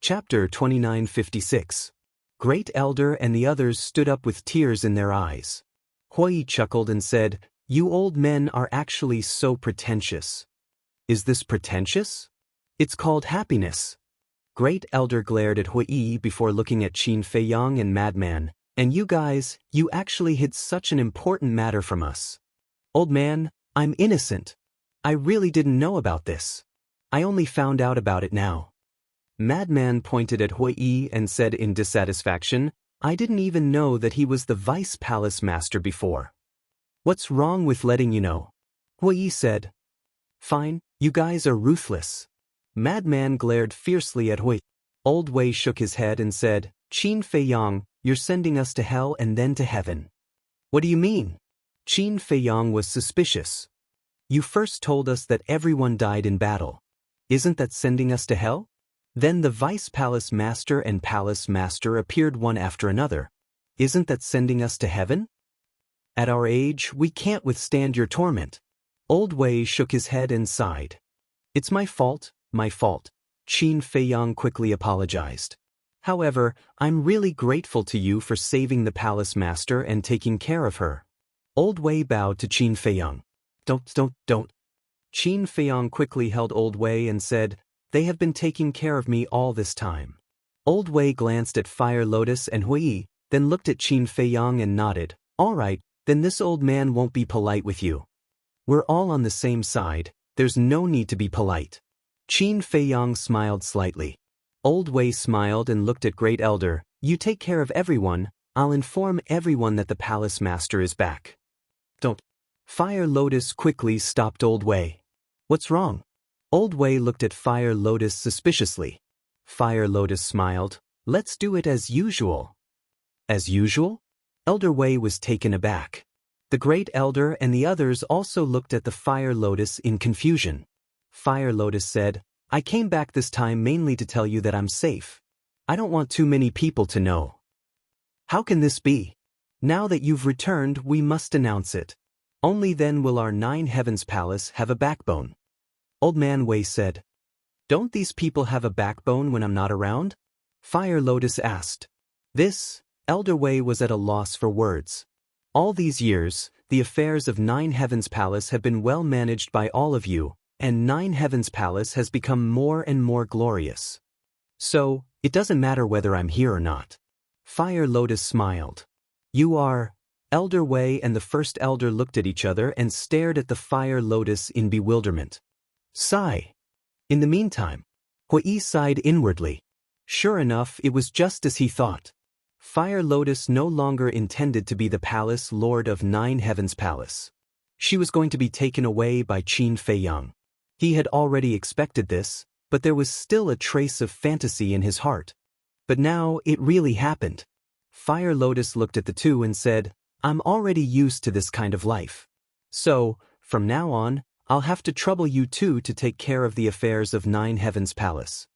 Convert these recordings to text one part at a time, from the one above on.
Chapter 2956. Great Elder and the others stood up with tears in their eyes. Hui chuckled and said, "You old men are actually so pretentious." "Is this pretentious? It's called happiness." Great Elder glared at Hui before looking at Qin Feiyang and Madman. "And you guys, you actually hid such an important matter from us." "Old man, I'm innocent. I really didn't know about this. I only found out about it now." Madman pointed at Hui and said in dissatisfaction, "I didn't even know that he was the Vice Palace Master before." "What's wrong with letting you know?" Hui said. "Fine, you guys are ruthless." Madman glared fiercely at Hui. Old Wei shook his head and said, "Qin Feiyang, you're sending us to hell and then to heaven." "What do you mean?" Qin Feiyang was suspicious. "You first told us that everyone died in battle. Isn't that sending us to hell? Then the Vice Palace Master and Palace Master appeared one after another. Isn't that sending us to heaven? At our age, we can't withstand your torment." Old Wei shook his head and sighed. "It's my fault, my fault." Qin Feiyang quickly apologized. "However, I'm really grateful to you for saving the Palace Master and taking care of her." Old Wei bowed to Qin Feiyang. Don't. Qin Feiyang quickly held Old Wei and said, "They have been taking care of me all this time." Old Wei glanced at Fire Lotus and Hui, then looked at Qin Feiyang and nodded. "All right, then this old man won't be polite with you. We're all on the same side, there's no need to be polite." Qin Feiyang smiled slightly. Old Wei smiled and looked at Great Elder. "You take care of everyone, I'll inform everyone that the Palace Master is back." "Don't." Fire Lotus quickly stopped Old Wei. "What's wrong?" Old Wei looked at Fire Lotus suspiciously. Fire Lotus smiled. "Let's do it as usual." "As usual?" Elder Wei was taken aback. The Great Elder and the others also looked at the Fire Lotus in confusion. Fire Lotus said, "I came back this time mainly to tell you that I'm safe. I don't want too many people to know." "How can this be? Now that you've returned, we must announce it. Only then will our 9 Heavens Palace have a backbone." Old Man Wei said, "Don't these people have a backbone when I'm not around?" Fire Lotus asked. Elder Wei was at a loss for words. "All these years, the affairs of 9 Heavens Palace have been well managed by all of you, and 9 Heavens Palace has become more and more glorious. So, it doesn't matter whether I'm here or not." Fire Lotus smiled. "You are..." Elder Wei and the First Elder looked at each other and stared at the Fire Lotus in bewilderment. Sigh. In the meantime, Hui sighed inwardly. Sure enough, it was just as he thought. Fire Lotus no longer intended to be the Palace Lord of 9 Heavens Palace. She was going to be taken away by Qin Feiyang. He had already expected this, but there was still a trace of fantasy in his heart. But now it really happened. Fire Lotus looked at the two and said, "I'm already used to this kind of life. So, from now on, I'll have to trouble you two to take care of the affairs of 9 Heavens Palace."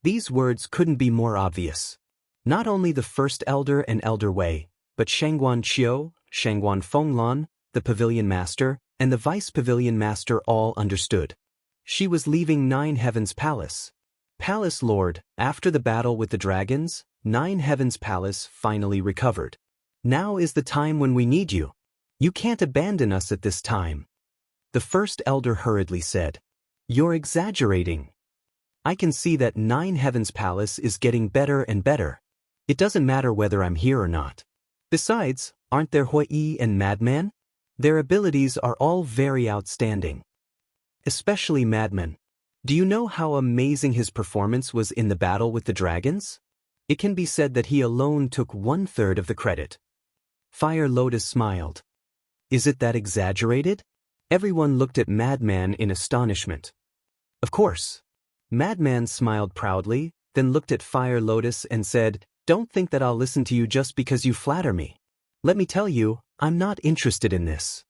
These words couldn't be more obvious. Not only the First Elder and Elder Wei, but Shangguan Qiu, Shangguan Fenglan, the Pavilion Master, and the Vice Pavilion Master all understood. She was leaving 9 Heavens Palace. Palace Lord, after the battle with the dragons, 9 Heavens Palace finally recovered. "Now is the time when we need you. You can't abandon us at this time." The First Elder hurriedly said, "You're exaggerating. I can see that 9 Heavens Palace is getting better and better. It doesn't matter whether I'm here or not. Besides, aren't there Hui and Madman? Their abilities are all very outstanding. Especially Madman. Do you know how amazing his performance was in the battle with the dragons? It can be said that he alone took 1/3 of the credit." Fire Lotus smiled. "Is it that exaggerated?" Everyone looked at Madman in astonishment. "Of course." Madman smiled proudly, then looked at Fire Lotus and said, "Don't think that I'll listen to you just because you flatter me. Let me tell you, I'm not interested in this."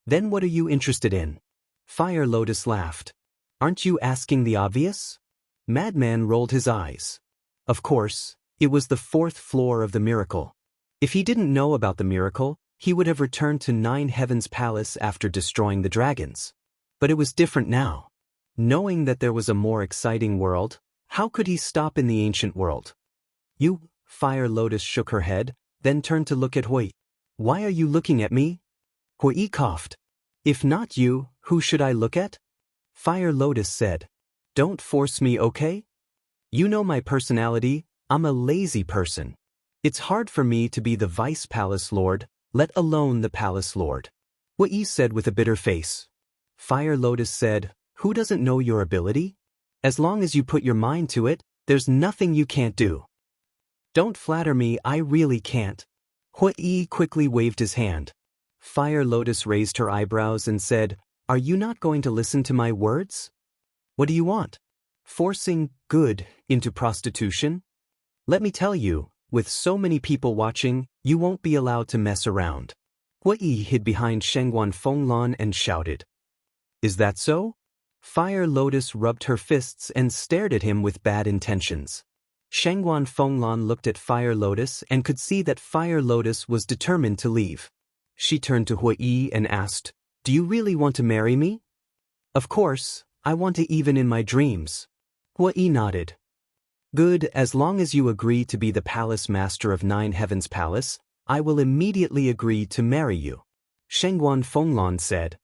"Then what are you interested in?" Fire Lotus laughed. "Aren't you asking the obvious?" Madman rolled his eyes. Of course, it was the 4th floor of the miracle. If he didn't know about the miracle, he would have returned to 9 Heavens Palace after destroying the dragons. But it was different now. Knowing that there was a more exciting world, How could he stop in the ancient world? You, Fire Lotus shook her head, then turned to look at Hui. Why are you looking at me? Hui coughed. If not you, who should I look at? Fire Lotus said. Don't force me, okay? You know my personality, I'm a lazy person. It's hard for me to be the Vice Palace Lord, let alone the Palace Lord. Hui said with a bitter face. Fire Lotus said, who doesn't know your ability? As long as you put your mind to it, there's nothing you can't do. Don't flatter me, I really can't. Hui quickly waved his hand. Fire Lotus raised her eyebrows and said, are you not going to listen to my words? What do you want? Forcing good into prostitution? Let me tell you, with so many people watching, you won't be allowed to mess around. Hui hid behind Shengguan Fenglan and shouted. Is that so? Fire Lotus rubbed her fists and stared at him with bad intentions. Shengguan Fenglan looked at Fire Lotus and could see that Fire Lotus was determined to leave. She turned to Hui and asked, do you really want to marry me? Of course, I want to even in my dreams. Hui nodded. Good, as long as you agree to be the palace master of Nine Heavens Palace, I will immediately agree to marry you. Shengguan Fenglan said.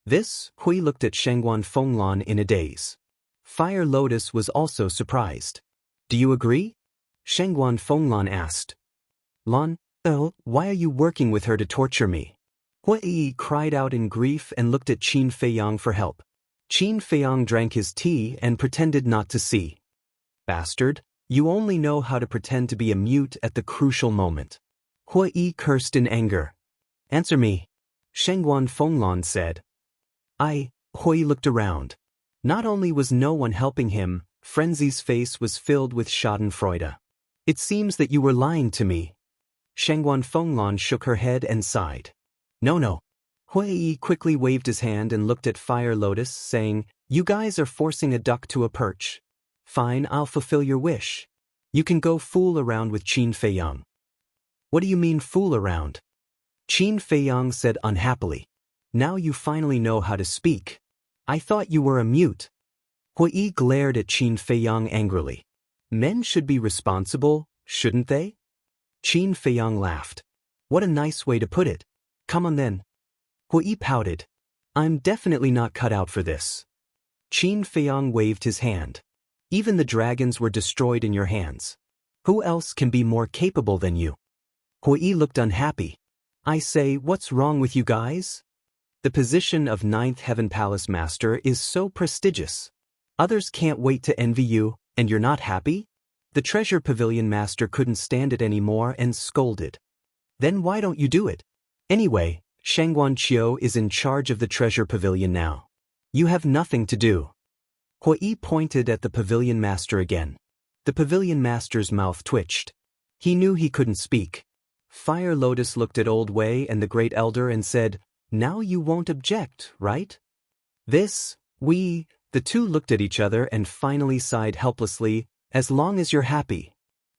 This, Hui looked at Shengguan Fenglan in a daze. Fire Lotus was also surprised. Do you agree? Shengguan Fenglan asked. Lan, why are you working with her to torture me? Hui cried out in grief and looked at Qin Feiyang for help. Qin Feiyang drank his tea and pretended not to see. Bastard, you only know how to pretend to be a mute at the crucial moment. Hui cursed in anger. Answer me. Shengguan Fenglan said. Hui looked around. Not only was no one helping him, Frenzy's face was filled with schadenfreude. It seems that you were lying to me. Shengguan Fenglan shook her head and sighed. No. Hui quickly waved his hand and looked at Fire Lotus, saying, you guys are forcing a duck to a perch. Fine, I'll fulfill your wish. You can go fool around with Qin Feiyang. What do you mean fool around? Qin Feiyang said unhappily. Now you finally know how to speak. I thought you were a mute. Hui glared at Qin Feiyang angrily. Men should be responsible, shouldn't they? Qin Feiyang laughed. What a nice way to put it. Come on then. Hui pouted. I'm definitely not cut out for this. Qin Feiyang waved his hand. Even the dragons were destroyed in your hands. Who else can be more capable than you? Hui looked unhappy. I say, what's wrong with you guys? The position of Ninth Heaven Palace Master is so prestigious. Others can't wait to envy you, and you're not happy? The Treasure Pavilion Master couldn't stand it anymore and scolded. Then why don't you do it? Anyway, Shengguan Qiu is in charge of the Treasure Pavilion now. You have nothing to do. Hui pointed at the Pavilion Master again. The Pavilion Master's mouth twitched. He knew he couldn't speak. Fire Lotus looked at Old Wei and the Great Elder and said, now you won't object, right? The two looked at each other and finally sighed helplessly, as long as you're happy.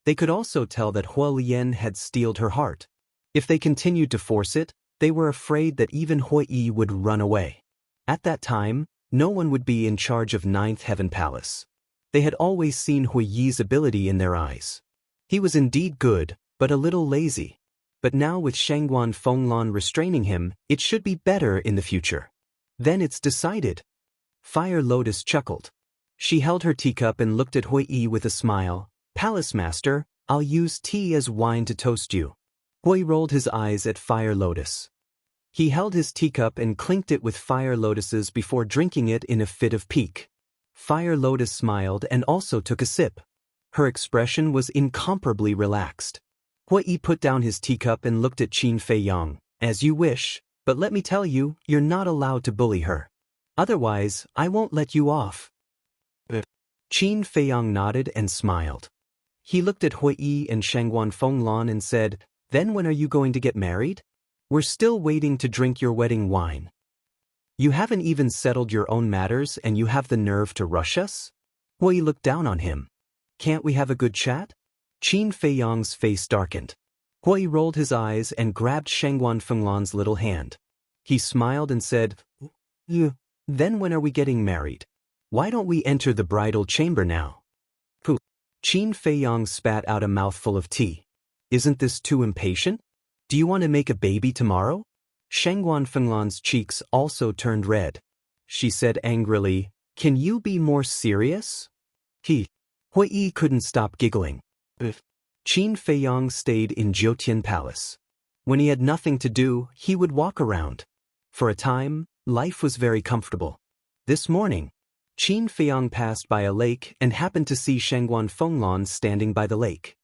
They could also tell that Huolian had steeled her heart. If they continued to force it, they were afraid that even Hui would run away. At that time, no one would be in charge of Ninth Heaven Palace. They had always seen Hui's ability in their eyes. He was indeed good, but a little lazy. But now with Shengguan Fenglan restraining him, it should be better in the future. Then it's decided. Fire Lotus chuckled. She held her teacup and looked at Hui with a smile. Palace Master, I'll use tea as wine to toast you. Hui rolled his eyes at Fire Lotus. He held his teacup and clinked it with Fire Lotus's before drinking it in a fit of pique. Fire Lotus smiled and also took a sip. Her expression was incomparably relaxed. Hui put down his teacup and looked at Qin Feiyang. As you wish, but let me tell you, you're not allowed to bully her. Otherwise, I won't let you off. Qin Feiyang nodded and smiled. He looked at Hui and Shengguan Fenglan and said, then when are you going to get married? We're still waiting to drink your wedding wine. You haven't even settled your own matters and you have the nerve to rush us? Hui looked down on him. Can't we have a good chat? Qin Feiyang's face darkened. Hui rolled his eyes and grabbed Shengguan Fenglan's little hand. He smiled and said, then when are we getting married? Why don't we enter the bridal chamber now? Qin Feiyang spat out a mouthful of tea. Isn't this too impatient? Do you want to make a baby tomorrow? Shengguan Fenglan's cheeks also turned red. She said angrily, "Can you be more serious?" Hui couldn't stop giggling. Qin Feiyang stayed in Jiutian Palace. When he had nothing to do, he would walk around. For a time, life was very comfortable. This morning, Qin Feiyang passed by a lake and happened to see Shengguan Fenglan standing by the lake.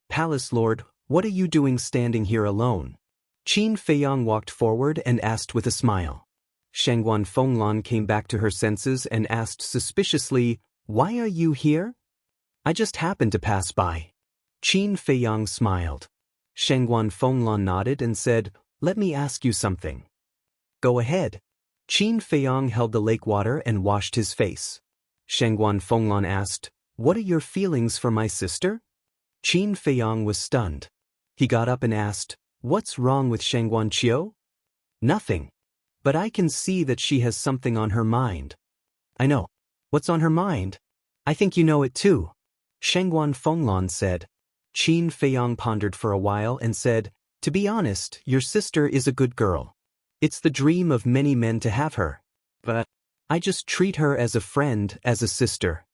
"Palace Lord, what are you doing standing here alone?" Qin Feiyang walked forward and asked with a smile. Shengguan Fenglan came back to her senses and asked suspiciously, "Why are you here?" "I just happened to pass by." Qin Feiyang smiled. Shengguan Fenglan nodded and said, "Let me ask you something." "Go ahead." Qin Feiyang held the lake water and washed his face. Shengguan Fenglan asked, "What are your feelings for my sister?" Qin Feiyang was stunned. He got up and asked, "What's wrong with Shengguan Qiu?" "Nothing. But I can see that she has something on her mind." "I know. What's on her mind?" "I think you know it too," Shengguan Fenglan said. Qin Feiyang pondered for a while and said, "To be honest, your sister is a good girl. It's the dream of many men to have her. But I just treat her as a friend, as a sister."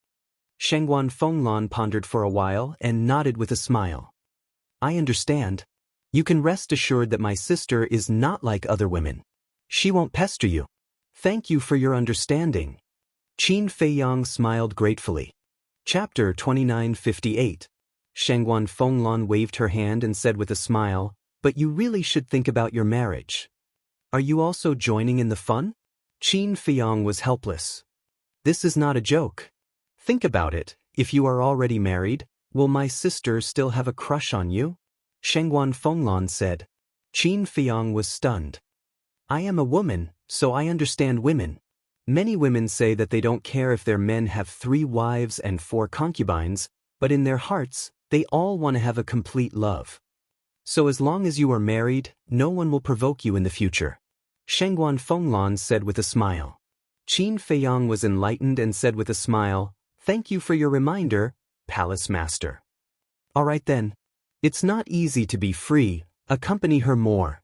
Shengguan Fenglan pondered for a while and nodded with a smile. "I understand. You can rest assured that my sister is not like other women. She won't pester you. Thank you for your understanding." Qin Feiyang smiled gratefully. Chapter 2958. Shengguan Fenglan waved her hand and said with a smile, "But you really should think about your marriage. Are you also joining in the fun?" Qin Feiyang was helpless. "This is not a joke. Think about it. If you are already married, will my sister still have a crush on you?" Shengguan Fenglan said. Qin Feiyang was stunned. "I am a woman, so I understand women. Many women say that they don't care if their men have 3 wives and 4 concubines, but in their hearts, they all want to have a complete love. So as long as you are married, no one will provoke you in the future," Shengguan Fenglan said with a smile. Qin Feiyang was enlightened and said with a smile, "Thank you for your reminder, Palace Master." "All right then. It's not easy to be free. Accompany her more.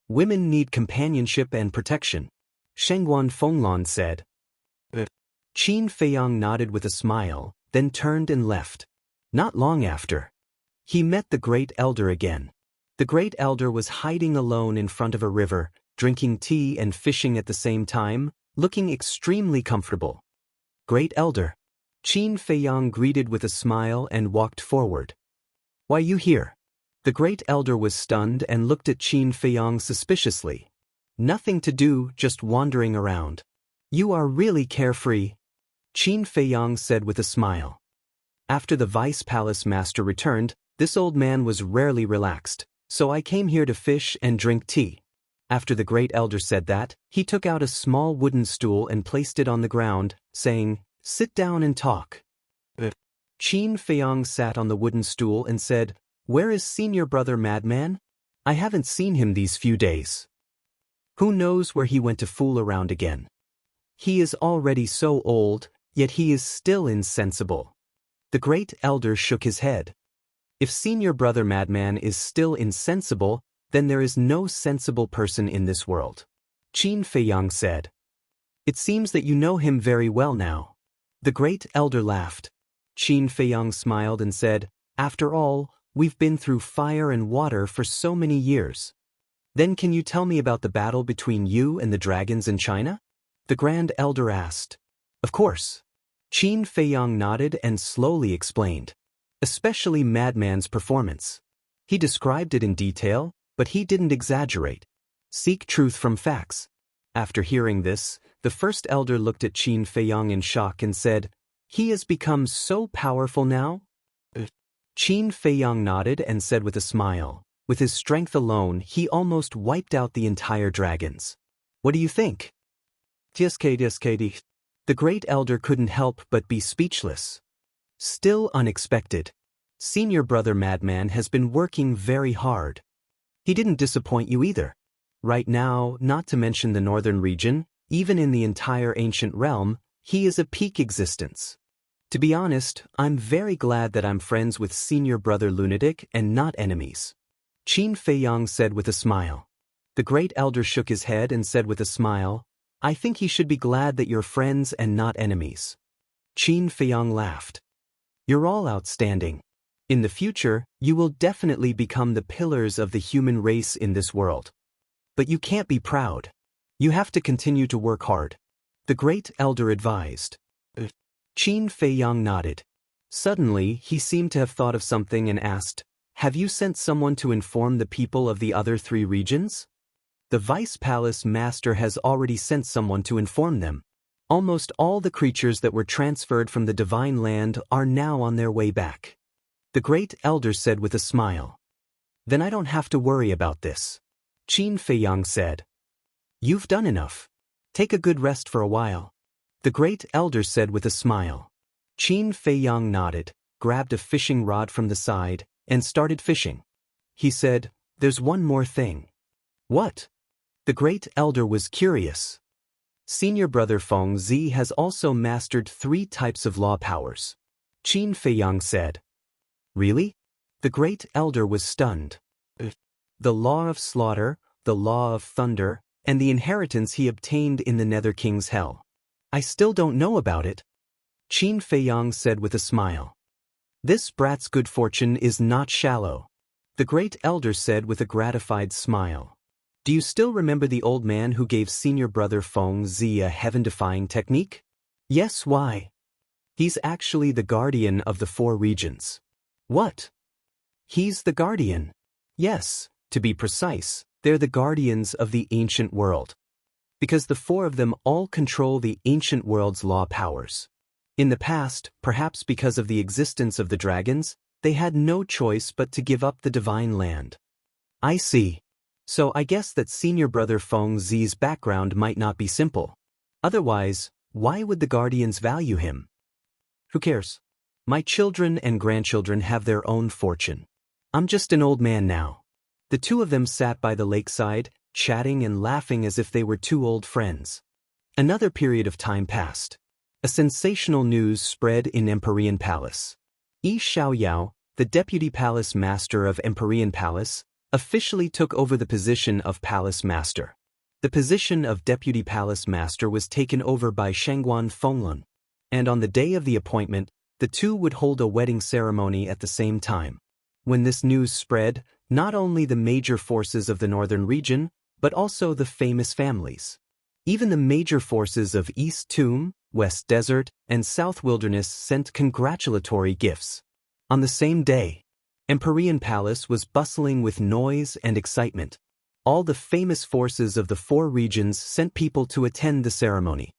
Women need companionship and protection," Shengguan Fenglan said. Qin Feiyang nodded with a smile, then turned and left. Not long after, he met the Great Elder again. The Great Elder was hiding alone in front of a river, drinking tea and fishing at the same time, looking extremely comfortable. "Great Elder." Qin Feiyang greeted with a smile and walked forward. "Why you here?" The Great Elder was stunned and looked at Qin Feiyang suspiciously. "Nothing to do, just wandering around." "You are really carefree," Qin Feiyang said with a smile. After the Vice Palace Master returned, this old man was rarely relaxed, "So I came here to fish and drink tea." After the Great Elder said that, he took out a small wooden stool and placed it on the ground, saying, "Sit down and talk." Qin Feiyang sat on the wooden stool and said, "Where is senior brother Madman? I haven't seen him these few days. Who knows where he went to fool around again? He is already so old, yet he is still insensible." The Great Elder shook his head. "If senior brother Madman is still insensible, then there is no sensible person in this world," Qin Feiyang said. "It seems that you know him very well now." The Great Elder laughed. Qin Feiyang smiled and said, "After all, we've been through fire and water for so many years. Then can you tell me about the battle between you and the dragons in China?" The Grand Elder asked. "Of course." Qin Feiyang nodded and slowly explained. Especially Madman's performance. He described it in detail, but he didn't exaggerate. Seek truth from facts. After hearing this, the First Elder looked at Qin Feiyang in shock and said, "He has become so powerful now?" Qin Feiyang nodded and said with a smile, "With his strength alone, he almost wiped out the entire dragons. What do you think?" The Great Elder couldn't help but be speechless. Still unexpected. Senior brother Madman has been working very hard. He didn't disappoint you either. Right now, not to mention the northern region, even in the entire ancient realm, he is a peak existence. To be honest, I'm very glad that I'm friends with senior brother Lunatic and not enemies. Qin Feiyang said with a smile. The great elder shook his head and said with a smile, I think he should be glad that you're friends and not enemies. Qin Feiyang laughed. You're all outstanding. In the future, you will definitely become the pillars of the human race in this world. But you can't be proud. You have to continue to work hard. The great elder advised. Qin Feiyang nodded. Suddenly, he seemed to have thought of something and asked, Have you sent someone to inform the people of the other 3 regions? The Vice Palace Master has already sent someone to inform them. Almost all the creatures that were transferred from the Divine Land are now on their way back. The great elder said with a smile. Then I don't have to worry about this. Qin Feiyang said. You've done enough. Take a good rest for a while. The great elder said with a smile. Qin Feiyang nodded, grabbed a fishing rod from the side, and started fishing. He said, There's one more thing. What? The great elder was curious. Senior brother Feng Zi has also mastered 3 types of law powers. Qin Feiyang said. Really? The great elder was stunned. The law of slaughter, the law of thunder, and the inheritance he obtained in the Nether King's hell. I still don't know about it. Qin Feiyang said with a smile. This brat's good fortune is not shallow. The great elder said with a gratified smile. Do you still remember the old man who gave senior brother Feng Zi a heaven-defying technique? Yes, why? He's actually the guardian of the 4 regions. What? He's the guardian? Yes, to be precise, they're the guardians of the ancient world. Because the 4 of them all control the ancient world's law powers. In the past, perhaps because of the existence of the dragons, they had no choice but to give up the divine land. I see. So I guess that senior brother Feng Zi's background might not be simple. Otherwise, why would the guardians value him? Who cares? My children and grandchildren have their own fortune. I'm just an old man now. The 2 of them sat by the lakeside, chatting and laughing as if they were 2 old friends. Another period of time passed. A sensational news spread in Empyrean Palace. Yi Xiaoyao, the deputy palace master of Empyrean Palace, officially took over the position of palace master. The position of deputy palace master was taken over by Shangguan Fenglun, and on the day of the appointment, the 2 would hold a wedding ceremony at the same time. When this news spread, not only the major forces of the northern region, but also the famous families. Even the major forces of East Tomb, West Desert, and South Wilderness sent congratulatory gifts. On the same day, Empyrean Palace was bustling with noise and excitement. All the famous forces of the 4 regions sent people to attend the ceremony.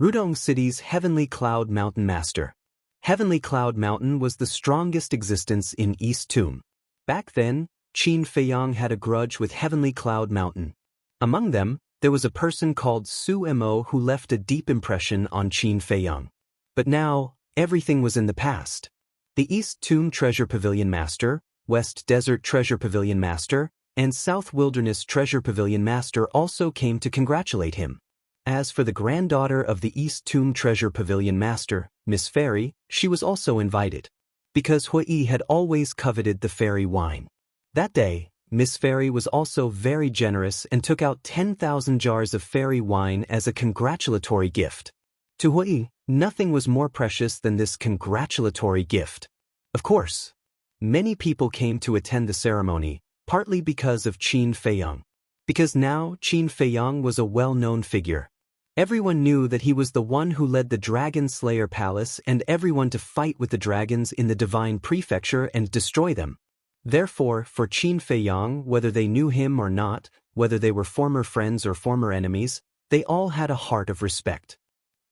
Rudong City's Heavenly Cloud Mountain Master. Heavenly Cloud Mountain was the strongest existence in East Tomb. Back then, Qin Feiyang had a grudge with Heavenly Cloud Mountain. Among them, there was a person called Su Mo who left a deep impression on Qin Feiyang. But now, everything was in the past. The East Tomb Treasure Pavilion Master, West Desert Treasure Pavilion Master, and South Wilderness Treasure Pavilion Master also came to congratulate him. As for the granddaughter of the East Tomb Treasure Pavilion Master, Miss Fairy, she was also invited. Because Hui had always coveted the fairy wine. That day, Miss Fairy was also very generous and took out 10,000 jars of fairy wine as a congratulatory gift. To Hui, nothing was more precious than this congratulatory gift. Of course, many people came to attend the ceremony, partly because of Qin Feiyang. Because now Qin Feiyang was a well-known figure. Everyone knew that he was the one who led the Dragon Slayer Palace and everyone to fight with the dragons in the Divine Prefecture and destroy them. Therefore, for Qin Feiyang, whether they knew him or not, whether they were former friends or former enemies, they all had a heart of respect.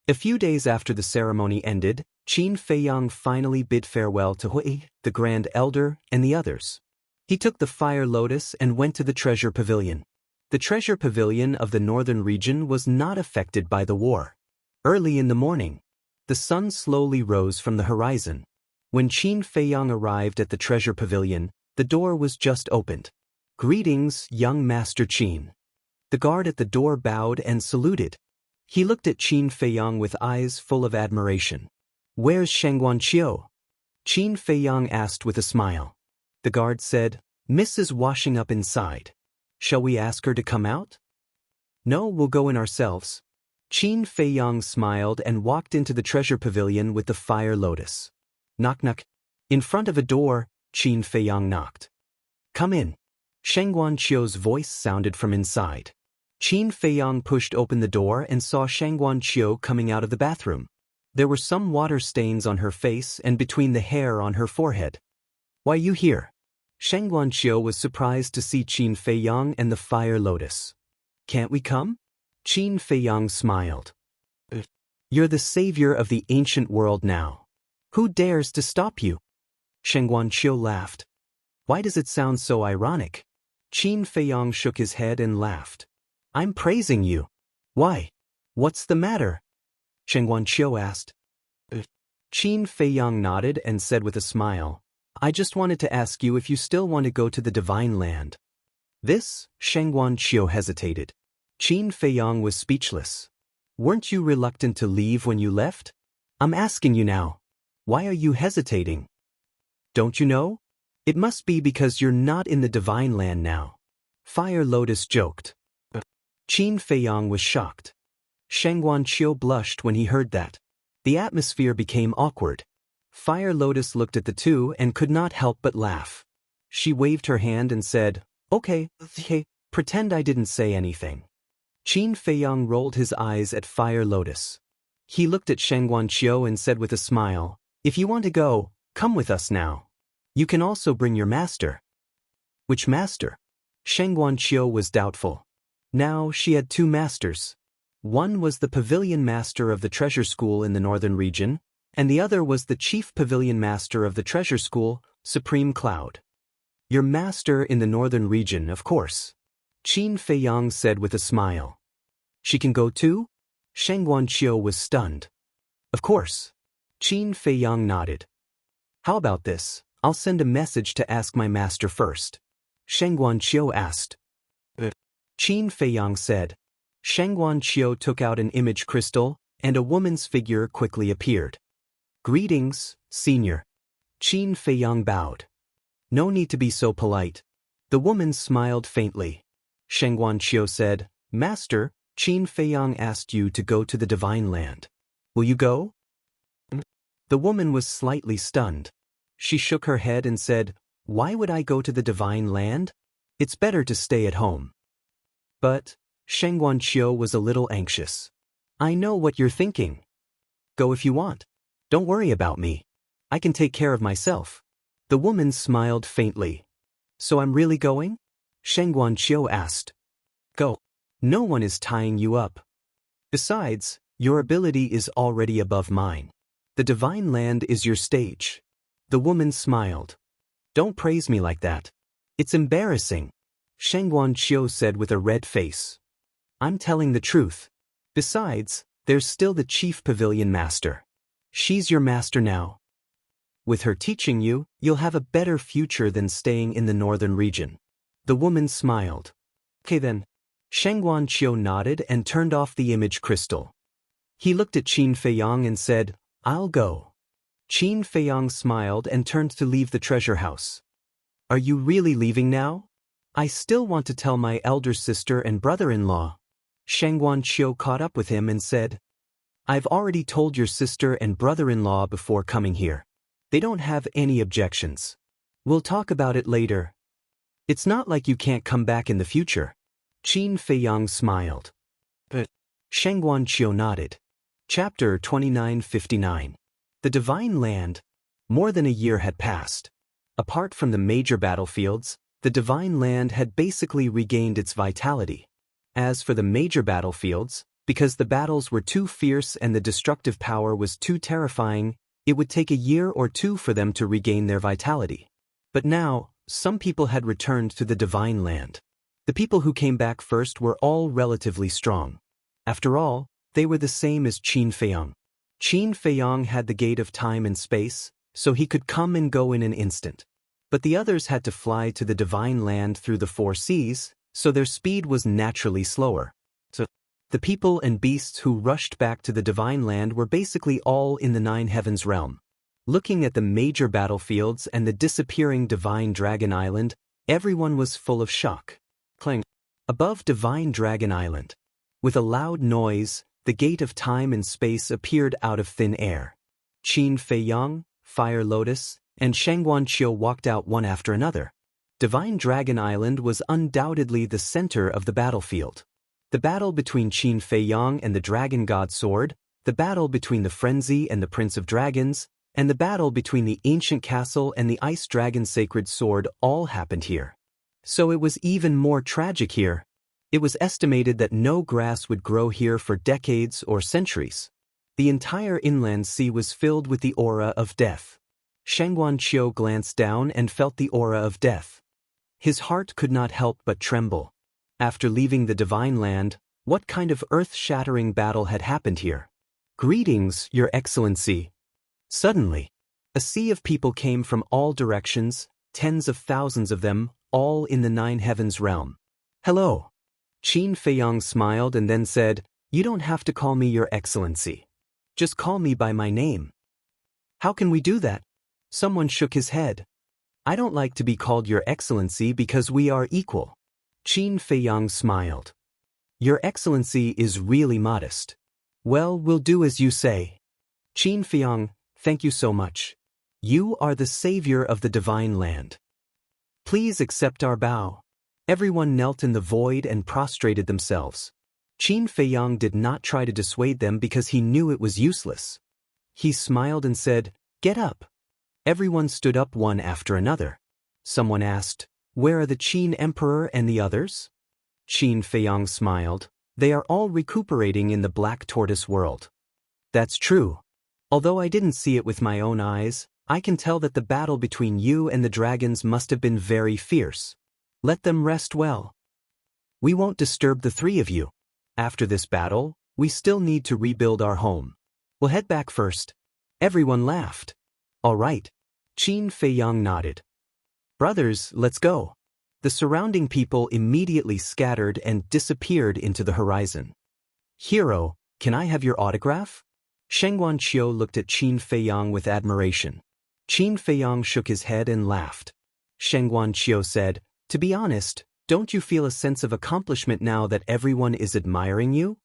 A few days after the ceremony ended, Qin Feiyang finally bid farewell to Hui, the Grand Elder, and the others. He took the Fire Lotus and went to the Treasure Pavilion. The Treasure Pavilion of the northern region was not affected by the war. Early in the morning, the sun slowly rose from the horizon. When Qin Feiyang arrived at the Treasure Pavilion, the door was just opened. Greetings, young Master Qin. The guard at the door bowed and saluted. He looked at Qin Feiyang with eyes full of admiration. Where's Shangguanqiu? Qin Feiyang asked with a smile. The guard said, Miss is washing up inside. Shall we ask her to come out? No, we'll go in ourselves. Qin Feiyang smiled and walked into the treasure pavilion with the fire lotus. Knock knock. In front of a door, Qin Feiyang knocked. Come in. Shangguanqiu's voice sounded from inside. Qin Feiyang pushed open the door and saw Shangguanqiu coming out of the bathroom. There were some water stains on her face and between the hair on her forehead. Why you here? Shangguanqiu was surprised to see Qin Feiyang and the fire lotus. Can't we come? Qin Feiyang smiled. You're the savior of the ancient world now. Who dares to stop you? Shangguanqiu laughed. Why does it sound so ironic? Qin Feiyang shook his head and laughed. I'm praising you. Why? What's the matter? Shangguanqiu asked. Qin Feiyang nodded and said with a smile, I just wanted to ask you if you still want to go to the divine land. This, Shangguanqiu hesitated. Qin Feiyang was speechless. Weren't you reluctant to leave when you left? I'm asking you now. Why are you hesitating? Don't you know? It must be because you're not in the divine land now. Fire Lotus joked. Qin Feiyang was shocked. Shangguanqiu blushed when he heard that. The atmosphere became awkward. Fire Lotus looked at the two and could not help but laugh. She waved her hand and said, Okay, pretend I didn't say anything. Qin Feiyang rolled his eyes at Fire Lotus. He looked at Shangguanqiu and said with a smile, If you want to go, come with us now. You can also bring your master. Which master? Shangguanqiu was doubtful. Now she had two masters. One was the pavilion master of the treasure school in the northern region, and the other was the chief pavilion master of the treasure school, Supreme Cloud. Your master in the northern region, of course. Qin Feiyang said with a smile. She can go too? Shangguanqiu was stunned. Of course. Qin Feiyang nodded. How about this? I'll send a message to ask my master first. Shangguanqiu asked. Qin Feiyang said. Shangguanqiu took out an image crystal, and a woman's figure quickly appeared. Greetings, senior. Qin Feiyang bowed. No need to be so polite. The woman smiled faintly. Shangguanqiu said, Master, Qin Feiyang asked you to go to the divine land. Will you go? The woman was slightly stunned. She shook her head and said, Why would I go to the divine land? It's better to stay at home. But Shangguanqiu was a little anxious. I know what you're thinking. Go if you want. Don't worry about me. I can take care of myself. The woman smiled faintly. So I'm really going? Shangguanqiu asked. Go. No one is tying you up. Besides, your ability is already above mine. The divine land is your stage. The woman smiled. Don't praise me like that. It's embarrassing. Shangguanqiu said with a red face. I'm telling the truth. Besides, there's still the chief pavilion master. She's your master now. With her teaching you, you'll have a better future than staying in the northern region. The woman smiled. Okay then. Shangguanqiu nodded and turned off the image crystal. He looked at Qin Feiyang and said, I'll go. Qin Feiyang smiled and turned to leave the treasure house. Are you really leaving now? I still want to tell my elder sister and brother-in-law. Shangguanqiu caught up with him and said, I've already told your sister and brother-in-law before coming here. They don't have any objections. We'll talk about it later. It's not like you can't come back in the future. Qin Feiyang smiled. But Shangguanqiu nodded. Chapter 2959. The Divine Land. More than a year had passed. Apart from the major battlefields, the Divine Land had basically regained its vitality. As for the major battlefields, because the battles were too fierce and the destructive power was too terrifying, it would take a year or two for them to regain their vitality. But now, some people had returned to the Divine Land. The people who came back first were all relatively strong. After all, they were the same as Qin Feiyang. Qin Feiyang had the gate of time and space, so he could come and go in an instant. But the others had to fly to the Divine Land through the 4 seas, so their speed was naturally slower. So, The people and beasts who rushed back to the divine land were basically all in the Nine Heavens realm. Looking at the major battlefields and the disappearing divine dragon island, everyone was full of shock. Clang. Above divine dragon island. With a loud noise, the gate of time and space appeared out of thin air. Qin Feiyang, Fire Lotus, and Shangguan Qiu walked out one after another. Divine Dragon Island was undoubtedly the center of the battlefield. The battle between Qin Feiyang and the Dragon God Sword, the battle between the Frenzy and the Prince of Dragons, and the battle between the Ancient Castle and the Ice Dragon Sacred Sword all happened here. So it was even more tragic here. It was estimated that no grass would grow here for decades or centuries. The entire inland sea was filled with the aura of death. Shangguan Qiu glanced down and felt the aura of death. His heart could not help but tremble. After leaving the divine land, what kind of earth-shattering battle had happened here? Greetings, Your Excellency. Suddenly, a sea of people came from all directions, tens of thousands of them, all in the Nine Heavens realm. Hello. Qin Feiyang smiled and then said, "You don't have to call me Your Excellency. Just call me by my name." How can we do that? Someone shook his head. I don't like to be called Your Excellency because we are equal. Qin Feiyang smiled. Your Excellency is really modest. Well, we'll do as you say. Qin Feiyang, thank you so much. You are the savior of the divine land. Please accept our bow. Everyone knelt in the void and prostrated themselves. Qin Feiyang did not try to dissuade them because he knew it was useless. He smiled and said, "Get up." Everyone stood up one after another. Someone asked, "Where are the Qin Emperor and the others?" Qin Feiyang smiled. They are all recuperating in the Black Tortoise world. That's true. Although I didn't see it with my own eyes, I can tell that the battle between you and the dragons must have been very fierce. Let them rest well. We won't disturb the three of you. After this battle, we still need to rebuild our home. We'll head back first. Everyone laughed. All right. Qin Feiyang nodded. Brothers, let's go. The surrounding people immediately scattered and disappeared into the horizon. Hero, can I have your autograph? Shangguan Qiu looked at Qin Feiyang with admiration. Qin Feiyang shook his head and laughed. Shangguan Qiu said, "To be honest, don't you feel a sense of accomplishment now that everyone is admiring you?"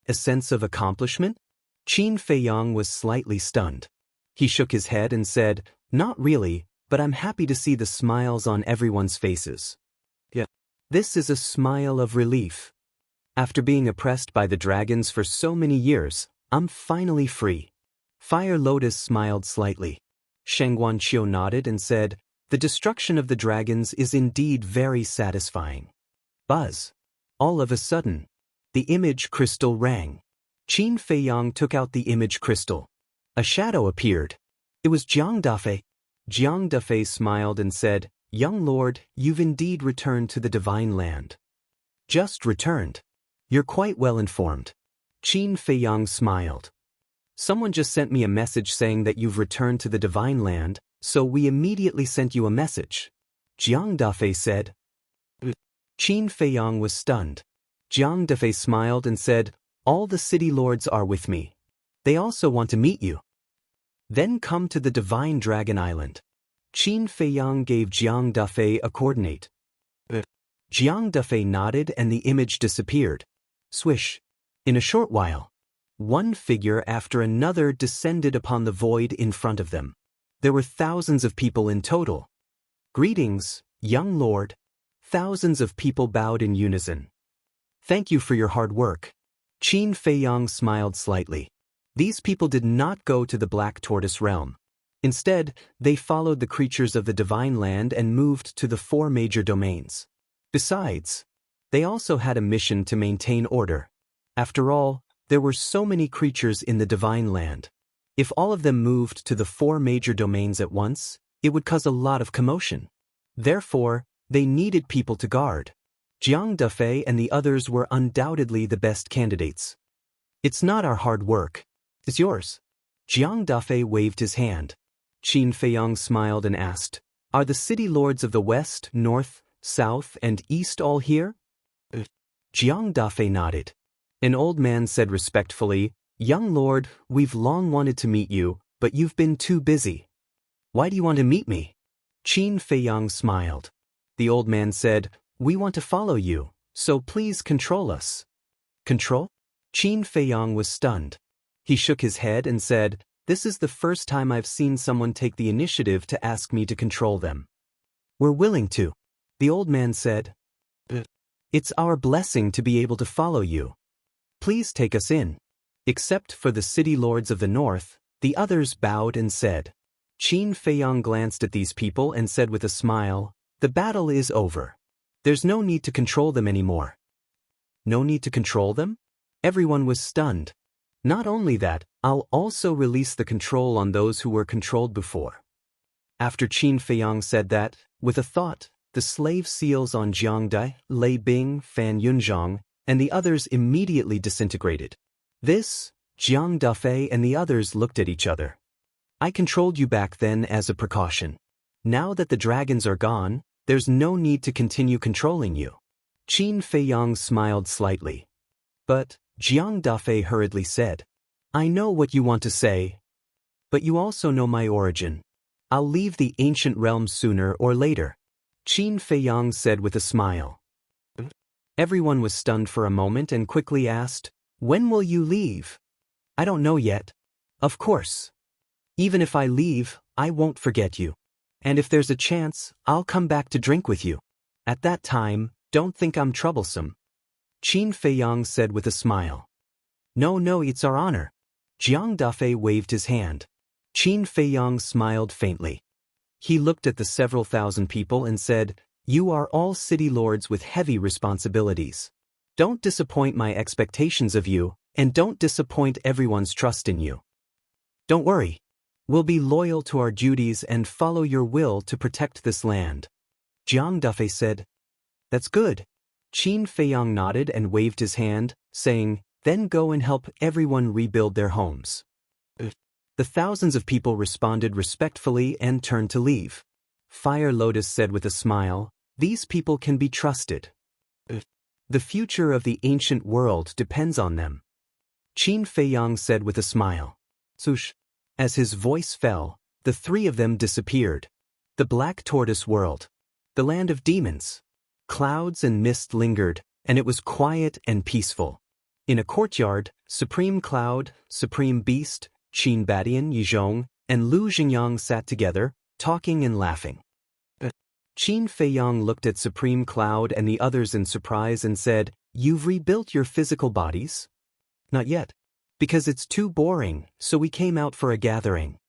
A sense of accomplishment? Qin Feiyang was slightly stunned. He shook his head and said, "Not really, but I'm happy to see the smiles on everyone's faces." Yeah. This is a smile of relief. After being oppressed by the dragons for so many years, I'm finally free. Fire Lotus smiled slightly. Shangguan Qiu nodded and said, "The destruction of the dragons is indeed very satisfying." Buzz. All of a sudden, the image crystal rang. Qin Feiyang took out the image crystal. A shadow appeared. It was Jiang Dafei. Jiang Dafei smiled and said, "Young lord, you've indeed returned to the divine land." Just returned. You're quite well informed. Qin Feiyang smiled. Someone just sent me a message saying that you've returned to the divine land, so we immediately sent you a message. Jiang Dafei said. Qin Feiyang was stunned. Jiang Dafei smiled and said, "All the city lords are with me. They also want to meet you. Then come to the divine dragon island." Qin Feiyang gave Jiang Dafei a coordinate. Jiang Dafei nodded and the image disappeared. Swish. In a short while, one figure after another descended upon the void in front of them. There were thousands of people in total. Greetings, young lord. Thousands of people bowed in unison. Thank you for your hard work. Qin Feiyang smiled slightly. These people did not go to the Black Tortoise realm. Instead, they followed the creatures of the divine land and moved to the 4 major domains. Besides, they also had a mission to maintain order. After all, there were so many creatures in the divine land. If all of them moved to the 4 major domains at once, it would cause a lot of commotion. Therefore, they needed people to guard. Jiang Dafei and the others were undoubtedly the best candidates. It's not our hard work. It's yours. Jiang Dafei waved his hand. Qin Feiyang smiled and asked, "Are the city lords of the west, north, south, and east all here?" Jiang Dafei nodded. An old man said respectfully, "Young lord, we've long wanted to meet you, but you've been too busy. Why do you want to meet me?" Qin Feiyang smiled. The old man said, "We want to follow you, so please control us." Control? Qin Feiyang was stunned. He shook his head and said, "This is the first time I've seen someone take the initiative to ask me to control them." "We're willing to," the old man said. "It's our blessing to be able to follow you. Please take us in." Except for the city lords of the north, the others bowed and said. Qin Feiyang glanced at these people and said with a smile, "The battle is over. There's no need to control them anymore." No need to control them? Everyone was stunned. Not only that, I'll also release the control on those who were controlled before. After Qin Feiyang said that, with a thought, the slave seals on Jiang Dai, Lei Bing, Fan Yunzhang, and the others immediately disintegrated. This, Jiang Dafei and the others looked at each other. "I controlled you back then as a precaution. Now that the dragons are gone, there's no need to continue controlling you." Qin Feiyang smiled slightly. But, Jiang Dafei hurriedly said, "I know what you want to say. But you also know my origin. I'll leave the ancient realm sooner or later." Qin Feiyang said with a smile. Everyone was stunned for a moment and quickly asked, "When will you leave?" "I don't know yet." "Of course. Even if I leave, I won't forget you. And if there's a chance, I'll come back to drink with you. At that time, don't think I'm troublesome." Qin Feiyang said with a smile. No, it's our honor." Jiang Dafei waved his hand. Qin Feiyang smiled faintly. He looked at the several thousand people and said, "You are all city lords with heavy responsibilities. Don't disappoint my expectations of you, and don't disappoint everyone's trust in you. Don't worry. We'll be loyal to our duties and follow your will to protect this land." Jiang Dafei said, "That's good." Qin Feiyang nodded and waved his hand, saying, "Then go and help everyone rebuild their homes." The thousands of people responded respectfully and turned to leave. Fire Lotus said with a smile, "These people can be trusted. The future of the ancient world depends on them." Qin Feiyang said with a smile. Swoosh. As his voice fell, the three of them disappeared. The Black Tortoise World. The land of demons. Clouds and mist lingered, and it was quiet and peaceful. In a courtyard, Supreme Cloud, Supreme Beast, Qin Badian Yizhong, and Lu Xingyang sat together, talking and laughing. Qin Feiyang looked at Supreme Cloud and the others in surprise and said, "You've rebuilt your physical bodies?" "Not yet. Because it's too boring, so we came out for a gathering."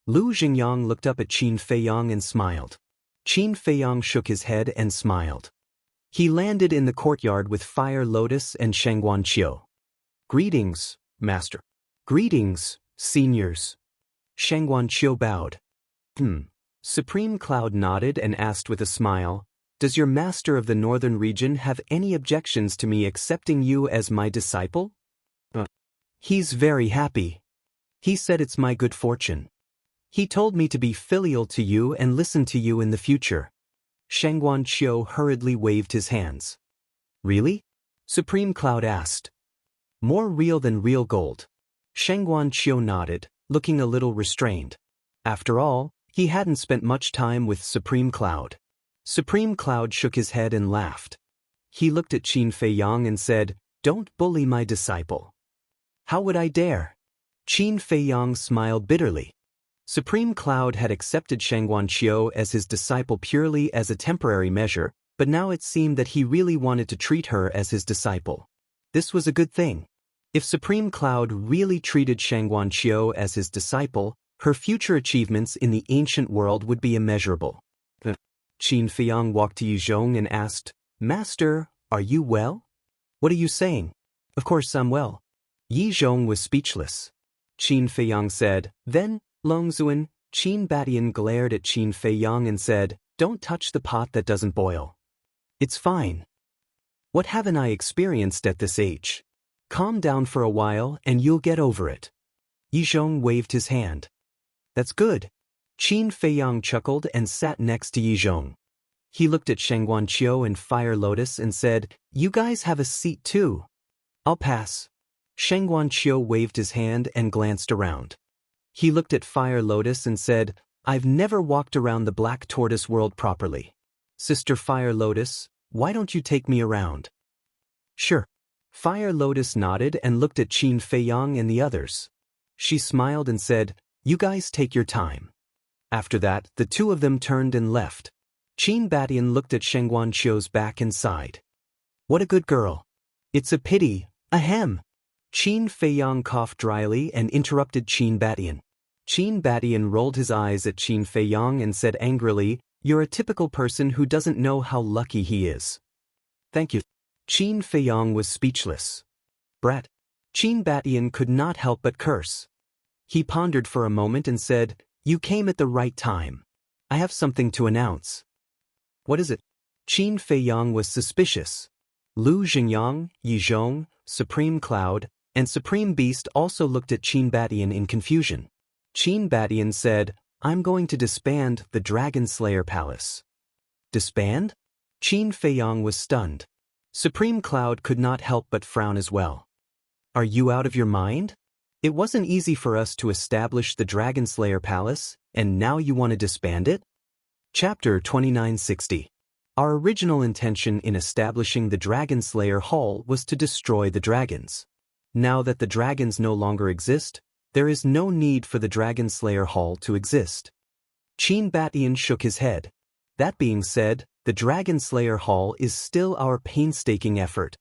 Lu Xingyang looked up at Qin Feiyang and smiled. Qin Feiyang shook his head and smiled. He landed in the courtyard with Fire Lotus and Shangguan Qiu. "Greetings, Master." "Greetings, seniors." Shangguan Qiu bowed. Supreme Cloud nodded and asked with a smile, "Does your master of the northern region have any objections to me accepting you as my disciple?" "He's very happy. He said it's my good fortune. He told me to be filial to you and listen to you in the future." Shangguan Qiu hurriedly waved his hands. "Really?" Supreme Cloud asked. "More real than real gold." Shangguan Qiu nodded, looking a little restrained. After all, he hadn't spent much time with Supreme Cloud. Supreme Cloud shook his head and laughed. He looked at Qin Feiyang and said, "Don't bully my disciple." "How would I dare?" Qin Feiyang smiled bitterly. Supreme Cloud had accepted Shangguan Qiu as his disciple purely as a temporary measure, but now it seemed that he really wanted to treat her as his disciple. This was a good thing. If Supreme Cloud really treated Shangguan Qiu as his disciple, her future achievements in the ancient world would be immeasurable. Qin Feiyang walked to Yizhong and asked, "Master, are you well?" "What are you saying?" "Of course I'm well." Yizhong was speechless. Qin Feiyang said, "Then, Longzuan." Qin Badian glared at Qin Feiyang and said, "Don't touch the pot that doesn't boil." "It's fine. What haven't I experienced at this age? Calm down for a while and you'll get over it." Yizhong waved his hand. "That's good." Qin Feiyang chuckled and sat next to Yizhong. He looked at Shangguan Qiu and Fire Lotus and said, "You guys have a seat too." I'll pass. Sheng Guanqiu waved his hand and glanced around. He looked at Fire Lotus and said, I've never walked around the Black Tortoise world properly. Sister Fire Lotus, why don't you take me around? Sure. Fire Lotus nodded and looked at Qin Feiyang and the others. She smiled and said, you guys take your time. After that, the two of them turned and left. Qin Batian looked at Sheng Guanqiu's back and sighed. What a good girl. It's a pity, ahem. Qin Feiyang coughed dryly and interrupted Qin Batian. Qin Batian rolled his eyes at Qin Feiyang and said angrily, you're a typical person who doesn't know how lucky he is. Thank you. Qin Feiyang was speechless. Brat. Qin Batian could not help but curse. He pondered for a moment and said, you came at the right time. I have something to announce. What is it? Qin Feiyang was suspicious. Lu Xingyang, Yi Zhong, Supreme Cloud, and Supreme Beast also looked at Qin Batian in confusion. Qin Batian said, I'm going to disband the Dragon Slayer Palace. Disband? Qin Feiyang was stunned. Supreme Cloud could not help but frown as well. Are you out of your mind? It wasn't easy for us to establish the Dragon Slayer Palace, and now you want to disband it? Chapter 2960. Our original intention in establishing the Dragon Slayer Hall was to destroy the dragons. Now that the dragons no longer exist, there is no need for the Dragon Slayer Hall to exist. Qin Batian shook his head. That being said, the Dragon Slayer Hall is still our painstaking effort.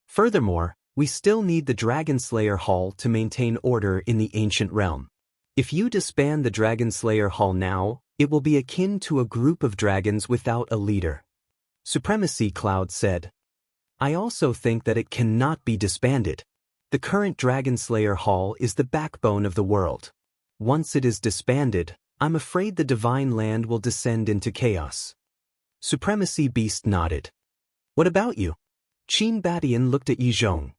Furthermore, we still need the Dragon Slayer Hall to maintain order in the ancient realm. If you disband the Dragon Slayer Hall now, it will be akin to a group of dragons without a leader. Supremacy Cloud said. I also think that it cannot be disbanded. The current Dragon Slayer Hall is the backbone of the world. Once it is disbanded, I'm afraid the Divine Land will descend into chaos. Supremacy Beast nodded. What about you? Qin Batian looked at Yi Zhong.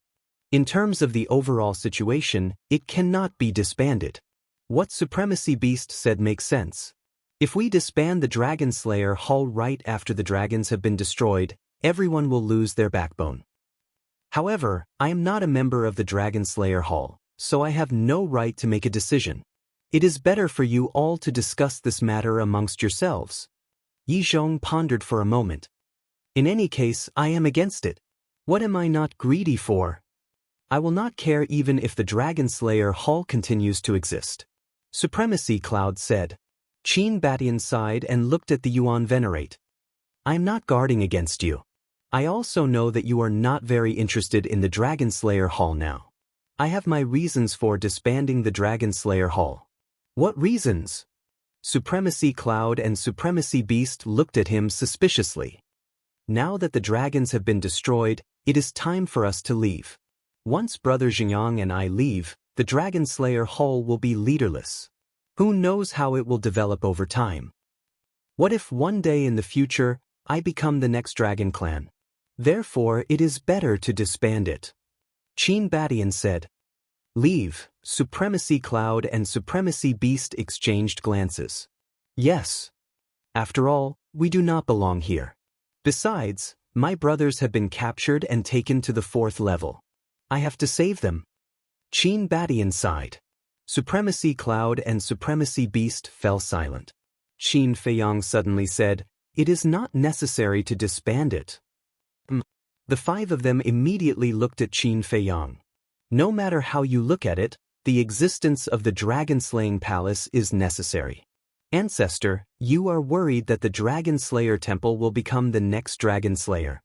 In terms of the overall situation, it cannot be disbanded. What Supremacy Beast said makes sense. If we disband the Dragon Slayer Hall right after the dragons have been destroyed, everyone will lose their backbone. However, I am not a member of the Dragon Slayer Hall, so I have no right to make a decision. It is better for you all to discuss this matter amongst yourselves. Yi Zhong pondered for a moment. In any case, I am against it. What am I not greedy for? I will not care even if the Dragon Slayer Hall continues to exist. Supremacy Cloud said. Qin Batian sighed and looked at the Yuan Venerate. I am not guarding against you. I also know that you are not very interested in the Dragon Slayer Hall now. I have my reasons for disbanding the Dragon Slayer Hall. What reasons? Supremacy Cloud and Supremacy Beast looked at him suspiciously. Now that the dragons have been destroyed, it is time for us to leave. Once Brother Xingyang and I leave, the Dragon Slayer Hall will be leaderless. Who knows how it will develop over time? What if one day in the future, I become the next Dragon Clan? Therefore, it is better to disband it. Qin Batian said. Leave. Supremacy Cloud and Supremacy Beast exchanged glances. Yes. After all, we do not belong here. Besides, my brothers have been captured and taken to the 4th level. I have to save them. Qin Batian sighed. Supremacy Cloud and Supremacy Beast fell silent. Qin Feiyang suddenly said, it is not necessary to disband it. The 5 of them immediately looked at Qin Feiyang. No matter how you look at it, the existence of the Dragon-Slaying Palace is necessary. Ancestor, you are worried that the Dragon Slayer Temple will become the next Dragon Slayer.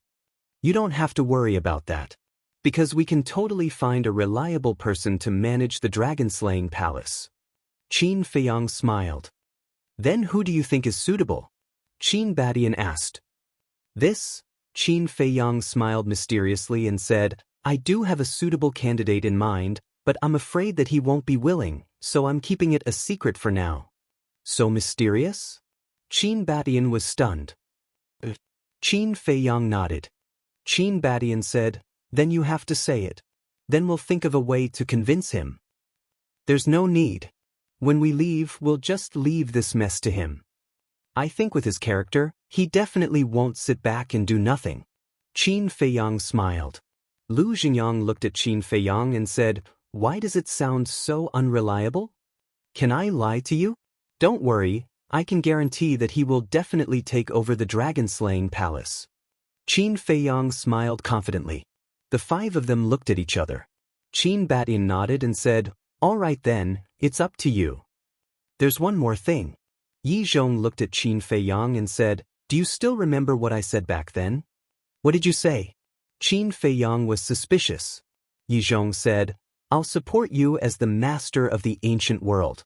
You don't have to worry about that. Because we can totally find a reliable person to manage the Dragon-Slaying Palace. Qin Feiyang smiled. Then who do you think is suitable? Qin Batian asked. This? Qin Feiyang smiled mysteriously and said, I do have a suitable candidate in mind, but I'm afraid that he won't be willing, so I'm keeping it a secret for now. So mysterious? Qin Batian was stunned. Qin Feiyang nodded. Qin Batian said, then you have to say it. Then we'll think of a way to convince him. There's no need. When we leave, we'll just leave this mess to him. I think with his character, he definitely won't sit back and do nothing. Qin Feiyang smiled. Lu Jingyang looked at Qin Feiyang and said, "Why does it sound so unreliable? Can I lie to you? Don't worry, I can guarantee that he will definitely take over the dragon-slaying palace." Qin Feiyang smiled confidently. The five of them looked at each other. Qin Batian nodded and said, "All right then, it's up to you. There's one more thing." Yi Zhong looked at Qin Feiyang and said, "Do you still remember what I said back then?" "What did you say?" Qin Feiyang was suspicious. Yi Zhong said, "I'll support you as the master of the ancient world."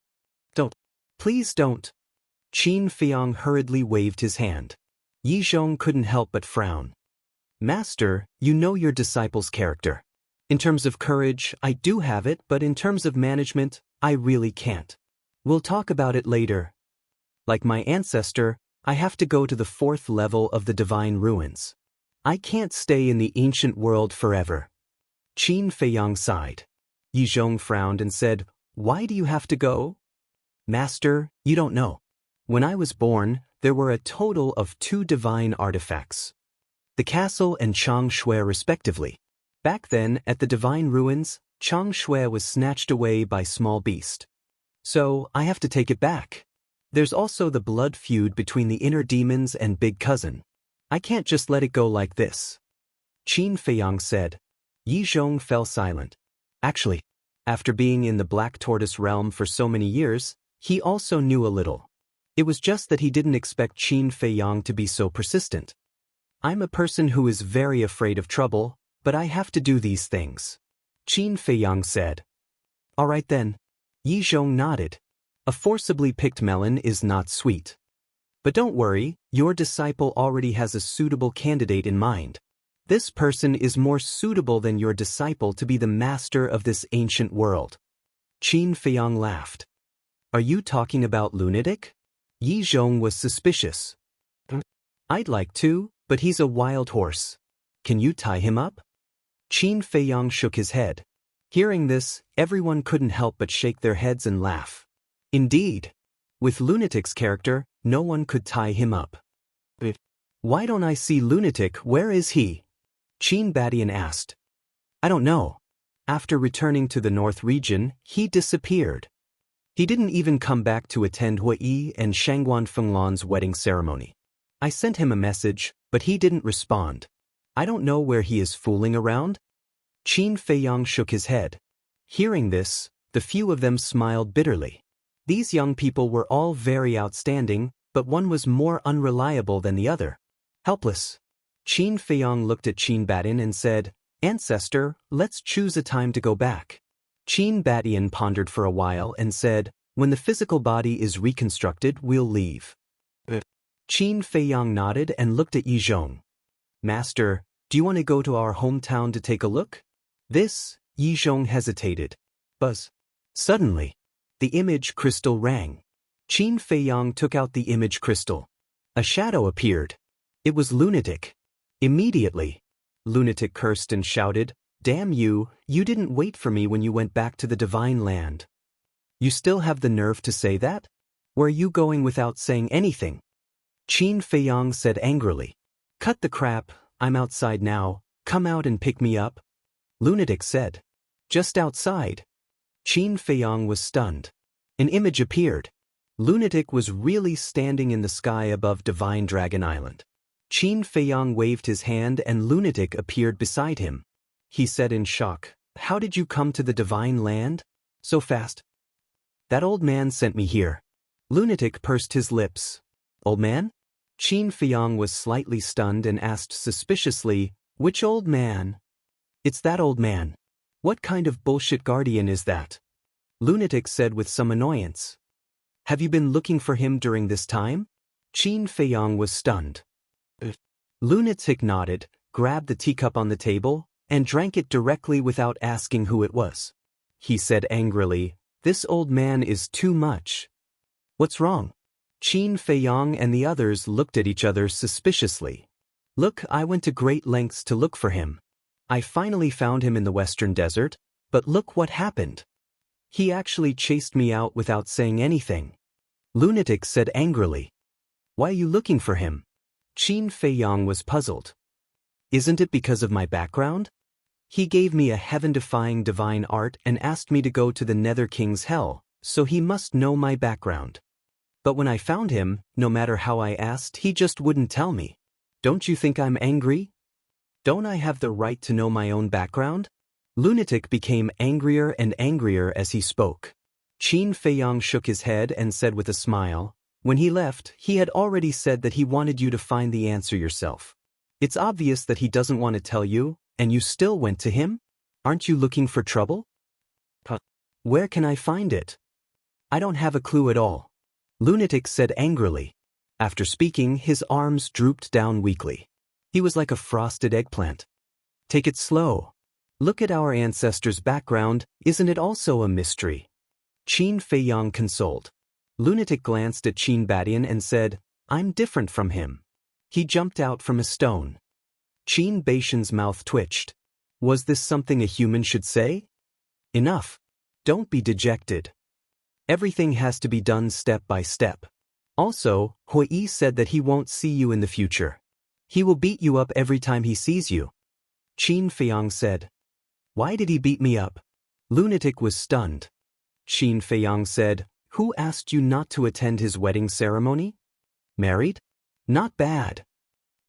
"Don't. Please don't." Qin Feiyang hurriedly waved his hand. Yi Zhong couldn't help but frown. "Master, you know your disciple's character. In terms of courage, I do have it, but in terms of management, I really can't. We'll talk about it later. Like my ancestor, I have to go to the 4th level of the divine ruins. I can't stay in the ancient world forever." Qin Feiyang sighed. Yi Zhong frowned and said, "Why do you have to go?" "Master, you don't know. When I was born, there were a total of 2 divine artifacts. The castle and Chang Shui respectively. Back then, at the divine ruins, Chang Shui was snatched away by small beast. So, I have to take it back. There's also the blood feud between the inner demons and big cousin. I can't just let it go like this." Qin Feiyang said. Yi Zhong fell silent. Actually, after being in the Black Tortoise realm for so many years, he also knew a little. It was just that he didn't expect Qin Feiyang to be so persistent. "I'm a person who is very afraid of trouble, but I have to do these things," Qin Feiyang said. "All right then." Yi Zhong nodded. "A forcibly picked melon is not sweet. But don't worry, your disciple already has a suitable candidate in mind. This person is more suitable than your disciple to be the master of this ancient world." Qin Feiyang laughed. "Are you talking about lunatic?" Yi Zhong was suspicious. "I'd like to, but he's a wild horse. Can you tie him up?" Qin Feiyang shook his head. Hearing this, everyone couldn't help but shake their heads and laugh. Indeed. With Lunatic's character, no one could tie him up. "Why don't I see Lunatic? Where is he?" Qin Batian asked. "I don't know. After returning to the North region, he disappeared. He didn't even come back to attend Hui and Shangguan Fenglan's wedding ceremony. I sent him a message, but he didn't respond. I don't know where he is fooling around." Qin Feiyang shook his head. Hearing this, the few of them smiled bitterly. These young people were all very outstanding, but one was more unreliable than the other. Helpless. Qin Feiyang looked at Qin Batian and said, "Ancestor, let's choose a time to go back." Qin Batian pondered for a while and said, "When the physical body is reconstructed, we'll leave." Qin Feiyang nodded and looked at Yi Zhong. "Master, do you want to go to our hometown to take a look?" Yi Zhong hesitated. Buzz. Suddenly, the image crystal rang. Qin Feiyang took out the image crystal. A shadow appeared. It was Lunatic. Immediately, Lunatic cursed and shouted, "Damn you, you didn't wait for me when you went back to the divine land. You still have the nerve to say that? Where are you going without saying anything?" Qin Feiyang said angrily. "Cut the crap, I'm outside now, come out and pick me up." Lunatic said. "Just outside." Qin Feiyang was stunned. An image appeared. Lunatic was really standing in the sky above Divine Dragon Island. Qin Feiyang waved his hand and Lunatic appeared beside him. He said in shock, "How did you come to the Divine Land? So fast?" "That old man sent me here." Lunatic pursed his lips. "Old man?" Qin Feiyang was slightly stunned and asked suspiciously, "Which old man?" "It's that old man. What kind of bullshit guardian is that?" Lunatic said with some annoyance. "Have you been looking for him during this time?" Qin Feiyang was stunned. Lunatic nodded, grabbed the teacup on the table, and drank it directly without asking who it was. He said angrily, "This old man is too much." "What's wrong?" Qin Feiyang and the others looked at each other suspiciously. "Look, I went to great lengths to look for him. I finally found him in the Western Desert, but look what happened. He actually chased me out without saying anything." Lunatic said angrily. "Why are you looking for him?" Qin Feiyang was puzzled. "Isn't it because of my background?" He gave me a heaven-defying divine art and asked me to go to the Nether King's hell, so he must know my background. But when I found him, no matter how I asked, he just wouldn't tell me. Don't you think I'm angry? Don't I have the right to know my own background? Lunatic became angrier and angrier as he spoke. Qin Feiyang shook his head and said with a smile, "When he left, he had already said that he wanted you to find the answer yourself. It's obvious that he doesn't want to tell you, and you still went to him? Aren't you looking for trouble?" "Where can I find it? I don't have a clue at all," Lunatic said angrily. After speaking, his arms drooped down weakly. He was like a frosted eggplant. "Take it slow. Look at our ancestors' background, isn't it also a mystery?" Qin Feiyang consoled. Lunatic glanced at Qin Badian and said, "I'm different from him. He jumped out from a stone." Qin Baishan's mouth twitched. Was this something a human should say? Enough. Don't be dejected. Everything has to be done step by step. Also, Hui said that he won't see you in the future. He will beat you up every time he sees you. Qin Feiyang said. "Why did he beat me up?" Lunatic was stunned. Qin Feiyang said, "Who asked you not to attend his wedding ceremony? Married? Not bad.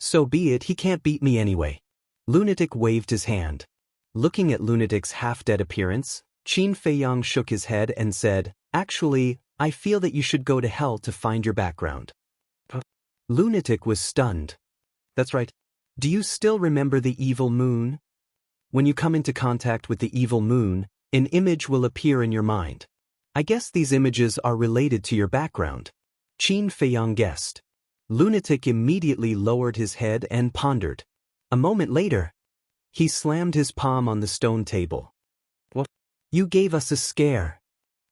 So be it, he can't beat me anyway." Lunatic waved his hand. Looking at Lunatic's half-dead appearance, Qin Feiyang shook his head and said, "Actually, I feel that you should go to hell to find your background." Lunatic was stunned. "That's right. Do you still remember the evil moon? When you come into contact with the evil moon, an image will appear in your mind. I guess these images are related to your background." Qin Feiyang guessed. Lunatic immediately lowered his head and pondered. A moment later, he slammed his palm on the stone table. "What? You gave us a scare."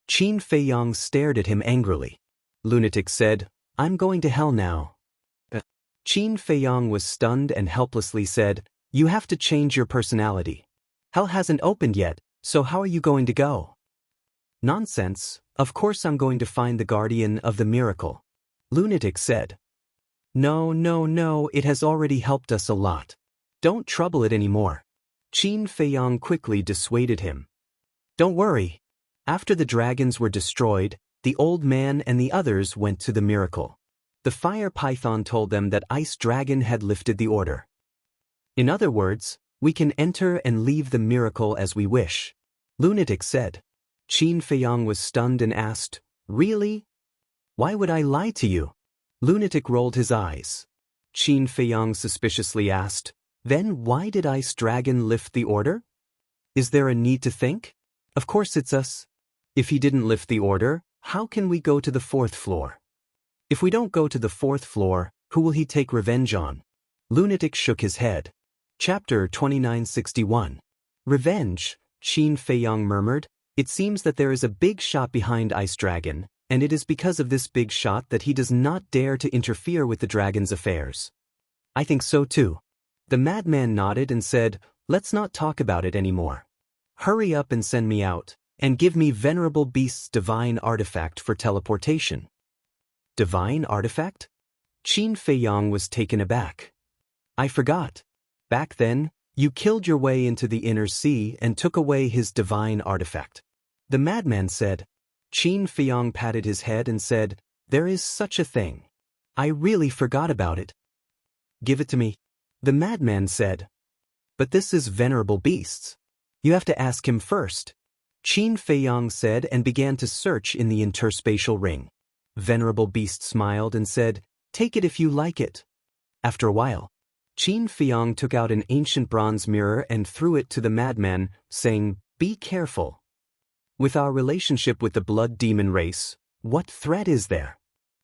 Qin Feiyang stared at him angrily. Lunatic said, "I'm going to hell now." Qin Feiyang was stunned and helplessly said, "You have to change your personality. Hell hasn't opened yet, so how are you going to go?" "Nonsense, of course I'm going to find the guardian of the miracle," Lunatic said. No, it has already helped us a lot. Don't trouble it anymore." Qin Feiyang quickly dissuaded him. "Don't worry. After the dragons were destroyed, the old man and the others went to the miracle. The fire python told them that Ice Dragon had lifted the order. In other words, we can enter and leave the miracle as we wish," Lunatic said. Qin Feiyang was stunned and asked, "Really? Why would I lie to you?" Lunatic rolled his eyes. Qin Feiyang suspiciously asked, "Then why did Ice Dragon lift the order? Is there a need to think? Of course it's us. If he didn't lift the order, how can we go to the 4th floor? If we don't go to the 4th floor, who will he take revenge on?" Lunatic shook his head. Chapter 2961. Revenge, Qin Feiyang murmured. "It seems that there is a big shot behind Ice Dragon, and it is because of this big shot that he does not dare to interfere with the dragon's affairs." "I think so too." The madman nodded and said, "Let's not talk about it anymore. Hurry up and send me out, and give me Venerable Beast's divine artifact for teleportation." "Divine artifact?" Qin Feiyang was taken aback. "I forgot. Back then, you killed your way into the inner sea and took away his divine artifact." The madman said. Qin Feiyang patted his head and said, "There is such a thing. I really forgot about it." "Give it to me," the madman said. "But this is Venerable Beast's. You have to ask him first," Qin Feiyang said and began to search in the interspatial ring. Venerable Beast smiled and said, "Take it if you like it." After a while, Qin Feiyang took out an ancient bronze mirror and threw it to the madman, saying, "Be careful. With our relationship with the blood demon race, what threat is there?"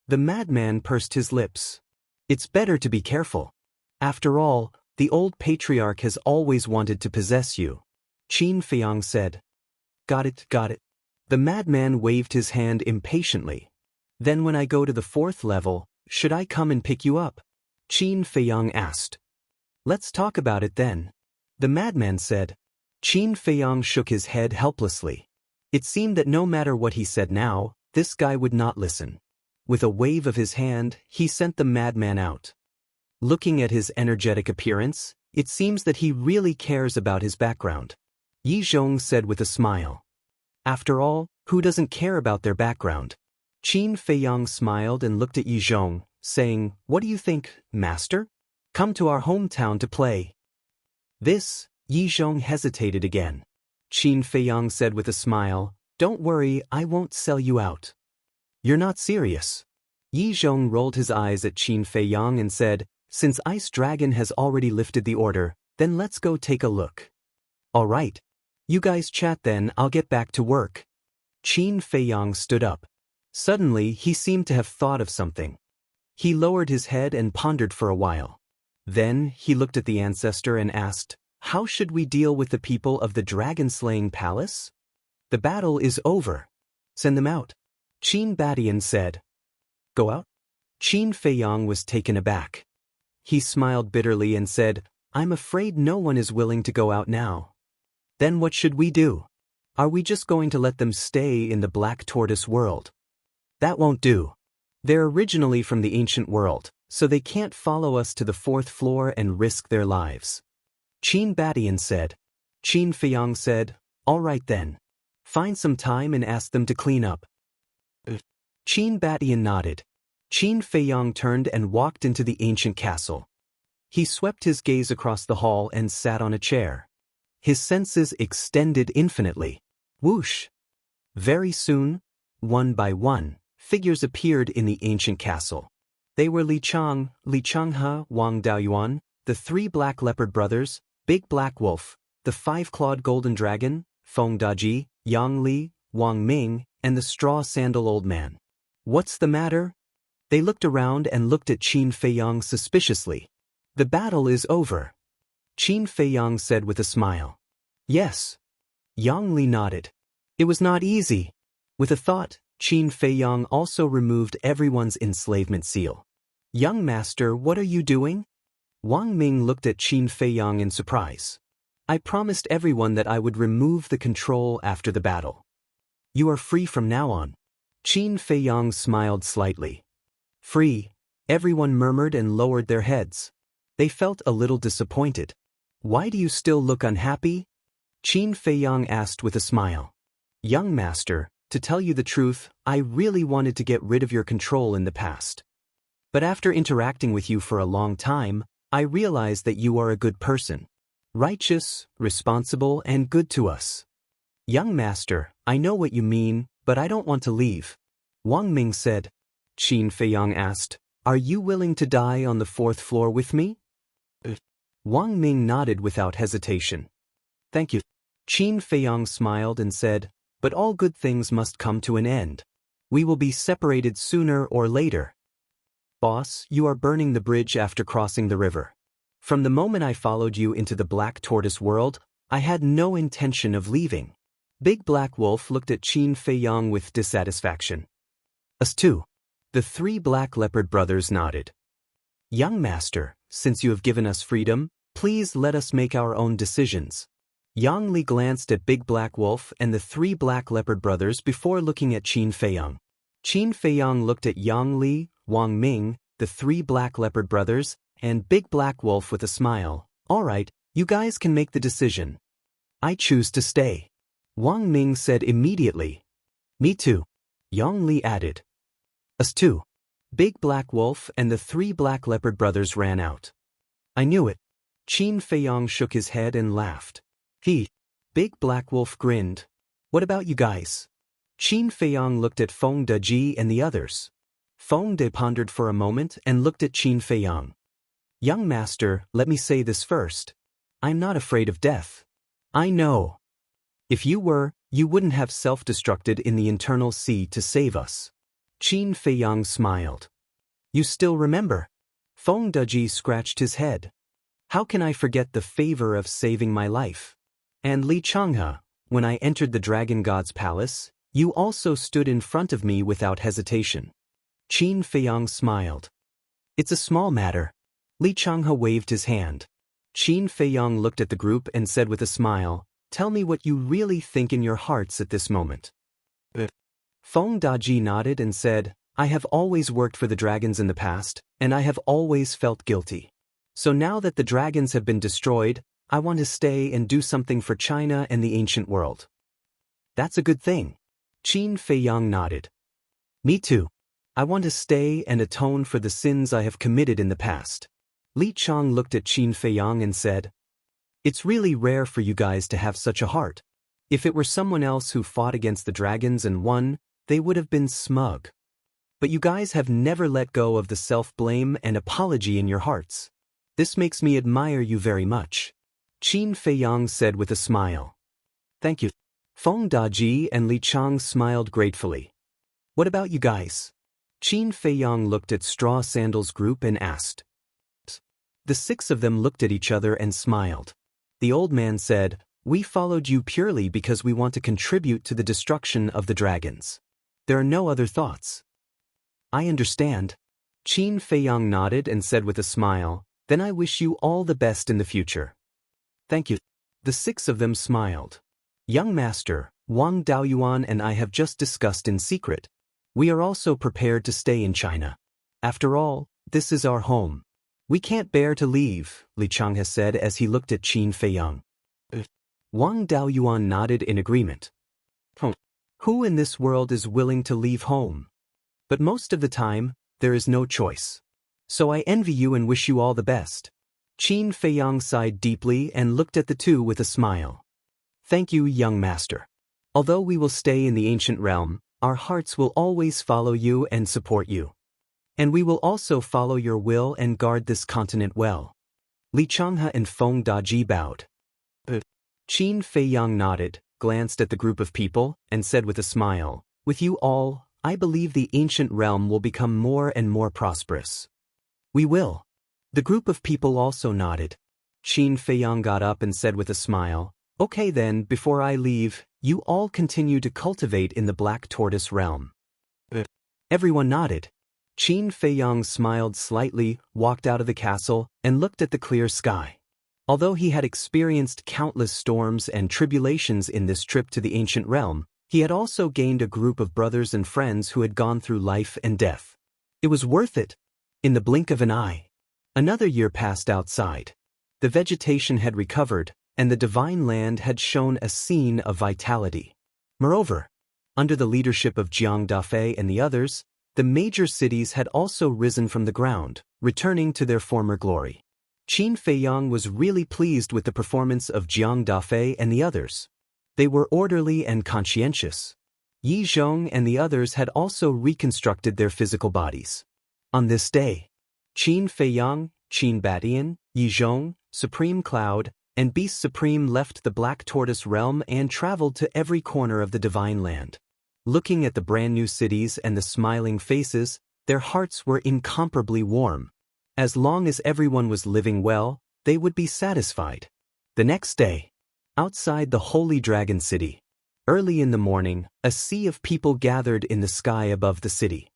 The madman pursed his lips. "It's better to be careful. After all, the old patriarch has always wanted to possess you," Qin Feiyang said. Got it. The madman waved his hand impatiently. "Then when I go to the 4th level, should I come and pick you up?" Qin Feiyang asked. "Let's talk about it then," the madman said. Qin Feiyang shook his head helplessly. It seemed that no matter what he said now, this guy would not listen. With a wave of his hand, he sent the madman out. Looking at his energetic appearance, It seems that he really cares about his background. Yi Zhong said with a smile. After all, who doesn't care about their background? Qin Feiyang smiled and looked at Yi Zhong, saying, "What do you think, master? Come to our hometown to play." This, Yi Zhong hesitated again. Qin Feiyang said with a smile, "Don't worry, I won't sell you out." "You're not serious?" Yi Zhong rolled his eyes at Qin Feiyang and said, "Since Ice Dragon has already lifted the order, then let's go take a look." "All right. You guys chat then, I'll get back to work." Qin Feiyang stood up. Suddenly, he seemed to have thought of something. He lowered his head and pondered for a while. Then, he looked at the ancestor and asked, "How should we deal with the people of the dragon-slaying palace?" "The battle is over. Send them out." Qin Badian said. "Go out?" Qin Feiyang was taken aback. He smiled bitterly and said, "I'm afraid no one is willing to go out now." "Then what should we do? Are we just going to let them stay in the Black Tortoise world?" "That won't do. They're originally from the ancient world, so they can't follow us to the 4th floor and risk their lives." Qin Badian said. Qin Feiyang said, "All right then. Find some time and ask them to clean up." Qin Badian nodded. Qin Feiyang turned and walked into the ancient castle. He swept his gaze across the hall and sat on a chair. His senses extended infinitely. Whoosh! Very soon, one by one, figures appeared in the ancient castle. They were Li Chang, Li Changhe, Wang Daoyuan, the 3 Black Leopard Brothers, Big Black Wolf, the 5-Clawed Golden Dragon, Feng Daji, Yang Li, Wang Ming, and the Straw Sandal Old Man. "What's the matter?" They looked around and looked at Qin Feiyang suspiciously. "The battle is over," Qin Feiyang said with a smile. "Yes." Yang Li nodded. "It was not easy." With a thought, Qin Feiyang also removed everyone's enslavement seal. "Young master, what are you doing?" Wang Ming looked at Qin Feiyang in surprise. "I promised everyone that I would remove the control after the battle. You are free from now on." Qin Feiyang smiled slightly. "Free?" Everyone murmured and lowered their heads. They felt a little disappointed. "Why do you still look unhappy?" Qin Feiyang asked with a smile. "Young master, to tell you the truth, I really wanted to get rid of your control in the past. But after interacting with you for a long time, I realized that you are a good person. Righteous, responsible, and good to us." "Young master, I know what you mean, but I don't want to leave," Wang Ming said. Qin Feiyang asked, "Are you willing to die on the 4th floor with me?" Wang Ming nodded without hesitation. "Thank you." Qin Feiyang smiled and said, "But all good things must come to an end. We will be separated sooner or later." "Boss, you are burning the bridge after crossing the river. From the moment I followed you into the Black Tortoise world, I had no intention of leaving." Big Black Wolf looked at Qin Feiyang with dissatisfaction. Us too. The 3 Black Leopard Brothers nodded. "Young master, since you have given us freedom, please let us make our own decisions." Yang Li glanced at Big Black Wolf and the 3 Black Leopard Brothers before looking at Qin Feiyang. Qin Feiyang looked at Yang Li, Wang Ming, the 3 Black Leopard Brothers, and Big Black Wolf with a smile. "All right, you guys can make the decision." "I choose to stay," Wang Ming said immediately. "Me too," Yang Li added. "Us too." Big Black Wolf and the 3 Black Leopard Brothers ran out. "I knew it." Qin Feiyang shook his head and laughed. Big Black Wolf grinned. "What about you guys?" Qin Feiyang looked at Feng Daji and the others. Feng De pondered for a moment and looked at Qin Feiyang. "Young master, let me say this first. I'm not afraid of death." "I know. If you were, you wouldn't have self-destructed in the internal sea to save us." Qin Feiyang smiled. "You still remember?" Feng Daji scratched his head. "How can I forget the favor of saving my life? And Li Changhe, when I entered the Dragon God's palace, you also stood in front of me without hesitation." Qin Feiyang smiled. "It's a small matter." Li Changhe waved his hand. Qin Feiyang looked at the group and said with a smile, "Tell me what you really think in your hearts at this moment." Feng Daji nodded and said, "I have always worked for the dragons in the past, and I have always felt guilty. So now that the dragons have been destroyed, I want to stay and do something for China and the ancient world. That's a good thing. Qin Feiyang nodded. Me too. I want to stay and atone for the sins I have committed in the past. Li Chang looked at Qin Feiyang and said, "It's really rare for you guys to have such a heart. If it were someone else who fought against the dragons and won, they would have been smug. But you guys have never let go of the self-blame and apology in your hearts. This makes me admire you very much." Qin Feiyang said with a smile. "Thank you." Feng Daji and Li Chang smiled gratefully. "What about you guys?" Qin Feiyang looked at Straw Sandals Group and asked. The 6 of them looked at each other and smiled. The old man said, "We followed you purely because we want to contribute to the destruction of the dragons. There are no other thoughts." "I understand." Qin Feiyang nodded and said with a smile, "Then I wish you all the best in the future." "Thank you." The 6 of them smiled. "Young master, Wang Daoyuan and I have just discussed in secret. We are also prepared to stay in China. After all, this is our home. We can't bear to leave," Li Chang has said as he looked at Qin Feiyang. Wang Daoyuan nodded in agreement. Who in this world is willing to leave home? But most of the time, there is no choice. So I envy you and wish you all the best. Qin Feiyang sighed deeply and looked at the 2 with a smile. "Thank you, young master. Although we will stay in the ancient realm, our hearts will always follow you and support you. And we will also follow your will and guard this continent well." Li Changhe and Feng Daji bowed. Qin Feiyang nodded, glanced at the group of people, and said with a smile, "With you all, I believe the ancient realm will become more and more prosperous." "We will." The group of people also nodded. Qin Feiyang got up and said with a smile, "Okay then, before I leave, you all continue to cultivate in the Black Tortoise realm." Everyone nodded. Qin Feiyang smiled slightly, walked out of the castle, and looked at the clear sky. Although he had experienced countless storms and tribulations in this trip to the ancient realm, he had also gained a group of brothers and friends who had gone through life and death. It was worth it. In the blink of an eye. Another year passed outside. The vegetation had recovered, and the divine land had shown a scene of vitality. Moreover, under the leadership of Jiang Dafei and the others, the major cities had also risen from the ground, returning to their former glory. Qin Feiyang was really pleased with the performance of Jiang Dafei and the others. They were orderly and conscientious. Yi Zhong and the others had also reconstructed their physical bodies. On this day, Qin Feiyang, Qin Batian, Yi Zhong, Supreme Cloud, and Beast Supreme left the Black Tortoise realm and traveled to every corner of the divine land. Looking at the brand new cities and the smiling faces, their hearts were incomparably warm. As long as everyone was living well, they would be satisfied. The next day, outside the Holy Dragon City, early in the morning, a sea of people gathered in the sky above the city.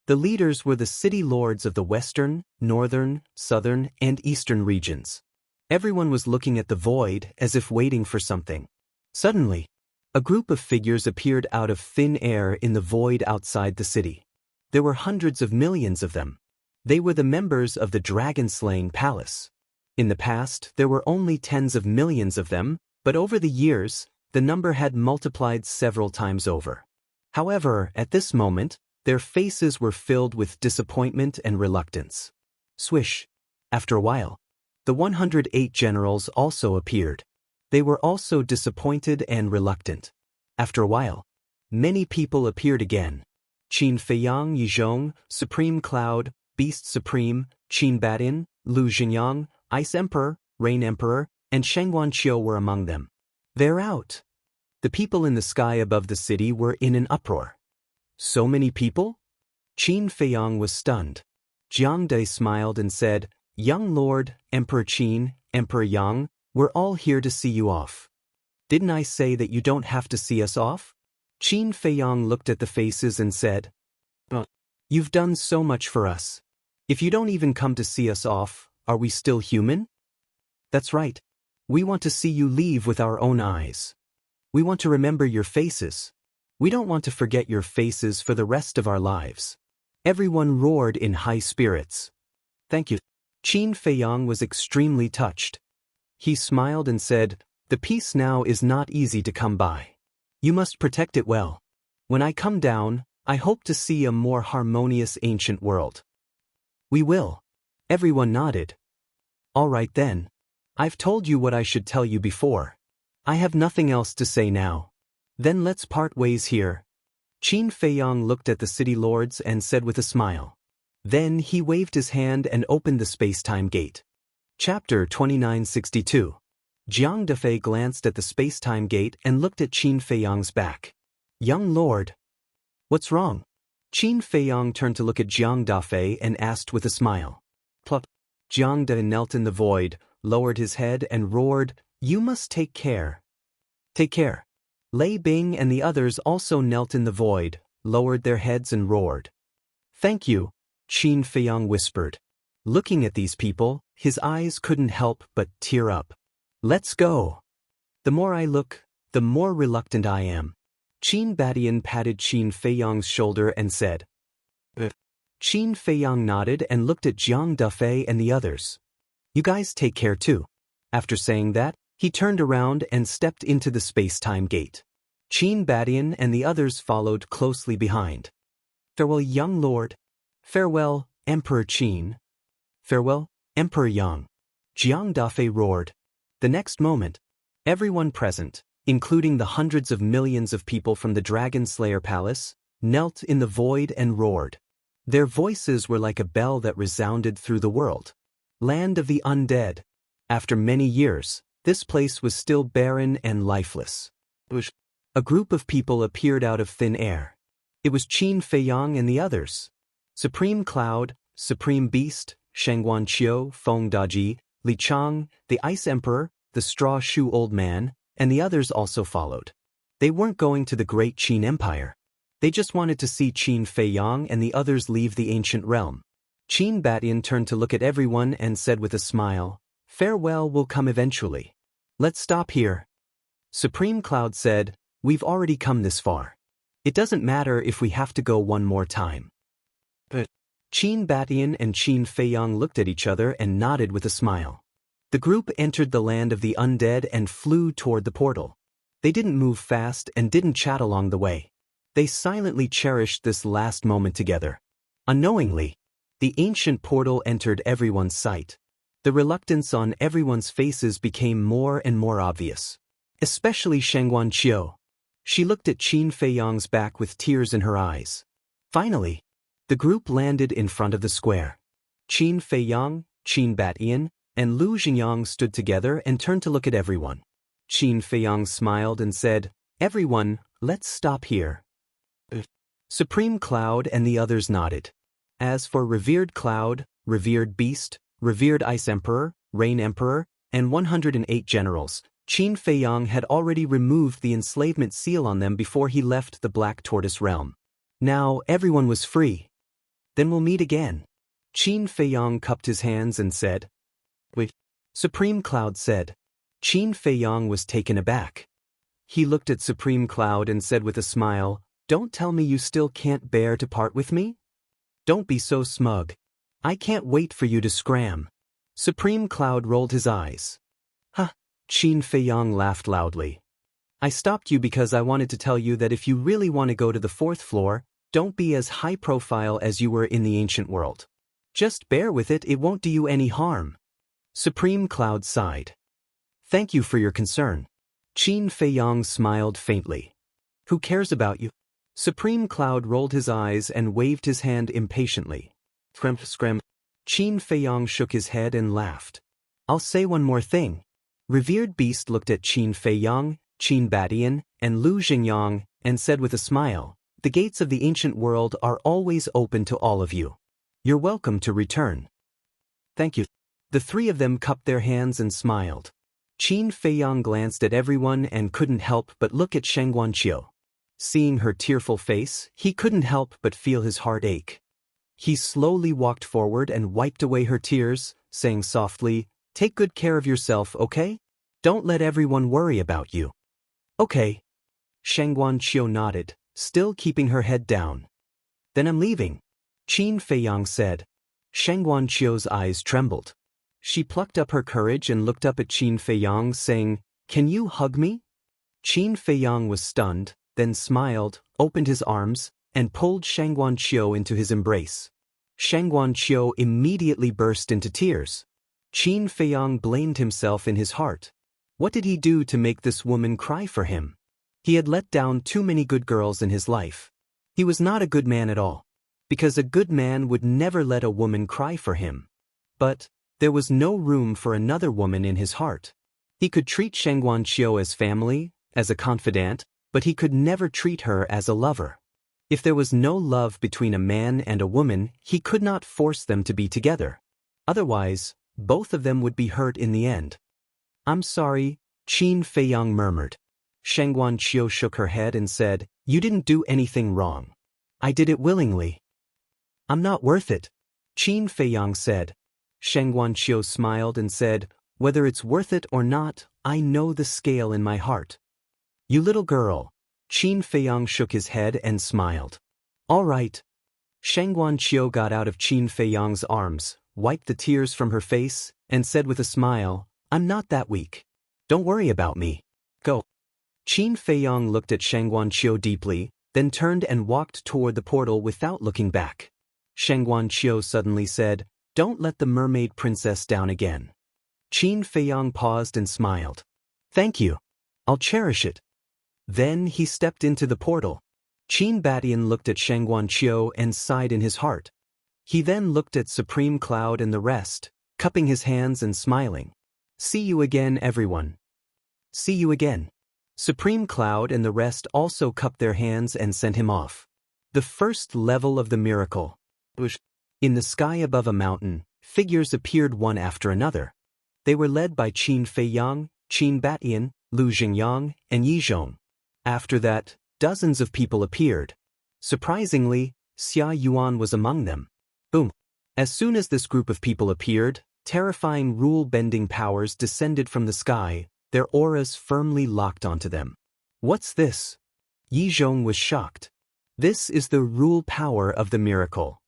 The leaders were the city lords of the western, northern, southern, and eastern regions. Everyone was looking at the void as if waiting for something. Suddenly, a group of figures appeared out of thin air in the void outside the city. There were hundreds of millions of them. They were the members of the dragon-slaying palace. In the past, there were only tens of millions of them, but over the years, the number had multiplied several times over. However, at this moment, their faces were filled with disappointment and reluctance. Swish. After a while, the 108 generals also appeared. They were also disappointed and reluctant. After a while, many people appeared again. Qin Feiyang, Yi Zhong, Supreme Cloud, Beast Supreme, Qin Batian, Lu Xingyang, Ice Emperor, Rain Emperor, and Shengguan Qiu were among them. "They're out." The people in the sky above the city were in an uproar. So many people? Qin Feiyang was stunned. Jiang Dai smiled and said, "Young Lord, Emperor Qin, Emperor Yang, we're all here to see you off. Didn't I say that you don't have to see us off?" Qin Feiyang looked at the faces and said, "You've done so much for us. If you don't even come to see us off, are we still human?" "That's right. We want to see you leave with our own eyes. We want to remember your faces. We don't want to forget your faces for the rest of our lives." Everyone roared in high spirits. "Thank you." Qin Feiyang was extremely touched. He smiled and said, "The peace now is not easy to come by. You must protect it well. When I come down, I hope to see a more harmonious ancient world." "We will." Everyone nodded. "All right then. I've told you what I should tell you before. I have nothing else to say now. Then let's part ways here." Qin Feiyang looked at the city lords and said with a smile. Then he waved his hand and opened the space-time gate. Chapter 2962. Jianghu glanced at the space-time gate and looked at Qin Feiyang's back. "Young lord." "What's wrong?" Qin Feiyang turned to look at Jianghu and asked with a smile. Plop. Jianghu knelt in the void, lowered his head and roared, "You must take care." "Take care." Lei Bing and the others also knelt in the void, lowered their heads and roared. "Thank you," Qin Feiyang whispered. Looking at these people, his eyes couldn't help but tear up. "Let's go. The more I look, the more reluctant I am." Qin Badian patted Qin Feiyang's shoulder and said. Qin Feiyang nodded and looked at Jianghu and the others. "You guys take care too." After saying that, he turned around and stepped into the space-time gate. Qin Badian and the others followed closely behind. "Farewell, young lord." "Farewell, Emperor Qin." "Farewell, Emperor Yang." Jianghu roared. The next moment, everyone present, including the hundreds of millions of people from the Dragon Slayer Palace, knelt in the void and roared. Their voices were like a bell that resounded through the world. Land of the undead. After many years, this place was still barren and lifeless. A group of people appeared out of thin air. It was Qin Feiyang and the others. Supreme Cloud, Supreme Beast, Shangguan Qiu, Feng Daji, Li Chang, the Ice Emperor, the Straw Shoe Old Man, and the others also followed. They weren't going to the great Qin Empire. They just wanted to see Qin Feiyang and the others leave the ancient realm. Qin Badian turned to look at everyone and said with a smile, "Farewell will come eventually. Let's stop here." Supreme Cloud said, "We've already come this far. It doesn't matter if we have to go one more time." But Qin Badian and Qin Feiyang looked at each other and nodded with a smile. The group entered the land of the undead and flew toward the portal. They didn't move fast and didn't chat along the way. They silently cherished this last moment together. Unknowingly, the ancient portal entered everyone's sight. The reluctance on everyone's faces became more and more obvious. Especially Shangguan Qiu. She looked at Qin Feiyang's back with tears in her eyes. Finally, the group landed in front of the square. Qin Feiyang, Qin Badian, and Lu Xingyang stood together and turned to look at everyone. Qin Feiyang smiled and said, "Everyone, let's stop here." Supreme Cloud and the others nodded. As for Revered Cloud, Revered Beast, Revered Ice Emperor, Rain Emperor, and 108 generals, Qin Feiyang had already removed the enslavement seal on them before he left the Black Tortoise realm. Now everyone was free. "Then we'll meet again." Qin Feiyang cupped his hands and said. "Wait." Supreme Cloud said. Qin Feiyang was taken aback. He looked at Supreme Cloud and said with a smile, "Don't tell me you still can't bear to part with me? Don't be so smug. I can't wait for you to scram." Supreme Cloud rolled his eyes. "Huh." Qin Feiyang laughed loudly. "I stopped you because I wanted to tell you that if you really want to go to the 4th floor, don't be as high profile as you were in the ancient world. Just bear with it, it won't do you any harm." Supreme Cloud sighed. "Thank you for your concern." Qin Feiyang smiled faintly. "Who cares about you?" Supreme Cloud rolled his eyes and waved his hand impatiently. Scram. Qin Feiyang shook his head and laughed. "I'll say one more thing." Revered Beast looked at Qin Feiyang, Qin Badian, and Lu Xingyang, and said with a smile, "The gates of the ancient world are always open to all of you. You're welcome to return." "Thank you." The three of them cupped their hands and smiled. Qin Feiyang glanced at everyone and couldn't help but look at Shangguan Qiu. Seeing her tearful face, he couldn't help but feel his heart ache. He slowly walked forward and wiped away her tears, saying softly, "Take good care of yourself, okay? Don't let everyone worry about you." "Okay." Shangguan Qiu nodded, still keeping her head down. "Then I'm leaving," Qin Feiyang said. Shang Guanqiu's eyes trembled. She plucked up her courage and looked up at Qin Feiyang, saying, "Can you hug me?" Qin Feiyang was stunned, then smiled, opened his arms, and pulled Shang Guanqiu into his embrace. Shang Guanqiu immediately burst into tears. Qin Feiyang blamed himself in his heart. What did he do to make this woman cry for him? He had let down too many good girls in his life. He was not a good man at all, because a good man would never let a woman cry for him. But there was no room for another woman in his heart. He could treat Shang Guanqiu as family, as a confidant, but he could never treat her as a lover. If there was no love between a man and a woman, he could not force them to be together. Otherwise, both of them would be hurt in the end. "I'm sorry," Qin Feiyang murmured. Shang Guanqiu shook her head and said, "You didn't do anything wrong. I did it willingly." "I'm not worth it," Qin Feiyang said. Shang Guanqiu smiled and said, "Whether it's worth it or not, I know the scale in my heart." "You little girl." Qin Feiyang shook his head and smiled. "All right." Shang Guanqiu got out of Qin Feiyang's arms, wiped the tears from her face, and said with a smile, "I'm not that weak. Don't worry about me. Go." Qin Feiyang looked at Shang Guanqiu deeply, then turned and walked toward the portal without looking back. Shang Guanqiu suddenly said, "Don't let the mermaid princess down again." Qin Feiyang paused and smiled. "Thank you. I'll cherish it." Then he stepped into the portal. Qin Batian looked at Shang Guanqiu and sighed in his heart. He then looked at Supreme Cloud and the rest, cupping his hands and smiling. "See you again, everyone." "See you again." Supreme Cloud and the rest also cupped their hands and sent him off. The first level of the miracle. In the sky above a mountain, figures appeared one after another. They were led by Qin Feiyang, Qin Batian, Lu Jingyang, and Yi Zhong. After that, dozens of people appeared. Surprisingly, Xia Yuan was among them. Boom! As soon as this group of people appeared, terrifying rule-bending powers descended from the sky, their auras firmly locked onto them. "What's this?" Yi Zhong was shocked. "This is the rule power of the miracle.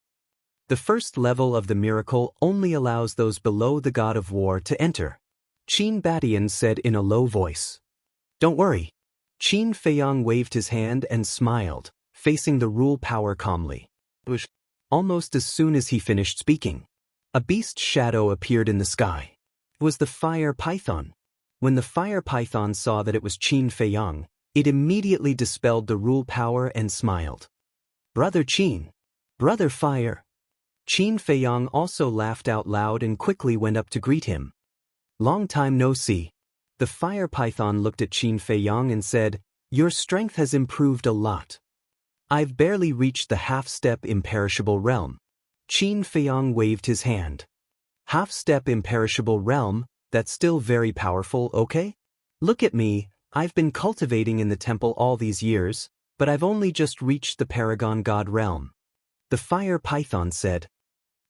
The first level of the miracle only allows those below the god of war to enter," Qin Batian said in a low voice. "Don't worry." Qin Feiyang waved his hand and smiled, facing the rule power calmly. Almost as soon as he finished speaking, a beast shadow appeared in the sky. It was the fire python. When the fire python saw that it was Qin Feiyang, it immediately dispelled the rule power and smiled. "Brother Qin." "Brother Fire." Qin Feiyang also laughed out loud and quickly went up to greet him. "Long time no see." The fire python looked at Qin Feiyang and said, "Your strength has improved a lot. I've barely reached the half-step imperishable realm." Qin Feiyang waved his hand. "Half-step imperishable realm, that's still very powerful, okay? Look at me, I've been cultivating in the temple all these years, but I've only just reached the Paragon God realm." The fire python said,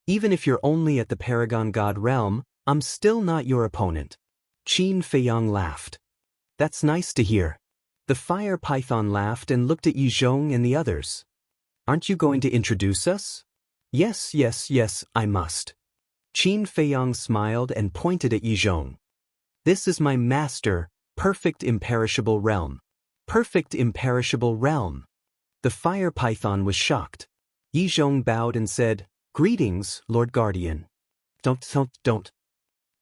"Even if you're only at the Paragon God realm, I'm still not your opponent." Qin Feiyang laughed. "That's nice to hear." The fire python laughed and looked at Yi Zhong and the others. "Aren't you going to introduce us?" Yes, I must." Qin Feiyang smiled and pointed at Yi Zhong. "This is my master, perfect imperishable realm." Perfect imperishable realm. The fire python was shocked. Yi Zhong bowed and said, "Greetings, Lord Guardian." Don't.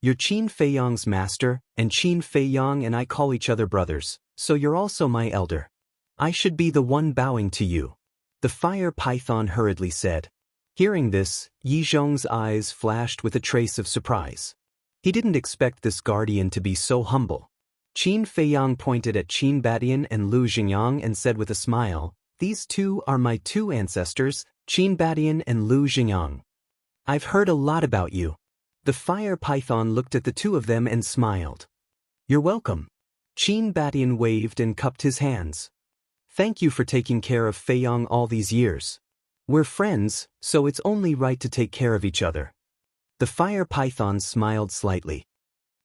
You're Qin Feiyang's master, and Qin Feiyang and I call each other brothers, so you're also my elder. I should be the one bowing to you," the fire python hurriedly said. Hearing this, Yi Zhong's eyes flashed with a trace of surprise. He didn't expect this guardian to be so humble. Qin Feiyang pointed at Qin Batian and Lu Jingyang and said with a smile, "These two are my two ancestors, Qin Batian and Lu Jingyang. I've heard a lot about you." The fire python looked at the two of them and smiled. "You're welcome." Qin Batian waved and cupped his hands. "Thank you for taking care of Feiyang all these years. We're friends, so it's only right to take care of each other." The fire python smiled slightly.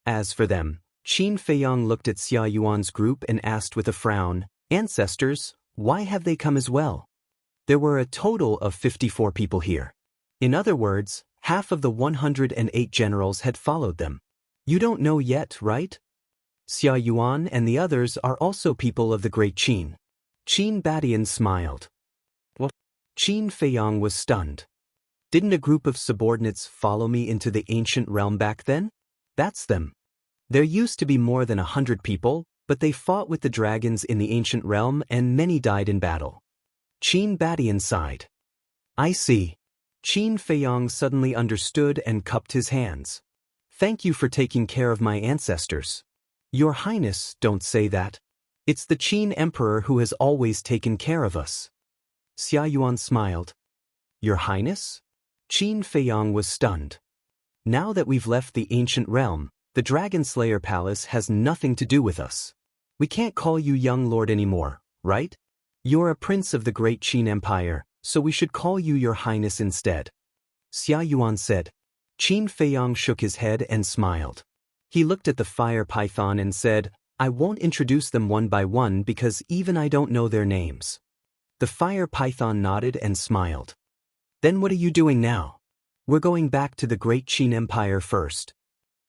As for them, Qin Feiyang looked at Xia Yuan's group and asked with a frown, "Ancestors, why have they come as well?" There were a total of 54 people here. In other words, Half of the 108 generals had followed them. You don't know yet, right? Xia Yuan and the others are also people of the great Qin. Qin Badian smiled. What? Qin Feiyang was stunned. Didn't a group of subordinates follow me into the ancient realm back then? That's them. There used to be more than 100 people, but they fought with the dragons in the ancient realm and many died in battle. Qin Badian sighed. I see. Qin Feiyang suddenly understood and cupped his hands. Thank you for taking care of my ancestors. Your Highness, don't say that. It's the Qin Emperor who has always taken care of us. Xia Yuan smiled. Your Highness? Qin Feiyang was stunned. Now that we've left the ancient realm, the Dragon Slayer Palace has nothing to do with us. We can't call you young lord anymore, right? You're a prince of the great Qin Empire, so we should call you your Highness instead. Xia Yuan said. Qin Feiyang shook his head and smiled. He looked at the fire python and said, I won't introduce them one by one because even I don't know their names. The fire python nodded and smiled. Then what are you doing now? We're going back to the great Qin Empire first.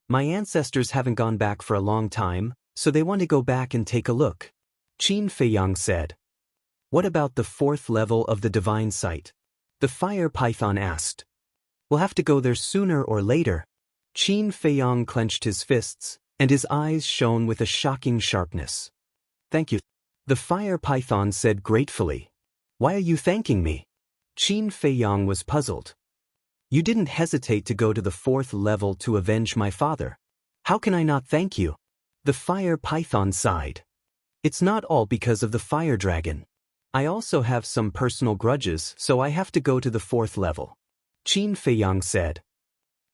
My ancestors haven't gone back for a long time, so they want to go back and take a look. Qin Feiyang said. What about the 4th level of the divine sight? The fire python asked. We'll have to go there sooner or later. Qin Feiyang clenched his fists, and his eyes shone with a shocking sharpness. Thank you. The fire python said gratefully. Why are you thanking me? Qin Feiyang was puzzled. You didn't hesitate to go to the 4th level to avenge my father. How can I not thank you? The fire python sighed. It's not all because of the fire dragon. I also have some personal grudges, so I have to go to the 4th level. Qin Feiyang said.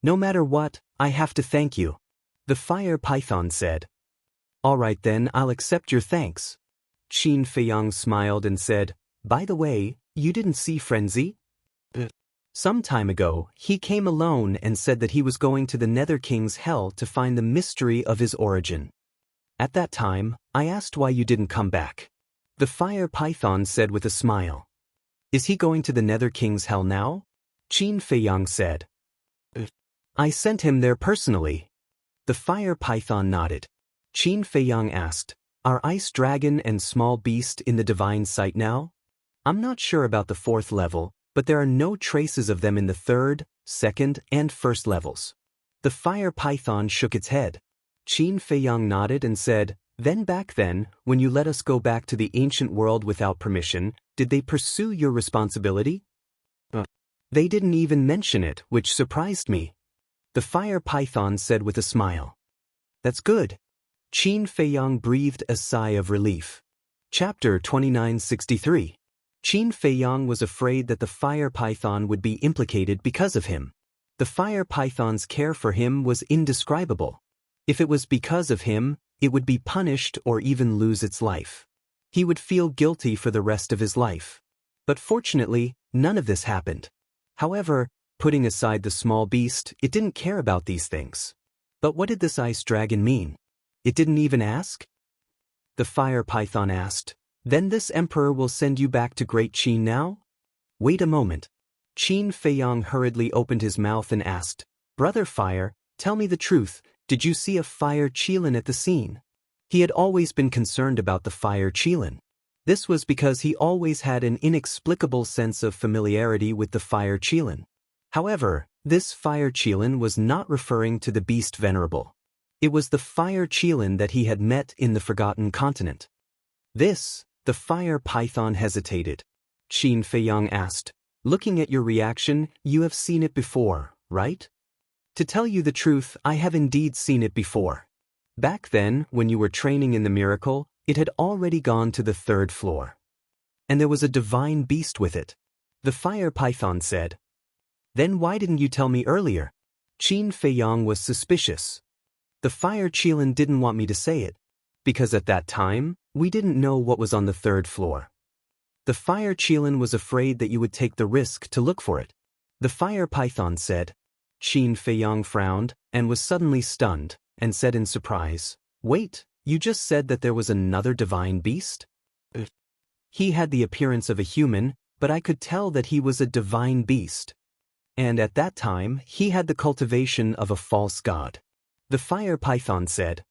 No matter what, I have to thank you. The fire python said. All right then, I'll accept your thanks. Qin Feiyang smiled and said, By the way, you didn't see Frenzy? Some time ago, he came alone and said that he was going to the Nether King's hell to find the mystery of his origin. At that time, I asked why you didn't come back. The fire python said with a smile. Is he going to the Nether King's hell now? Qin Feiyang said. I sent him there personally. The fire python nodded. Qin Feiyang asked, Are Ice Dragon and Small Beast in the divine sight now? I'm not sure about the 4th level, but there are no traces of them in the 3rd, 2nd, and 1st levels. The fire python shook its head. Qin Feiyang nodded and said, Then back then, when you let us go back to the ancient world without permission, did they pursue your responsibility? They didn't even mention it, which surprised me. The fire python said with a smile. That's good. Qin Feiyang breathed a sigh of relief. Chapter 2963. Qin Feiyang was afraid that the fire python would be implicated because of him. The fire python's care for him was indescribable. If it was because of him, it would be punished or even lose its life. He would feel guilty for the rest of his life. But fortunately, none of this happened. However, putting aside the small beast, it didn't care about these things. But what did this ice dragon mean? It didn't even ask? The fire python asked, Then this emperor will send you back to Great Qin now? Wait a moment. Qin Feiyang hurriedly opened his mouth and asked, Brother Fire, tell me the truth, did you see a fire Qilin at the scene? He had always been concerned about the fire Qilin. This was because he always had an inexplicable sense of familiarity with the fire Qilin. However, this fire Qilin was not referring to the beast Venerable. It was the fire Qilin that he had met in the Forgotten Continent. The fire python hesitated. Qin Feiyang asked, Looking at your reaction, you have seen it before, right? To tell you the truth, I have indeed seen it before. Back then, when you were training in the miracle, it had already gone to the 3rd floor. And there was a divine beast with it. The fire python said. Then why didn't you tell me earlier? Qin Feiyang was suspicious. The fire Qilin didn't want me to say it, because at that time, we didn't know what was on the 3rd floor. The fire Qilin was afraid that you would take the risk to look for it. The fire python said. Qin Feiyang frowned, and was suddenly stunned, and said in surprise, Wait, you just said that there was another divine beast? He had the appearance of a human, but I could tell that he was a divine beast. and at that time he had the cultivation of a false god. The fire python said,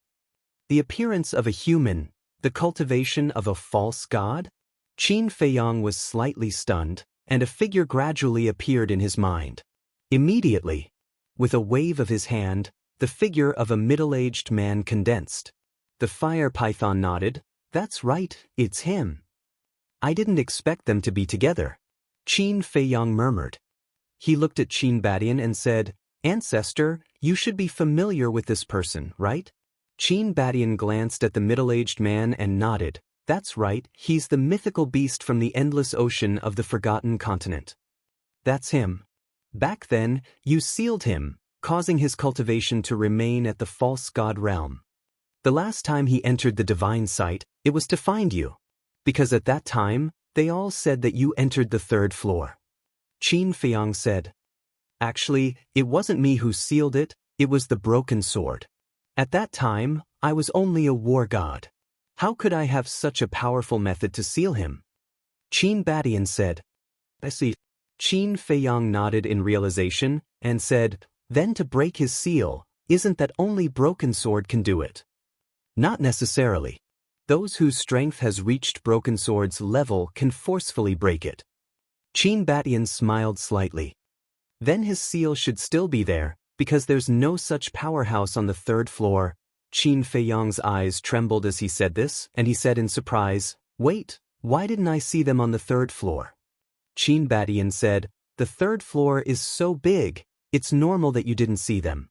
"The appearance of a human, the cultivation of a false god?" Qin Feiyang was slightly stunned, and a figure gradually appeared in his mind. Immediately, with a wave of his hand, the figure of a middle-aged man condensed. The fire python nodded. "That's right, it's him." "I didn't expect them to be together," Qin Feiyang murmured. He looked at Qin Badian and said, "Ancestor, you should be familiar with this person, right?" Qin Badian glanced at the middle-aged man and nodded. "That's right, he's the mythical beast from the endless ocean of the forgotten continent." "That's him. Back then, you sealed him, causing his cultivation to remain at the false god realm. The last time he entered the divine site, it was to find you. Because at that time, they all said that you entered the third floor." Qin Feiyang said, "Actually, it wasn't me who sealed it, it was the broken sword. At that time, I was only a war god. How could I have such a powerful method to seal him?" Qin Badian said, "I see." Qin Feiyang nodded in realization and said, "Then to break his seal, isn't that only broken sword can do it?" "Not necessarily. Those whose strength has reached broken sword's level can forcefully break it." Qin Badian smiled slightly. "Then his seal should still be there, because there's no such powerhouse on the third floor." Qin Feiyang's eyes trembled as he said this, and he said in surprise, "Wait, why didn't I see them on the third floor?" Qin Badian said, "The third floor is so big, it's normal that you didn't see them."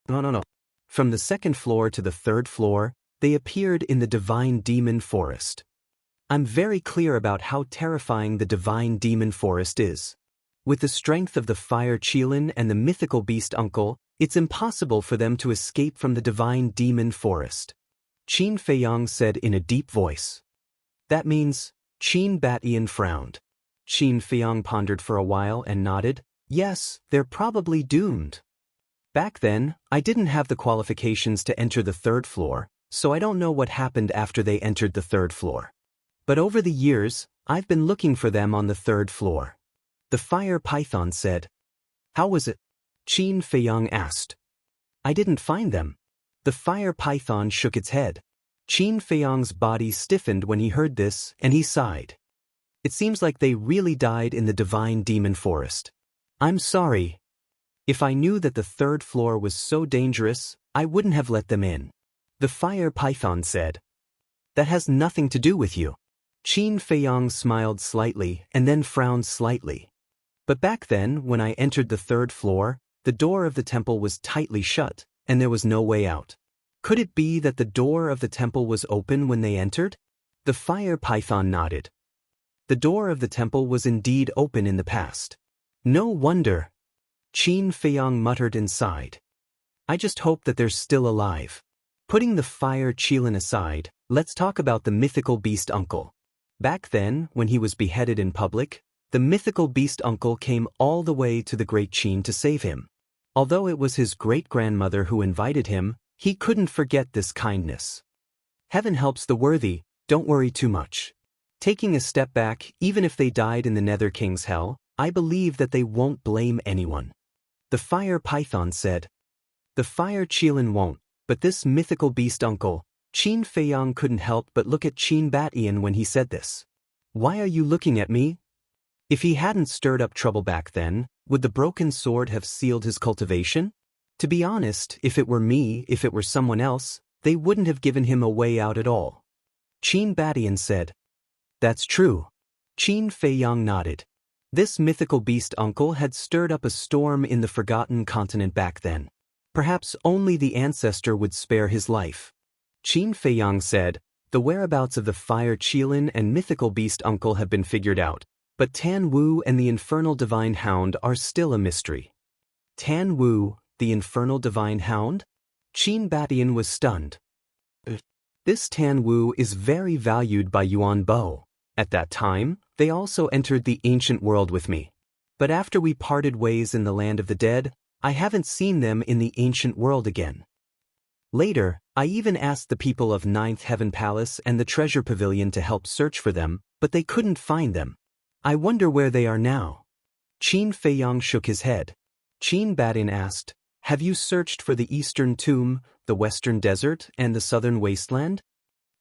No. From the second floor to the third floor, they appeared in the divine demon forest. I'm very clear about how terrifying the divine demon forest is. With the strength of the fire Qilin and the mythical beast uncle, it's impossible for them to escape from the divine demon forest. Qin Feiyang said in a deep voice. "That means," Qin Badian frowned. Qin Feiyang pondered for a while and nodded. "Yes, they're probably doomed. Back then, I didn't have the qualifications to enter the third floor, so I don't know what happened after they entered the third floor. But over the years, I've been looking for them on the third floor." The fire python said. "How was it?" Qin Feiyang asked. "I didn't find them." The fire python shook its head. Qin Feiyang's body stiffened when he heard this, and he sighed. "It seems like they really died in the divine demon forest. I'm sorry. If I knew that the third floor was so dangerous, I wouldn't have let them in." The fire python said. "That has nothing to do with you." Qin Feiyang smiled slightly and then frowned slightly. "But back then, when I entered the third floor, the door of the temple was tightly shut, and there was no way out. Could it be that the door of the temple was open when they entered?" The fire python nodded. "The door of the temple was indeed open in the past." "No wonder," Qin Feiyang muttered and sighed. "I just hope that they're still alive." Putting the fire Qilin aside, let's talk about the mythical beast uncle. Back then, when he was beheaded in public, the mythical beast uncle came all the way to the Great Qin to save him. Although it was his great-grandmother who invited him, he couldn't forget this kindness. Heaven helps the worthy, don't worry too much. Taking a step back, even if they died in the Nether King's hell, I believe that they won't blame anyone. The fire python said. The fire Qilin won't, but this mythical beast uncle, Qin Feiyang couldn't help but look at Qin Badian when he said this. "Why are you looking at me?" If he hadn't stirred up trouble back then, would the broken sword have sealed his cultivation? To be honest, if it were me, if it were someone else, they wouldn't have given him a way out at all. Qin Badian said. "That's true." Qin Feiyang nodded. This mythical beast uncle had stirred up a storm in the forgotten continent back then. Perhaps only the ancestor would spare his life. Qin Feiyang said, "The whereabouts of the fire Qilin and mythical beast uncle have been figured out, but Tan Wu and the infernal divine hound are still a mystery." Tan Wu, the infernal divine hound? Qin Badian was stunned. This Tan Wu is very valued by Yuan Bo. At that time, they also entered the ancient world with me. But after we parted ways in the land of the dead, I haven't seen them in the ancient world again. Later, I even asked the people of Ninth Heaven Palace and the Treasure Pavilion to help search for them, but they couldn't find them. I wonder where they are now. Qin Feiyang shook his head. Qin Badian asked, "Have you searched for the eastern tomb, the western desert, and the southern wasteland?"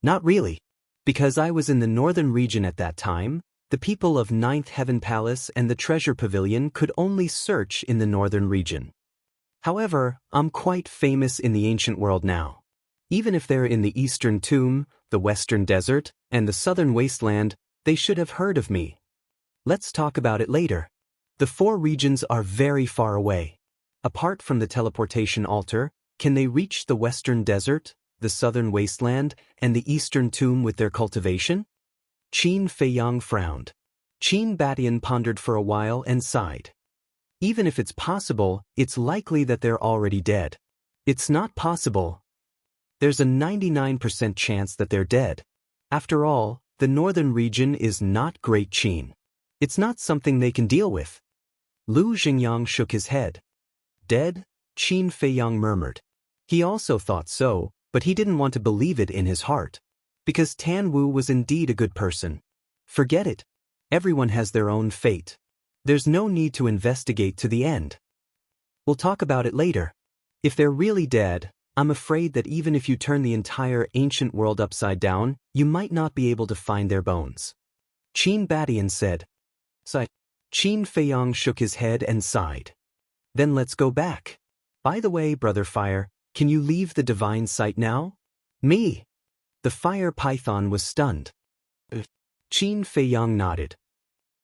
"Not really. Because I was in the northern region at that time, the people of Ninth Heaven Palace and the Treasure Pavilion could only search in the northern region. However, I'm quite famous in the ancient world now. Even if they're in the eastern tomb, the western desert, and the southern wasteland, they should have heard of me. Let's talk about it later. The four regions are very far away. Apart from the teleportation altar, can they reach the western desert, the southern wasteland, and the eastern tomb with their cultivation?" Qin Feiyang frowned. Qin Badian pondered for a while and sighed. "Even if it's possible, it's likely that they're already dead. It's not possible. There's a 99% chance that they're dead. After all, the northern region is not Great Qin. It's not something they can deal with." Lu Xingyang shook his head. "Dead?" Qin Feiyang murmured. He also thought so, but he didn't want to believe it in his heart. Because Tan Wu was indeed a good person. Forget it. Everyone has their own fate. There's no need to investigate to the end. We'll talk about it later. If they're really dead, I'm afraid that even if you turn the entire ancient world upside down, you might not be able to find their bones." Qin Badian said. Sighed. Qin Feiyang shook his head and sighed. "Then let's go back. By the way, Brother Fire, can you leave the divine site now?" "Me?" The fire python was stunned. Qin Feiyang nodded.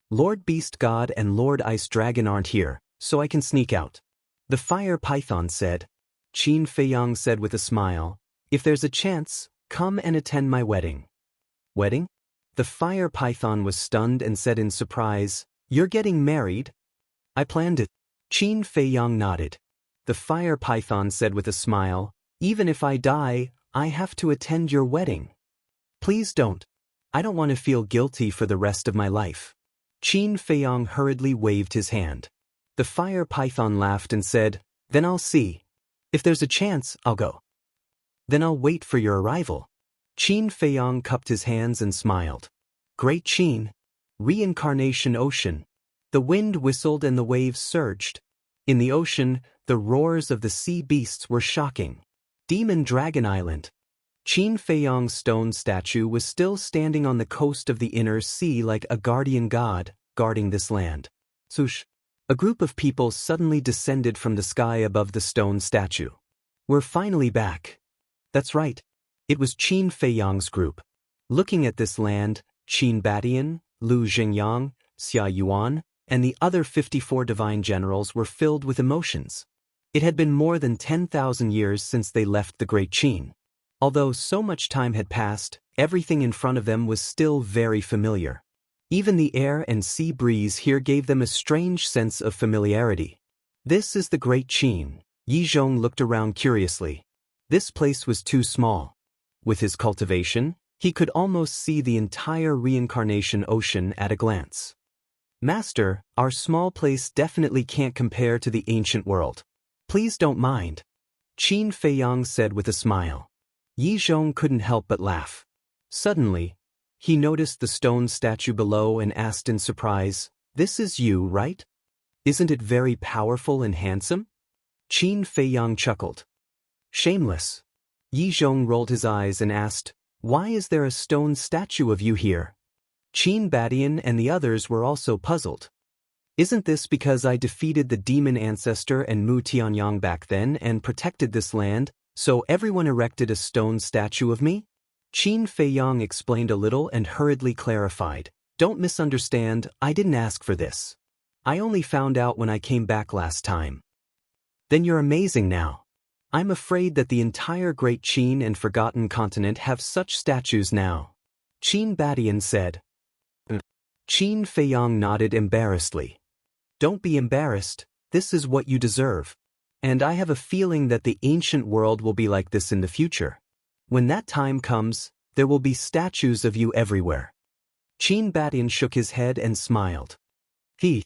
"Lord Beast God and Lord Ice Dragon aren't here, so I can sneak out." The fire python said. Qin Feiyang said with a smile, "If there's a chance, come and attend my wedding." "Wedding?" The fire python was stunned and said in surprise, "You're getting married?" "I planned it." Qin Feiyang nodded. The fire python said with a smile, "Even if I die, I have to attend your wedding." "Please don't. I don't want to feel guilty for the rest of my life." Qin Feiyang hurriedly waved his hand. The fire python laughed and said, "Then I'll see. If there's a chance, I'll go. Then I'll wait for your arrival." Qin Feiyang cupped his hands and smiled. Great Qin. Reincarnation Ocean. The wind whistled and the waves surged. In the ocean, the roars of the sea beasts were shocking. Demon Dragon Island. Qin Feiyang's stone statue was still standing on the coast of the inner sea like a guardian god, guarding this land. Swoosh. A group of people suddenly descended from the sky above the stone statue. "We're finally back." That's right. It was Qin Feiyang's group. Looking at this land, Qin Badian, Lu Xingyang, Xia Yuan, and the other 54 divine generals were filled with emotions. It had been more than 10,000 years since they left the Great Qin. Although so much time had passed, everything in front of them was still very familiar. Even the air and sea breeze here gave them a strange sense of familiarity. "This is the Great Qin." Yi Zhong looked around curiously. This place was too small. With his cultivation, he could almost see the entire reincarnation ocean at a glance. "Master, our small place definitely can't compare to the ancient world. Please don't mind," Qin Feiyang said with a smile. Yi Zhong couldn't help but laugh. Suddenly, he noticed the stone statue below and asked in surprise, "This is you, right? Isn't it very powerful and handsome?" Qin Feiyang chuckled. "Shameless." Yi Zhong rolled his eyes and asked, "Why is there a stone statue of you here?" Qin Badian and the others were also puzzled. "Isn't this because I defeated the demon ancestor and Mu Tianyang back then and protected this land, so everyone erected a stone statue of me?" Qin Feiyang explained a little and hurriedly clarified, "Don't misunderstand, I didn't ask for this. I only found out when I came back last time." "Then you're amazing now. I'm afraid that the entire Great Qin and Forgotten Continent have such statues now," Qin Badian said. Qin Feiyang nodded embarrassedly. "Don't be embarrassed, this is what you deserve. And I have a feeling that the ancient world will be like this in the future. When that time comes, there will be statues of you everywhere." Qin Badian shook his head and smiled. Qin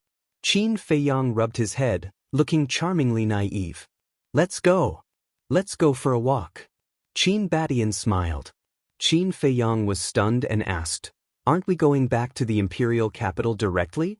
Feiyang rubbed his head, looking charmingly naive. "Let's go. Let's go for a walk." Qin Badian smiled. Qin Feiyang was stunned and asked, "Aren't we going back to the imperial capital directly?"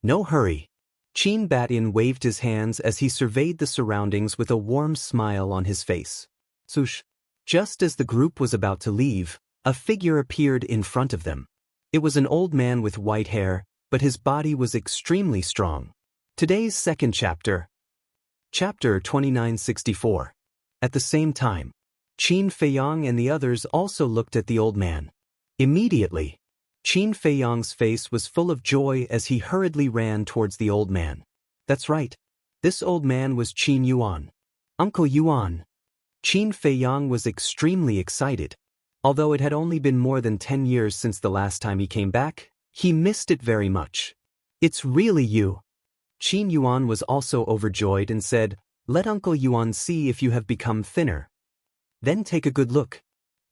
"No hurry. Qin Batian waved his hands as he surveyed the surroundings with a warm smile on his face. Swoosh! Just as the group was about to leave, a figure appeared in front of them. It was an old man with white hair, but his body was extremely strong. Today's second chapter. Chapter 2964. At the same time, Qin Feiyang and the others also looked at the old man. Immediately, Qin Feiyang's face was full of joy as he hurriedly ran towards the old man. That's right. This old man was Qin Yuan. Uncle Yuan. Qin Feiyang was extremely excited. Although it had only been more than 10 years since the last time he came back, he missed it very much. It's really you. Qin Yuan was also overjoyed and said, "Let Uncle Yuan see if you have become thinner. Then take a good look."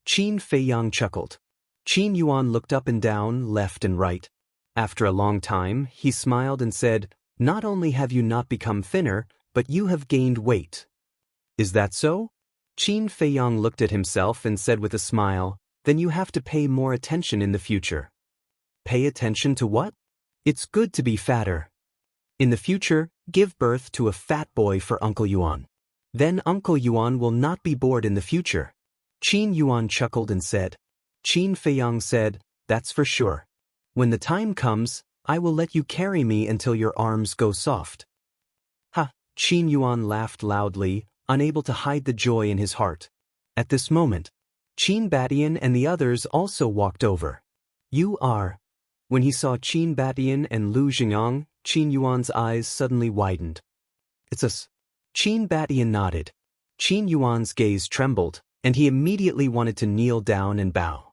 Qin Feiyang chuckled. Qin Yuan looked up and down, left and right. After a long time, he smiled and said, "Not only have you not become thinner, but you have gained weight." "Is that so?" Qin Feiyang looked at himself and said with a smile, "Then you have to pay more attention in the future." "Pay attention to what?" "It's good to be fatter. In the future, give birth to a fat boy for Uncle Yuan. Then Uncle Yuan will not be bored in the future." Qin Yuan chuckled and said. Qin Feiyang said, "That's for sure. When the time comes, I will let you carry me until your arms go soft." Ha! Qin Yuan laughed loudly, unable to hide the joy in his heart. At this moment, Qin Batian and the others also walked over. "You are." When he saw Qin Batian and Lu Xingyang, Qin Yuan's eyes suddenly widened. "It's us." Qin Batian nodded. Qin Yuan's gaze trembled, and he immediately wanted to kneel down and bow.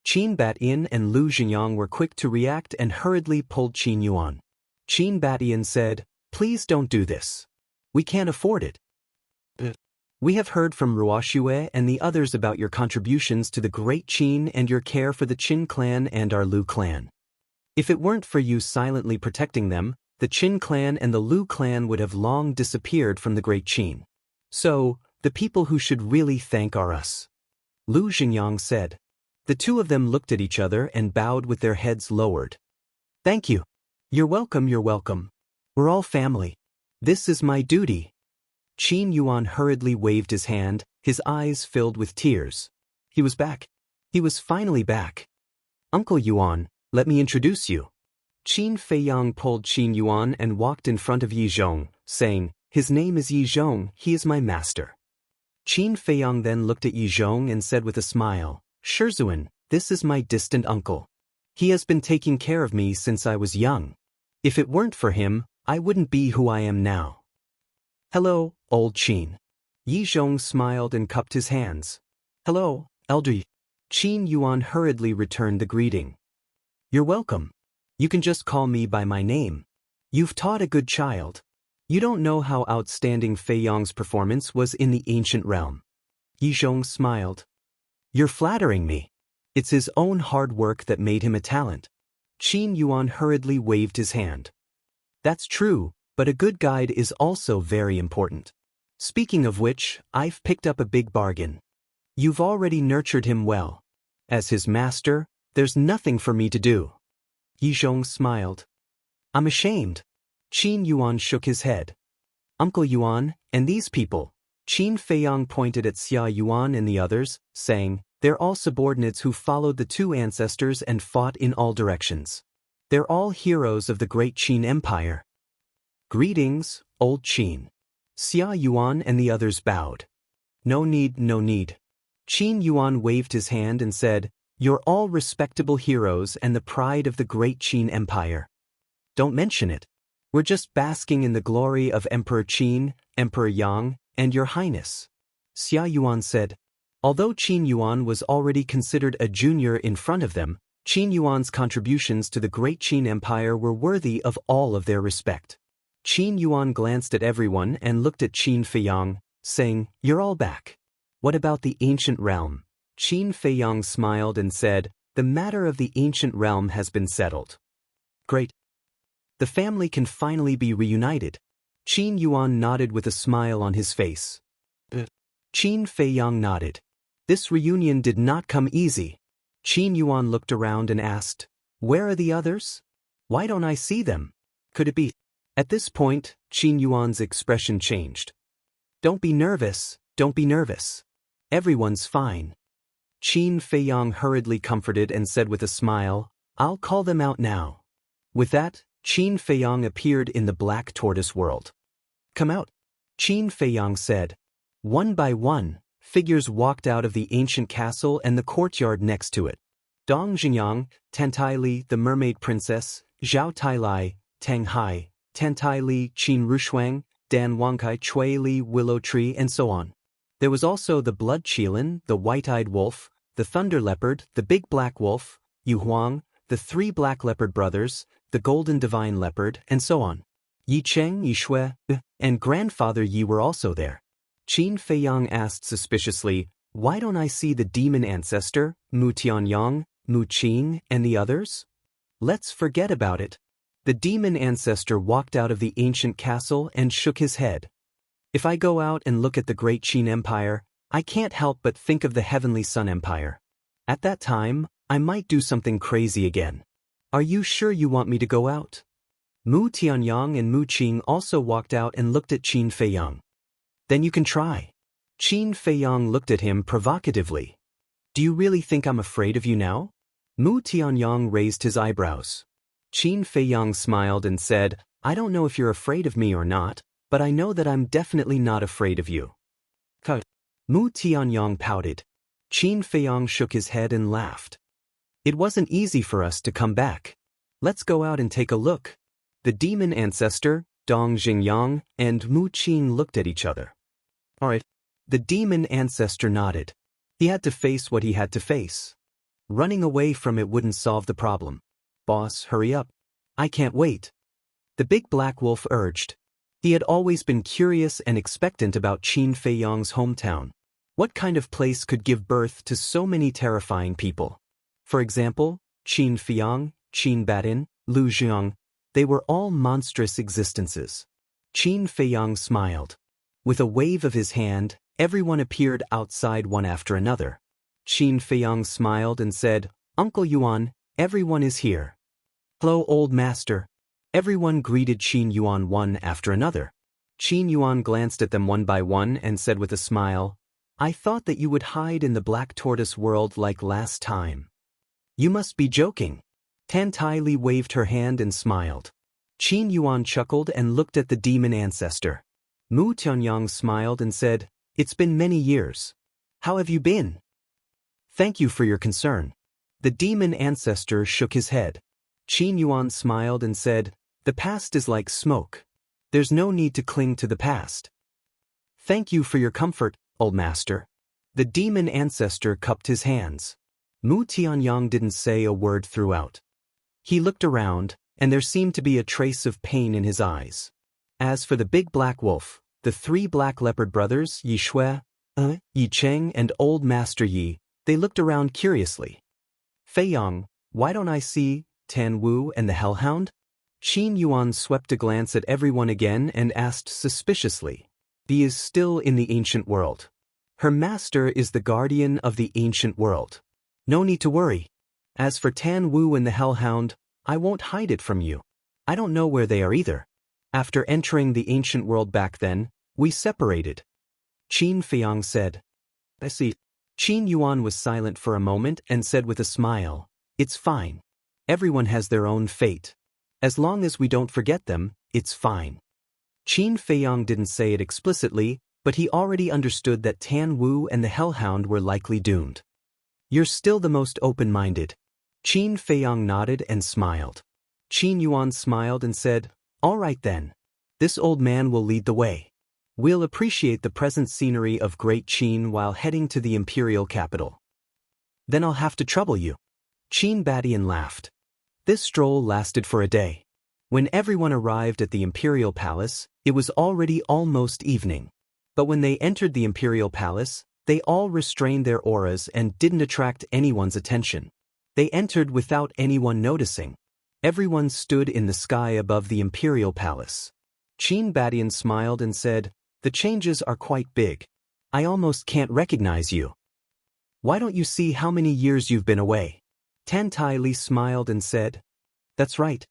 Qin Batian and Lu Xingyang were quick to react and hurriedly pulled Qin Yuan. Qin Batian said, "Please don't do this. We can't afford it. We have heard from Ruoxue and the others about your contributions to the Great Qin and your care for the Qin clan and our Lu clan. If it weren't for you silently protecting them, the Qin clan and the Lu clan would have long disappeared from the Great Qin. So, the people who should really thank are us." Lu Xingyang said. The two of them looked at each other and bowed with their heads lowered. "Thank you. You're welcome, you're welcome. We're all family. This is my duty." Qin Yuan hurriedly waved his hand, his eyes filled with tears. He was back. He was finally back. "Uncle Yuan, let me introduce you." Qin Feiyang pulled Qin Yuan and walked in front of Yi Zhong, saying, "His name is Yi Zhong, he is my master." Qin Feiyang then looked at Yi Zhong and said with a smile, "Shizuan, this is my distant uncle. He has been taking care of me since I was young. If it weren't for him, I wouldn't be who I am now." "Hello, old Qin." Yi Zhong smiled and cupped his hands. "Hello, elder." Qin Yuan hurriedly returned the greeting. "You're welcome. You can just call me by my name. You've taught a good child. You don't know how outstanding Feiyang's performance was in the ancient realm." Yi Zhong smiled. "You're flattering me. It's his own hard work that made him a talent." Qin Yuan hurriedly waved his hand. "That's true, but a good guide is also very important. Speaking of which, I've picked up a big bargain. You've already nurtured him well. As his master, there's nothing for me to do." Yi Zhong smiled. "I'm ashamed." Qin Yuan shook his head. "Uncle Yuan, and these people." Qin Feiyang pointed at Xia Yuan and the others, saying, "They're all subordinates who followed the two ancestors and fought in all directions. They're all heroes of the Great Qin Empire." "Greetings, old Qin." Xia Yuan and the others bowed. "No need, no need." Qin Yuan waved his hand and said, "You're all respectable heroes and the pride of the Great Qin Empire. Don't mention it. We're just basking in the glory of Emperor Qin, Emperor Yang, and your highness." Xia Yuan said. Although Qin Yuan was already considered a junior in front of them, Qin Yuan's contributions to the Great Qin Empire were worthy of all of their respect. Qin Yuan glanced at everyone and looked at Qin Feiyang, saying, "You're all back. What about the ancient realm?" Qin Feiyang smiled and said, "The matter of the ancient realm has been settled." "Great. The family can finally be reunited." Qin Yuan nodded with a smile on his face. Qin Feiyang nodded. This reunion did not come easy. Qin Yuan looked around and asked, "Where are the others? Why don't I see them? Could it be?" At this point, Qin Yuan's expression changed. Don't be nervous, don't be nervous. Everyone's fine. Qin Feiyang hurriedly comforted and said with a smile, I'll call them out now. With that, Qin Feiyang appeared in the black tortoise world. Come out. Qin Feiyang said. One by one, figures walked out of the ancient castle and the courtyard next to it. Dong Xingyang, Tantai Li, the mermaid princess, Zhao Tailai, Tang Hai, Tantai Li, Qin Rushuang, Dan Wangkai, Chui Li, Willow Tree, and so on. There was also the blood qilin, the white-eyed wolf, the thunder leopard, the big black wolf, Yu Huang, the three black leopard brothers, the golden divine leopard, and so on. Yi Cheng, Yi Shui, and grandfather Yi were also there. Qin Feiyang asked suspiciously, why don't I see the demon ancestor, Mu Tianyang, Mu Qing, and the others? Let's forget about it. The demon ancestor walked out of the ancient castle and shook his head. If I go out and look at the great Qin Empire, I can't help but think of the Heavenly Sun Empire. At that time, I might do something crazy again. Are you sure you want me to go out? Mu Tianyang and Mu Qing also walked out and looked at Qin Feiyang. Then you can try. Qin Feiyang looked at him provocatively. Do you really think I'm afraid of you now? Mu Tianyang raised his eyebrows. Qin Feiyang smiled and said, I don't know if you're afraid of me or not, but I know that I'm definitely not afraid of you. Cut. Mu Tianyang pouted. Qin Feiyang shook his head and laughed. It wasn't easy for us to come back. Let's go out and take a look. The demon ancestor, Dong Xingyang, and Mu Qing looked at each other. All right. The demon ancestor nodded. He had to face what he had to face. Running away from it wouldn't solve the problem. Boss, hurry up. I can't wait. The big black wolf urged. He had always been curious and expectant about Qin Feiyang's hometown. What kind of place could give birth to so many terrifying people? For example, Qin Feiyang, Qin Batin, Lu Zhiang, they were all monstrous existences. Qin Feiyang smiled. With a wave of his hand, everyone appeared outside one after another. Qin Feiyang smiled and said, Uncle Yuan, everyone is here. Hello, old master. Everyone greeted Qin Yuan one after another. Qin Yuan glanced at them one by one and said with a smile, I thought that you would hide in the black tortoise world like last time. You must be joking. Tantai Li waved her hand and smiled. Qin Yuan chuckled and looked at the demon ancestor. Mu Tianyang smiled and said, It's been many years. How have you been? Thank you for your concern. The demon ancestor shook his head. Qin Yuan smiled and said, The past is like smoke. There's no need to cling to the past. Thank you for your comfort, old master. The demon ancestor cupped his hands. Mu Tianyang didn't say a word throughout. He looked around, and there seemed to be a trace of pain in his eyes. As for the big black wolf, the three black leopard brothers, Yi Shui, Yi Cheng, and old master Yi, they looked around curiously. Feiyang, why don't I see Tan Wu and the hellhound? Qin Yuan swept a glance at everyone again and asked suspiciously. He is still in the ancient world. Her master is the guardian of the ancient world. No need to worry. As for Tan Wu and the hellhound, I won't hide it from you. I don't know where they are either. After entering the ancient world back then, we separated. Qin Feiyang said. I see. Qin Yuan was silent for a moment and said with a smile, It's fine. Everyone has their own fate. As long as we don't forget them, it's fine. Qin Feiyang didn't say it explicitly, but he already understood that Tan Wu and the hellhound were likely doomed. You're still the most open-minded. Qin Feiyang nodded and smiled. Qin Yuan smiled and said, All right then. This old man will lead the way. We'll appreciate the present scenery of Great Qin while heading to the imperial capital. Then I'll have to trouble you. Qin Badian laughed. This stroll lasted for a day. When everyone arrived at the imperial palace, it was already almost evening. But when they entered the imperial palace, they all restrained their auras and didn't attract anyone's attention. They entered without anyone noticing. Everyone stood in the sky above the imperial palace. Qin Badian smiled and said, The changes are quite big. I almost can't recognize you. Why don't you see how many years you've been away? Tantai Li smiled and said, That's right.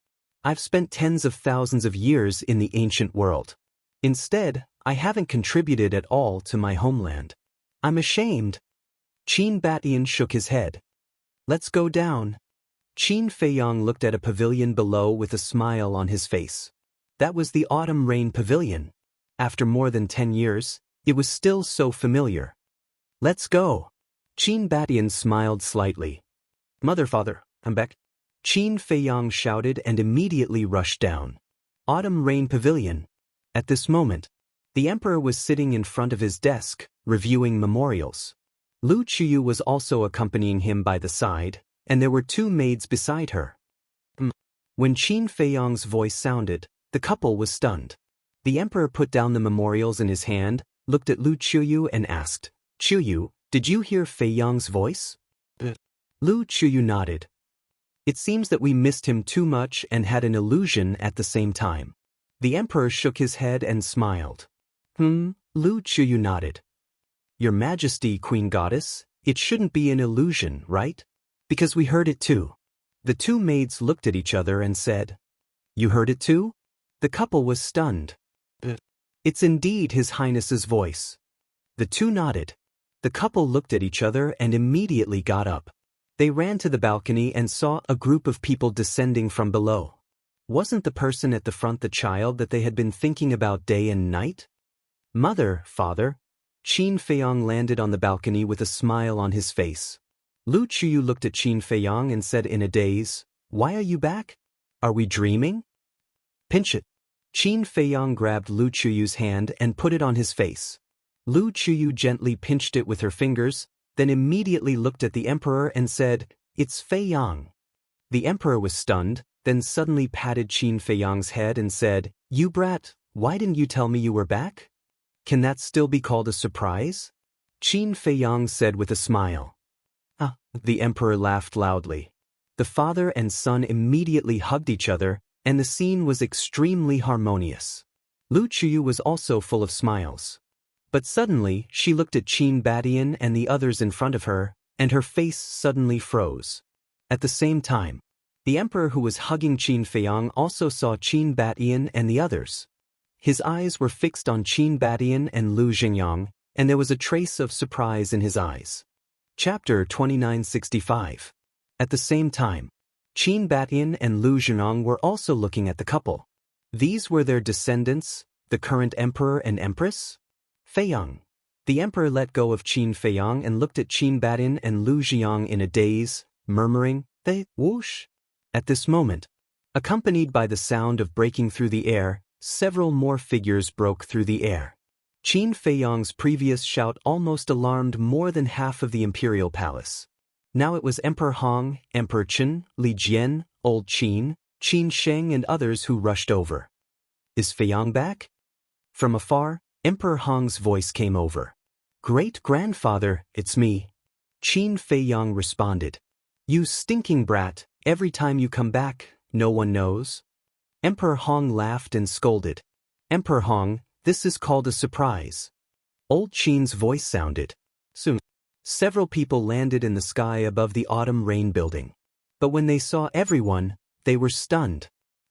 I've spent tens of thousands of years in the ancient world. Instead, I haven't contributed at all to my homeland. I'm ashamed. Qin Batian shook his head. Let's go down. Qin Feiyang looked at a pavilion below with a smile on his face. That was the Autumn Rain Pavilion. After more than 10 years, it was still so familiar. Let's go. Qin Batian smiled slightly. Mother, father, I'm back. Qin Feiyang shouted and immediately rushed down. Autumn Rain Pavilion. At this moment, the emperor was sitting in front of his desk, reviewing memorials. Lu Qiyu was also accompanying him by the side, and there were 2 maids beside her. When Qin Feiyang's voice sounded, the couple was stunned. The emperor put down the memorials in his hand, looked at Lu Qiyu and asked, Qiyu, did you hear Feiyang's voice? Lu Qiyu nodded. It seems that we missed him too much and had an illusion at the same time. The emperor shook his head and smiled. Lu Qiyu nodded. Your Majesty, Queen Goddess, it shouldn't be an illusion, right? Because we heard it too. The 2 maids looked at each other and said, You heard it too? The couple was stunned. It's indeed His Highness's voice. The 2 nodded. The couple looked at each other and immediately got up. They ran to the balcony and saw a group of people descending from below. Wasn't the person at the front the child that they had been thinking about day and night? Mother, father. Qin Feiyang landed on the balcony with a smile on his face. Lu Qiyu looked at Qin Feiyang and said in a daze, Why are you back? Are we dreaming? Pinch it. Qin Feiyang grabbed Lu Qiyu's hand and put it on his face. Lu Qiyu gently pinched it with her fingers, then immediately looked at the emperor and said, It's Feiyang. The emperor was stunned, then suddenly patted Qin Feiyang's head and said, You brat, why didn't you tell me you were back? Can that still be called a surprise? Qin Feiyang said with a smile. The emperor laughed loudly. The father and son immediately hugged each other, and the scene was extremely harmonious. Lu Qiyu was also full of smiles. But suddenly, she looked at Qin Batian and the others in front of her, and her face suddenly froze. At the same time, the emperor who was hugging Qin Feiyang also saw Qin Batian and the others. His eyes were fixed on Qin Batian and Lu Xingyang, and there was a trace of surprise in his eyes. Chapter 2965. At the same time, Qin Batian and Lu Xingyang were also looking at the couple. These were their descendants, the current emperor and empress? Feiyang. The emperor let go of Qin Feiyang and looked at Qin Batian and Lu Xingyang in a daze, murmuring, They whoosh. At this moment, accompanied by the sound of breaking through the air, several more figures broke through the air. Qin Feiyang's previous shout almost alarmed more than half of the imperial palace. Now it was Emperor Hong, Emperor Chen, Li Jian, Old Qin, Qin Sheng and others who rushed over. Is Feiyang back? From afar, Emperor Hong's voice came over. Great-grandfather, it's me. Qin Feiyang responded. You stinking brat, every time you come back, no one knows. Emperor Hong laughed and scolded. Emperor Hong, this is called a surprise. Old Qin's voice sounded. Soon, several people landed in the sky above the Autumn Rain building. But when they saw everyone, they were stunned.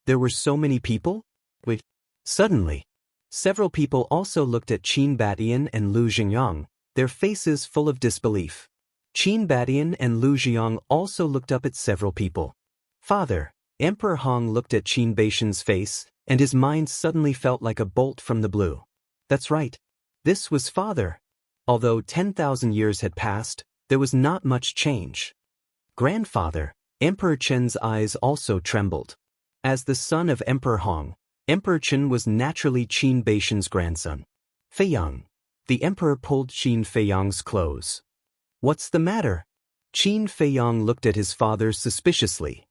There were so many people? Wait. Suddenly, several people also looked at Qin Batian and Lu Xingyang, their faces full of disbelief. Qin Batian and Lu Xingyang also looked up at several people. Father, Emperor Hong looked at Qin Batian's face, and his mind suddenly felt like a bolt from the blue. That's right. This was father. Although 10,000 years had passed, there was not much change. Grandfather, Emperor Chen's eyes also trembled. As the son of Emperor Hong, Emperor Chen was naturally Qin Batian's grandson. Feiyang. The emperor pulled Qin Feiyang's clothes. What's the matter? Qin Feiyang looked at his father suspiciously.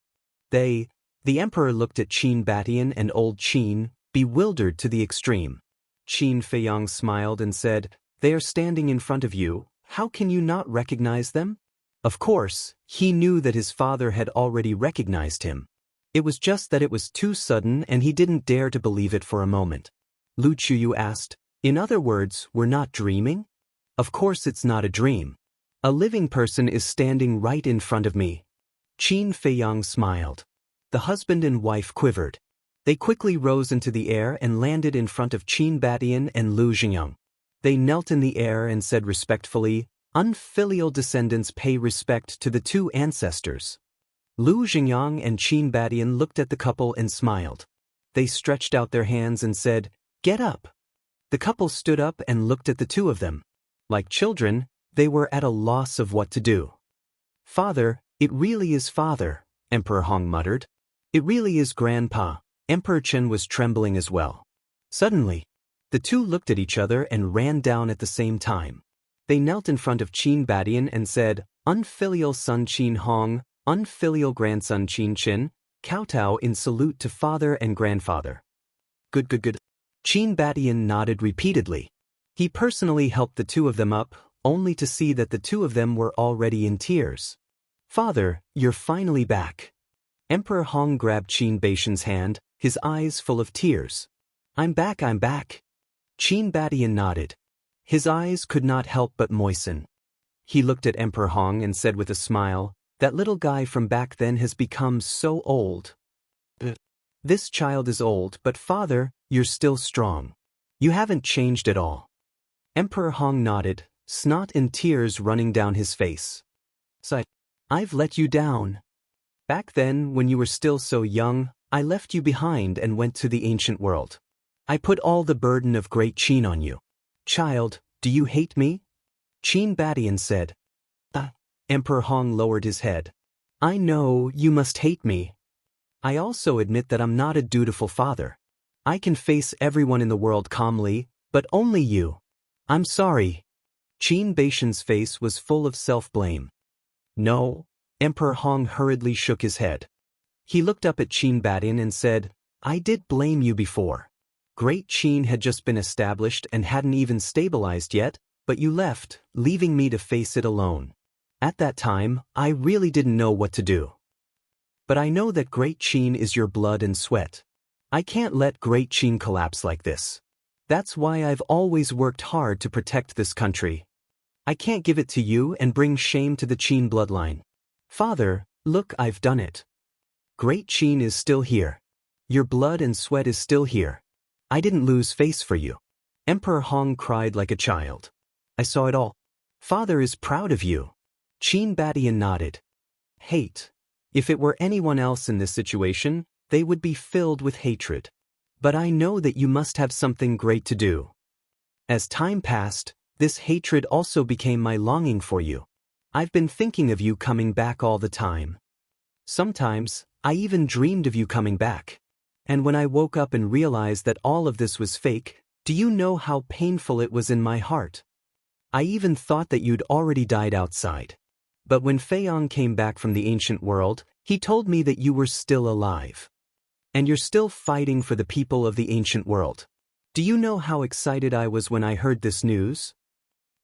The emperor looked at Qin Batian and Old Qin, bewildered to the extreme. Qin Feiyang smiled and said, They are standing in front of you, how can you not recognize them? Of course, he knew that his father had already recognized him. It was just that it was too sudden and he didn't dare to believe it for a moment. Lu Qiyu asked, In other words, we're not dreaming? Of course it's not a dream. A living person is standing right in front of me. Qin Feiyang smiled. The husband and wife quivered. They quickly rose into the air and landed in front of Qin Badian and Lu Xingyang. They knelt in the air and said respectfully, "Unfilial descendants pay respect to the two ancestors." Lu Xingyang and Qin Badian looked at the couple and smiled. They stretched out their hands and said, "Get up." The couple stood up and looked at the two of them. Like children, they were at a loss of what to do. "Father, it really is father," Emperor Hong muttered. "It really is grandpa." Emperor Chen was trembling as well. Suddenly, the two looked at each other and ran down at the same time. They knelt in front of Qin Badian and said, "Unfilial son Qin Hong, unfilial grandson Qin Chen, kowtow in salute to father and grandfather." Good. Qin Badian nodded repeatedly. He personally helped the two of them up, only to see that the two of them were already in tears. "Father, you're finally back." Emperor Hong grabbed Qin Baishan's hand, his eyes full of tears. I'm back. Qin Badian nodded. His eyes could not help but moisten. He looked at Emperor Hong and said with a smile, "That little guy from back then has become so old." "This child is old, but father, you're still strong. You haven't changed at all." Emperor Hong nodded, snot and tears running down his face. "So, I've let you down. Back then, when you were still so young, I left you behind and went to the ancient world. I put all the burden of great Qin on you. Child, do you hate me?" Qin Badian said. Emperor Hong lowered his head. "I know you must hate me. I also admit that I'm not a dutiful father. I can face everyone in the world calmly, but only you. I'm sorry." Qin Baishan's face was full of self-blame. "No." Emperor Hong hurriedly shook his head. He looked up at Qin Badian and said, "I did blame you before. Great Qin had just been established and hadn't even stabilized yet, but you left, leaving me to face it alone. At that time, I really didn't know what to do. But I know that Great Qin is your blood and sweat. I can't let Great Qin collapse like this. That's why I've always worked hard to protect this country. I can't give it to you and bring shame to the Qin bloodline. Father, look, I've done it. Great Qin is still here. Your blood and sweat is still here. I didn't lose face for you." Emperor Hong cried like a child. "I saw it all. Father is proud of you." Qin Badian nodded. "Hate. If it were anyone else in this situation, they would be filled with hatred. But I know that you must have something great to do." As time passed, this hatred also became my longing for you. I've been thinking of you coming back all the time. Sometimes, I even dreamed of you coming back. And when I woke up and realized that all of this was fake, do you know how painful it was in my heart? I even thought that you'd already died outside. But when Feiyang came back from the ancient world, he told me that you were still alive. And you're still fighting for the people of the ancient world. Do you know how excited I was when I heard this news?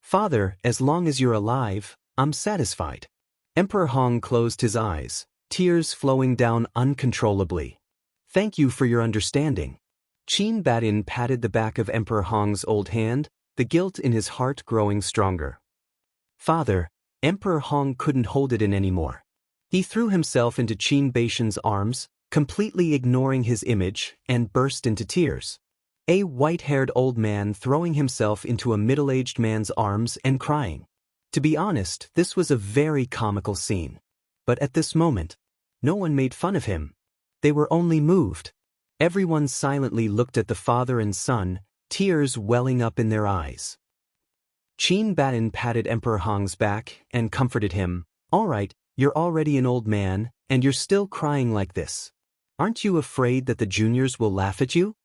Father, as long as you're alive, I'm satisfied." Emperor Hong closed his eyes, tears flowing down uncontrollably. "Thank you for your understanding." Qin Badian patted the back of Emperor Hong's old hand, the guilt in his heart growing stronger. "Father," Emperor Hong couldn't hold it in anymore. He threw himself into Qin Baishan's arms, completely ignoring his image, and burst into tears. A white-haired old man throwing himself into a middle-aged man's arms and crying. To be honest, this was a very comical scene. But at this moment, no one made fun of him. They were only moved. Everyone silently looked at the father and son, tears welling up in their eyes. Qin Badian patted Emperor Hong's back and comforted him. "All right, you're already an old man, and you're still crying like this. Aren't you afraid that the juniors will laugh at you?"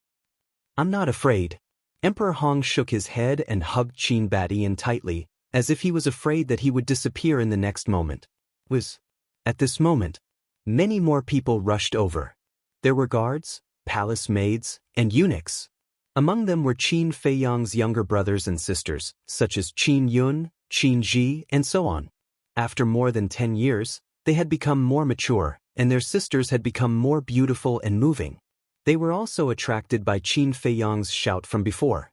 "I'm not afraid." Emperor Hong shook his head and hugged Qin Badian tightly, as if he was afraid that he would disappear in the next moment. At this moment, many more people rushed over. There were guards, palace maids, and eunuchs. Among them were Qin Feiyang's younger brothers and sisters, such as Qin Yun, Qin Ji, and so on. After more than 10 years, they had become more mature, and their sisters had become more beautiful and moving. They were also attracted by Qin Feiyang's shout from before.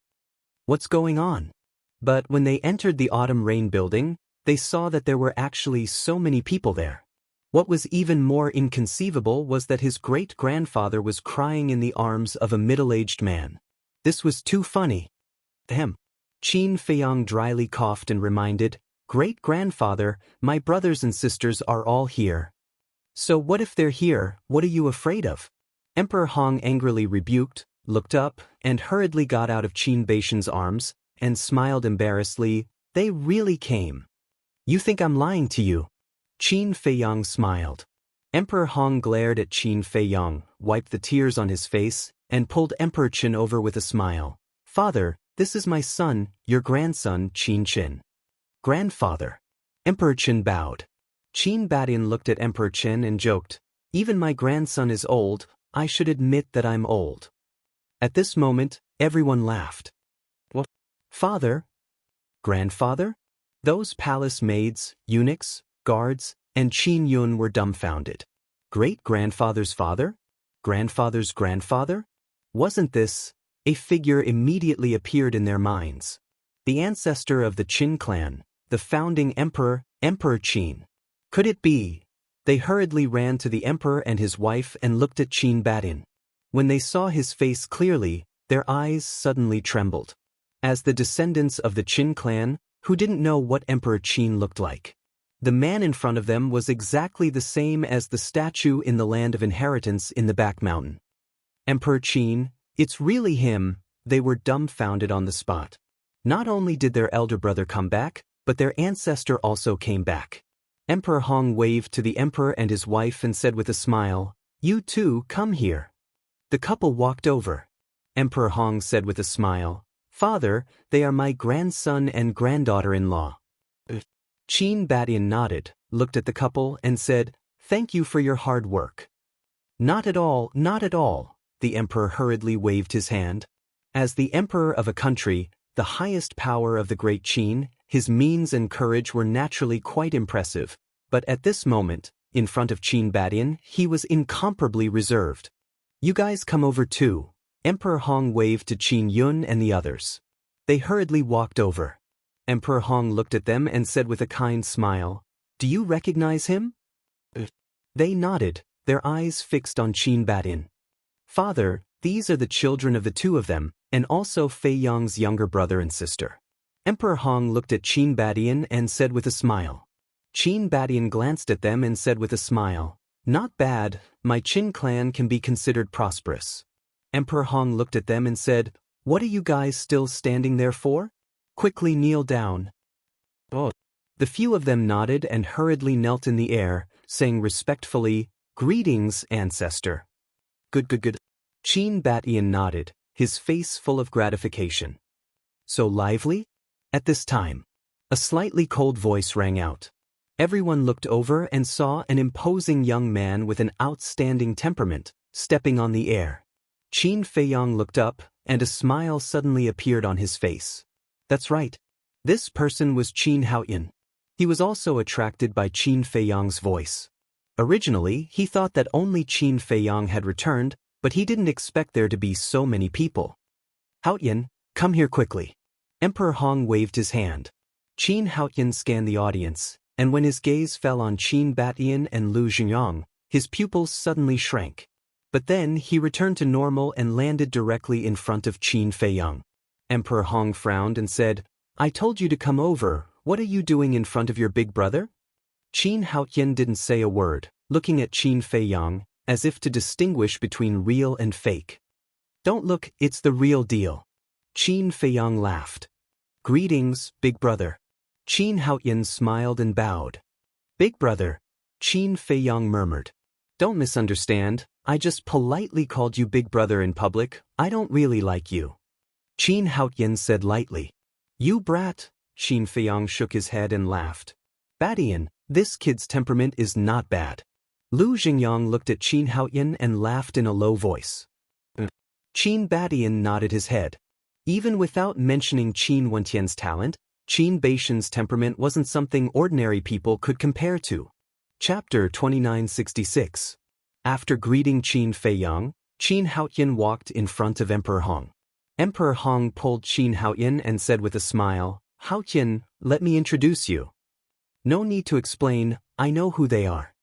"What's going on?" But when they entered the Autumn Rain building, they saw that there were actually so many people there. What was even more inconceivable was that his great-grandfather was crying in the arms of a middle-aged man. This was too funny. Ahem. Qin Feiyang dryly coughed and reminded, "Great-grandfather, my brothers and sisters are all here." "So what if they're here, what are you afraid of?" Emperor Hong angrily rebuked, looked up, and hurriedly got out of Qin Baishan's arms, and smiled embarrassedly. "They really came. You think I'm lying to you?" Qin Feiyang smiled. Emperor Hong glared at Qin Feiyang, wiped the tears on his face, and pulled Emperor Qin over with a smile. "Father, this is my son, your grandson, Qin Qin." "Grandfather." Emperor Qin bowed. Qin Badian looked at Emperor Qin and joked, "Even my grandson is old, I should admit that I'm old." At this moment, everyone laughed. "What? Father? Grandfather?" Those palace maids, eunuchs, guards, and Qin Yun were dumbfounded. Great-grandfather's father? Grandfather's grandfather? Wasn't this? A figure immediately appeared in their minds. The ancestor of the Qin clan, the founding emperor, Emperor Qin. Could it be? They hurriedly ran to the emperor and his wife and looked at Qin Badian. When they saw his face clearly, their eyes suddenly trembled. As the descendants of the Qin clan, who didn't know what Emperor Qin looked like. The man in front of them was exactly the same as the statue in the land of inheritance in the back mountain. "Emperor Qin, it's really him." They were dumbfounded on the spot. Not only did their elder brother come back, but their ancestor also came back. Emperor Hong waved to the emperor and his wife and said with a smile, "You too, come here." The couple walked over. Emperor Hong said with a smile, "Father, they are my grandson and granddaughter-in-law." Qin Badian nodded, looked at the couple, and said, "Thank you for your hard work." "Not at all, not at all." The emperor hurriedly waved his hand. As the emperor of a country, the highest power of the great Qin, his means and courage were naturally quite impressive, but at this moment, in front of Qin Badian, he was incomparably reserved. "You guys come over too." Emperor Hong waved to Qin Yun and the others. They hurriedly walked over. Emperor Hong looked at them and said with a kind smile, "Do you recognize him?" They nodded, their eyes fixed on Qin Badian. "Father, these are the children of the two of them, and also Fei Yang's younger brother and sister." Emperor Hong looked at Qin Badian and said with a smile. Qin Badian glanced at them and said with a smile, "Not bad, my Qin clan can be considered prosperous." Emperor Hong looked at them and said, "What are you guys still standing there for? Quickly kneel down." "Oh." The few of them nodded and hurriedly knelt in the air, saying respectfully, "Greetings, ancestor." Good. Qin Badian nodded, his face full of gratification. "So lively?" At this time, a slightly cold voice rang out. Everyone looked over and saw an imposing young man with an outstanding temperament, stepping on the air. Qin Feiyang looked up, and a smile suddenly appeared on his face. That's right. This person was Qin Haoyan. He was also attracted by Qin Feiyang's voice. Originally, he thought that only Qin Feiyang had returned, but he didn't expect there to be so many people. "Haoyan, come here quickly." Emperor Hong waved his hand. Qin Haoyan scanned the audience, and when his gaze fell on Qin Badian and Lu Xingyang, his pupils suddenly shrank. But then he returned to normal and landed directly in front of Qin Feiyang. Emperor Hong frowned and said, "I told you to come over, what are you doing in front of your big brother?" Qin Haoyan didn't say a word, looking at Qin Feiyang, as if to distinguish between real and fake. "Don't look, it's the real deal." Qin Feiyang laughed. "Greetings, big brother." Qin Haoyan smiled and bowed. "Big brother," Qin Feiyang murmured. "Don't misunderstand, I just politely called you big brother in public, I don't really like you." Qin Haoyan said lightly. "You brat." Qin Feiyang shook his head and laughed. "Badian, this kid's temperament is not bad." Lu Xingyang looked at Qin Haoyan and laughed in a low voice. Qin Badian nodded his head. Even without mentioning Qin Wentian's talent, Qin Baishan's temperament wasn't something ordinary people could compare to. Chapter 2966. After greeting Qin Feiyang, Qin Haoyan walked in front of Emperor Hong. Emperor Hong pulled Qin Haoyan and said with a smile, "Haoyan, let me introduce you." "No need to explain, I know who they are."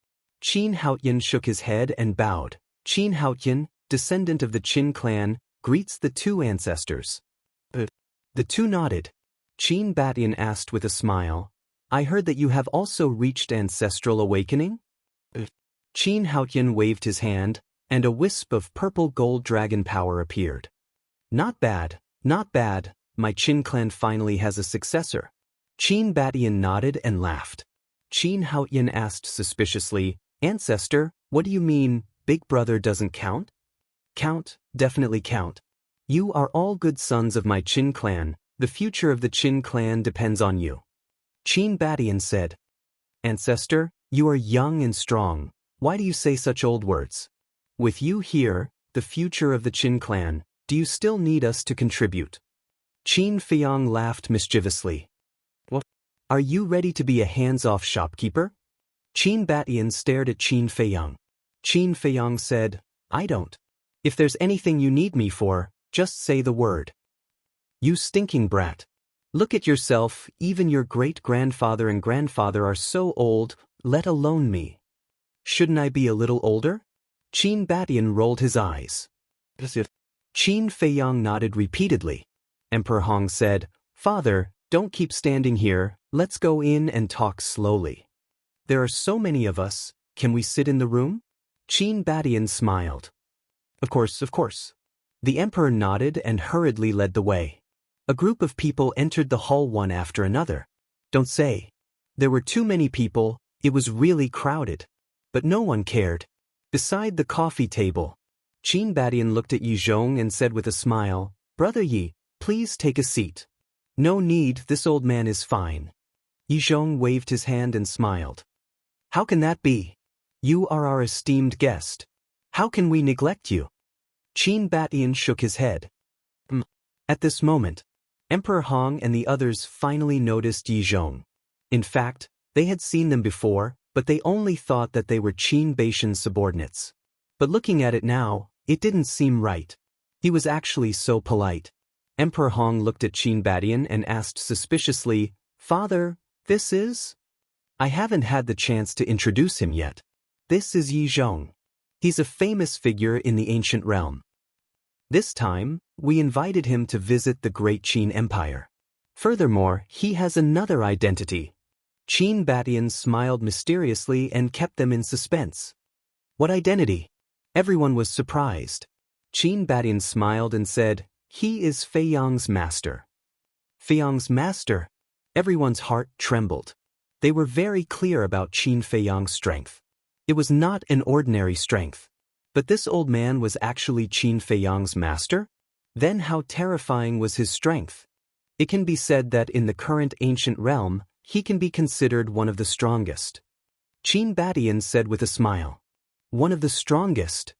Qin Haotian shook his head and bowed. Qin Haotian, descendant of the Qin clan, greets the two ancestors. The two nodded. Qin Batian asked with a smile, I heard that you have also reached ancestral awakening? Qin Haotian waved his hand, and a wisp of purple gold dragon power appeared. Not bad, not bad, my Qin clan finally has a successor. Qin Batian nodded and laughed. Qin Haotian asked suspiciously, Ancestor, what do you mean, big brother doesn't count? Count, definitely count. You are all good sons of my Qin clan, the future of the Qin clan depends on you. Qin Batian said. Ancestor, you are young and strong, why do you say such old words? With you here, the future of the Qin clan, do you still need us to contribute? Qin Feiyang laughed mischievously. What? Are you ready to be a hands-off shopkeeper? Qin Batian stared at Qin Feiyang. Qin Feiyang said, I don't. If there's anything you need me for, just say the word. You stinking brat. Look at yourself, even your great-grandfather and grandfather are so old, let alone me. Shouldn't I be a little older? Qin Batian rolled his eyes. Qin Feiyang nodded repeatedly. Emperor Hong said, Father, don't keep standing here, let's go in and talk slowly. There are so many of us, can we sit in the room? Qin Batian smiled. Of course, of course. The emperor nodded and hurriedly led the way. A group of people entered the hall one after another. Don't say. There were too many people, it was really crowded. But no one cared. Beside the coffee table, Qin Batian looked at Yi Zhong and said with a smile, Brother Yi, please take a seat. No need, this old man is fine. Yi Zhong waved his hand and smiled. How can that be? You are our esteemed guest. How can we neglect you? Qin Batian shook his head. At this moment, Emperor Hong and the others finally noticed Yi Zhong. In fact, they had seen them before, but they only thought that they were Qin Baishan's subordinates. But looking at it now, it didn't seem right. He was actually so polite. Emperor Hong looked at Qin Batian and asked suspiciously, Father, this is? I haven't had the chance to introduce him yet. This is Yi Zhong. He's a famous figure in the ancient realm. This time, we invited him to visit the great Qin Empire. Furthermore, he has another identity. Qin Batian smiled mysteriously and kept them in suspense. What identity? Everyone was surprised. Qin Batian smiled and said, He is Feiyang's master. Feiyang's master? Everyone's heart trembled. They were very clear about Qin Feiyang's strength. It was not an ordinary strength. But this old man was actually Qin Feiyang's master? Then how terrifying was his strength? It can be said that in the current ancient realm, he can be considered one of the strongest. Qin Batian said with a smile. One of the strongest?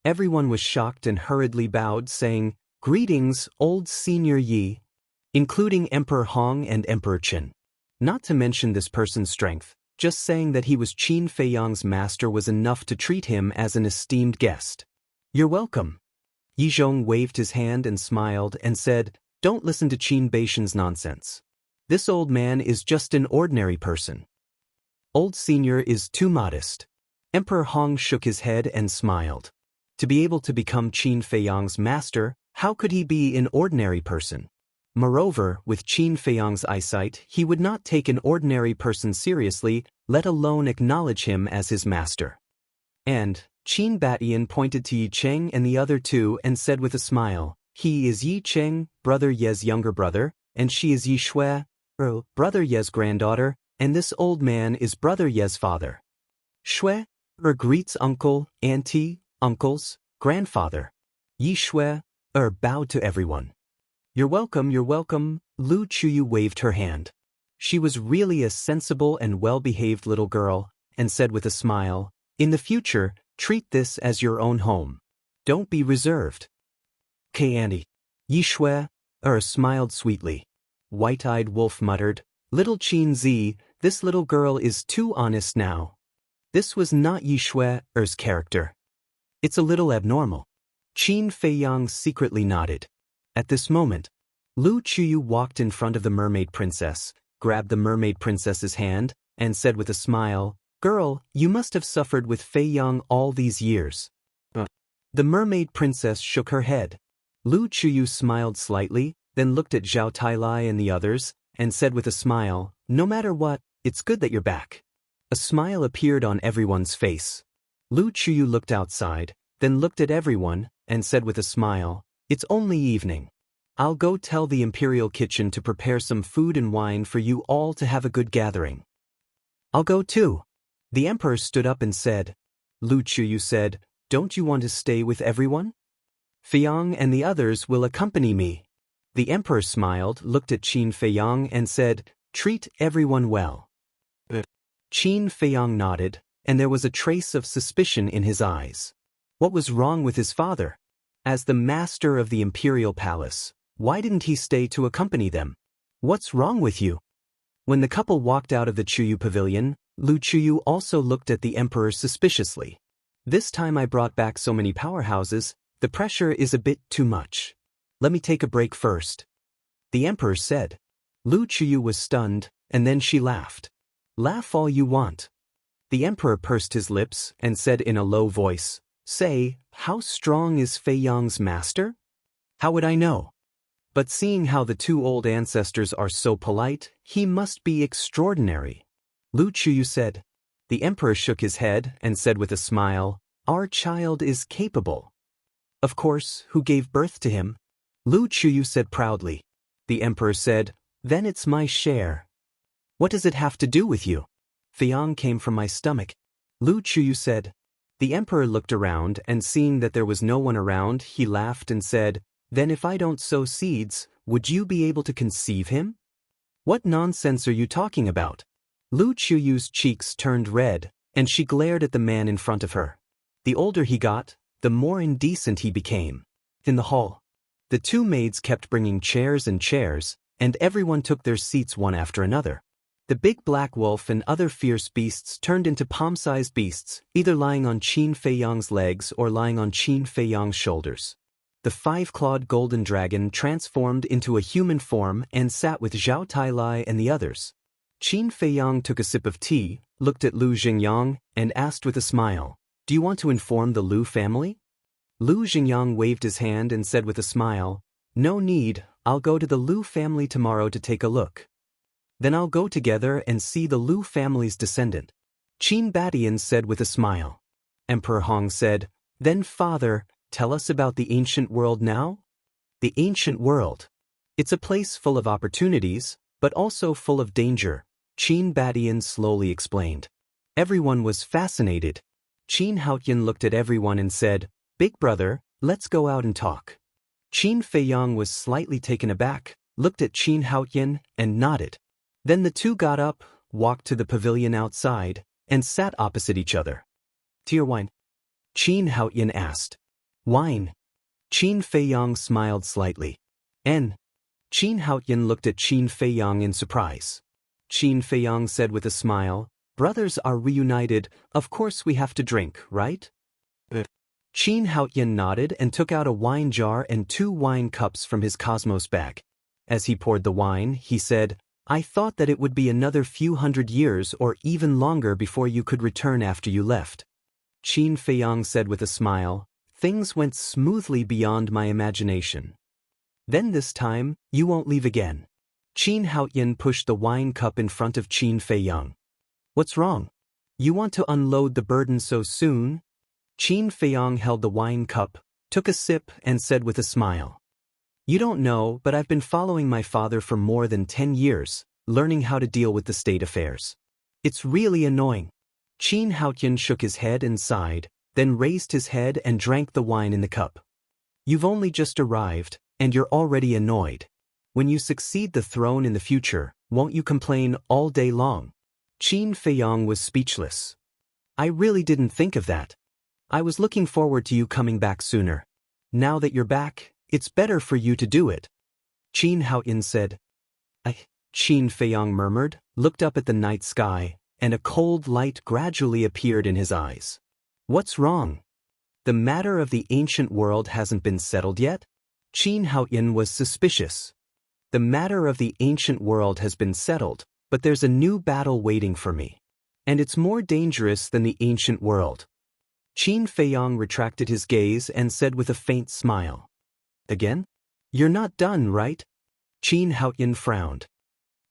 Everyone was shocked and hurriedly bowed, saying, Greetings, old Senior Yi, including Emperor Hong and Emperor Qin. Not to mention this person's strength, just saying that he was Qin Feiyang's master was enough to treat him as an esteemed guest. You're welcome. Yi Zhong waved his hand and smiled and said, Don't listen to Qin Baishan's nonsense. This old man is just an ordinary person. Old Senior is too modest. Emperor Hong shook his head and smiled. To be able to become Qin Feiyang's master, how could he be an ordinary person? Moreover, with Qin Feiyang's eyesight, he would not take an ordinary person seriously, let alone acknowledge him as his master. And, Qin Batian pointed to Yi Cheng and the other two and said with a smile, He is Yi Cheng, Brother Ye's younger brother, and she is Yi Shui, Brother Ye's granddaughter, and this old man is Brother Ye's father. Shui, greets uncle, auntie, uncles, grandfather. Yi Shui, bowed to everyone. You're welcome, Lu Chuyu waved her hand. She was really a sensible and well-behaved little girl, and said with a smile, In the future, treat this as your own home. Don't be reserved. Auntie. Yi Shui, smiled sweetly. White-eyed wolf muttered, Little Qin Zi, this little girl is too honest now. This was not Yi Shui's character. It's a little abnormal. Qin Feiyang secretly nodded. At this moment, Lu Chuyu walked in front of the mermaid princess, grabbed the mermaid princess's hand, and said with a smile, Girl, you must have suffered with Fei Yang all these years. The mermaid princess shook her head. Lu Chuyu smiled slightly, then looked at Zhao Tailai and the others, and said with a smile, no matter what, it's good that you're back. A smile appeared on everyone's face. Lu Chuyu looked outside, then looked at everyone, and said with a smile, it's only evening. I'll go tell the Imperial Kitchen to prepare some food and wine for you all to have a good gathering. I'll go too. The emperor stood up and said. Lu Chuyu said, don't you want to stay with everyone? Feiyang and the others will accompany me. The emperor smiled, looked at Qin Feiyang and said, treat everyone well. Qin Feiyang nodded, and there was a trace of suspicion in his eyes. What was wrong with his father? As the master of the imperial palace, why didn't he stay to accompany them? What's wrong with you? When the couple walked out of the Chuyu pavilion, Lu Chuyu also looked at the emperor suspiciously. This time I brought back so many powerhouses, the pressure is a bit too much. Let me take a break first. The emperor said. Lu Chuyu was stunned, and then she laughed. Laugh all you want. The emperor pursed his lips and said in a low voice, say, how strong is Fei Yang's master? How would I know? But seeing how the two old ancestors are so polite, he must be extraordinary. Lu Chuyu said. The emperor shook his head and said with a smile, our child is capable. Of course, who gave birth to him? Lu Chuyu said proudly. The emperor said, then it's my share. What does it have to do with you? Feiyang came from my stomach. Lu Chuyu said. The emperor looked around and seeing that there was no one around, he laughed and said, then if I don't sow seeds, would you be able to conceive him? What nonsense are you talking about? Lu Chuyu's cheeks turned red, and she glared at the man in front of her. The older he got, the more indecent he became. In the hall, the two maids kept bringing chairs, and everyone took their seats one after another. The big black wolf and other fierce beasts turned into palm-sized beasts, either lying on Qin Feiyang's legs or lying on Qin Feiyang's shoulders. The five-clawed golden dragon transformed into a human form and sat with Zhao Tailai and the others. Qin Feiyang took a sip of tea, looked at Lu Xingyang, and asked with a smile, do you want to inform the Lu family? Lu Xingyang waved his hand and said with a smile, no need, I'll go to the Lu family tomorrow to take a look. Then I'll go together and see the Lu family's descendant. Qin Badian said with a smile. Emperor Hong said, then father, tell us about the ancient world now? The ancient world. It's a place full of opportunities, but also full of danger, Qin Badian slowly explained. Everyone was fascinated. Qin Haotian looked at everyone and said, big brother, let's go out and talk. Qin Feiyang was slightly taken aback, looked at Qin Haotian, and nodded. Then the two got up, walked to the pavilion outside, and sat opposite each other. Tea or wine? Qin Haotian asked. Wine. Qin Feiyang smiled slightly. N. Qin Haotian looked at Qin Feiyang in surprise. Qin Feiyang said with a smile, brothers are reunited, of course we have to drink, right? Qin Haotian nodded and took out a wine jar and 2 wine cups from his cosmos bag. As he poured the wine, he said, I thought that it would be another few hundred years or even longer before you could return after you left. Qin Feiyang said with a smile, things went smoothly beyond my imagination. Then this time, you won't leave again. Qin Haotian pushed the wine cup in front of Qin Feiyang. What's wrong? You want to unload the burden so soon? Qin Feiyang held the wine cup, took a sip and said with a smile. You don't know, but I've been following my father for more than 10 years, learning how to deal with the state affairs. It's really annoying. Qin Haotian shook his head and sighed, then raised his head and drank the wine in the cup. You've only just arrived, and you're already annoyed. When you succeed the throne in the future, won't you complain all day long? Qin Feiyang was speechless. I really didn't think of that. I was looking forward to you coming back sooner. Now that you're back, it's better for you to do it. Qin Haotian said. Qin Feiyang murmured, looked up at the night sky, and a cold light gradually appeared in his eyes. What's wrong? The matter of the ancient world hasn't been settled yet? Qin Haotian was suspicious. The matter of the ancient world has been settled, but there's a new battle waiting for me. And it's more dangerous than the ancient world. Qin Feiyang retracted his gaze and said with a faint smile. Again? You're not done, right? Qin Haoyin frowned.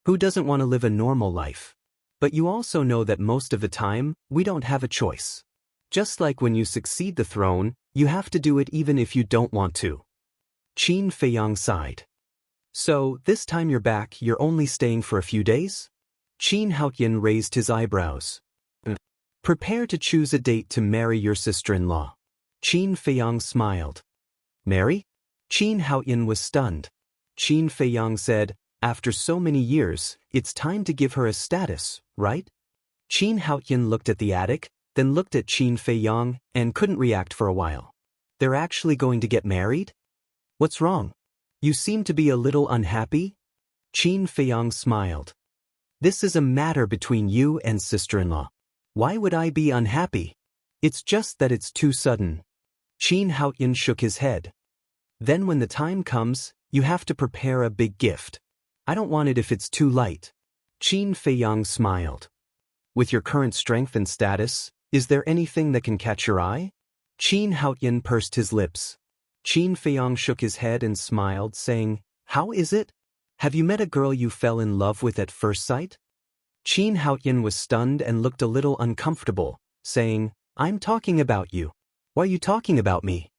Who doesn't want to live a normal life? But you also know that most of the time, we don't have a choice. Just like when you succeed the throne, you have to do it even if you don't want to. Qin Feiyang sighed. So, this time you're back, you're only staying for a few days? Qin Haoyin raised his eyebrows. Prepare to choose a date to marry your sister-in-law. Qin Feiyang smiled. Marry? Qin Haoyin was stunned. Qin Feiyang said, after so many years, it's time to give her a status, right? Qin Haoyin looked at the attic, then looked at Qin Feiyang, and couldn't react for a while. They're actually going to get married? What's wrong? You seem to be a little unhappy? Qin Feiyang smiled. This is a matter between you and sister-in-law. Why would I be unhappy? It's just that it's too sudden. Qin Haoyin shook his head. Then when the time comes, you have to prepare a big gift. I don't want it if it's too light. Qin Feiyang smiled. With your current strength and status, is there anything that can catch your eye? Qin Haoyin pursed his lips. Qin Feiyang shook his head and smiled, saying, How is it? Have you met a girl you fell in love with at first sight? Qin Haoyin was stunned and looked a little uncomfortable, saying, I'm talking about you. Why are you talking about me?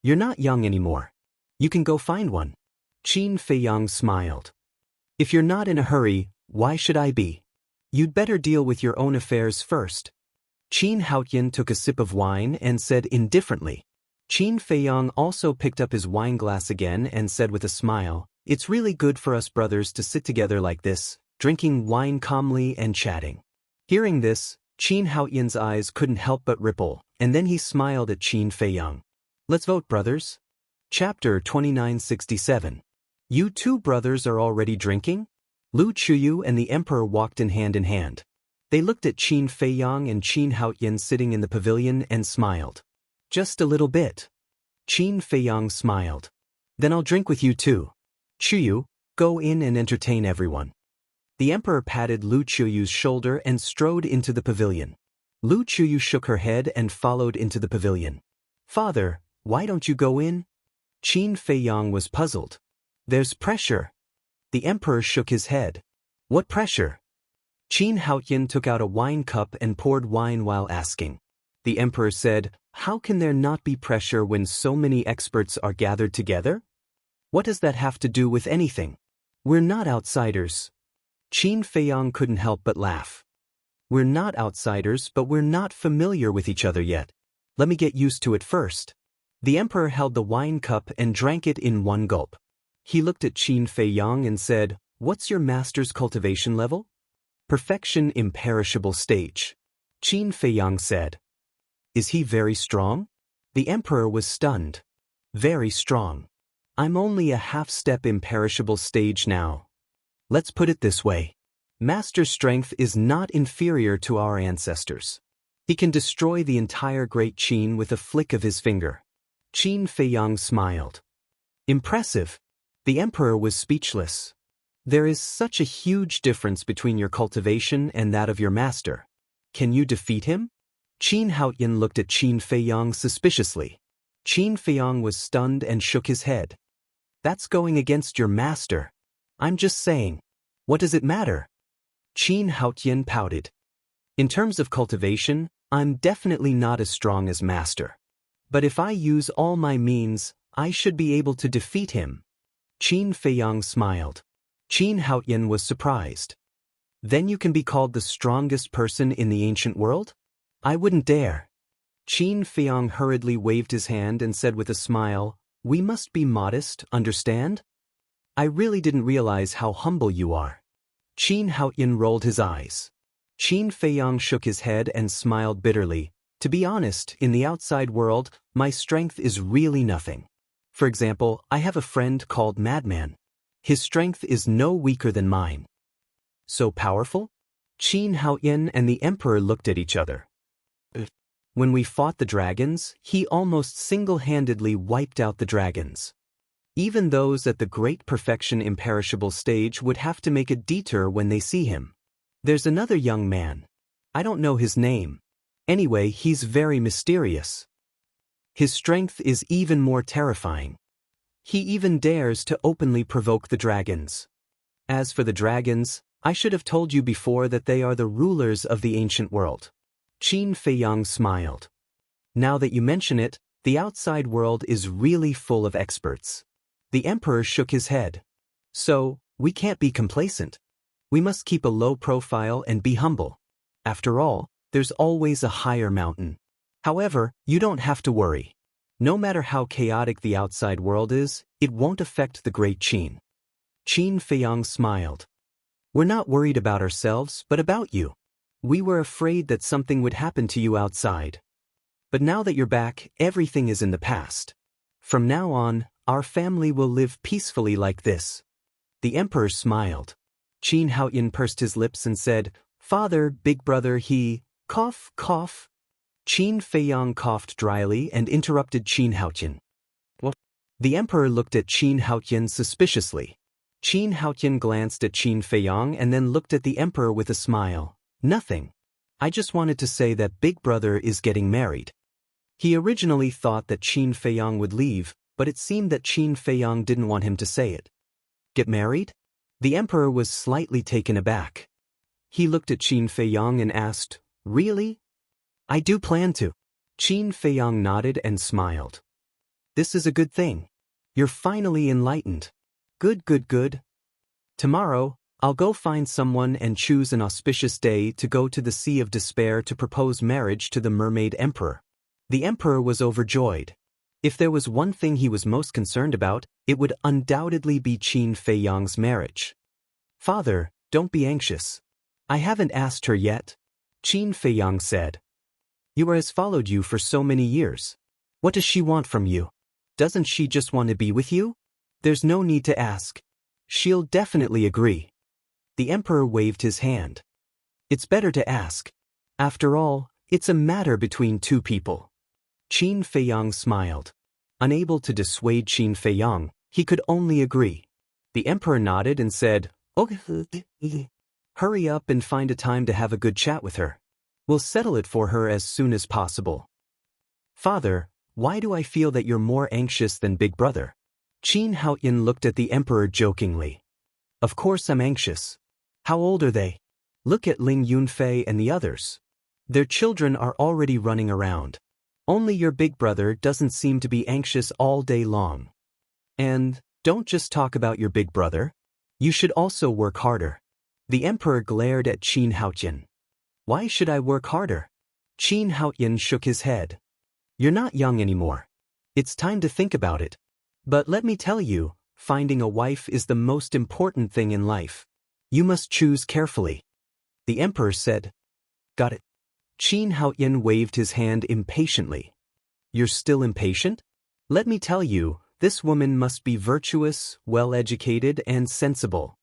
You're not young anymore. You can go find one. Qin Feiyang smiled. If you're not in a hurry, why should I be? You'd better deal with your own affairs first. Qin Haoyin took a sip of wine and said indifferently. Qin Feiyang also picked up his wine glass again and said with a smile, It's really good for us brothers to sit together like this, drinking wine calmly and chatting. Hearing this, Qin Haoyin's eyes couldn't help but ripple, and then he smiled at Qin Feiyang. Let's vote, brothers. Chapter 2967. You two brothers are already drinking? Lu Chuyu and the emperor walked in hand. They looked at Qin Feiyang and Qin Haoyin sitting in the pavilion and smiled. Just a little bit. Qin Feiyang smiled. Then I'll drink with you too. Chuyu, go in and entertain everyone. The emperor patted Lu Chuyu's shoulder and strode into the pavilion. Lu Chuyu shook her head and followed into the pavilion. Father, why don't you go in? Qin Feiyang was puzzled. There's pressure. The emperor shook his head. What pressure? Qin Haoyin took out a wine cup and poured wine while asking. The emperor said, How can there not be pressure when so many experts are gathered together? What does that have to do with anything? We're not outsiders. Qin Feiyang couldn't help but laugh. We're not outsiders, but we're not familiar with each other yet. Let me get used to it first. The emperor held the wine cup and drank it in one gulp. He looked at Qin Feiyang and said, What's your master's cultivation level? Perfection imperishable stage. Qin Feiyang said. Is he very strong? The emperor was stunned. Very strong. I'm only a half-step imperishable stage now. Let's put it this way. Master's strength is not inferior to our ancestors. He can destroy the entire Great Qin with a flick of his finger. Qin Feiyang smiled. Impressive. The emperor was speechless. There is such a huge difference between your cultivation and that of your master. Can you defeat him? Qin Haoyin looked at Qin Feiyang suspiciously. Qin Feiyang was stunned and shook his head. That's going against your master. I'm just saying. What does it matter? Qin Haoyin pouted. In terms of cultivation, I'm definitely not as strong as master. But if I use all my means, I should be able to defeat him. Qin Feiyang smiled. Qin Haoyin was surprised. Then you can be called the strongest person in the ancient world? I wouldn't dare. Qin Feiyang hurriedly waved his hand and said with a smile, We must be modest, understand? I really didn't realize how humble you are. Qin Haoyin rolled his eyes. Qin Feiyang shook his head and smiled bitterly. To be honest, in the outside world, my strength is really nothing. For example, I have a friend called Madman. His strength is no weaker than mine. So powerful? Qin Haoyin and the emperor looked at each other. When we fought the dragons, he almost single-handedly wiped out the dragons. Even those at the great perfection imperishable stage would have to make a detour when they see him. There's another young man. I don't know his name. Anyway, he's very mysterious. His strength is even more terrifying. He even dares to openly provoke the dragons. As for the dragons, I should have told you before that they are the rulers of the ancient world. Qin Feiyang smiled. Now that you mention it, the outside world is really full of experts. The emperor shook his head. So, we can't be complacent. We must keep a low profile and be humble. After all, there's always a higher mountain. However, you don't have to worry. No matter how chaotic the outside world is, it won't affect the great Qin. Qin Feiyang smiled. We're not worried about ourselves, but about you. We were afraid that something would happen to you outside. But now that you're back, everything is in the past. From now on, our family will live peacefully like this. The emperor smiled. Qin Haoyan pursed his lips and said, Father, big brother, he, cough, cough. Qin Feiyang coughed dryly and interrupted Qin Haoyan. What? The emperor looked at Qin Haoyan suspiciously. Qin Haoyan glanced at Qin Feiyang and then looked at the emperor with a smile. Nothing. I just wanted to say that big brother is getting married. He originally thought that Qin Feiyang would leave, but it seemed that Qin Feiyang didn't want him to say it. Get married? The emperor was slightly taken aback. He looked at Qin Feiyang and asked, Really? I do plan to. Qin Feiyang nodded and smiled. This is a good thing. You're finally enlightened. Good, good, good. Tomorrow, I'll go find someone and choose an auspicious day to go to the Sea of Despair to propose marriage to the Mermaid Emperor. The emperor was overjoyed. If there was one thing he was most concerned about, it would undoubtedly be Qin Feiyang's marriage. Father, don't be anxious. I haven't asked her yet. Qin Feiyang said. Yu'er has followed you for so many years. What does she want from you? Doesn't she just want to be with you? There's no need to ask. She'll definitely agree. The emperor waved his hand. It's better to ask. After all, it's a matter between two people. Qin Feiyang smiled. Unable to dissuade Qin Feiyang, he could only agree. The emperor nodded and said, Okay. Hurry up and find a time to have a good chat with her. We'll settle it for her as soon as possible. Father, why do I feel that you're more anxious than big brother? Qin Haoyan looked at the emperor jokingly. Of course I'm anxious. How old are they? Look at Ling Yunfei and the others. Their children are already running around. Only your big brother doesn't seem to be anxious all day long. And, don't just talk about your big brother. You should also work harder. The emperor glared at Qin Haoyan. Why should I work harder? Qin Haoyan shook his head. You're not young anymore. It's time to think about it. But let me tell you, finding a wife is the most important thing in life. You must choose carefully. The emperor said. Got it. Qin Haoyan waved his hand impatiently. You're still impatient? Let me tell you, this woman must be virtuous, well-educated, and sensible.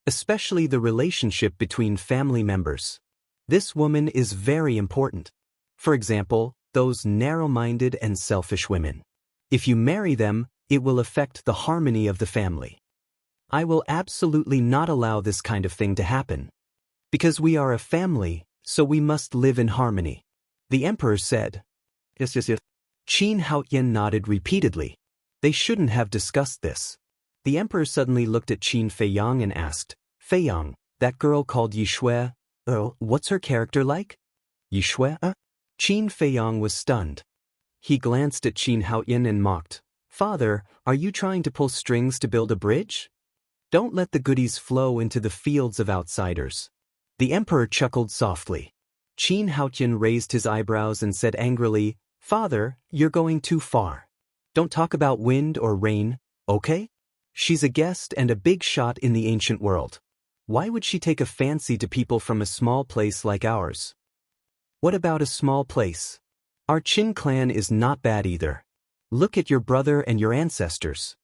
Especially the relationship between family members. This woman is very important. For example, those narrow-minded and selfish women. If you marry them, it will affect the harmony of the family. I will absolutely not allow this kind of thing to happen. Because we are a family, so we must live in harmony. The emperor said. Yes. Qin Haoyan nodded repeatedly. They shouldn't have discussed this. The emperor suddenly looked at Qin Feiyang and asked, Feiyang, that girl called Yishui, what's her character like? Yishui? Qin Feiyang was stunned. He glanced at Qin Haoyan and mocked. Father, are you trying to pull strings to build a bridge? Don't let the goodies flow into the fields of outsiders. The emperor chuckled softly. Qin Haoyan raised his eyebrows and said angrily, Father, you're going too far. Don't talk about wind or rain, okay? She's a guest and a big shot in the ancient world. Why would she take a fancy to people from a small place like ours? What about a small place? Our Qin clan is not bad either. Look at your brother and your ancestors.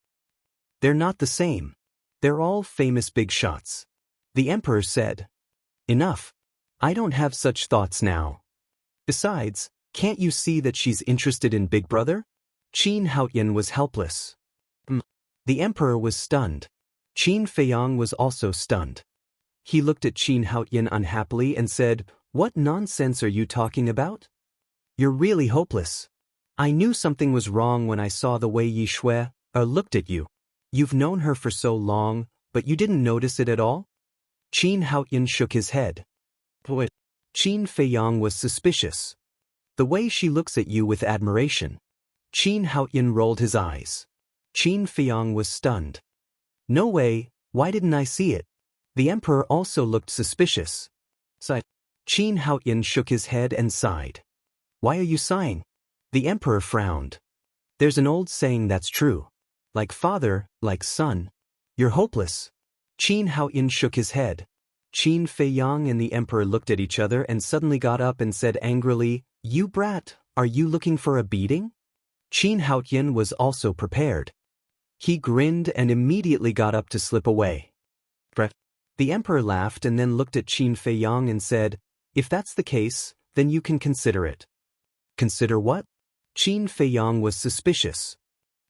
They're not the same. They're all famous big shots. The emperor said. Enough. I don't have such thoughts now. Besides, can't you see that she's interested in big brother? Qin Haoyan was helpless. The emperor was stunned. Qin Feiyang was also stunned. He looked at Qin Haoyan unhappily and said, What nonsense are you talking about? You're really hopeless. I knew something was wrong when I saw the way Yi Shui looked at you. You've known her for so long, but you didn't notice it at all? Qin Haoyan shook his head. What? Qin Feiyang was suspicious. The way she looks at you with admiration. Qin Haoyan rolled his eyes. Qin Feiyang was stunned. No way, why didn't I see it? The emperor also looked suspicious. Sighed. Qin Haoyan shook his head and sighed. Why are you sighing? The emperor frowned. There's an old saying that's true. Like father, like son. You're hopeless. Qin Haoyan shook his head. Qin Feiyang and the emperor looked at each other and suddenly got up and said angrily, You brat, are you looking for a beating? Qin Haoyan was also prepared. He grinned and immediately got up to slip away. The emperor laughed and then looked at Qin Feiyang and said, If that's the case, then you can consider it. Consider what? Qin Feiyang was suspicious.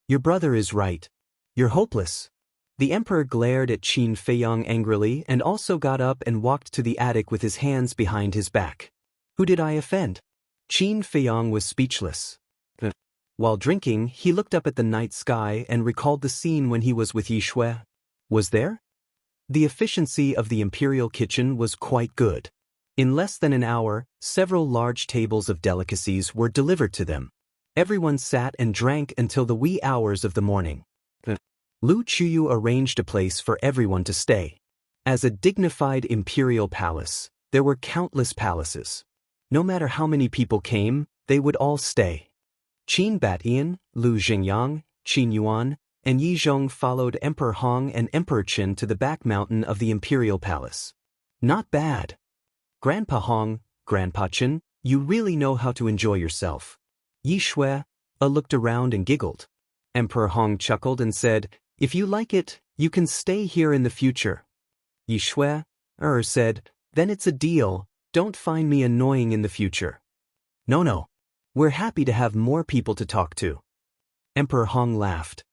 Your brother is right. You're hopeless. The emperor glared at Qin Feiyang angrily and also got up and walked to the attic with his hands behind his back. Who did I offend? Qin Feiyang was speechless. While drinking, he looked up at the night sky and recalled the scene when he was with Yi Shui. Was there? The efficiency of the imperial kitchen was quite good. In less than an hour, several large tables of delicacies were delivered to them. Everyone sat and drank until the wee hours of the morning. Lu Chuyu arranged a place for everyone to stay. As a dignified imperial palace, there were countless palaces. No matter how many people came, they would all stay. Qin Batian, Lu Xingyang, Qin Yuan, and Yi Zhong followed Emperor Hong and Emperor Qin to the back mountain of the imperial palace. Not bad. Grandpa Hong, Grandpa Qin, you really know how to enjoy yourself. Yi Shui looked around and giggled. Emperor Hong chuckled and said, If you like it, you can stay here in the future. Yi Shui said, Then it's a deal, don't find me annoying in the future. No. We're happy to have more people to talk to. Emperor Hong laughed.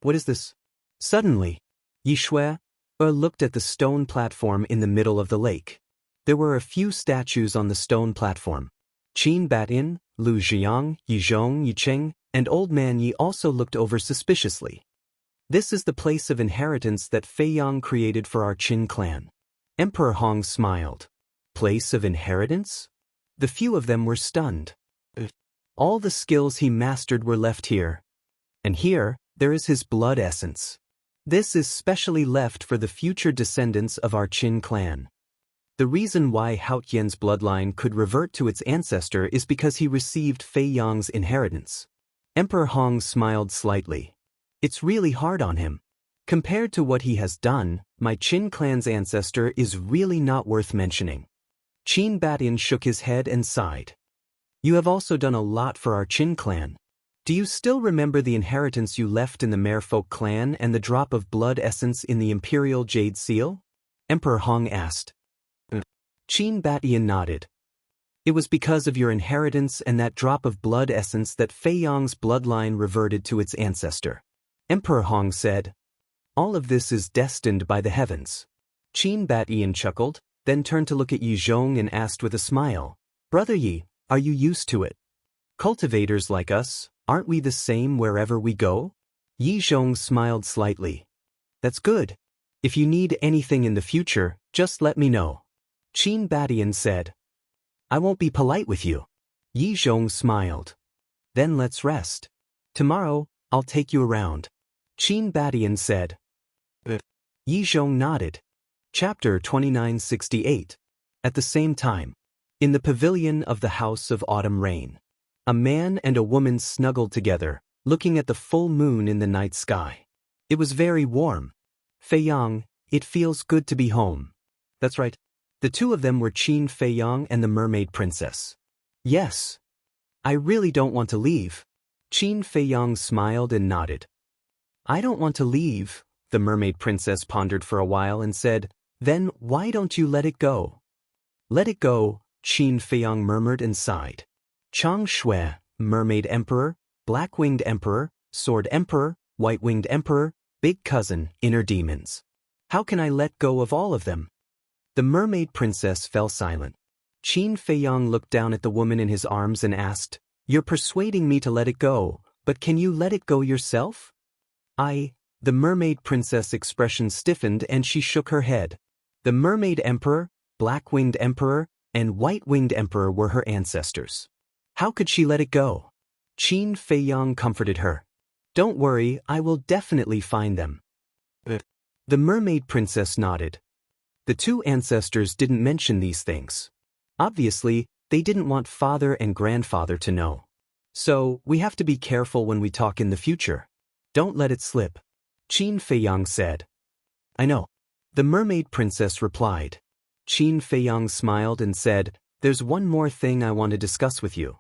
What is this? Suddenly, Yi Shui looked at the stone platform in the middle of the lake. There were a few statues on the stone platform. Qin Batin, Lu Ziyang, Yi Zhong, Yi Cheng, and Old Man Yi also looked over suspiciously. This is the place of inheritance that Feiyang created for our Qin clan. Emperor Hong smiled. Place of inheritance? The few of them were stunned. All the skills he mastered were left here. And here, there is his blood essence. This is specially left for the future descendants of our Qin clan. The reason why Haotian's bloodline could revert to its ancestor is because he received Feiyang's inheritance. Emperor Hong smiled slightly. It's really hard on him. Compared to what he has done, my Qin clan's ancestor is really not worth mentioning. Qin Batian shook his head and sighed. You have also done a lot for our Qin clan. Do you still remember the inheritance you left in the Merfolk clan and the drop of blood essence in the Imperial Jade Seal? Emperor Hong asked. Qin Batian nodded. It was because of your inheritance and that drop of blood essence that Feiyang's bloodline reverted to its ancestor. Emperor Hong said. All of this is destined by the heavens. Qin Batian chuckled, then turned to look at Yi Zhong and asked with a smile, Brother Yi, are you used to it? Cultivators like us, aren't we the same wherever we go? Yi Zhong smiled slightly. That's good. If you need anything in the future, just let me know. Qin Batian said. I won't be polite with you. Yi Zhong smiled. Then let's rest. Tomorrow, I'll take you around. Qin Batian said. Yi Zhong nodded. Chapter 2968. At the same time, in the pavilion of the House of Autumn Rain, a man and a woman snuggled together, looking at the full moon in the night sky. It was very warm. Feiyang, it feels good to be home. That's right. The two of them were Qin Feiyang and the Mermaid Princess. Yes. I really don't want to leave. Qin Feiyang smiled and nodded. I don't want to leave, the Mermaid Princess pondered for a while and said, Then why don't you let it go? Let it go, Qin Feiyang murmured and sighed. Chang Shui, Mermaid Emperor, Black-Winged Emperor, Sword Emperor, White-Winged Emperor, Big Cousin, Inner Demons. How can I let go of all of them? The Mermaid Princess fell silent. Qin Feiyang looked down at the woman in his arms and asked, "You're persuading me to let it go, but can you let it go yourself?" The mermaid princess' expression stiffened and she shook her head. The mermaid emperor, black-winged emperor, and white-winged emperor were her ancestors. How could she let it go? Qin Feiyang comforted her. "Don't worry, I will definitely find them." The mermaid princess nodded. The two ancestors didn't mention these things. Obviously, they didn't want father and grandfather to know. "So, we have to be careful when we talk in the future. Don't let it slip," Qin Feiyang said. "I know," the mermaid princess replied. Qin Feiyang smiled and said, "There's one more thing I want to discuss with you."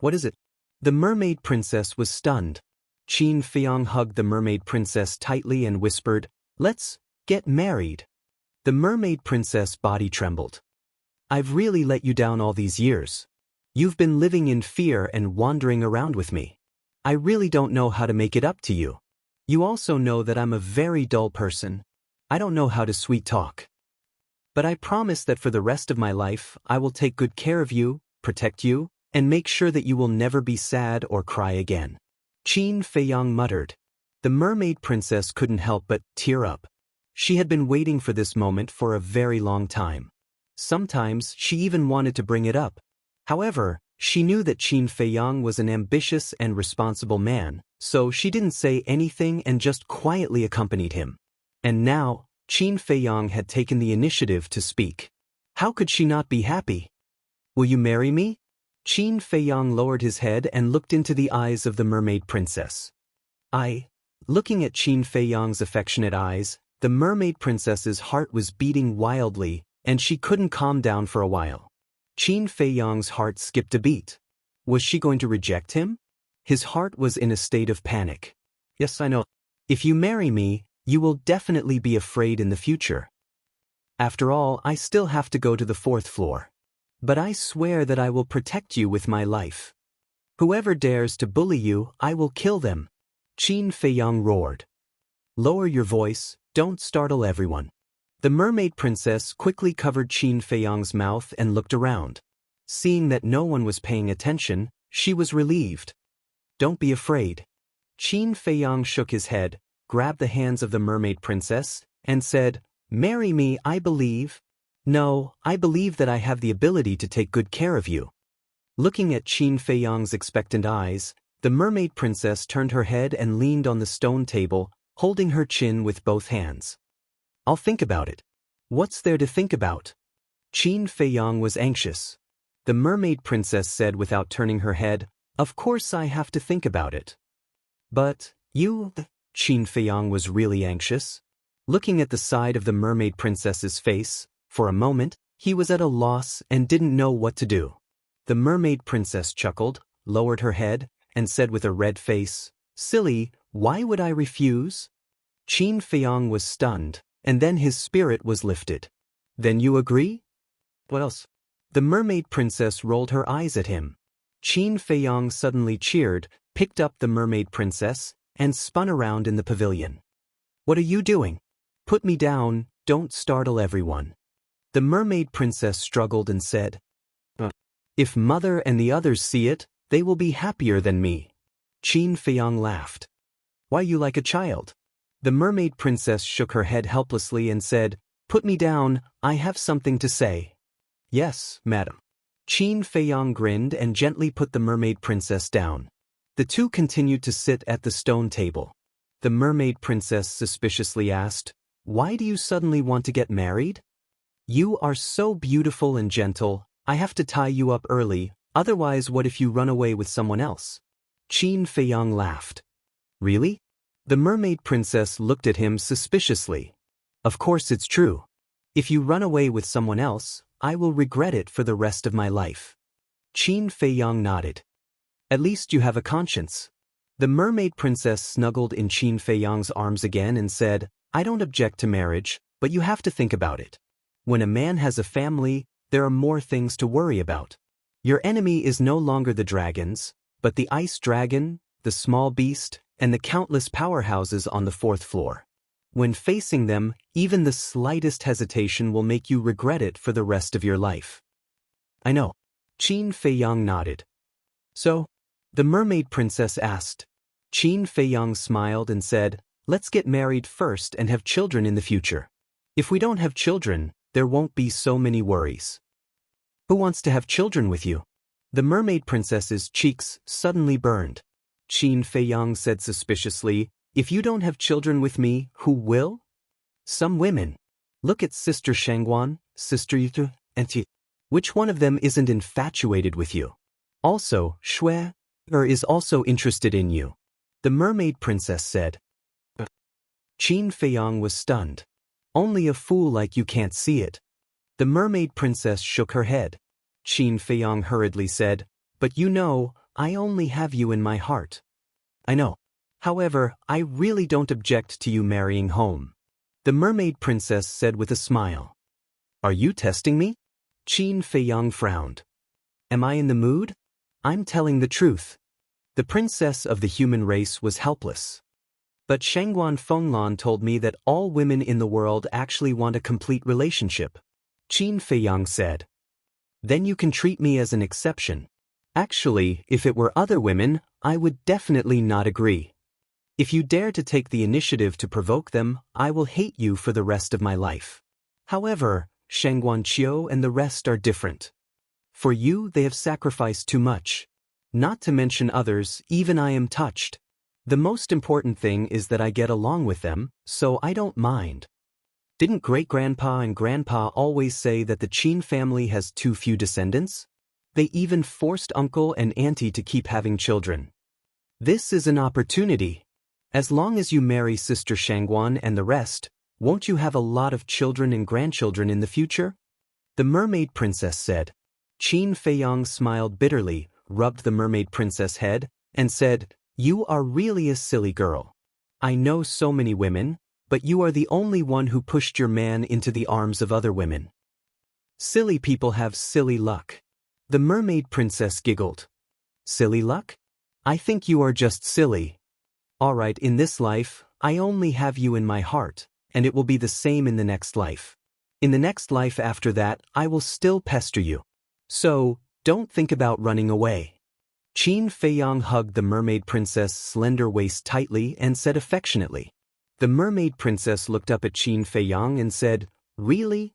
"What is it?" The mermaid princess was stunned. Qin Feiyang hugged the mermaid princess tightly and whispered, "Let's get married." The mermaid princess' body trembled. "I've really let you down all these years. You've been living in fear and wandering around with me. I really don't know how to make it up to you. You also know that I'm a very dull person. I don't know how to sweet talk. But I promise that for the rest of my life, I will take good care of you, protect you, and make sure that you will never be sad or cry again." Qin Feiyang muttered. The mermaid princess couldn't help but tear up. She had been waiting for this moment for a very long time. Sometimes she even wanted to bring it up. However, she knew that Qin Feiyang was an ambitious and responsible man, so she didn't say anything and just quietly accompanied him. And now, Qin Feiyang had taken the initiative to speak. How could she not be happy? "Will you marry me?" Qin Feiyang lowered his head and looked into the eyes of the mermaid princess. Looking at Qin Feiyang's affectionate eyes, the mermaid princess's heart was beating wildly, and she couldn't calm down for a while. Qin Feiyang's heart skipped a beat. Was she going to reject him? His heart was in a state of panic. "Yes, I know. If you marry me, you will definitely be afraid in the future. After all, I still have to go to the 4th floor. But I swear that I will protect you with my life. Whoever dares to bully you, I will kill them," Qin Feiyang roared. "Lower your voice, don't startle everyone." The mermaid princess quickly covered Qin Feiyang's mouth and looked around. Seeing that no one was paying attention, she was relieved. "Don't be afraid." Qin Feiyang shook his head, grabbed the hands of the mermaid princess, and said, "Marry me, I believe. No, I believe that I have the ability to take good care of you." Looking at Qin Feiyang's expectant eyes, the mermaid princess turned her head and leaned on the stone table, holding her chin with both hands. "I'll think about it." "What's there to think about?" Qin Feiyang was anxious. The mermaid princess said without turning her head, "Of course I have to think about it." "But, you..." Qin Feiyang was really anxious. Looking at the side of the mermaid princess's face, for a moment, he was at a loss and didn't know what to do. The mermaid princess chuckled, lowered her head, and said with a red face, "Silly, why would I refuse?" Qin Feiyang was stunned, and then his spirit was lifted. "Then you agree?" "What else?" The mermaid princess rolled her eyes at him. Qin Feiyang suddenly cheered, picked up the mermaid princess, and spun around in the pavilion. "What are you doing? Put me down, don't startle everyone." The mermaid princess struggled and said, "If mother and the others see it, they will be happier than me." Qin Feiyang laughed. "Why you like a child?" The mermaid princess shook her head helplessly and said, "Put me down, I have something to say." "Yes, madam." Qin Feiyang grinned and gently put the mermaid princess down. The two continued to sit at the stone table. The mermaid princess suspiciously asked, "Why do you suddenly want to get married?" "You are so beautiful and gentle, I have to tie you up early, otherwise what if you run away with someone else?" Qin Feiyang laughed. "Really?" The mermaid princess looked at him suspiciously. "Of course it's true. If you run away with someone else, I will regret it for the rest of my life." Qin Feiyang nodded. "At least you have a conscience." The mermaid princess snuggled in Qin Feiyang's arms again and said, "I don't object to marriage, but you have to think about it. When a man has a family, there are more things to worry about. Your enemy is no longer the dragons, but the ice dragon, the small beast, and the countless powerhouses on the 4th floor. When facing them, even the slightest hesitation will make you regret it for the rest of your life." I know. Qin Feiyang nodded. So? The mermaid princess asked. Qin Feiyang smiled and said, let's get married first and have children in the future. If we don't have children, there won't be so many worries. Who wants to have children with you? The mermaid princess's cheeks suddenly burned. Qin Feiyang said suspiciously, if you don't have children with me, who will? Some women. Look at Sister Shangguan, Sister Yutu, and Ti. Which one of them isn't infatuated with you? Also, Shui is also interested in you. The mermaid princess said. Qin Feiyang was stunned. Only a fool like you can't see it. The mermaid princess shook her head. Qin Feiyang hurriedly said, but you know, I only have you in my heart. I know. However, I really don't object to you marrying home. The mermaid princess said with a smile. Are you testing me? Qin Feiyang frowned. Am I in the mood? I'm telling the truth. The princess of the human race was helpless. But Shangguan Fenglan told me that all women in the world actually want a complete relationship. Qin Feiyang said. Then you can treat me as an exception. Actually, if it were other women, I would definitely not agree. If you dare to take the initiative to provoke them, I will hate you for the rest of my life. However, Shangguan Qiu and the rest are different. For you, they have sacrificed too much. Not to mention others, even I am touched. The most important thing is that I get along with them, so I don't mind. Didn't great-grandpa and grandpa always say that the Qin family has too few descendants? They even forced uncle and auntie to keep having children. This is an opportunity. As long as you marry Sister Shangguan and the rest, won't you have a lot of children and grandchildren in the future? The mermaid princess said. Qin Feiyang smiled bitterly, rubbed the mermaid princess' head, and said, you are really a silly girl. I know so many women, but you are the only one who pushed your man into the arms of other women. Silly people have silly luck. The mermaid princess giggled. Silly luck? I think you are just silly. All right, in this life, I only have you in my heart, and it will be the same in the next life. In the next life after that, I will still pester you. So, don't think about running away. Qin Feiyang hugged the mermaid princess' slender waist tightly and said affectionately. The mermaid princess looked up at Qin Feiyang and said, really?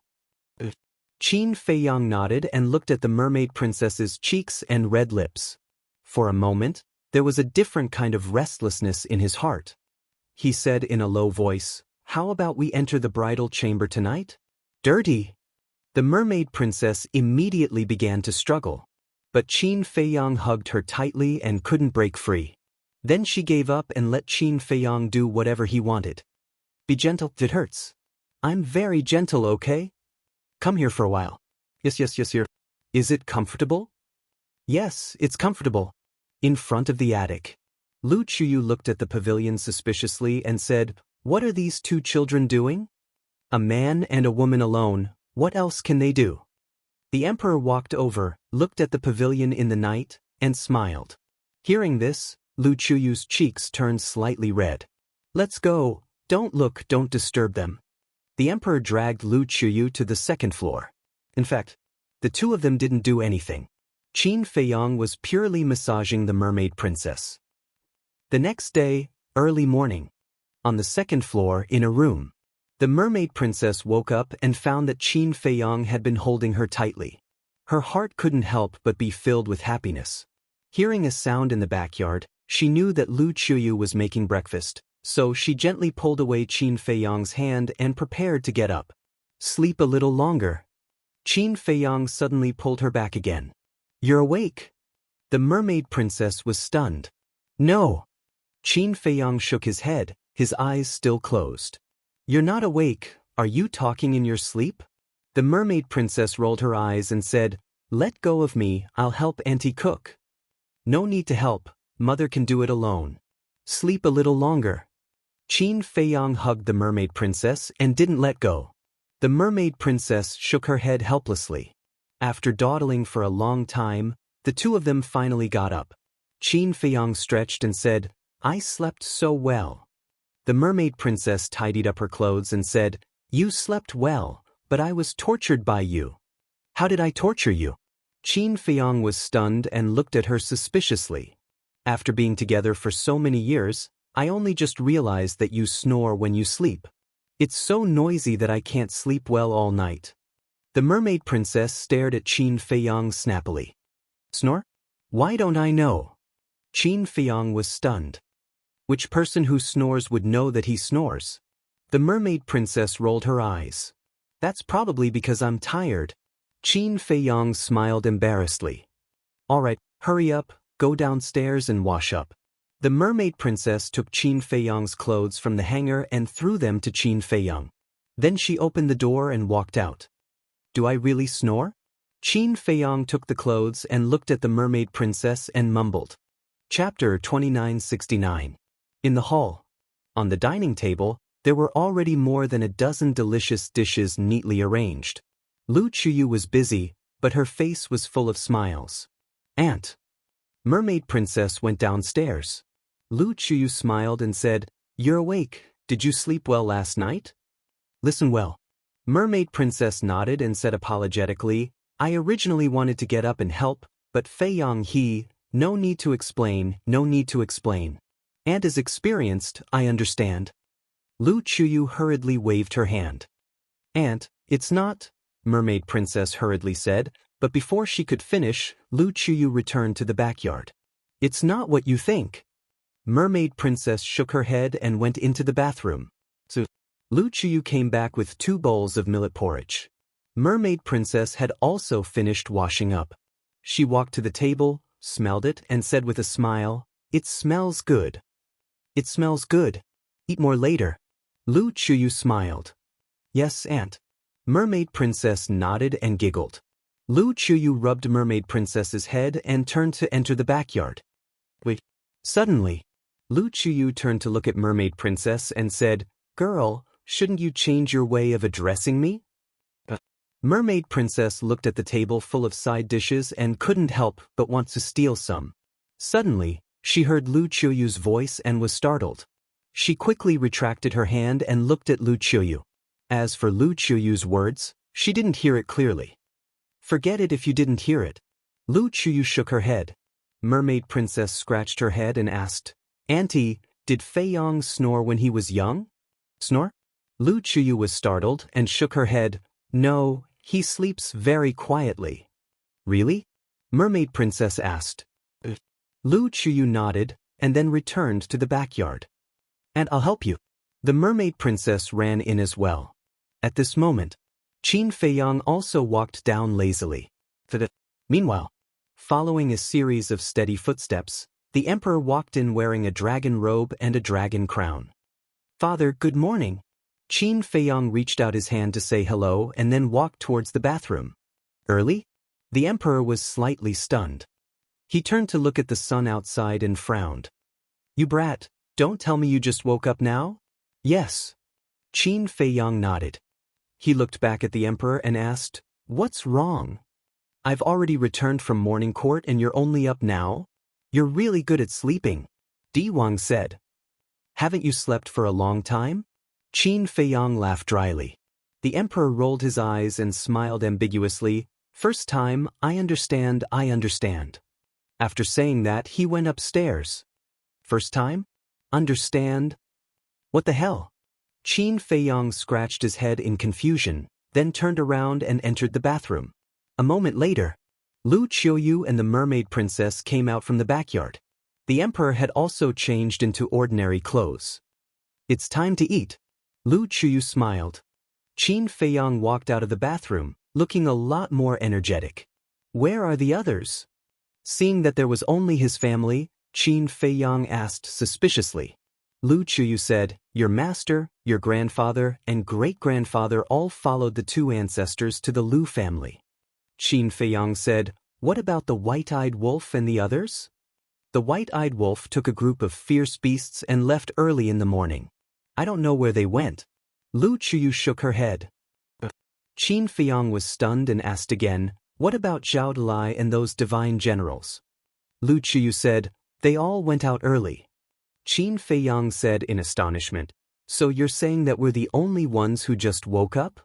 Qin Feiyang nodded and looked at the mermaid princess's cheeks and red lips. For a moment, there was a different kind of restlessness in his heart. He said in a low voice, how about we enter the bridal chamber tonight? Dirty! The mermaid princess immediately began to struggle. But Qin Feiyang hugged her tightly and couldn't break free. Then she gave up and let Qin Feiyang do whatever he wanted. Be gentle, it hurts. I'm very gentle, okay? Come here for a while. Yes, here. Is it comfortable? Yes, it's comfortable. In front of the attic. Lu Chuyu looked at the pavilion suspiciously and said, what are these two children doing? A man and a woman alone, what else can they do? The emperor walked over, looked at the pavilion in the night, and smiled. Hearing this, Lu Chuyu's cheeks turned slightly red. Let's go, don't look, don't disturb them. The emperor dragged Lu Chuyu to the second floor. In fact, the two of them didn't do anything. Qin Feiyang was purely massaging the mermaid princess. The next day, early morning. On the second floor, in a room. The mermaid princess woke up and found that Qin Feiyang had been holding her tightly. Her heart couldn't help but be filled with happiness. Hearing a sound in the backyard, she knew that Lu Chuyu was making breakfast, so she gently pulled away Qin Feiyang's hand and prepared to get up. Sleep a little longer. Qin Feiyang suddenly pulled her back again. You're awake. The mermaid princess was stunned. No. Qin Feiyang shook his head, his eyes still closed. You're not awake, are you talking in your sleep? The mermaid princess rolled her eyes and said, let go of me, I'll help Auntie cook. No need to help, mother can do it alone. Sleep a little longer. Qin Feiyang hugged the mermaid princess and didn't let go. The mermaid princess shook her head helplessly. After dawdling for a long time, the two of them finally got up. Qin Feiyang stretched and said, I slept so well. The mermaid princess tidied up her clothes and said, you slept well, but I was tortured by you. How did I torture you? Qin Feiyang was stunned and looked at her suspiciously. After being together for so many years, I only just realized that you snore when you sleep. It's so noisy that I can't sleep well all night. The mermaid princess stared at Qin Feiyang snappily. Snore? Why don't I know? Qin Feiyang was stunned. Which person who snores would know that he snores? The mermaid princess rolled her eyes. That's probably because I'm tired. Qin Feiyang smiled embarrassedly. All right, hurry up, go downstairs and wash up. The mermaid princess took Qin Feiyang's clothes from the hanger and threw them to Qin Feiyang. Then she opened the door and walked out. Do I really snore? Qin Feiyang took the clothes and looked at the mermaid princess and mumbled. Chapter 2969. In the hall. On the dining table, there were already more than a dozen delicious dishes neatly arranged. Lu Chuyu was busy, but her face was full of smiles. Aunt. Mermaid Princess went downstairs. Lu Chuyu smiled and said, You're awake. Did you sleep well last night? Listen well. Mermaid Princess nodded and said apologetically, I originally wanted to get up and help, but Feiyang no need to explain, no need to explain. Aunt is experienced, I understand. Lu Chuyu hurriedly waved her hand. Aunt, it's not, Mermaid Princess hurriedly said, but before she could finish, Lu Chuyu returned to the backyard. It's not what you think. Mermaid Princess shook her head and went into the bathroom. So, Lu Chuyu came back with 2 bowls of millet porridge. Mermaid Princess had also finished washing up. She walked to the table, smelled it, and said with a smile, It smells good. It smells good. Eat more later. Lu Chuyu smiled. Yes, Aunt. Mermaid Princess nodded and giggled. Lu Chuyu rubbed Mermaid Princess's head and turned to enter the backyard. Wait. Suddenly, Lu Chuyu turned to look at Mermaid Princess and said, Girl, shouldn't you change your way of addressing me? Mermaid Princess looked at the table full of side dishes and couldn't help but want to steal some. Suddenly, she heard Lu Chuyu's voice and was startled. She quickly retracted her hand and looked at Lu Chuyu. As for Lu Chuyu's words, she didn't hear it clearly. Forget it if you didn't hear it. Lu Chuyu shook her head. Mermaid Princess scratched her head and asked, Auntie, did Feiyang snore when he was young? Snore? Lu Chuyu was startled and shook her head. No, he sleeps very quietly. Really? Mermaid Princess asked. Lu Chuyu nodded and then returned to the backyard. And I'll help you. The Mermaid Princess ran in as well. At this moment, Qin Feiyang also walked down lazily. Meanwhile, following a series of steady footsteps, the Emperor walked in wearing a dragon robe and a dragon crown. Father, good morning. Qin Feiyang reached out his hand to say hello and then walked towards the bathroom. Early? The Emperor was slightly stunned. He turned to look at the sun outside and frowned. You brat, don't tell me you just woke up now? Yes. Qin Feiyang nodded. He looked back at the Emperor and asked, What's wrong? I've already returned from morning court and you're only up now? You're really good at sleeping, Di Wang said. Haven't you slept for a long time? Qin Feiyang laughed dryly. The Emperor rolled his eyes and smiled ambiguously. First time, I understand, I understand. After saying that, he went upstairs. First time? Understand? What the hell? Qin Feiyang scratched his head in confusion, then turned around and entered the bathroom. A moment later, Lu Chuyu and the Mermaid Princess came out from the backyard. The Emperor had also changed into ordinary clothes. It's time to eat. Lu Chuyu smiled. Qin Feiyang walked out of the bathroom, looking a lot more energetic. Where are the others? Seeing that there was only his family, Qin Feiyang asked suspiciously. Lu Chuyu said, Your master, your grandfather, and great-grandfather all followed the 2 ancestors to the Lu family. Qin Feiyang said, What about the white-eyed wolf and the others? The white-eyed wolf took a group of fierce beasts and left early in the morning. I don't know where they went. Lu Chuyu shook her head. Qin Feiyang was stunned and asked again, What about Zhao Dalai and those divine generals? Lu Chuyu said, They all went out early. Qin Feiyang said in astonishment, So you're saying that we're the only ones who just woke up?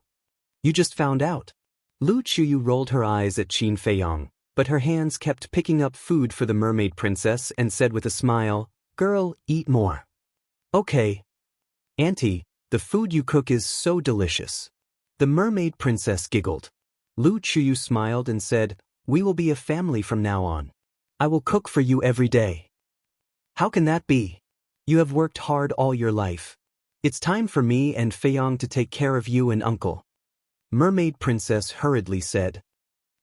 You just found out. Lu Chuyu rolled her eyes at Qin Feiyang. but her hands kept picking up food for the mermaid princess and said with a smile, "Girl, eat more." "Okay. Auntie, the food you cook is so delicious." The mermaid princess giggled. Lu Chuyu smiled and said, "We will be a family from now on. I will cook for you every day." "How can that be? You have worked hard all your life. It's time for me and Feiyong to take care of you and uncle." Mermaid princess hurriedly said,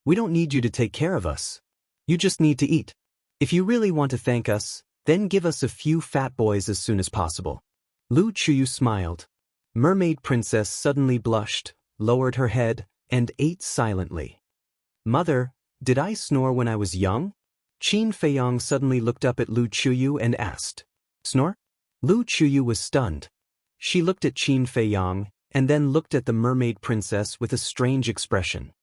"We don't need you to take care of us. You just need to eat. If you really want to thank us, then give us a few fat boys as soon as possible." Lu Chuyu smiled. Mermaid princess suddenly blushed, lowered her head, and ate silently. "Mother, did I snore when I was young?" Qin Feiyong suddenly looked up at Lu Chuyu and asked. "Snore?" Lu Chuyu was stunned. She looked at Qin Feiyong, and then looked at the mermaid princess with a strange expression.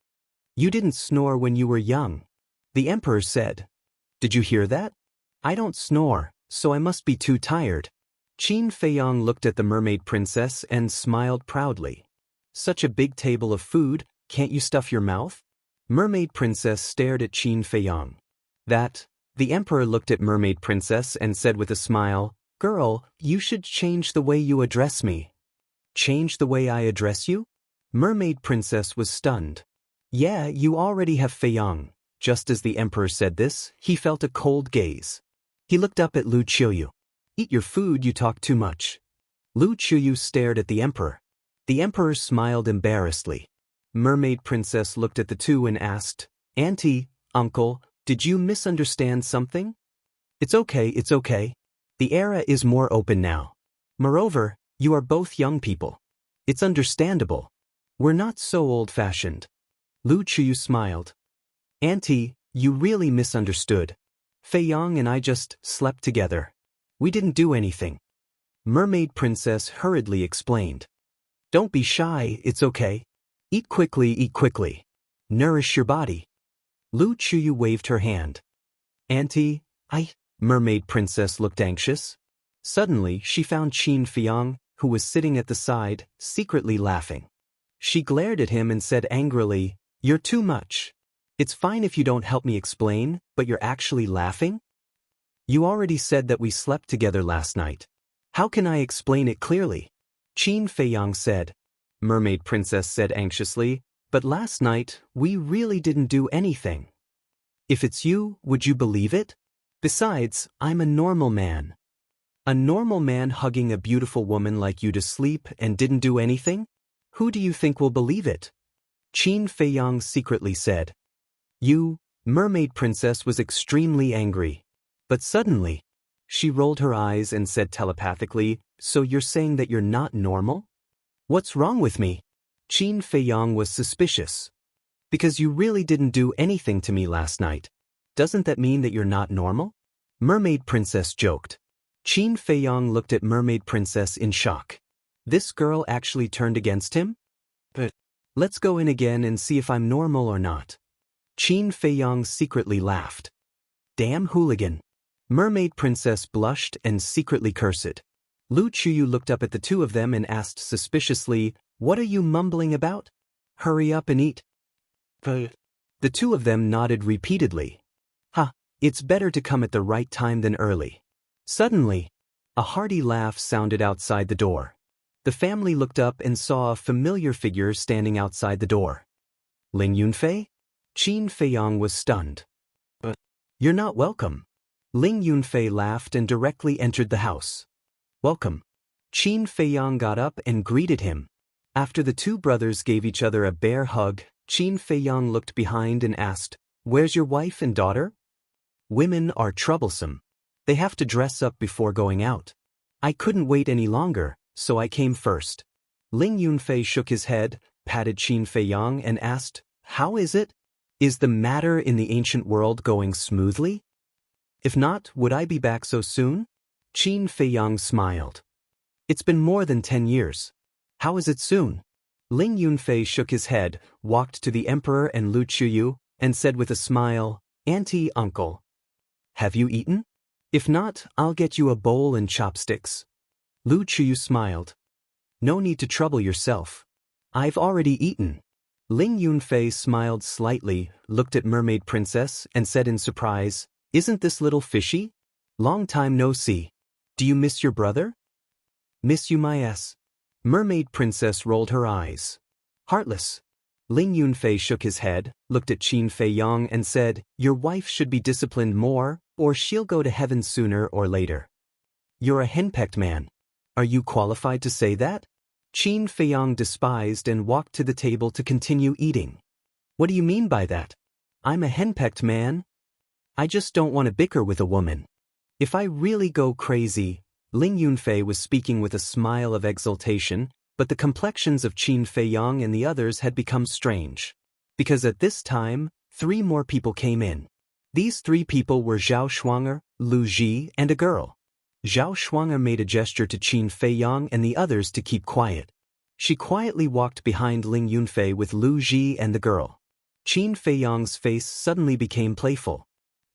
"You didn't snore when you were young," the emperor said. "Did you hear that? I don't snore, so I must be too tired." Qin Feiyong looked at the mermaid princess and smiled proudly. "Such a big table of food, can't you stuff your mouth?" Mermaid princess stared at Qin Feiyong. The emperor looked at mermaid princess and said with a smile, "Girl, you should change the way you address me." "Change the way I address you?" Mermaid princess was stunned. "Yeah, you already have Feiyong." Just as the emperor said this, he felt a cold gaze. He looked up at Lu Chuyu. "Eat your food, you talk too much." Lu Chuyu stared at the emperor. The emperor smiled embarrassedly. Mermaid princess looked at the two and asked, "Auntie, uncle, did you misunderstand something?" It's okay. The era is more open now. Moreover, you are both young people. It's understandable. We're not so old-fashioned." Lu Chuyu smiled. "Auntie, you really misunderstood. Feiyong and I just slept together. We didn't do anything." Mermaid princess hurriedly explained. "Don't be shy, it's okay. Eat quickly. Nourish your body." Lu Chuyu waved her hand. "Auntie, Mermaid princess looked anxious. Suddenly, she found Qin Feiyong, who was sitting at the side, secretly laughing. She glared at him and said angrily, "You're too much. It's fine if you don't help me explain, but you're actually laughing? You already said that we slept together last night. How can I explain it clearly?" Qin Feiyong said. Mermaid princess said anxiously, "But last night, we really didn't do anything. If it's you, would you believe it? Besides, I'm a normal man." "A normal man hugging a beautiful woman like you to sleep and didn't do anything? Who do you think will believe it?" Qin Feiyong secretly said. Mermaid princess was extremely angry. But suddenly, she rolled her eyes and said telepathically, "So you're saying that you're not normal? What's wrong with me?" Qin Feiyong was suspicious. "Because you really didn't do anything to me last night. Doesn't that mean that you're not normal?" Mermaid princess joked. Qin Feiyong looked at mermaid princess in shock. This girl actually turned against him? But let's go in again and see if I'm normal or not. Qin Feiyong secretly laughed. "Damn hooligan." Mermaid princess blushed and secretly cursed. Lu Chuyu looked up at the two of them and asked suspiciously, "What are you mumbling about? Hurry up and eat." The two of them nodded repeatedly. It's better to come at the right time than early. Suddenly, a hearty laugh sounded outside the door. The family looked up and saw a familiar figure standing outside the door. "Ling Yunfei?" Qin Feiyong was stunned. "But you're not welcome." Ling Yunfei laughed and directly entered the house. "Welcome." Qin Feiyong got up and greeted him. After the two brothers gave each other a bear hug, Qin Feiyong looked behind and asked, "Where's your wife and daughter?" "Women are troublesome. They have to dress up before going out. I couldn't wait any longer, so I came first." Ling Yunfei shook his head, patted Qin Feiyong and asked, "How is it? Is the matter in the ancient world going smoothly? If not, would I be back so soon?" Qin Feiyong smiled. "It's been more than 10 years. How is it soon?" Ling Yunfei shook his head, walked to the emperor and Lu Chuyu, and said with a smile, "Auntie, uncle. Have you eaten? If not, I'll get you a bowl and chopsticks." Lu Chuyu smiled. "No need to trouble yourself. I've already eaten." Ling Yunfei smiled slightly, looked at Mermaid Princess, and said in surprise, "Isn't this little fishy? Long time no see. Do you miss your brother?" "Miss you my ass." Mermaid Princess rolled her eyes. "Heartless." Ling Yunfei shook his head, looked at Qin Fei Yang and said, "Your wife should be disciplined more, or she'll go to heaven sooner or later." "You're a henpecked man. Are you qualified to say that?" Qin Fei Yang despised and walked to the table to continue eating. "What do you mean by that? I'm a henpecked man? I just don't want to bicker with a woman. If I really go crazy..." Ling Yunfei was speaking with a smile of exultation, but the complexions of Qin Fei Yang and the others had become strange. Because at this time, 3 more people came in. These 3 people were Zhao Shuanger, Lu Ji, and a girl. Zhao Shuanger made a gesture to Qin Fei Yang and the others to keep quiet. She quietly walked behind Ling Yunfei with Lu Ji and the girl. Qin Fei Yang's face suddenly became playful.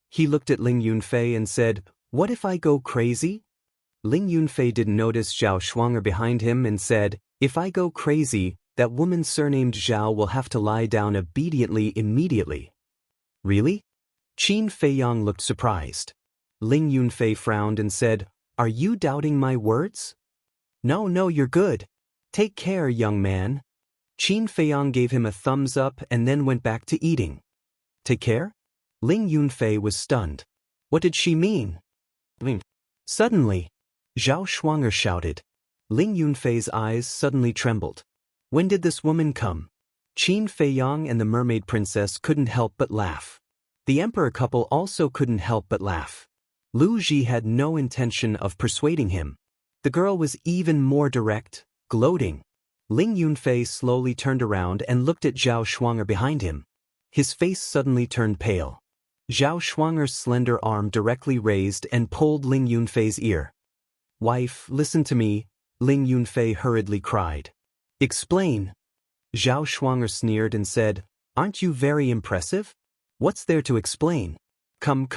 He looked at Ling Yunfei and said, "What if I go crazy?" Ling Yunfei didn't notice Zhao Shuanger behind him and said, "If I go crazy, that woman surnamed Zhao will have to lie down obediently immediately." "Really?" Qin Fei Yang looked surprised. Ling Yunfei frowned and said, "Are you doubting my words?" No, you're good. Take care, young man." Qin Fei Yang gave him a thumbs up and then went back to eating. "Take care?" Ling Yunfei was stunned. What did she mean? Suddenly, Zhao Shuanger shouted. Ling Yunfei's eyes suddenly trembled. When did this woman come? Qin Fei Yang and the Mermaid Princess couldn't help but laugh. The Emperor couple also couldn't help but laugh. Lu Ji had no intention of persuading him. The girl was even more direct, gloating. Ling Yunfei slowly turned around and looked at Zhao Shuanger behind him. His face suddenly turned pale. Zhao Shuanger's slender arm directly raised and pulled Ling Yunfei's ear. "Wife, listen to me," Ling Yunfei hurriedly cried. "Explain." Zhao Shuanger sneered and said, "Aren't you very impressive? What's there to explain? Come,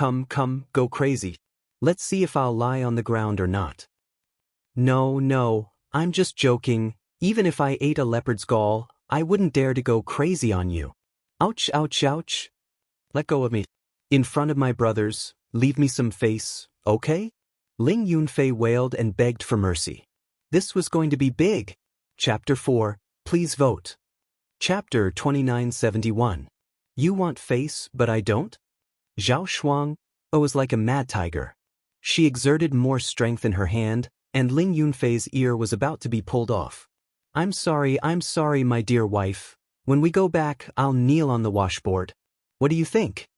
go crazy. Let's see if I'll lie on the ground or not." No, I'm just joking. Even if I ate a leopard's gall, I wouldn't dare to go crazy on you. Ouch. Let go of me. In front of my brothers, leave me some face, okay? Ling Yunfei wailed and begged for mercy. This was going to be big. Chapter 4, please vote. Chapter 2971. You want face, but I don't? Zhao Shuang was like a mad tiger. She exerted more strength in her hand, and Ling Yunfei's ear was about to be pulled off. I'm sorry, my dear wife. When we go back, I'll kneel on the washboard. What do you think?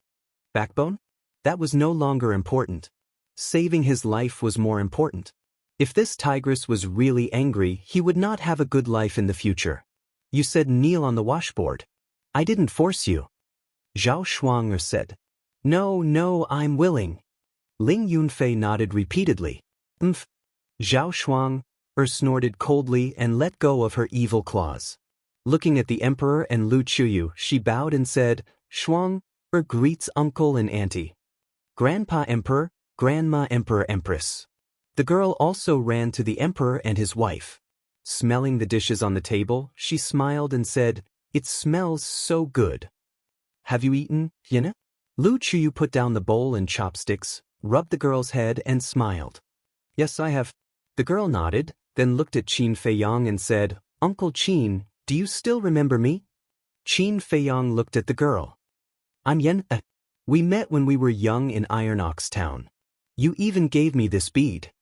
Backbone? That was no longer important. Saving his life was more important. If this tigress was really angry, he would not have a good life in the future. You said kneel on the washboard. I didn't force you. Zhao Shuanger said. No, I'm willing. Ling Yunfei nodded repeatedly. Zhao Shuang snorted coldly and let go of her evil claws. Looking at the emperor and Lu Chuyu, she bowed and said, Shuang greets uncle and auntie. Grandpa emperor, grandma emperor empress. The girl also ran to the emperor and his wife. Smelling the dishes on the table, she smiled and said, It smells so good. Have you eaten, Yina? Lu Chuyu put down the bowl and chopsticks, rubbed the girl's head and smiled. Yes, I have. The girl nodded, then looked at Qin Fei Yang and said, Uncle Qin, do you still remember me? Qin Fei Yang looked at the girl. I'm Yen. We met when we were young in Iron Ox Town. You even gave me this bead.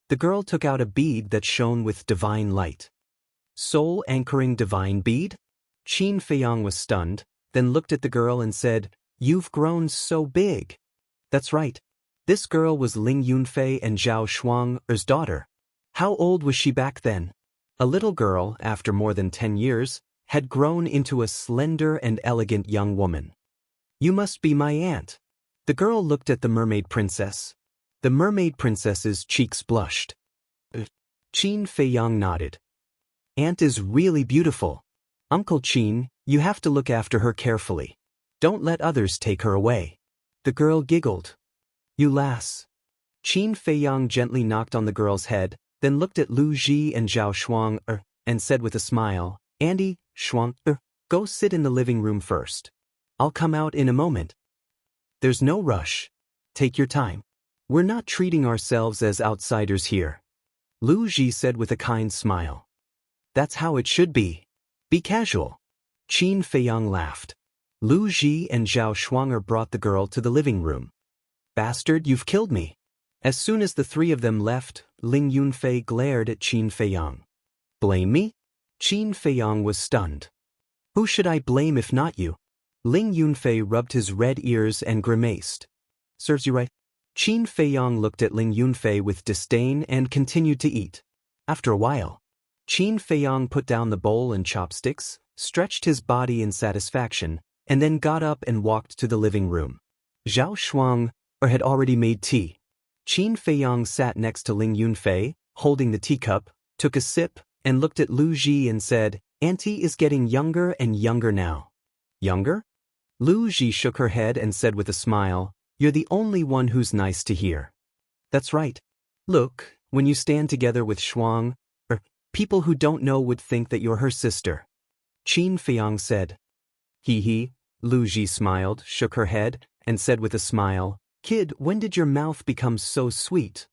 The girl took out a bead that shone with divine light. Soul anchoring divine bead? Qin Fei Yang was stunned, then looked at the girl and said, You've grown so big. That's right. This girl was Ling Yunfei and Zhao Shuang's daughter. How old was she back then? A little girl, after more than 10 years, had grown into a slender and elegant young woman. You must be my aunt. The girl looked at the mermaid princess. The mermaid princess's cheeks blushed. Qin Fei Yang nodded. Aunt is really beautiful. Uncle Qin, you have to look after her carefully. Don't let others take her away. The girl giggled. You lass. Qin Fei Yang gently knocked on the girl's head, then looked at Lu Ji and Zhao Shuang and said with a smile, Andy, Shuang, Go sit in the living room first. I'll come out in a moment. There's no rush. Take your time. We're not treating ourselves as outsiders here. Lu Ji said with a kind smile. That's how it should be. Be casual. Qin Feiyang laughed. Lu Ji and Zhao Shuang'er brought the girl to the living room. Bastard, you've killed me. As soon as the three of them left, Ling Yunfei glared at Qin Feiyang. Blame me? Qin Feiyang was stunned. Who should I blame if not you? Ling Yunfei rubbed his red ears and grimaced. Serves you right. Qin Feiyang looked at Ling Yunfei with disdain and continued to eat. After a while, Qin Feiyang put down the bowl and chopsticks, stretched his body in satisfaction, and then got up and walked to the living room. Zhao Shuang had already made tea. Qin Feiyang sat next to Ling Yunfei, holding the teacup, took a sip, and looked at Lu Ji and said, Auntie is getting younger and younger now. Younger? Lu Ji shook her head and said with a smile, You're the only one who's nice to hear. That's right. Look, when you stand together with Shuang, people who don't know would think that you're her sister. Qin Feiyang said. He. Lu Ji smiled, shook her head, and said with a smile, Kid, when did your mouth become so sweet?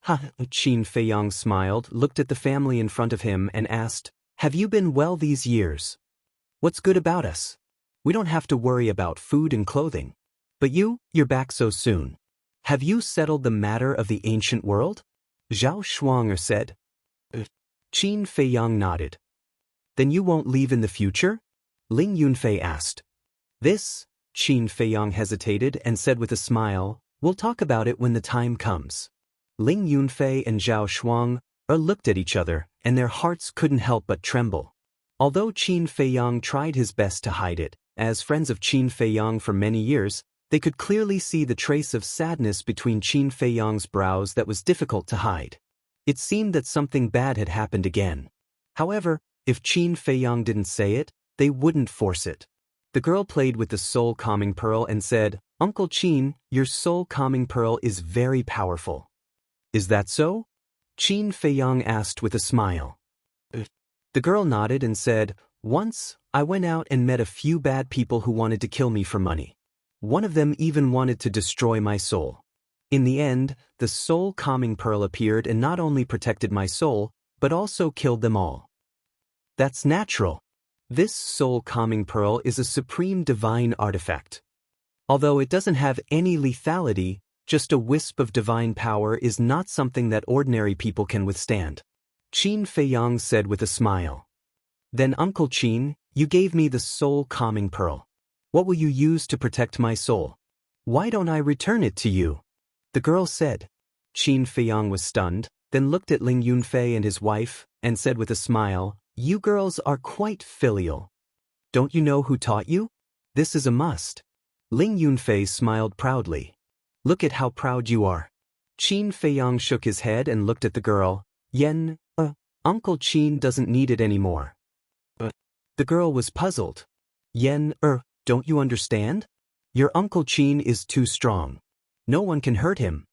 Qin Feiyang smiled, looked at the family in front of him and asked, Have you been well these years? What's good about us? We don't have to worry about food and clothing. But you're back so soon. Have you settled the matter of the ancient world? Zhao Shuang'er said. Qin Feiyang nodded. Then you won't leave in the future? Ling Yunfei asked. This, Qin Feiyang hesitated and said with a smile, We'll talk about it when the time comes. Ling Yunfei and Zhao Shuang looked at each other, and their hearts couldn't help but tremble. Although Qin Feiyang tried his best to hide it, as friends of Qin Feiyang for many years, they could clearly see the trace of sadness between Qin Feiyang's brows that was difficult to hide. It seemed that something bad had happened again. However, if Qin Feiyang didn't say it, they wouldn't force it. The girl played with the soul calming pearl and said, Uncle Qin, your soul calming pearl is very powerful. Is that so? Qin Feiyang asked with a smile. The girl nodded and said, Once, I went out and met a few bad people who wanted to kill me for money. One of them even wanted to destroy my soul. In the end, the soul calming pearl appeared and not only protected my soul, but also killed them all. That's natural. This soul calming pearl is a supreme divine artifact. Although it doesn't have any lethality, just a wisp of divine power is not something that ordinary people can withstand. Qin Feiyang said with a smile. Then Uncle Qin, you gave me the soul calming pearl. What will you use to protect my soul? Why don't I return it to you? The girl said. Qin Feiyang was stunned, then looked at Ling Yunfei and his wife, and said with a smile, You girls are quite filial. Don't you know who taught you? This is a must. Ling Yunfei smiled proudly. Look at how proud you are. Qin Feiyang shook his head and looked at the girl. Uncle Qin doesn't need it anymore. The girl was puzzled. Don't you understand? Your Uncle Qin is too strong. No one can hurt him.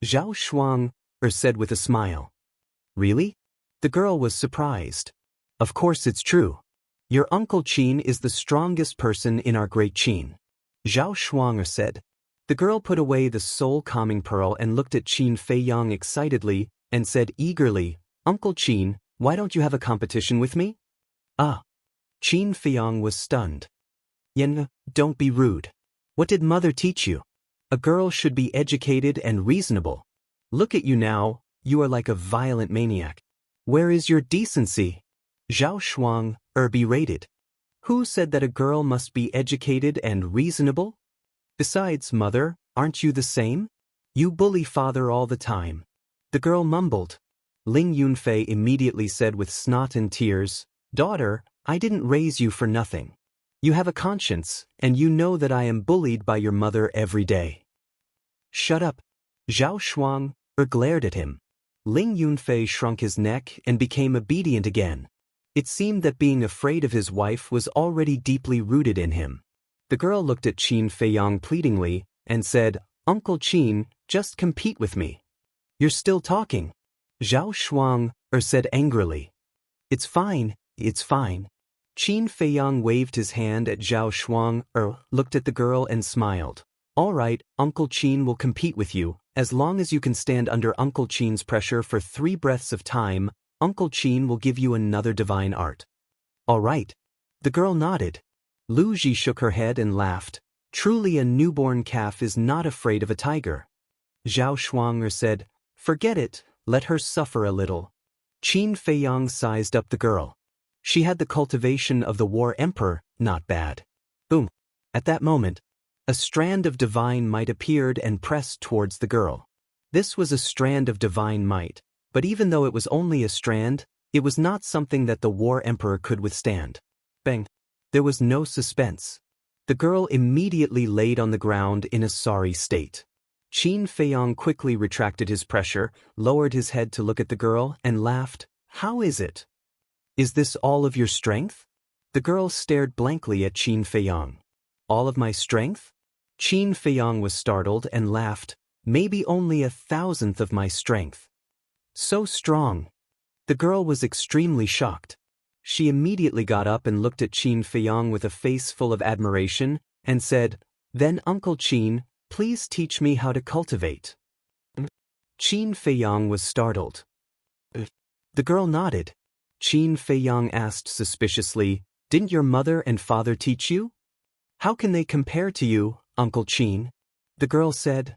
Zhao Shuang said with a smile. Really? The girl was surprised. Of course it's true. Your Uncle Qin is the strongest person in our great Qin. Zhao Shuang said. The girl put away the soul calming pearl and looked at Qin Feiyang excitedly and said eagerly, Uncle Qin, why don't you have a competition with me? Qin Feiyang was stunned. Don't be rude. What did mother teach you? A girl should be educated and reasonable. Look at you now, you are like a violent maniac. Where is your decency? Zhao Shuang berated. Who said that a girl must be educated and reasonable? Besides, mother, aren't you the same? You bully father all the time. The girl mumbled. Ling Yunfei immediately said with snot and tears, Daughter, I didn't raise you for nothing. You have a conscience, and you know that I am bullied by your mother every day. Shut up. Zhao Shuang glared at him. Ling Yunfei shrunk his neck and became obedient again. It seemed that being afraid of his wife was already deeply rooted in him. The girl looked at Qin Feiyang pleadingly and said, Uncle Qin, just compete with me. You're still talking. Zhao Shuang said angrily. It's fine. Qin Feiyang waved his hand at Zhao Shuang, looked at the girl and smiled. All right, Uncle Qin will compete with you, as long as you can stand under Uncle Qin's pressure for 3 breaths of time, Uncle Qin will give you another divine art. All right. The girl nodded. Lu Ji shook her head and laughed. Truly a newborn calf is not afraid of a tiger. Zhao Shuang said, forget it, let her suffer a little. Qin Feiyang sized up the girl. She had the cultivation of the War Emperor, not bad. Boom. At that moment, a strand of divine might appeared and pressed towards the girl. This was a strand of divine might, but even though it was only a strand, it was not something that the War Emperor could withstand. Bang. There was no suspense. The girl immediately laid on the ground in a sorry state. Qin Feiyang quickly retracted his pressure, lowered his head to look at the girl, and laughed. How is it? Is this all of your strength? The girl stared blankly at Qin Feiyang. All of my strength? Qin Feiyang was startled and laughed. Maybe only 1,000th of my strength. So strong. The girl was extremely shocked. She immediately got up and looked at Qin Feiyang with a face full of admiration, and said, then Uncle Qin, please teach me how to cultivate. Qin Feiyang was startled. The girl nodded. Qin Feiyang asked suspiciously, didn't your mother and father teach you? How can they compare to you, Uncle Qin? The girl said,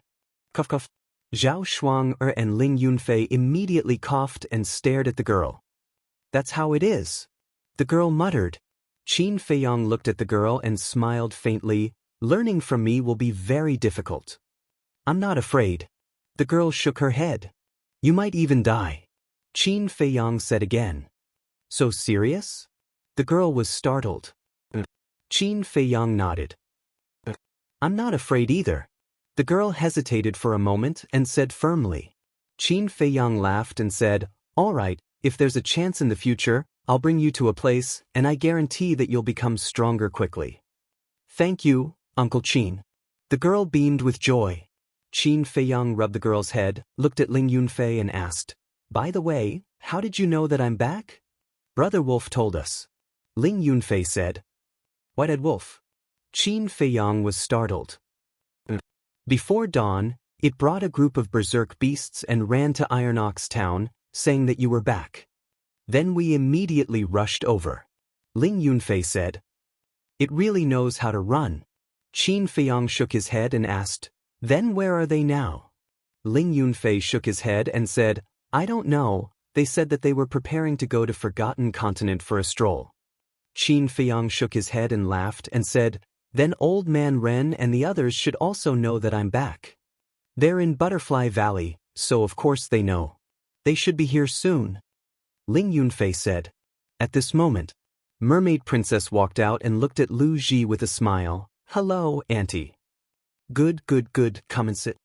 cough cough. Zhao Shuang and Ling Yunfei immediately coughed and stared at the girl. That's how it is. The girl muttered. Qin Feiyang looked at the girl and smiled faintly. Learning from me will be very difficult. I'm not afraid. The girl shook her head. You might even die. Qin Feiyang said again. So serious? The girl was startled. Qin Feiyang nodded. I'm not afraid either. The girl hesitated for a moment and said firmly. Qin Feiyang laughed and said, all right, if there's a chance in the future, I'll bring you to a place, and I guarantee that you'll become stronger quickly. Thank you, Uncle Qin. The girl beamed with joy. Qin Feiyang rubbed the girl's head, looked at Ling Yunfei and asked, by the way, how did you know that I'm back? Brother Wolf told us. Ling Yunfei said. White-head wolf. Qin Feiyang was startled. Before dawn, it brought a group of berserk beasts and ran to Iron Ox Town, saying that you were back. Then we immediately rushed over. Ling Yunfei said. It really knows how to run. Qin Feiyang shook his head and asked, then where are they now? Ling Yunfei shook his head and said, I don't know, they said that they were preparing to go to Forgotten Continent for a stroll. Qin Feiyang shook his head and laughed and said, then Old Man Ren and the others should also know that I'm back. They're in Butterfly Valley, so of course they know. They should be here soon. Ling Yunfei said. At this moment, Mermaid Princess walked out and looked at Lu Ji with a smile. Hello, Auntie. Good, come and sit.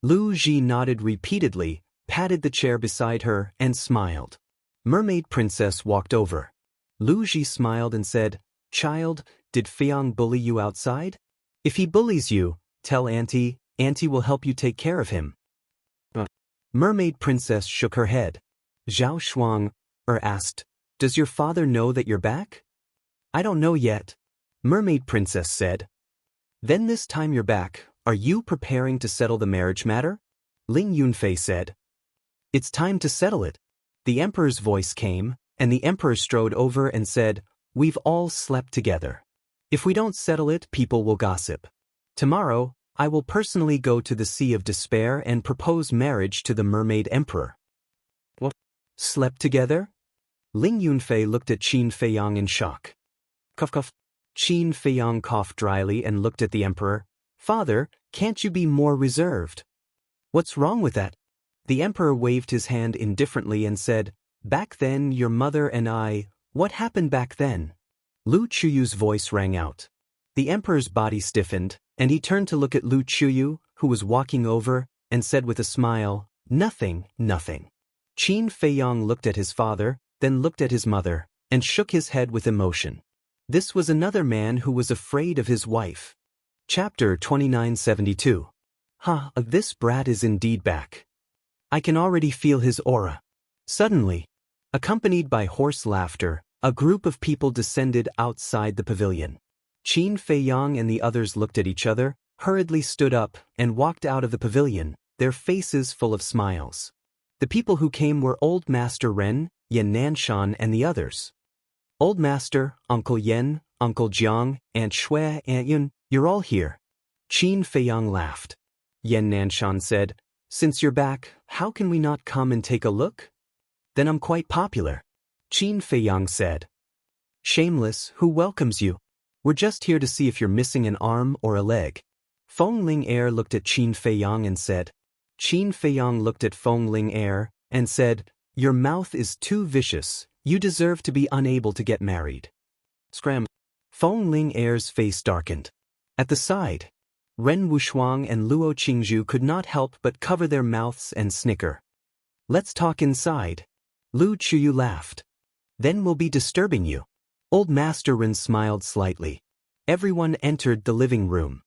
Lu Ji nodded repeatedly, patted the chair beside her, and smiled. Mermaid Princess walked over. Lu Ji smiled and said, child, did Feiyang bully you outside? If he bullies you, tell Auntie, Auntie will help you take care of him. Mermaid Princess shook her head. Zhao Shuang asked, does your father know that you're back? I don't know yet. Mermaid Princess said. Then this time you're back, are you preparing to settle the marriage matter? Ling Yunfei said. It's time to settle it. The Emperor's voice came, and the Emperor strode over and said, we've all slept together. If we don't settle it, people will gossip. Tomorrow, I will personally go to the Sea of Despair and propose marriage to the Mermaid Emperor. What? Slept together? Ling Yunfei looked at Qin Feiyang in shock. Cough cough. Qin Feiyang coughed dryly and looked at the Emperor. Father, can't you be more reserved? What's wrong with that? The Emperor waved his hand indifferently and said, back then your mother and I, what happened back then? Lu Chuyu's voice rang out. The Emperor's body stiffened, and he turned to look at Lu Chuyu, who was walking over, and said with a smile, nothing. Qin Feiyang looked at his father, then looked at his mother, and shook his head with emotion. This was another man who was afraid of his wife. Chapter 2972. This brat is indeed back. I can already feel his aura. Suddenly, accompanied by hoarse laughter, A group of people descended outside the pavilion. Qin Feiyang and the others looked at each other, hurriedly stood up, and walked out of the pavilion, their faces full of smiles. The people who came were Old Master Ren, Yan Nanshan and the others. Old Master, Uncle Yen, Uncle Jiang, Aunt Shui, Aunt Yun, you're all here. Qin Feiyang laughed. Yan Nanshan said, since you're back, how can we not come and take a look? Then I'm quite popular. Qin Feiyang said. Shameless, who welcomes you? We're just here to see if you're missing an arm or a leg. Feng Ling Er looked at Qin Feiyang and said. Qin Feiyang looked at Feng Ling Er and said, your mouth is too vicious, you deserve to be unable to get married. Scram. Feng Ling Er's face darkened. At the side, Ren Wushuang and Luo Qingzhu could not help but cover their mouths and snicker. Let's talk inside. Lu Chuyu laughed. Then we'll be disturbing you. Old Master Ren smiled slightly. Everyone entered the living room.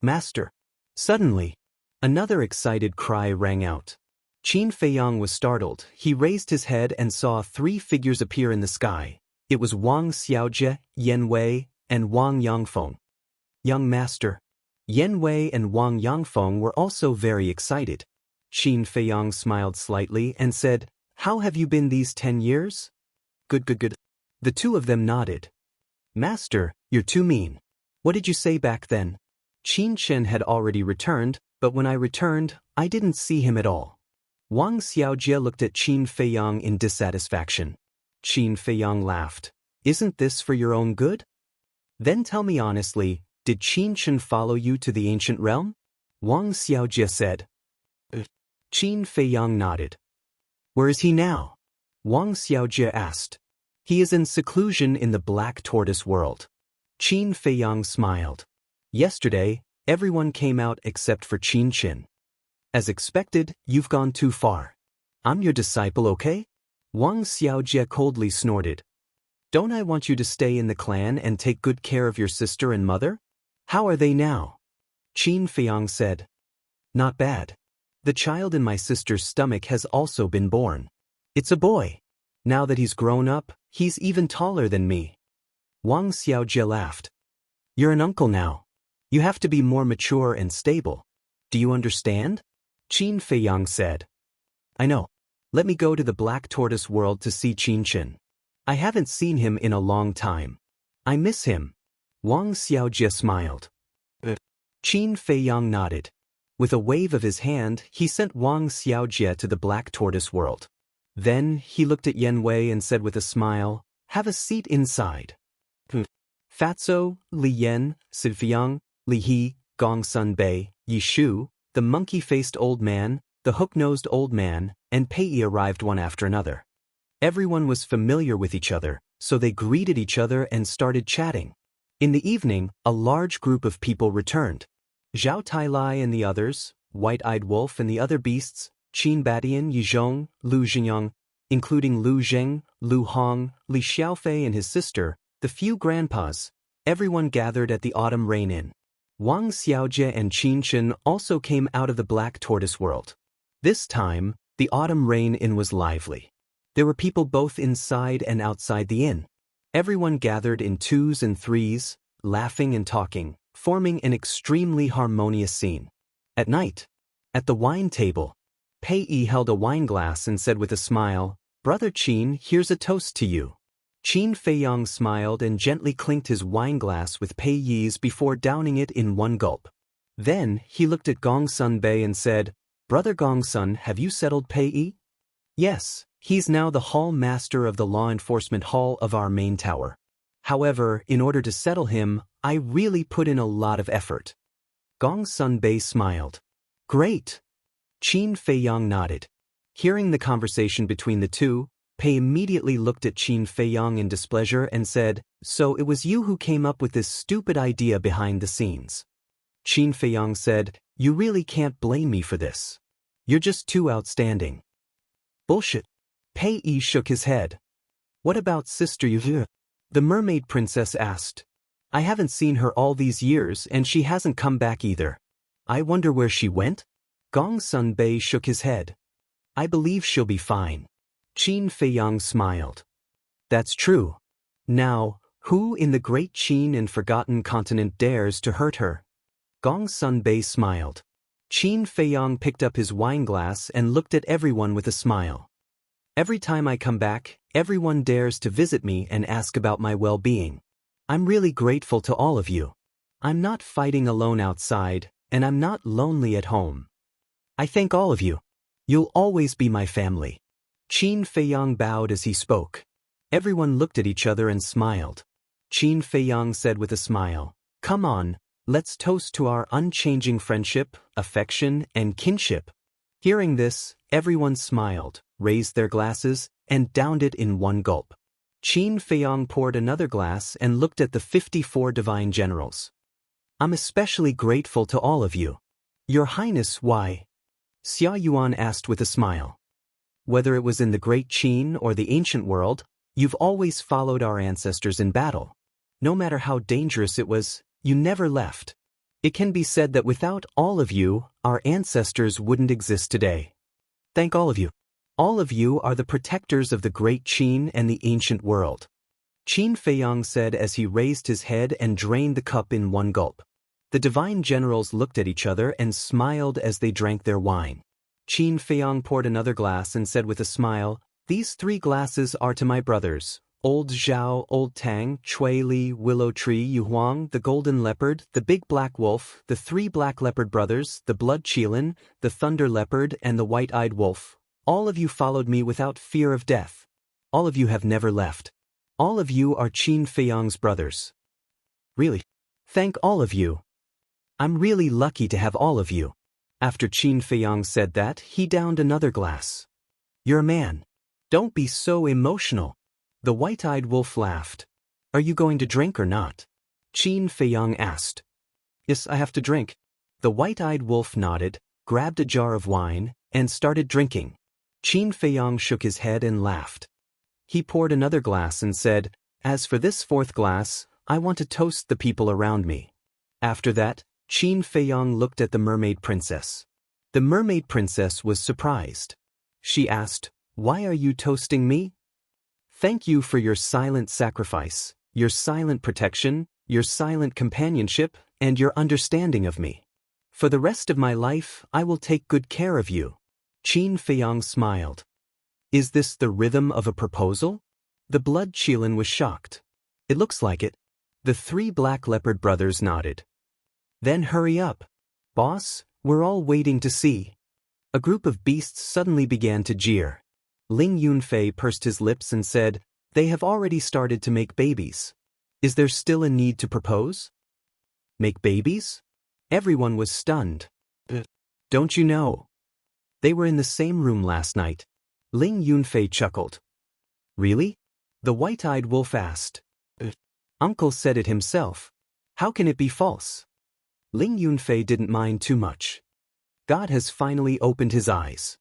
Master. Suddenly, another excited cry rang out. Qin Feiyang was startled. He raised his head and saw 3 figures appear in the sky. It was Wang Xiaojie, Yan Wei, and Wang Yangfeng. Young Master. Yan Wei and Wang Yangfeng were also very excited. Qin Feiyang smiled slightly and said, how have you been these 10 years? Good. The 2 of them nodded. Master, you're too mean. What did you say back then? Qin Chen had already returned, but when I returned, I didn't see him at all. Wang Xiaojie looked at Qin Feiyang in dissatisfaction. Qin Feiyang laughed. Isn't this for your own good? Then tell me honestly, did Qin Chen follow you to the ancient realm? Wang Xiaojie said. Qin Feiyang nodded. Where is he now? Wang Xiaojie asked. He is in seclusion in the Black Tortoise world. Qin Feiyang smiled. Yesterday, everyone came out except for Qin Chen. As expected, you've gone too far. I'm your disciple, okay? Wang Xiaojie coldly snorted. Don't I want you to stay in the clan and take good care of your sister and mother? How are they now? Qin Feiyang said. Not bad. The child in my sister's stomach has also been born. It's a boy. Now that he's grown up, he's even taller than me. Wang Xiaojie laughed. You're an uncle now. You have to be more mature and stable. Do you understand? Qin Feiyang said. I know. Let me go to the Black Tortoise world to see Qin Chen. I haven't seen him in a long time. I miss him. Wang Xiaojie smiled. Qin Feiyang nodded. With a wave of his hand, he sent Wang Xiaojie to the Black Tortoise world. Then, he looked at Yan Wei and said with a smile, have a seat inside. Fatso, Li Yan, Sifiang, Li He, Gong Sun Bei, Yi Shu, the monkey-faced old man, the hook-nosed old man, and Pei arrived one after another. Everyone was familiar with each other, so they greeted each other and started chatting. In the evening, a large group of people returned. Zhao Tailai and the others, White-Eyed Wolf and the other beasts, Qin Badian, Yizhong, Lu Xingyang, including Lu Zheng, Lu Hong, Li Xiaofei and his sister, the few grandpas, everyone gathered at the Autumn Rain Inn. Wang Xiaojie and Qin Chen also came out of the Black Tortoise world. This time, the Autumn Rain Inn was lively. There were people both inside and outside the inn. Everyone gathered in 2s and 3s, laughing and talking, forming an extremely harmonious scene. At night, at the wine table, Pei Yi held a wine glass and said with a smile, Brother Qin, here's a toast to you. Qin Feiyang smiled and gently clinked his wine glass with Pei Yi's before downing it in one gulp. Then, he looked at Gong Sun Bei and said, Brother Gong Sun, have you settled Pei Yi? Yes, he's now the hall master of the law enforcement hall of our main tower. However, in order to settle him, I really put in a lot of effort. Gong Sun Bei smiled. Great. Qin Feiyang nodded. Hearing the conversation between the two, Pei immediately looked at Qin Feiyang in displeasure and said, So it was you who came up with this stupid idea behind the scenes. Qin Feiyang said, You really can't blame me for this. You're just too outstanding. Bullshit. Pei Yi shook his head. What about Sister Yu? The mermaid princess asked. I haven't seen her all these years and she hasn't come back either. I wonder where she went? Gong Sun Bei shook his head. I believe she'll be fine. Qin Feiyang smiled. That's true. Now, who in the great Qin and forgotten continent dares to hurt her? Gong Sun Bei smiled. Qin Feiyang picked up his wineglass and looked at everyone with a smile. Every time I come back, everyone dares to visit me and ask about my well-being. I'm really grateful to all of you. I'm not fighting alone outside, and I'm not lonely at home. I thank all of you. You'll always be my family. Qin Feiyang bowed as he spoke. Everyone looked at each other and smiled. Qin Feiyang said with a smile, "Come on, let's toast to our unchanging friendship, affection, and kinship." Hearing this, everyone smiled, raised their glasses, and downed it in one gulp. Qin Feiyang poured another glass and looked at the 54 divine generals. "I'm especially grateful to all of you. Your Highness, why?" Xia Yuan asked with a smile. "Whether it was in the great Qin or the ancient world, you've always followed our ancestors in battle. No matter how dangerous it was, you never left. It can be said that without all of you, our ancestors wouldn't exist today. Thank all of you. All of you are the protectors of the great Qin and the ancient world." Qin Feiyang said as he raised his head and drained the cup in one gulp. The divine generals looked at each other and smiled as they drank their wine. Qin Feiyang poured another glass and said with a smile, "These 3 glasses are to my brothers, Old Zhao, Old Tang, Chui Li, Willow Tree, Yu Huang, the Golden Leopard, the Big Black Wolf, the 3 Black Leopard brothers, the Blood Qilin, the Thunder Leopard, and the White-Eyed Wolf. All of you followed me without fear of death. All of you have never left. All of you are Qin Feiyang's brothers. Really. Thank all of you. I'm really lucky to have all of you." After Qin Feiyang said that, he downed another glass. "You're a man. Don't be so emotional." The White-Eyed Wolf laughed. "Are you going to drink or not?" Qin Feiyang asked. "Yes, I have to drink." The White-Eyed Wolf nodded, grabbed a jar of wine, and started drinking. Qin Feiyang shook his head and laughed. He poured another glass and said, "As for this 4th glass, I want to toast the people around me." After that, Qin Feiyang looked at the mermaid princess. The mermaid princess was surprised. She asked, "Why are you toasting me?" "Thank you for your silent sacrifice, your silent protection, your silent companionship, and your understanding of me. For the rest of my life, I will take good care of you." Qin Feiyang smiled. "Is this the rhythm of a proposal?" The Blood Qilin was shocked. "It looks like it." The 3 Black Leopard brothers nodded. "Then hurry up. Boss, we're all waiting to see." A group of beasts suddenly began to jeer. Ling Yunfei pursed his lips and said, "They have already started to make babies. Is there still a need to propose?" "Make babies?" Everyone was stunned. "Don't you know? They were in the same room last night." Ling Yunfei chuckled. "Really?" The White-Eyed Wolf asked. "Uncle said it himself. How can it be false?" Ling Yunfei didn't mind too much. God has finally opened his eyes.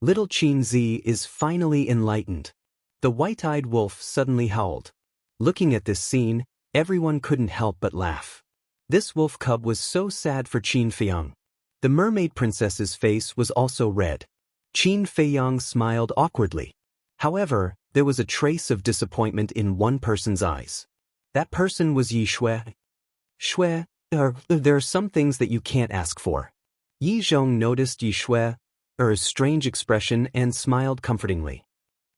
Little Qin Zi is finally enlightened. The White-Eyed Wolf suddenly howled. Looking at this scene, everyone couldn't help but laugh. This wolf cub was so sad for Qin Feiyang. The mermaid princess's face was also red. Qin Feiyang smiled awkwardly. However, there was a trace of disappointment in one person's eyes. That person was Yi Shui. "Shui, there are some things that you can't ask for." Yi Zhong noticed Yi Shui's strange expression and smiled comfortingly.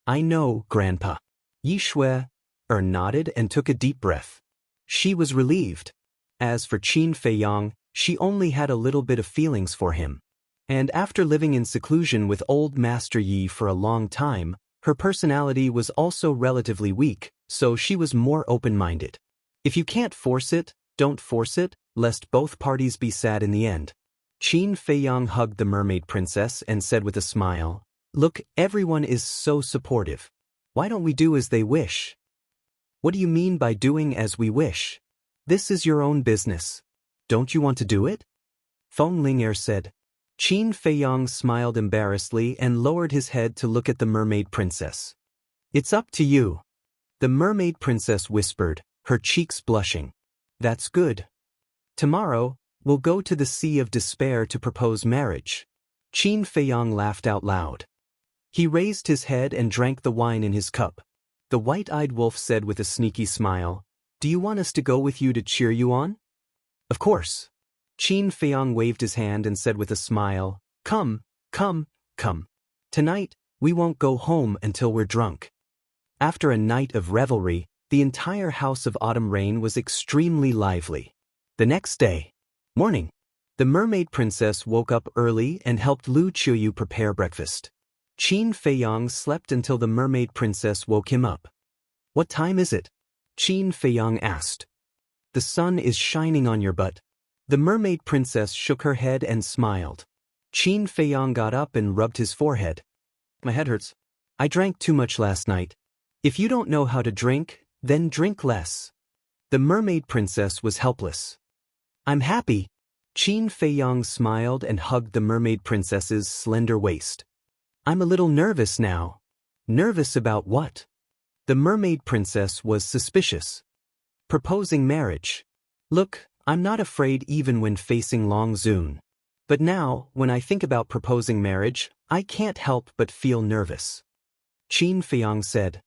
"I know, Grandpa." Yi Shui nodded and took a deep breath. She was relieved. As for Qin Feiyang, she only had a little bit of feelings for him. And after living in seclusion with old Master Yi for a long time, her personality was also relatively weak, so she was more open-minded. If you can't force it, don't force it, lest both parties be sad in the end. Qin Feiyang hugged the mermaid princess and said with a smile, "Look, everyone is so supportive. Why don't we do as they wish?" "What do you mean by doing as we wish? This is your own business. Don't you want to do it?" Feng Ling'er said. Qin Feiyang smiled embarrassedly and lowered his head to look at the mermaid princess. "It's up to you." The mermaid princess whispered, her cheeks blushing. "That's good. Tomorrow, we'll go to the Sea of Despair to propose marriage." Qin Feiyang laughed out loud. He raised his head and drank the wine in his cup. The white-eyed wolf said with a sneaky smile, "Do you want us to go with you to cheer you on?" "Of course." Qin Feiyang waved his hand and said with a smile, "Come, come, come. Tonight, we won't go home until we're drunk." After a night of revelry, the entire house of Autumn Rain was extremely lively. The next day, morning, the mermaid princess woke up early and helped Lu Qiuyu prepare breakfast. Qin Feiyang slept until the mermaid princess woke him up. "What time is it?" Qin Feiyang asked. "The sun is shining on your butt." The mermaid princess shook her head and smiled. Qin Feiyang got up and rubbed his forehead. "My head hurts. I drank too much last night." "If you don't know how to drink, then drink less." The mermaid princess was helpless. "I'm happy." Qin Feiyang smiled and hugged the mermaid princess's slender waist. "I'm a little nervous now." "Nervous about what?" The mermaid princess was suspicious. "Proposing marriage. Look, I'm not afraid even when facing Long Zun. But now, when I think about proposing marriage, I can't help but feel nervous." Qin Feiyang said,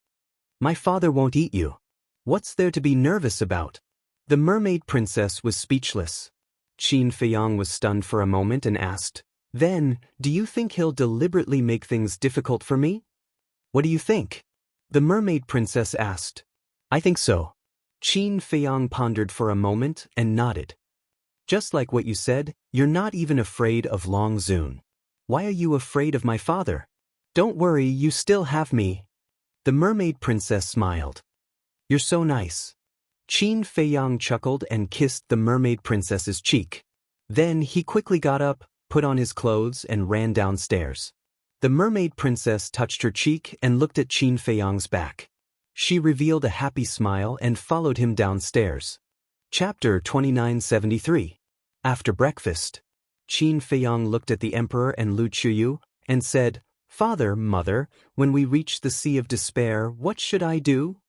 "My father won't eat you. What's there to be nervous about?" The mermaid princess was speechless. Qin Feiyang was stunned for a moment and asked, "Then, do you think he'll deliberately make things difficult for me?" "What do you think?" the mermaid princess asked. "I think so." Qin Feiyang pondered for a moment and nodded. "Just like what you said, you're not even afraid of Long Zun. Why are you afraid of my father?" "Don't worry, you still have me." The mermaid princess smiled. "You're so nice." Qin Feiyang chuckled and kissed the mermaid princess's cheek. Then he quickly got up, put on his clothes and ran downstairs. The mermaid princess touched her cheek and looked at Qin Feiyang's back. She revealed a happy smile and followed him downstairs. Chapter 2973. After breakfast, Qin Feiyang looked at the emperor and Lu Qiuyu and said, "Father, mother, when we reach the Sea of Despair, what should I do?"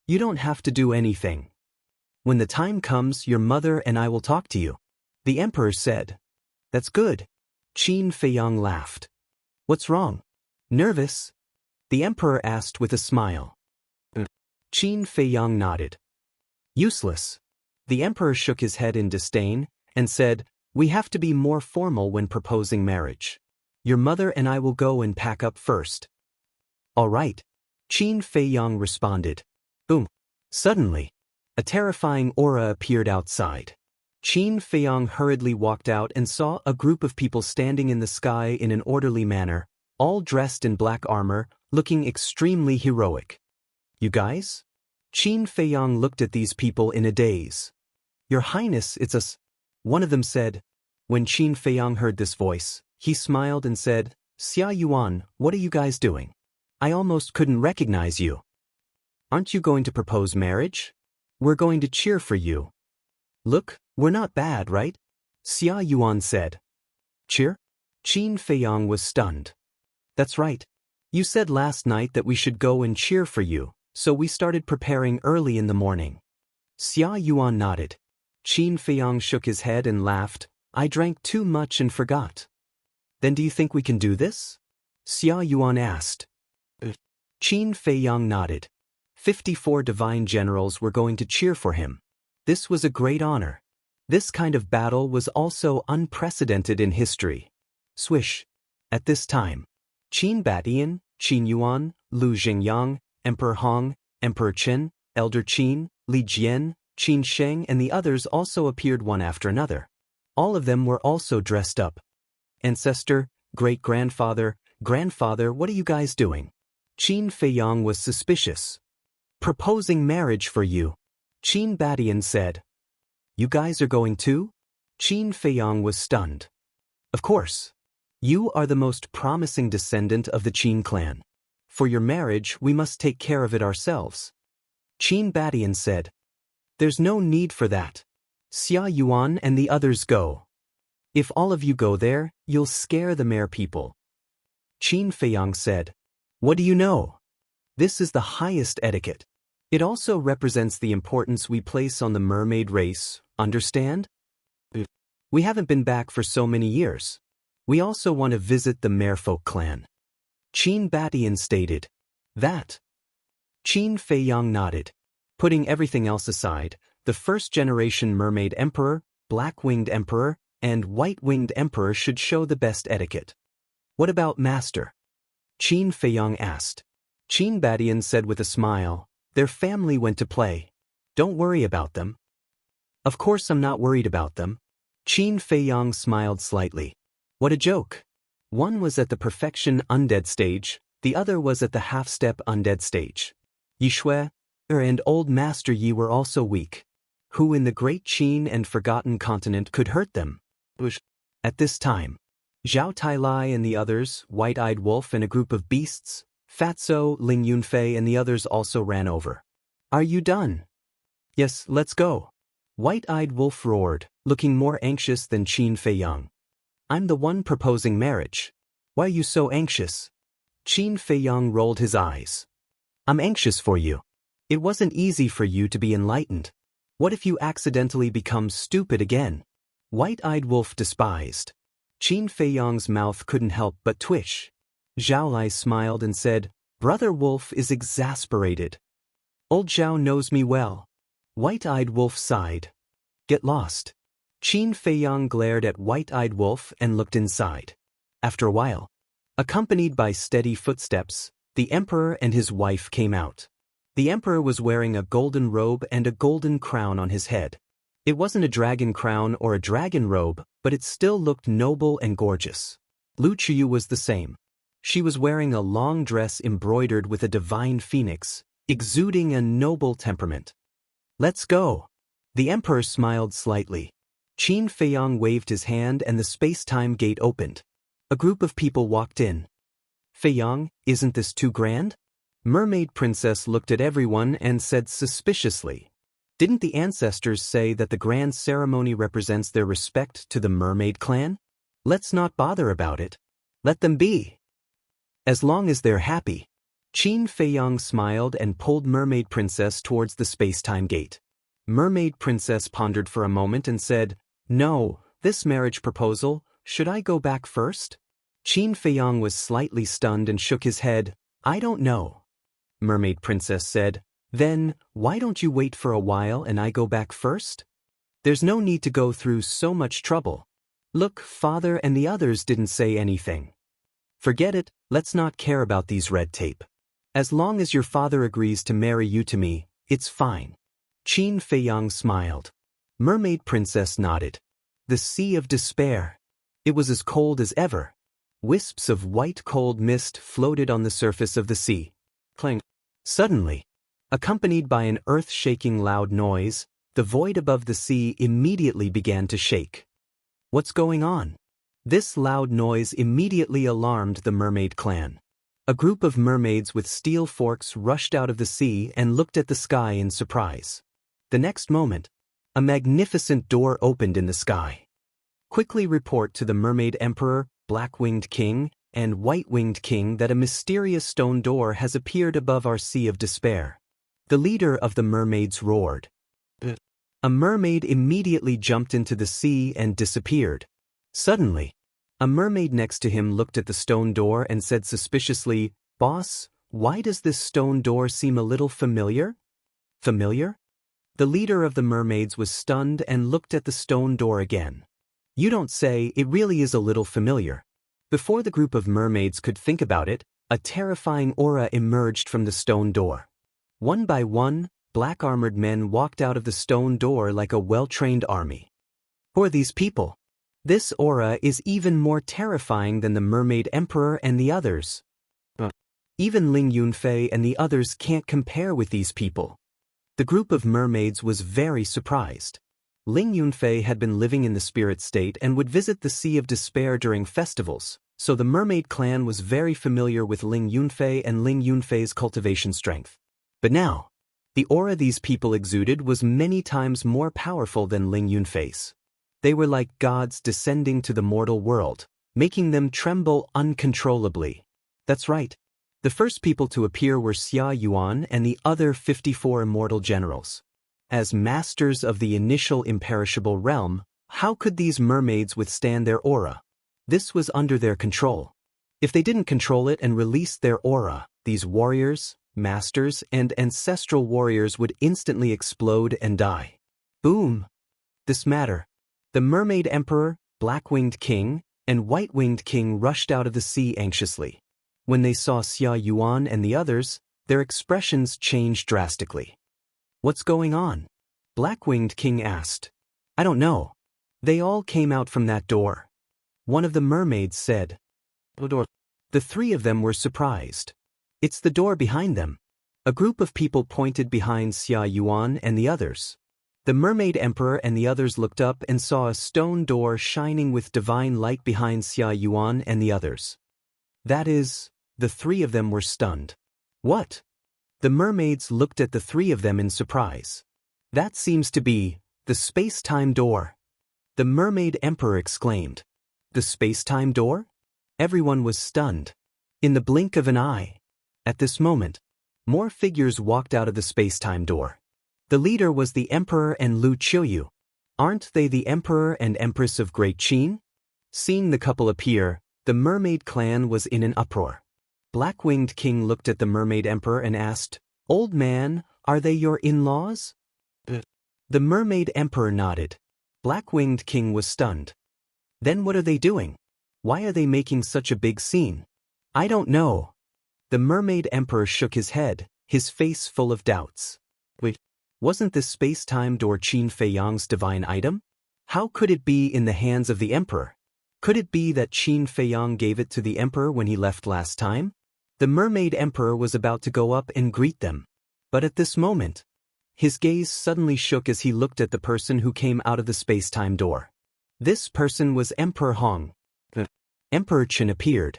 "You don't have to do anything. When the time comes, your mother and I will talk to you," the emperor said. "That's good." Qin Feiyang laughed. "What's wrong? Nervous?" the emperor asked with a smile. Qin Feiyang nodded. "Useless." The emperor shook his head in disdain and said, "We have to be more formal when proposing marriage. Your mother and I will go and pack up first." "All right," Qin Feiyang responded. Boom. Suddenly, a terrifying aura appeared outside. Qin Feiyang hurriedly walked out and saw a group of people standing in the sky in an orderly manner, all dressed in black armor, looking extremely heroic. "You guys?" Qin Feiyang looked at these people in a daze. "Your Highness, it's us," one of them said. When Qin Feiyang heard this voice, he smiled and said, "Xia Yuan, what are you guys doing? I almost couldn't recognize you." "Aren't you going to propose marriage? We're going to cheer for you." "Look, we're not bad, right?" Xia Yuan said. "Cheer?" Qin Feiyang was stunned. "That's right. You said last night that we should go and cheer for you, so we started preparing early in the morning." Xia Yuan nodded. Qin Feiyang shook his head and laughed. "I drank too much and forgot." "Then do you think we can do this?" Xia Yuan asked. Qin Feiyang nodded. 54 divine generals were going to cheer for him. This was a great honor. This kind of battle was also unprecedented in history. Swish. At this time, Qin Badian, Qin Yuan, Lu Xingyang, Emperor Hong, Emperor Qin, Elder Qin, Li Jian, Qin Sheng and the others also appeared one after another. All of them were also dressed up. "Ancestor, great-grandfather, grandfather, what are you guys doing?" Qin Feiyang was suspicious. "Proposing marriage for you," Qin Badian said. "You guys are going too?" Qin Feiyang was stunned. "Of course. You are the most promising descendant of the Qin clan. For your marriage, we must take care of it ourselves." Qin Badian said. "There's no need for that. Xia Yuan and the others go. If all of you go there, you'll scare the Mare people." Qin Feiyang said. "What do you know? This is the highest etiquette. It also represents the importance we place on the mermaid race, understand? We haven't been back for so many years. We also want to visit the Merfolk clan." Qin Badian stated. "That." Qin Feiyang nodded. Putting everything else aside, the first-generation Mermaid Emperor, Black-Winged Emperor, and White-Winged Emperor should show the best etiquette. What about Master? Qin Feiyang asked. Qin Badian said with a smile, their family went to play. Don't worry about them. Of course I'm not worried about them. Qin Feiyang smiled slightly. What a joke. One was at the perfection undead stage, the other was at the half-step undead stage. Yi Shui and old Master Yi were also weak. Who in the great Qin and forgotten continent could hurt them? At this time, Zhao Tailai and the others, White-Eyed Wolf and a group of beasts, Fatso, Ling Yunfei and the others also ran over. Are you done? Yes, let's go. White-Eyed Wolf roared, looking more anxious than Qin Feiyang. I'm the one proposing marriage. Why are you so anxious? Qin Feiyang rolled his eyes. I'm anxious for you. It wasn't easy for you to be enlightened. What if you accidentally become stupid again? White-Eyed Wolf despised. Qin Feiyang's mouth couldn't help but twitch. Zhao Lai smiled and said, Brother Wolf is exasperated. Old Zhao knows me well. White-Eyed Wolf sighed. Get lost. Qin Feiyang glared at White-Eyed Wolf and looked inside. After a while, accompanied by steady footsteps, the Emperor and his wife came out. The Emperor was wearing a golden robe and a golden crown on his head. It wasn't a dragon crown or a dragon robe, but it still looked noble and gorgeous. Lu Qiyu was the same. She was wearing a long dress embroidered with a divine phoenix, exuding a noble temperament. Let's go. The Emperor smiled slightly. Qin Feiyang waved his hand and the space-time gate opened. A group of people walked in. Feiyang, isn't this too grand? Mermaid Princess looked at everyone and said suspiciously, didn't the ancestors say that the grand ceremony represents their respect to the mermaid clan? Let's not bother about it. Let them be. As long as they're happy. Qin Feiyang smiled and pulled Mermaid Princess towards the space-time gate. Mermaid Princess pondered for a moment and said, No, this marriage proposal, should I go back first? Qin Feiyang was slightly stunned and shook his head. I don't know. Mermaid Princess said, Then, why don't you wait for a while and I go back first? There's no need to go through so much trouble. Look, Father and the others didn't say anything. Forget it, let's not care about these red tape. As long as your father agrees to marry you to me, it's fine. Qin Feiyang smiled. Mermaid Princess nodded. The Sea of Despair. It was as cold as ever. Wisps of white cold mist floated on the surface of the sea. Clang. Suddenly, accompanied by an earth-shaking loud noise, the void above the sea immediately began to shake. What's going on? This loud noise immediately alarmed the mermaid clan. A group of mermaids with steel forks rushed out of the sea and looked at the sky in surprise. The next moment, a magnificent door opened in the sky. Quickly report to the Mermaid Emperor, Black-Winged King, and White-Winged King that a mysterious stone door has appeared above our Sea of Despair. The leader of the mermaids roared. A mermaid immediately jumped into the sea and disappeared. Suddenly, a mermaid next to him looked at the stone door and said suspiciously, Boss, why does this stone door seem a little familiar? Familiar? The leader of the mermaids was stunned and looked at the stone door again. You don't say, it really is a little familiar. Before the group of mermaids could think about it, a terrifying aura emerged from the stone door. One by one, black-armored men walked out of the stone door like a well-trained army. Who are these people? This aura is even more terrifying than the Mermaid Emperor and the others. Even Ling Yunfei and the others can't compare with these people. The group of mermaids was very surprised. Ling Yunfei had been living in the spirit state and would visit the Sea of Despair during festivals, so the mermaid clan was very familiar with Ling Yunfei and Ling Yunfei's cultivation strength. But now, the aura these people exuded was many times more powerful than Ling Yunfei's. They were like gods descending to the mortal world, making them tremble uncontrollably. That's right. The first people to appear were Xia Yuan and the other 54 immortal generals. As masters of the initial imperishable realm, how could these mermaids withstand their aura? This was under their control. If they didn't control it and released their aura, these warriors, masters, and ancestral warriors would instantly explode and die. Boom! This matter. The Mermaid Emperor, Black-Winged King, and White-Winged King rushed out of the sea anxiously. When they saw Xia Yuan and the others, their expressions changed drastically. What's going on? Black-Winged King asked. I don't know. They all came out from that door. One of the mermaids said. The three of them were surprised. It's the door behind them. A group of people pointed behind Xia Yuan and the others. The Mermaid Emperor and the others looked up and saw a stone door shining with divine light behind Xia Yuan and the others. That is, the three of them were stunned. What? The mermaids looked at the three of them in surprise. That seems to be the space-time door. The Mermaid Emperor exclaimed. The space-time door? Everyone was stunned. In the blink of an eye. At this moment, more figures walked out of the space-time door. The leader was the Emperor and Lu Qiuyu. Aren't they the Emperor and Empress of Great Qin? Seeing the couple appear, the mermaid clan was in an uproar. Black-Winged King looked at the Mermaid Emperor and asked, Old man, are they your in-laws? The Mermaid Emperor nodded. Black-Winged King was stunned. Then what are they doing? Why are they making such a big scene? I don't know. The Mermaid Emperor shook his head, his face full of doubts. Wait, wasn't this space-time door Qin Feiyang's divine item? How could it be in the hands of the Emperor? Could it be that Qin Feiyang gave it to the Emperor when he left last time? The Mermaid Emperor was about to go up and greet them. But at this moment, his gaze suddenly shook as he looked at the person who came out of the space-time door. This person was Emperor Hong. Emperor Qin appeared.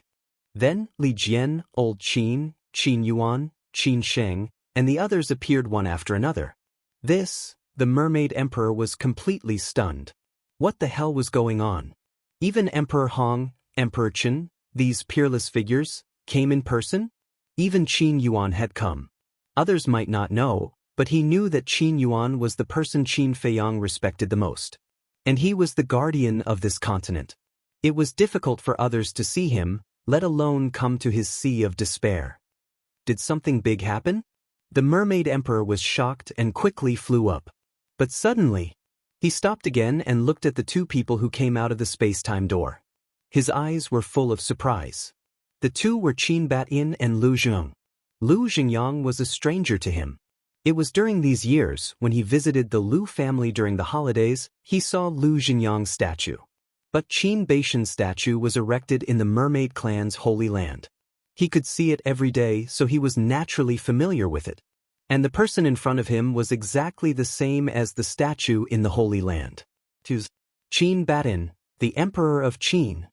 Then Li Jian, Old Qin, Qin Yuan, Qin Sheng, and the others appeared one after another. The Mermaid Emperor was completely stunned. What the hell was going on? Even Emperor Hong, Emperor Qin, these peerless figures, came in person? Even Qin Yuan had come. Others might not know, but he knew that Qin Yuan was the person Qin Feiyang respected the most. And he was the guardian of this continent. It was difficult for others to see him, let alone come to his sea of despair. Did something big happen? The Mermaid Emperor was shocked and quickly flew up. But suddenly, he stopped again and looked at the two people who came out of the space-time door. His eyes were full of surprise. The two were Qin Batyin and Lu Zheng. Lu Zhengyang was a stranger to him. It was during these years, when he visited the Lu family during the holidays, he saw Lu Zhengyang's statue. But Qin Baishan's statue was erected in the Mermaid clan's holy land. He could see it every day, so he was naturally familiar with it. And the person in front of him was exactly the same as the statue in the Holy Land. Qin Batyin, the Emperor of Qin.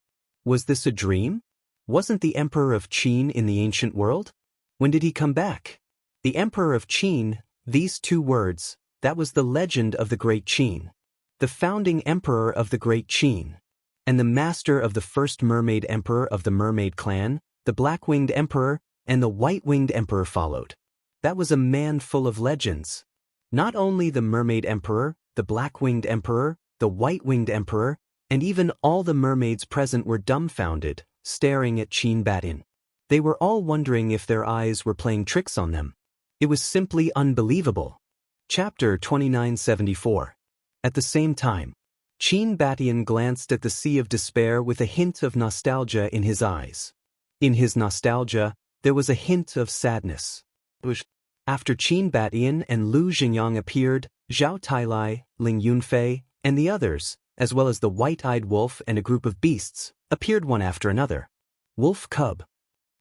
Was this a dream? Wasn't the Emperor of Qin in the ancient world? When did he come back? The Emperor of Qin, these two words, that was the legend of the Great Qin. The founding Emperor of the Great Qin. And the master of the first Mermaid Emperor of the Mermaid clan, the Black-Winged Emperor, and the White-Winged Emperor followed. That was a man full of legends. Not only the Mermaid Emperor, the Black-Winged Emperor, the White-Winged Emperor, and even all the mermaids present were dumbfounded, staring at Qin Batyin. They were all wondering if their eyes were playing tricks on them. It was simply unbelievable. Chapter 2974. At the same time, Qin Batyin glanced at the sea of despair with a hint of nostalgia in his eyes. In his nostalgia, there was a hint of sadness. After Qin Batyin and Lu Zhengyang appeared, Zhao Tailai, Ling Yunfei, and the others, as well as the white-eyed wolf and a group of beasts, appeared one after another. Wolf Cub.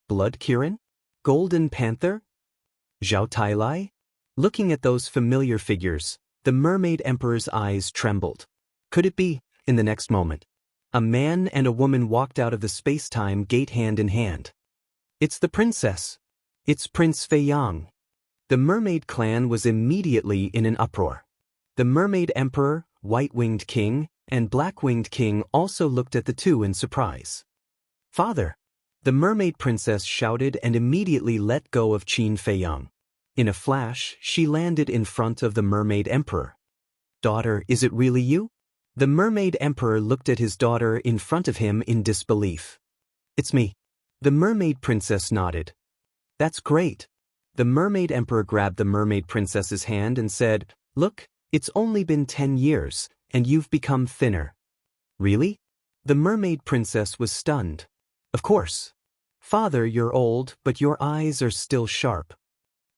Blood Kirin? Golden Panther? Zhao Tailai? Looking at those familiar figures, the Mermaid Emperor's eyes trembled. Could it be? In the next moment, a man and a woman walked out of the space-time gate hand in hand. It's the princess. It's Prince Feiyang. The Mermaid clan was immediately in an uproar. The Mermaid Emperor, White-Winged King, and Black-Winged King also looked at the two in surprise. Father! The Mermaid Princess shouted and immediately let go of Qin Feiyang. In a flash, she landed in front of the Mermaid Emperor. Daughter, is it really you? The Mermaid Emperor looked at his daughter in front of him in disbelief. It's me. The Mermaid Princess nodded. That's great. The mermaid emperor grabbed the mermaid princess's hand and said, "Look, it's only been 10 years, and you've become thinner." "Really?" The mermaid princess was stunned. "Of course. Father, you're old, but your eyes are still sharp.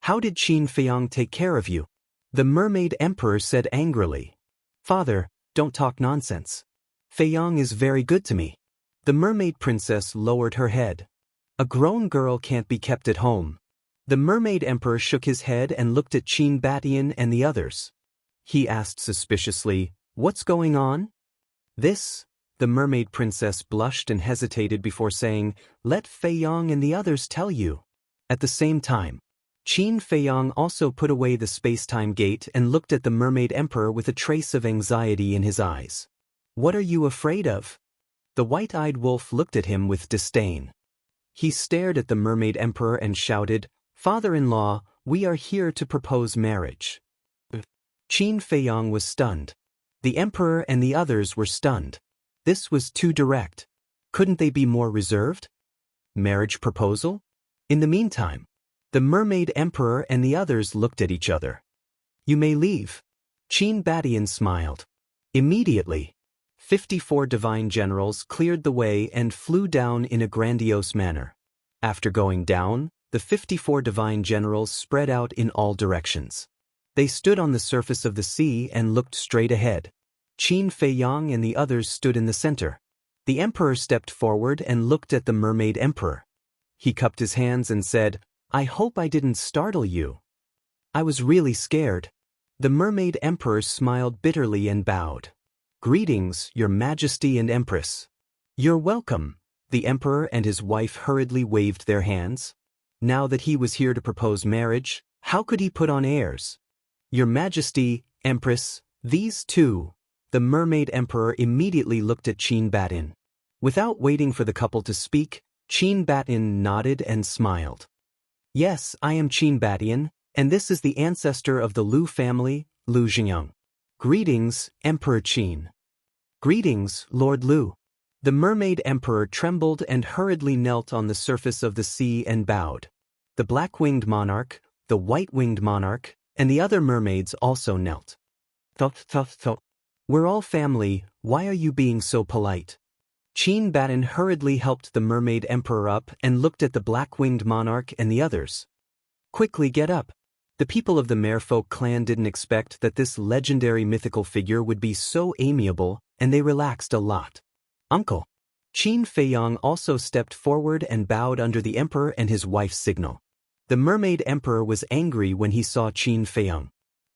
How did Qin Feiyang take care of you?" The mermaid emperor said angrily. "Father, don't talk nonsense. Feiyang is very good to me." The mermaid princess lowered her head. "A grown girl can't be kept at home." The mermaid emperor shook his head and looked at Qin Batian and the others. He asked suspiciously, "What's going on?" "This." The mermaid princess blushed and hesitated before saying, "Let Feiyang and the others tell you." At the same time, Qin Feiyang also put away the space-time gate and looked at the mermaid emperor with a trace of anxiety in his eyes. "What are you afraid of?" The white-eyed wolf looked at him with disdain. He stared at the mermaid emperor and shouted, "Father-in-law, we are here to propose marriage." Qin Feiyang was stunned. The emperor and the others were stunned. This was too direct. Couldn't they be more reserved? Marriage proposal? In the meantime, the mermaid emperor and the others looked at each other. "You may leave." Qin Batian smiled. Immediately, 54 divine generals cleared the way and flew down in a grandiose manner. After going down, the 54 divine generals spread out in all directions. They stood on the surface of the sea and looked straight ahead. Qin Feiyang and the others stood in the center. The emperor stepped forward and looked at the mermaid emperor. He cupped his hands and said, "I hope I didn't startle you." "I was really scared." The mermaid emperor smiled bitterly and bowed. "Greetings, your majesty and empress." "You're welcome." The emperor and his wife hurriedly waved their hands. Now that he was here to propose marriage, how could he put on airs? "Your majesty, empress, these two." The mermaid emperor immediately looked at Qin Batian. Without waiting for the couple to speak, Qin Batian nodded and smiled. "Yes, I am Qin Batian, and this is the ancestor of the Lu family, Lu Jianghu. Greetings, Emperor Qin." "Greetings, Lord Lu." The mermaid emperor trembled and hurriedly knelt on the surface of the sea and bowed. The black-winged monarch, the white-winged monarch, and the other mermaids also knelt. "We're all family, why are you being so polite?" Qin Batian hurriedly helped the mermaid emperor up and looked at the black-winged monarch and the others. "Quickly get up." The people of the Merfolk clan didn't expect that this legendary mythical figure would be so amiable, and they relaxed a lot. "Uncle." Qin Feiyang also stepped forward and bowed under the emperor and his wife's signal. The mermaid emperor was angry when he saw Qin Feiyang.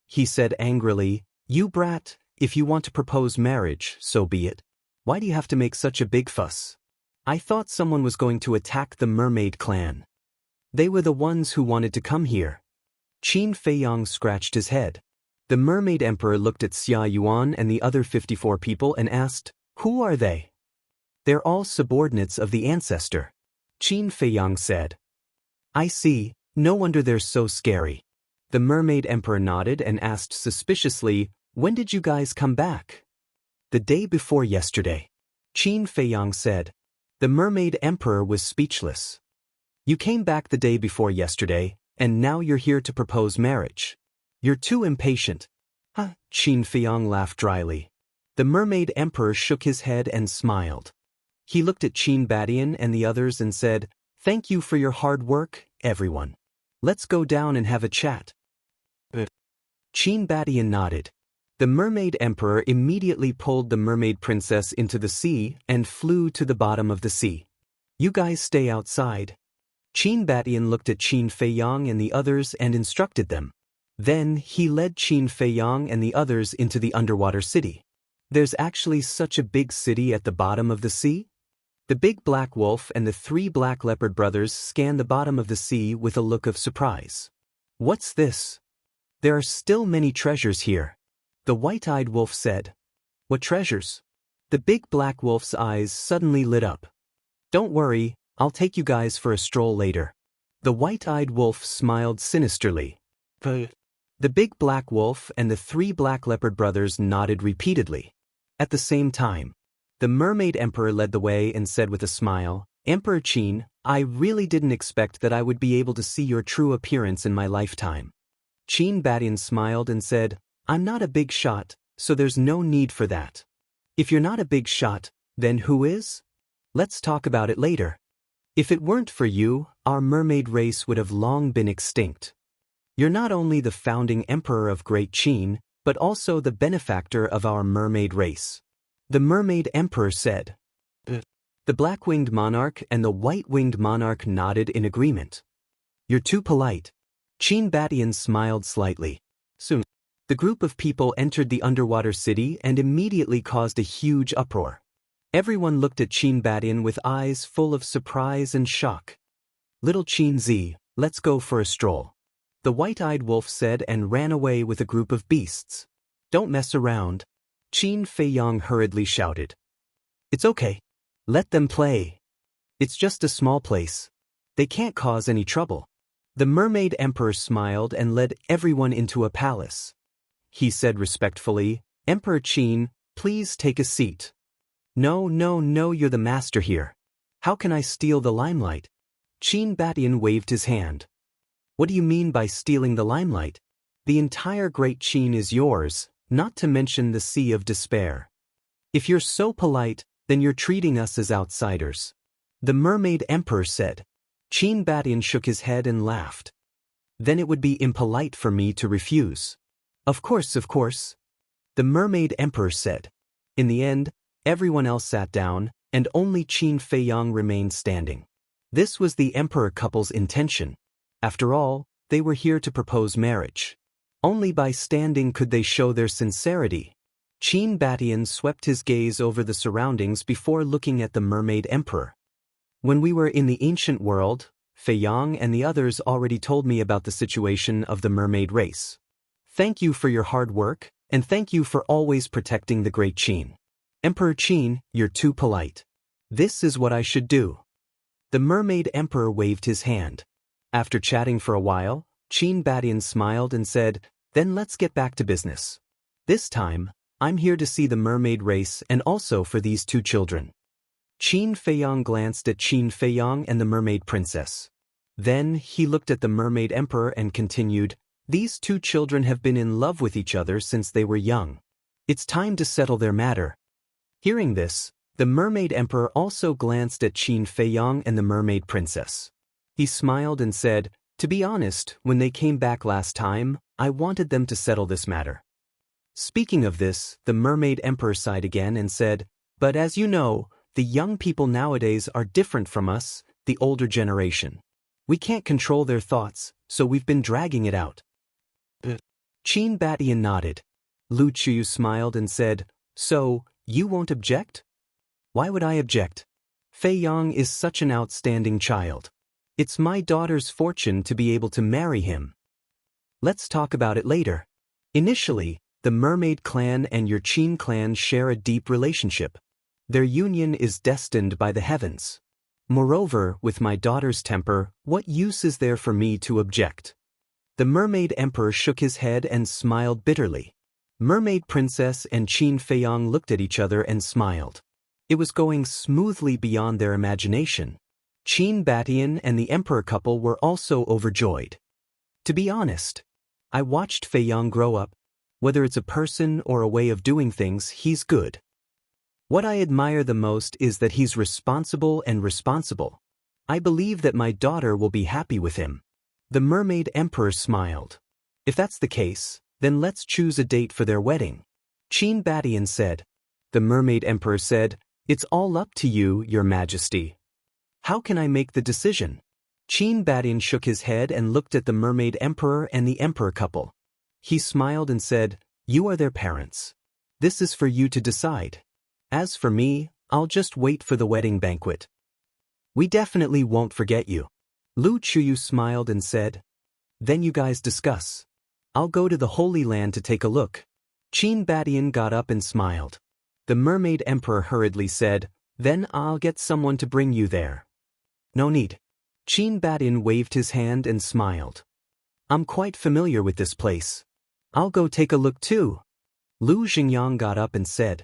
He said angrily, "You brat, if you want to propose marriage, so be it. Why do you have to make such a big fuss? I thought someone was going to attack the mermaid clan. They were the ones who wanted to come here." Qin Feiyang scratched his head. The mermaid emperor looked at Xia Yuan and the other 54 people and asked, "Who are they?" "They're all subordinates of the ancestor," Qin Feiyang said. "I see, no wonder they're so scary." The mermaid emperor nodded and asked suspiciously, "When did you guys come back?" "The day before yesterday," Qin Feiyang said. The mermaid emperor was speechless. "You came back the day before yesterday, and now you're here to propose marriage. You're too impatient." "Huh?" Qin Feiyang laughed dryly. The mermaid emperor shook his head and smiled. He looked at Qin Batian and the others and said, "Thank you for your hard work, everyone. Let's go down and have a chat." Qin Batian nodded. The mermaid emperor immediately pulled the mermaid princess into the sea and flew to the bottom of the sea. "You guys stay outside." Qin Batian looked at Qin Feiyang and the others and instructed them. Then he led Qin Feiyang and the others into the underwater city. There's actually such a big city at the bottom of the sea? The big black wolf and the 3 black leopard brothers scanned the bottom of the sea with a look of surprise. "What's this? There are still many treasures here," the white-eyed wolf said. "What treasures?" The big black wolf's eyes suddenly lit up. "Don't worry, I'll take you guys for a stroll later." The white-eyed wolf smiled sinisterly. The big black wolf and the 3 black leopard brothers nodded repeatedly. At the same time, the mermaid emperor led the way and said with a smile, Emperor Qin, I really didn't expect that I would be able to see your true appearance in my lifetime. Qin Badian smiled and said, I'm not a big shot, so there's no need for that. If you're not a big shot, then who is? Let's talk about it later. If it weren't for you, our mermaid race would have long been extinct. You're not only the founding emperor of Great Qin, but also the benefactor of our mermaid race. The mermaid emperor said. The black-winged monarch and the white-winged monarch nodded in agreement. You're too polite. Qin Badian smiled slightly. Soon, the group of people entered the underwater city and immediately caused a huge uproar. Everyone looked at Qin Badian with eyes full of surprise and shock. Little Qin Zi, let's go for a stroll. The white-eyed wolf said and ran away with a group of beasts. Don't mess around. Qin Feiyang hurriedly shouted. It's okay. Let them play. It's just a small place. They can't cause any trouble. The mermaid emperor smiled and led everyone into a palace. He said respectfully, Emperor Qin, please take a seat. No, you're the master here. How can I steal the limelight? Qin Badian waved his hand. What do you mean by stealing the limelight? The entire Great Qin is yours, not to mention the Sea of Despair. If you're so polite, then you're treating us as outsiders. The mermaid emperor said. Qin Badian shook his head and laughed. Then it would be impolite for me to refuse. Of course. The mermaid emperor said. In the end, everyone else sat down, and only Qin Feiyang remained standing. This was the emperor couple's intention. After all, they were here to propose marriage. Only by standing could they show their sincerity. Qin Badian swept his gaze over the surroundings before looking at the mermaid emperor. When we were in the ancient world, Feiyang and the others already told me about the situation of the mermaid race. Thank you for your hard work, and thank you for always protecting the Great Qin. Emperor Qin, you're too polite. This is what I should do. The mermaid emperor waved his hand. After chatting for a while, Qin Badian smiled and said, then let's get back to business. This time, I'm here to see the mermaid race and also for these two children. Qin Feiyang glanced at Qin Feiyang and the mermaid princess. Then he looked at the mermaid emperor and continued, these two children have been in love with each other since they were young. It's time to settle their matter. Hearing this, the mermaid emperor also glanced at Qin Feiyang and the mermaid princess. He smiled and said, to be honest, when they came back last time, I wanted them to settle this matter. Speaking of this, the mermaid emperor sighed again and said, but as you know, the young people nowadays are different from us, the older generation. We can't control their thoughts, so we've been dragging it out. Qin Badian nodded. Lu Chuyu smiled and said, so, you won't object? Why would I object? Feiyang is such an outstanding child. It's my daughter's fortune to be able to marry him. Let's talk about it later. Initially, the mermaid clan and your Qin clan share a deep relationship. Their union is destined by the heavens. Moreover, with my daughter's temper, what use is there for me to object? The mermaid emperor shook his head and smiled bitterly. Mermaid princess and Qin Feiyang looked at each other and smiled. It was going smoothly beyond their imagination. Qin Badian and the emperor couple were also overjoyed. To be honest, I watched Feiyang grow up. Whether it's a person or a way of doing things, he's good. What I admire the most is that he's responsible. I believe that my daughter will be happy with him. The mermaid emperor smiled. If that's the case, then let's choose a date for their wedding. Qin Badian said. The mermaid emperor said, it's all up to you, your majesty. How can I make the decision? Qin Badian shook his head and looked at the mermaid emperor and the emperor couple. He smiled and said, you are their parents. This is for you to decide. As for me, I'll just wait for the wedding banquet. We definitely won't forget you. Lu Chuyu smiled and said, then you guys discuss. I'll go to the Holy Land to take a look. Qin Badian got up and smiled. The mermaid emperor hurriedly said, then I'll get someone to bring you there. No need. Qin Badian waved his hand and smiled. I'm quite familiar with this place. I'll go take a look too. Lu Xingyang got up and said,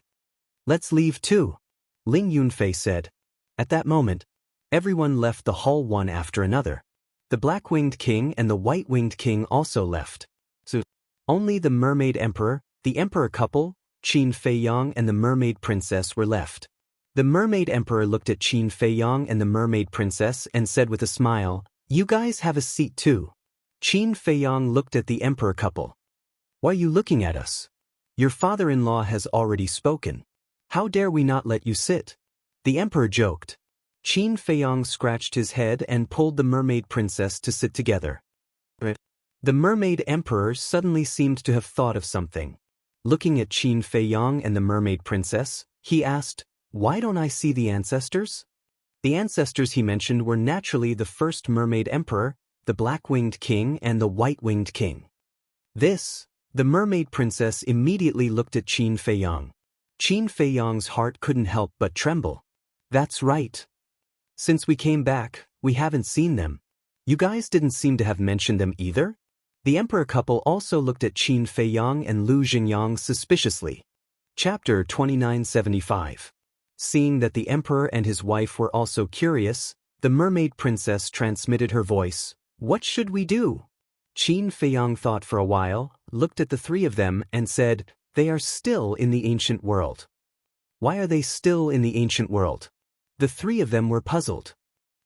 let's leave too. Ling Yunfei said. At that moment, Everyone left the hall one after another. The black-winged king and the white-winged king also left. So, only the mermaid emperor, the emperor couple, Qin Feiyang and the mermaid princess were left. The mermaid emperor looked at Qin Feiyang and the mermaid princess and said with a smile, "You guys have a seat too." Qin Feiyang looked at the emperor couple. "Why are you looking at us? Your father-in-law has already spoken. How dare we not let you sit?" The emperor joked. Qin Feiyang scratched his head and pulled the mermaid princess to sit together. The mermaid emperor suddenly seemed to have thought of something. Looking at Qin Feiyang and the mermaid princess, he asked, "Why don't I see the ancestors?" The ancestors he mentioned were naturally the first mermaid emperor, the black-winged king and the white-winged king. The mermaid princess immediately looked at Qin Feiyang. Qin Feiyang's heart couldn't help but tremble. "That's right. Since we came back, we haven't seen them. You guys didn't seem to have mentioned them either?" The emperor couple also looked at Qin Feiyang and Lu Xingyang suspiciously. Chapter 2975. Seeing that the emperor and his wife were also curious, the mermaid princess transmitted her voice, "What should we do?" Qin Feiyang thought for a while, looked at the three of them and said, "They are still in the ancient world." "Why are they still in the ancient world?" The three of them were puzzled.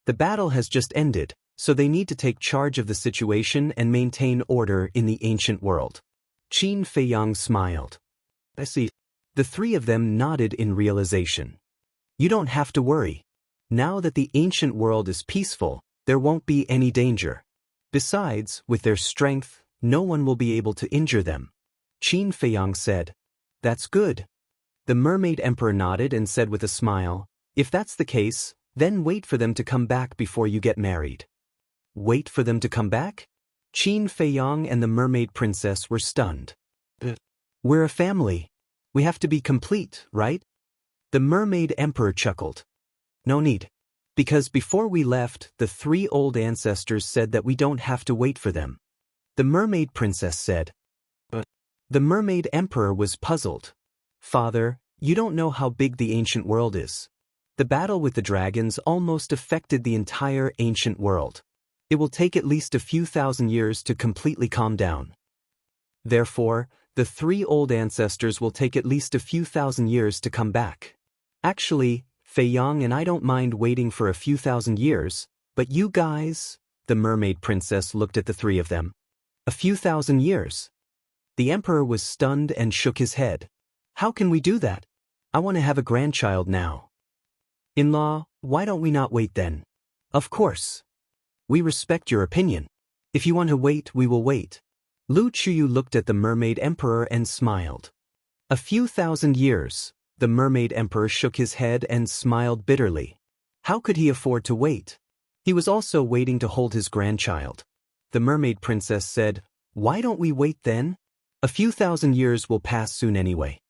"The battle has just ended, so they need to take charge of the situation and maintain order in the ancient world." Qin Feiyang smiled. "I see." The three of them nodded in realization. "You don't have to worry. Now that the ancient world is peaceful, there won't be any danger. Besides, with their strength, no one will be able to injure them." Qin Feiyang said, "That's good." The mermaid emperor nodded and said with a smile, "If that's the case, then wait for them to come back before you get married." Wait for them to come back? Qin Feiyang and the mermaid princess were stunned. "We're a family. We have to be complete, right?" The mermaid emperor chuckled. "No need. Because before we left, the three old ancestors said that we don't have to wait for them." The mermaid princess said. But the mermaid emperor was puzzled. "Father, you don't know how big the ancient world is. The battle with the dragons almost affected the entire ancient world. It will take at least a few thousand years to completely calm down. Therefore, the three old ancestors will take at least a few thousand years to come back. Actually, Feiyang and I don't mind waiting for a few thousand years, but you guys..." The mermaid princess looked at the three of them. "A few thousand years?" The emperor was stunned and shook his head. "How can we do that? I want to have a grandchild now." "In-law, why don't we not wait then?" "Of course. We respect your opinion. If you want to wait, we will wait." Lu Chuyu looked at the mermaid emperor and smiled. "A few thousand years." The mermaid emperor shook his head and smiled bitterly. How could he afford to wait? He was also waiting to hold his grandchild. The mermaid princess said, "Why don't we wait then? A few thousand years will pass soon anyway."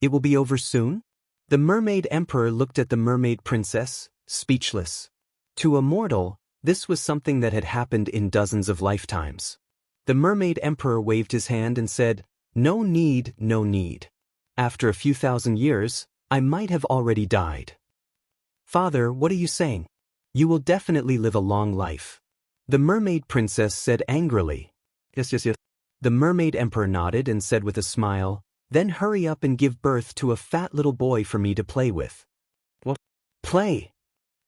"It will be over soon?" The mermaid emperor looked at the mermaid princess, speechless. To a mortal, this was something that had happened in dozens of lifetimes. The mermaid emperor waved his hand and said, "No need, no need. After a few thousand years, I might have already died." "Father, what are you saying? You will definitely live a long life." The mermaid princess said angrily. Yes. The mermaid emperor nodded and said with a smile, "Then hurry up and give birth to a fat little boy for me to play with." "What? Play?"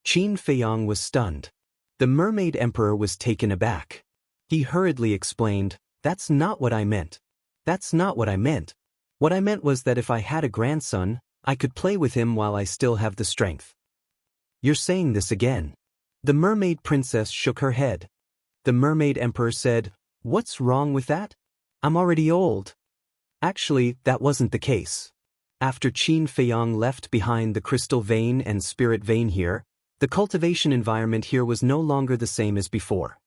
Qin Feiyang was stunned. The mermaid emperor was taken aback. He hurriedly explained, "That's not what I meant. That's not what I meant. What I meant was that if I had a grandson, I could play with him while I still have the strength." "You're saying this again." The mermaid princess shook her head. The mermaid emperor said, "What's wrong with that? I'm already old." Actually, that wasn't the case. After Qin Feiyang left behind the crystal vein and spirit vein here, the cultivation environment here was no longer the same as before.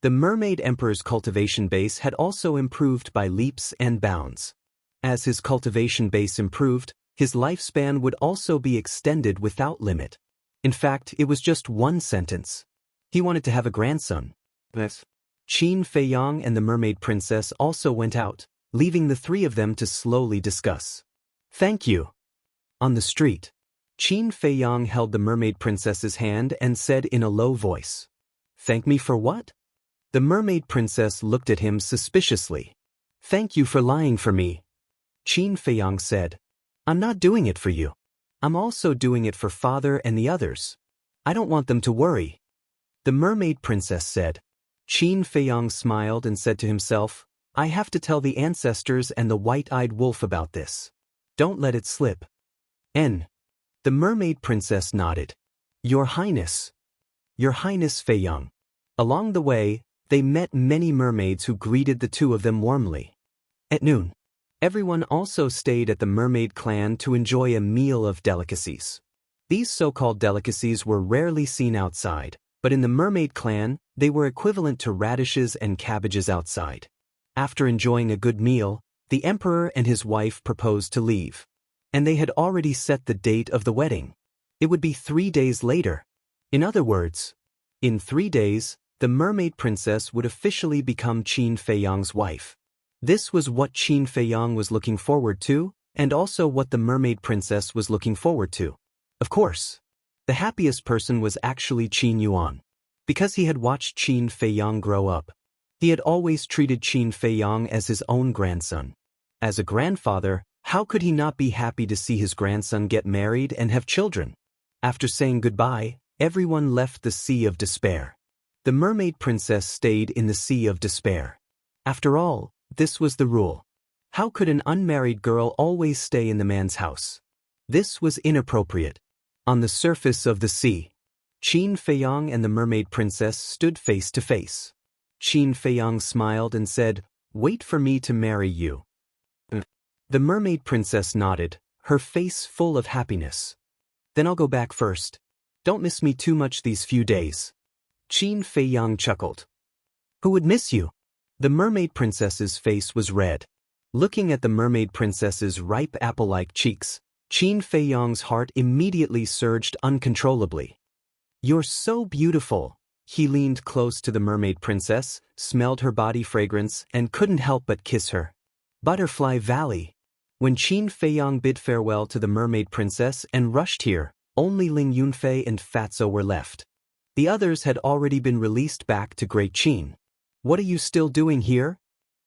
The mermaid emperor's cultivation base had also improved by leaps and bounds. As his cultivation base improved, his lifespan would also be extended without limit. In fact, it was just one sentence. He wanted to have a grandson. Yes. Qin Feiyang and the mermaid princess also went out, leaving the three of them to slowly discuss. "Thank you." On the street, Qin Feiyang held the mermaid princess's hand and said in a low voice, "Thank me for what?" The mermaid princess looked at him suspiciously. "Thank you for lying for me." Qin Feiyang said, "I'm not doing it for you. I'm also doing it for father and the others. I don't want them to worry." The mermaid princess said. Qin Feiyang smiled and said to himself, "I have to tell the ancestors and the white-eyed wolf about this. Don't let it slip." N. The mermaid princess nodded. "Your Highness." "Your Highness Feiyang." Along the way, they met many mermaids who greeted the two of them warmly. At noon, everyone also stayed at the mermaid clan to enjoy a meal of delicacies. These so-called delicacies were rarely seen outside, but in the mermaid clan, they were equivalent to radishes and cabbages outside. After enjoying a good meal, the emperor and his wife proposed to leave. And they had already set the date of the wedding. It would be 3 days later. In other words, in 3 days, the mermaid princess would officially become Qin Feiyang's wife. This was what Qin Feiyang was looking forward to, and also what the mermaid princess was looking forward to. Of course, the happiest person was actually Qin Yuan. Because he had watched Qin Feiyang grow up. He had always treated Qin Feiyang as his own grandson. As a grandfather, how could he not be happy to see his grandson get married and have children? After saying goodbye, everyone left the Sea of Despair. The mermaid princess stayed in the Sea of Despair. After all, this was the rule. How could an unmarried girl always stay in the man's house? This was inappropriate. On the surface of the sea, Qin Feiyang and the mermaid princess stood face to face. Qin Feiyang smiled and said, "Wait for me to marry you." The mermaid princess nodded, her face full of happiness. "Then I'll go back first. Don't miss me too much these few days." Qin Feiyang chuckled. "Who would miss you?" The mermaid princess's face was red. Looking at the mermaid princess's ripe apple-like cheeks, Qin Feiyang's heart immediately surged uncontrollably. "You're so beautiful." He leaned close to the mermaid princess, smelled her body fragrance, and couldn't help but kiss her. Butterfly Valley. When Qin Feiyang bid farewell to the mermaid princess and rushed here, only Ling Yunfei and Fatso were left. The others had already been released back to Great Qin. "What are you still doing here?"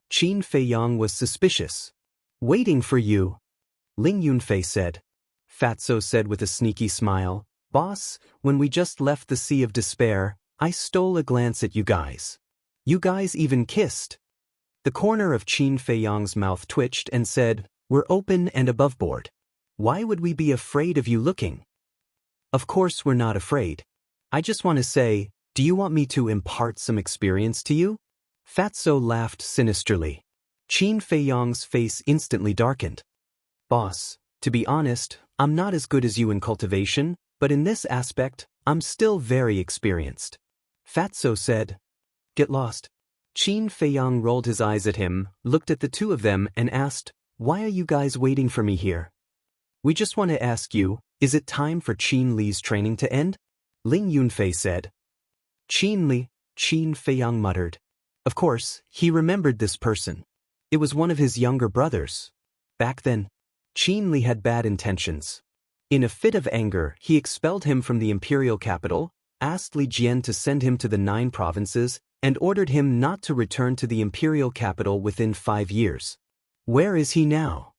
Qin Feiyang was suspicious. "Waiting for you," Ling Yunfei said. Fatso said with a sneaky smile, "Boss, when we just left the Sea of Despair, I stole a glance at you guys. You guys even kissed." The corner of Qin Feiyang's mouth twitched and said, "We're open and aboveboard. Why would we be afraid of you looking?" "Of course we're not afraid. I just want to say, do you want me to impart some experience to you?" Fatso laughed sinisterly. Qin Feiyang's face instantly darkened. "Boss, to be honest, I'm not as good as you in cultivation, but in this aspect, I'm still very experienced." Fatso said. "Get lost." Qin Feiyang rolled his eyes at him, looked at the two of them, and asked, "Why are you guys waiting for me here?" "We just want to ask you, is it time for Qin Li's training to end?" Ling Yunfei said. "Qin Li," Qin Feiyang muttered. Of course, he remembered this person. It was one of his younger brothers. Back then, Qin Li had bad intentions. In a fit of anger, he expelled him from the imperial capital, asked Li Jian to send him to the 9 provinces, and ordered him not to return to the imperial capital within 5 years. "Where is he now?"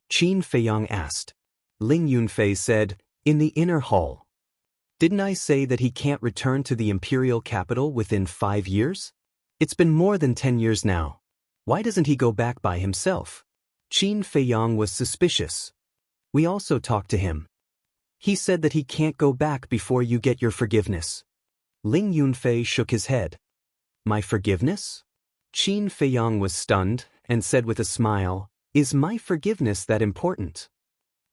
Qin Feiyang asked. Ling Yunfei said, "In the inner hall." "Didn't I say that he can't return to the imperial capital within 5 years? It's been more than 10 years now. Why doesn't he go back by himself?" Qin Feiyang was suspicious. "We also talked to him. He said that he can't go back before you get your forgiveness." Ling Yunfei shook his head. "My forgiveness?" Qin Feiyang was stunned, and said with a smile, "Is my forgiveness that important?"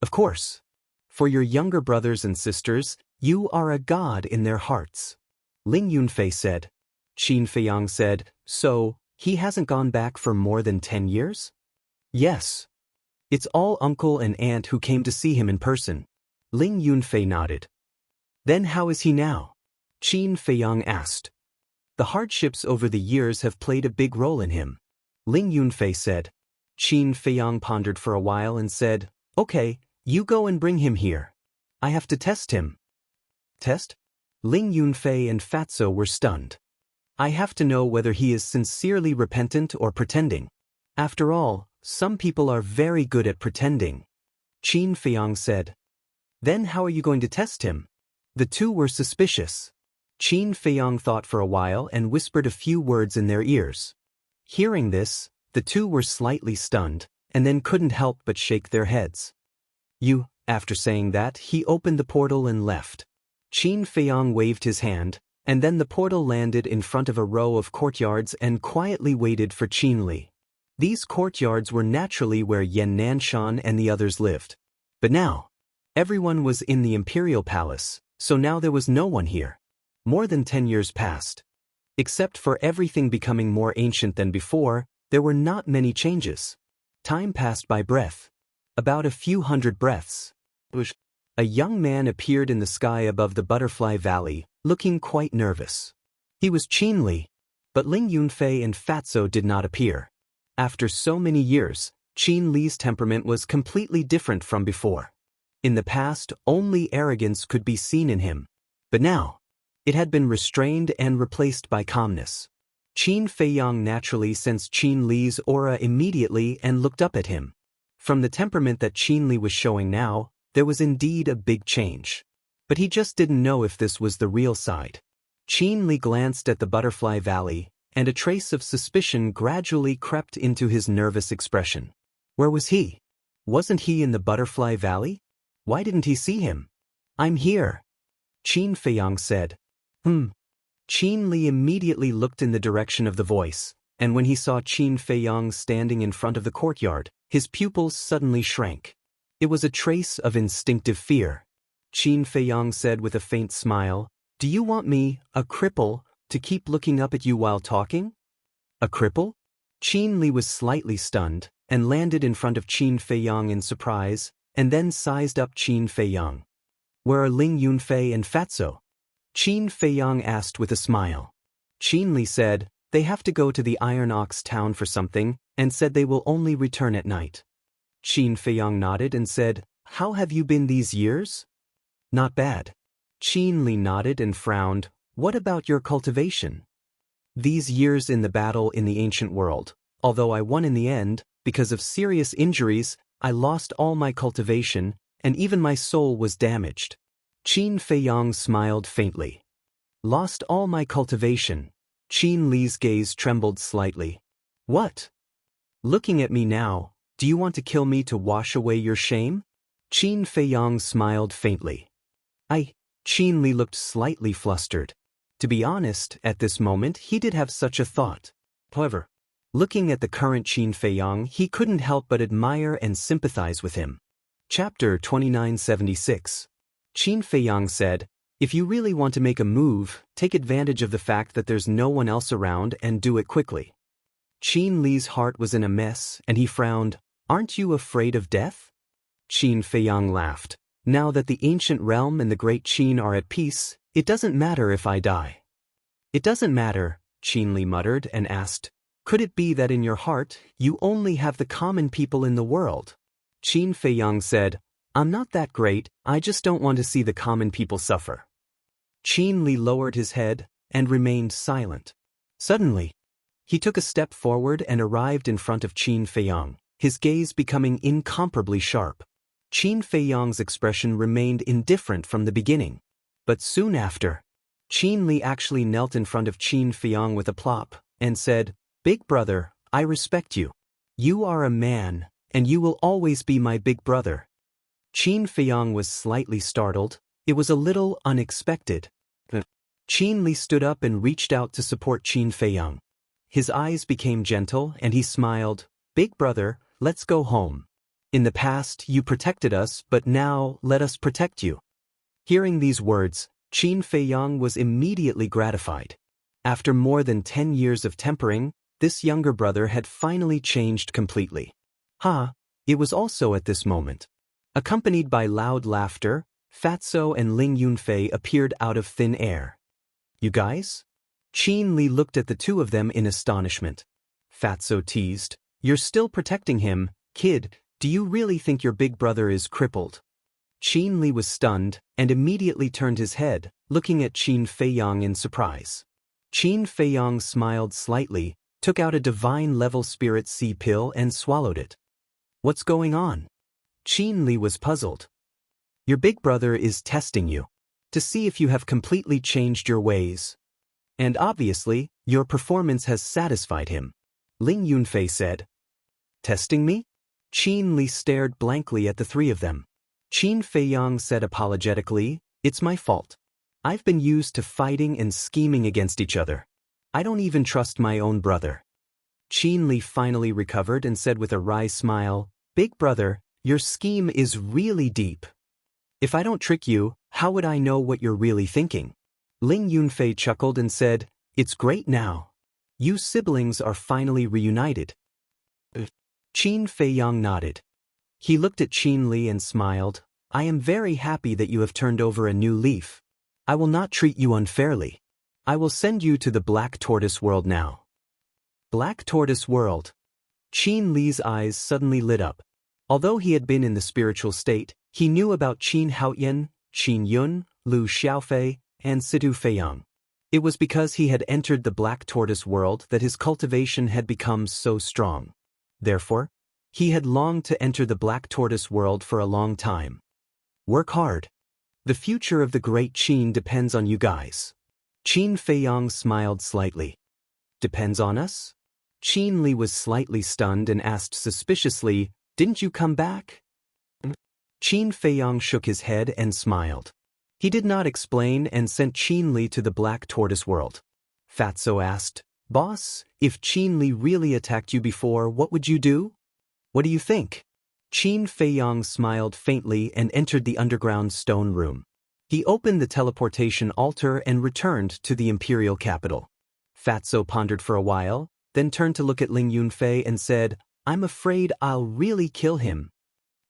"Of course. For your younger brothers and sisters, you are a god in their hearts." Ling Yunfei said. Qin Feiyang said, "So, he hasn't gone back for more than 10 years? "Yes. It's all uncle and aunt who came to see him in person." Ling Yunfei nodded. "Then how is he now?" Qin Feiyang asked. "The hardships over the years have played a big role in him," Ling Yunfei said. Qin Feiyang pondered for a while and said, "Okay, you go and bring him here. I have to test him. Test? Ling Yunfei and Fatso were stunned. I have to know whether he is sincerely repentant or pretending. After all, some people are very good at pretending. Qin Feiyang said. Then how are you going to test him? The two were suspicious. Qin Feiyang thought for a while and whispered a few words in their ears. Hearing this, the two were slightly stunned, and then couldn't help but shake their heads. After saying that, he opened the portal and left. Qin Feiyang waved his hand, and then the portal landed in front of a row of courtyards and quietly waited for Qin Li. These courtyards were naturally where Yan Nanshan and the others lived. But now, everyone was in the imperial palace, so now there was no one here. More than 10 years passed. Except for everything becoming more ancient than before, there were not many changes. Time passed by breath. About a few hundred breaths. A young man appeared in the sky above the Butterfly Valley, looking quite nervous. He was Qin Li, but Ling Yunfei and Fatso did not appear. After so many years, Qin Li's temperament was completely different from before. In the past, only arrogance could be seen in him. But now, it had been restrained and replaced by calmness. Qin Feiyang naturally sensed Qin Li's aura immediately and looked up at him. From the temperament that Qin Li was showing now, there was indeed a big change. But he just didn't know if this was the real side. Qin Li glanced at the Butterfly Valley, and a trace of suspicion gradually crept into his nervous expression. Where was he? Wasn't he in the Butterfly Valley? Why didn't he see him? I'm here, Qin Feiyang said. Qin Li immediately looked in the direction of the voice, and when he saw Qin Feiyang standing in front of the courtyard, his pupils suddenly shrank. It was a trace of instinctive fear. Qin Feiyang said with a faint smile, Do you want me, a cripple, to keep looking up at you while talking? A cripple? Qin Li was slightly stunned, and landed in front of Qin Feiyang in surprise, and then sized up Qin Feiyang. Where are Ling Yunfei and Fatso? Qin Feiyang asked with a smile. Qin Li said, They have to go to the Iron Ox town for something, and said they will only return at night. Qin Feiyang nodded and said, How have you been these years? Not bad. Qin Li nodded and frowned. What about your cultivation? These years in the battle in the ancient world, although I won in the end, because of serious injuries, I lost all my cultivation, and even my soul was damaged. Qin Feiyang smiled faintly. Lost all my cultivation. Qin Li's gaze trembled slightly. What? Looking at me now, do you want to kill me to wash away your shame? Qin Feiyang smiled faintly. Qin Li looked slightly flustered. To be honest, at this moment he did have such a thought. However, looking at the current Qin Feiyang, he couldn't help but admire and sympathize with him. Chapter 2976. Qin Feiyang said, If you really want to make a move, take advantage of the fact that there's no one else around and do it quickly. Qin Li's heart was in a mess, and he frowned. Aren't you afraid of death? Qin Feiyang laughed. Now that the ancient realm and the great Qin are at peace, it doesn't matter if I die. It doesn't matter, Qin Li muttered and asked, Could it be that in your heart, you only have the common people in the world? Qin Feiyang said, I'm not that great, I just don't want to see the common people suffer. Qin Li lowered his head and remained silent. Suddenly, he took a step forward and arrived in front of Qin Feiyang, his gaze becoming incomparably sharp. Qin Feiyang's expression remained indifferent from the beginning. But soon after, Qin Li actually knelt in front of Qin Feiyang with a plop, and said, Big brother, I respect you. You are a man, and you will always be my big brother. Qin Feiyang was slightly startled. It was a little unexpected. Qin Li stood up and reached out to support Qin Feiyang. His eyes became gentle and he smiled, Big brother, let's go home. In the past, you protected us, but now, let us protect you. Hearing these words, Qin Feiyang was immediately gratified. After more than 10 years of tempering, this younger brother had finally changed completely. It was also at this moment. Accompanied by loud laughter, Fatso and Ling Yunfei appeared out of thin air. You guys? Qin Li looked at the two of them in astonishment. Fatso teased, You're still protecting him, kid. Do you really think your big brother is crippled? Qin Li was stunned and immediately turned his head, looking at Qin Feiyang in surprise. Qin Feiyang smiled slightly, took out a divine-level spirit sea pill and swallowed it. What's going on? Qin Li was puzzled. Your big brother is testing you, to see if you have completely changed your ways. And obviously, your performance has satisfied him, Ling Yunfei said. Testing me? Qin Li stared blankly at the three of them. Qin Feiyang said apologetically, it's my fault. I've been used to fighting and scheming against each other. I don't even trust my own brother. Qin Li finally recovered and said with a wry smile, Big brother, your scheme is really deep. If I don't trick you, how would I know what you're really thinking? Ling Yunfei chuckled and said, It's great now. You siblings are finally reunited. Qin Feiyang nodded. He looked at Qin Li and smiled, I am very happy that you have turned over a new leaf. I will not treat you unfairly. I will send you to the Black Tortoise World now. Black Tortoise World. Qin Li's eyes suddenly lit up. Although he had been in the spiritual state, he knew about Qin Haoyan, Qin Yun, Lu Xiaofei, and Situ Feiyang. It was because he had entered the Black Tortoise World that his cultivation had become so strong. Therefore, he had longed to enter the Black Tortoise World for a long time. Work hard. The future of the great Qin depends on you guys. Qin Feiyang smiled slightly. Depends on us? Qin Li was slightly stunned and asked suspiciously, Didn't you come back? Qin Feiyang shook his head and smiled. He did not explain and sent Qin Li to the Black Tortoise World. Fatso asked, Boss, if Qin Li really attacked you before, what would you do? What do you think? Qin Feiyang smiled faintly and entered the underground stone room. He opened the teleportation altar and returned to the imperial capital. Fatso pondered for a while, then turned to look at Ling Yunfei and said, I'm afraid I'll really kill him.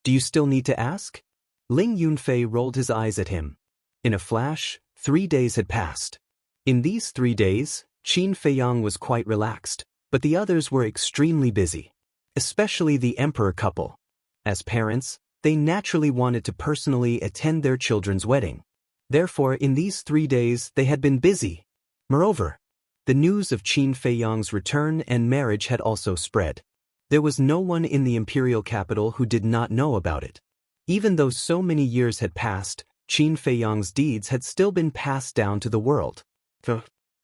Do you still need to ask? Ling Yunfei rolled his eyes at him. In a flash, 3 days had passed. In these 3 days, Qin Feiyang was quite relaxed, but the others were extremely busy. Especially the emperor couple. As parents, they naturally wanted to personally attend their children's wedding. Therefore, in these 3 days, they had been busy. Moreover, the news of Qin Feiyang's return and marriage had also spread. There was no one in the imperial capital who did not know about it. Even though so many years had passed, Qin Feiyang's deeds had still been passed down to the world.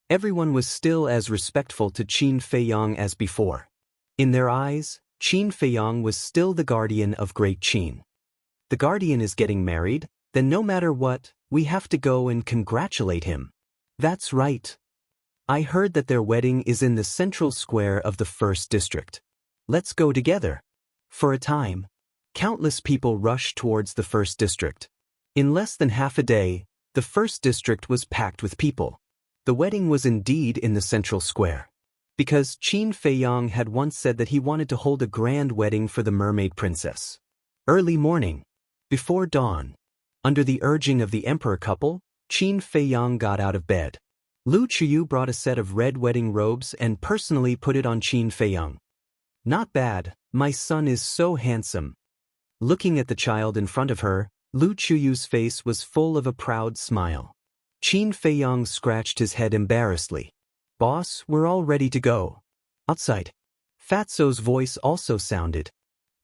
Everyone was still as respectful to Qin Feiyang as before. In their eyes, Qin Feiyang was still the guardian of Great Qin. The guardian is getting married, then no matter what, we have to go and congratulate him. That's right. I heard that their wedding is in the central square of the first district. Let's go together. For a time, countless people rushed towards the first district. In less than half a day, the first district was packed with people. The wedding was indeed in the central square. Because Qin Feiyang had once said that he wanted to hold a grand wedding for the mermaid princess. Early morning, before dawn, under the urging of the emperor couple, Qin Feiyang got out of bed. Lu Qiyu brought a set of red wedding robes and personally put it on Qin Feiyang. Not bad, my son is so handsome. Looking at the child in front of her, Lu Qiyu's face was full of a proud smile. Qin Feiyang scratched his head embarrassedly. Boss, we're all ready to go. Outside. Fatso's voice also sounded.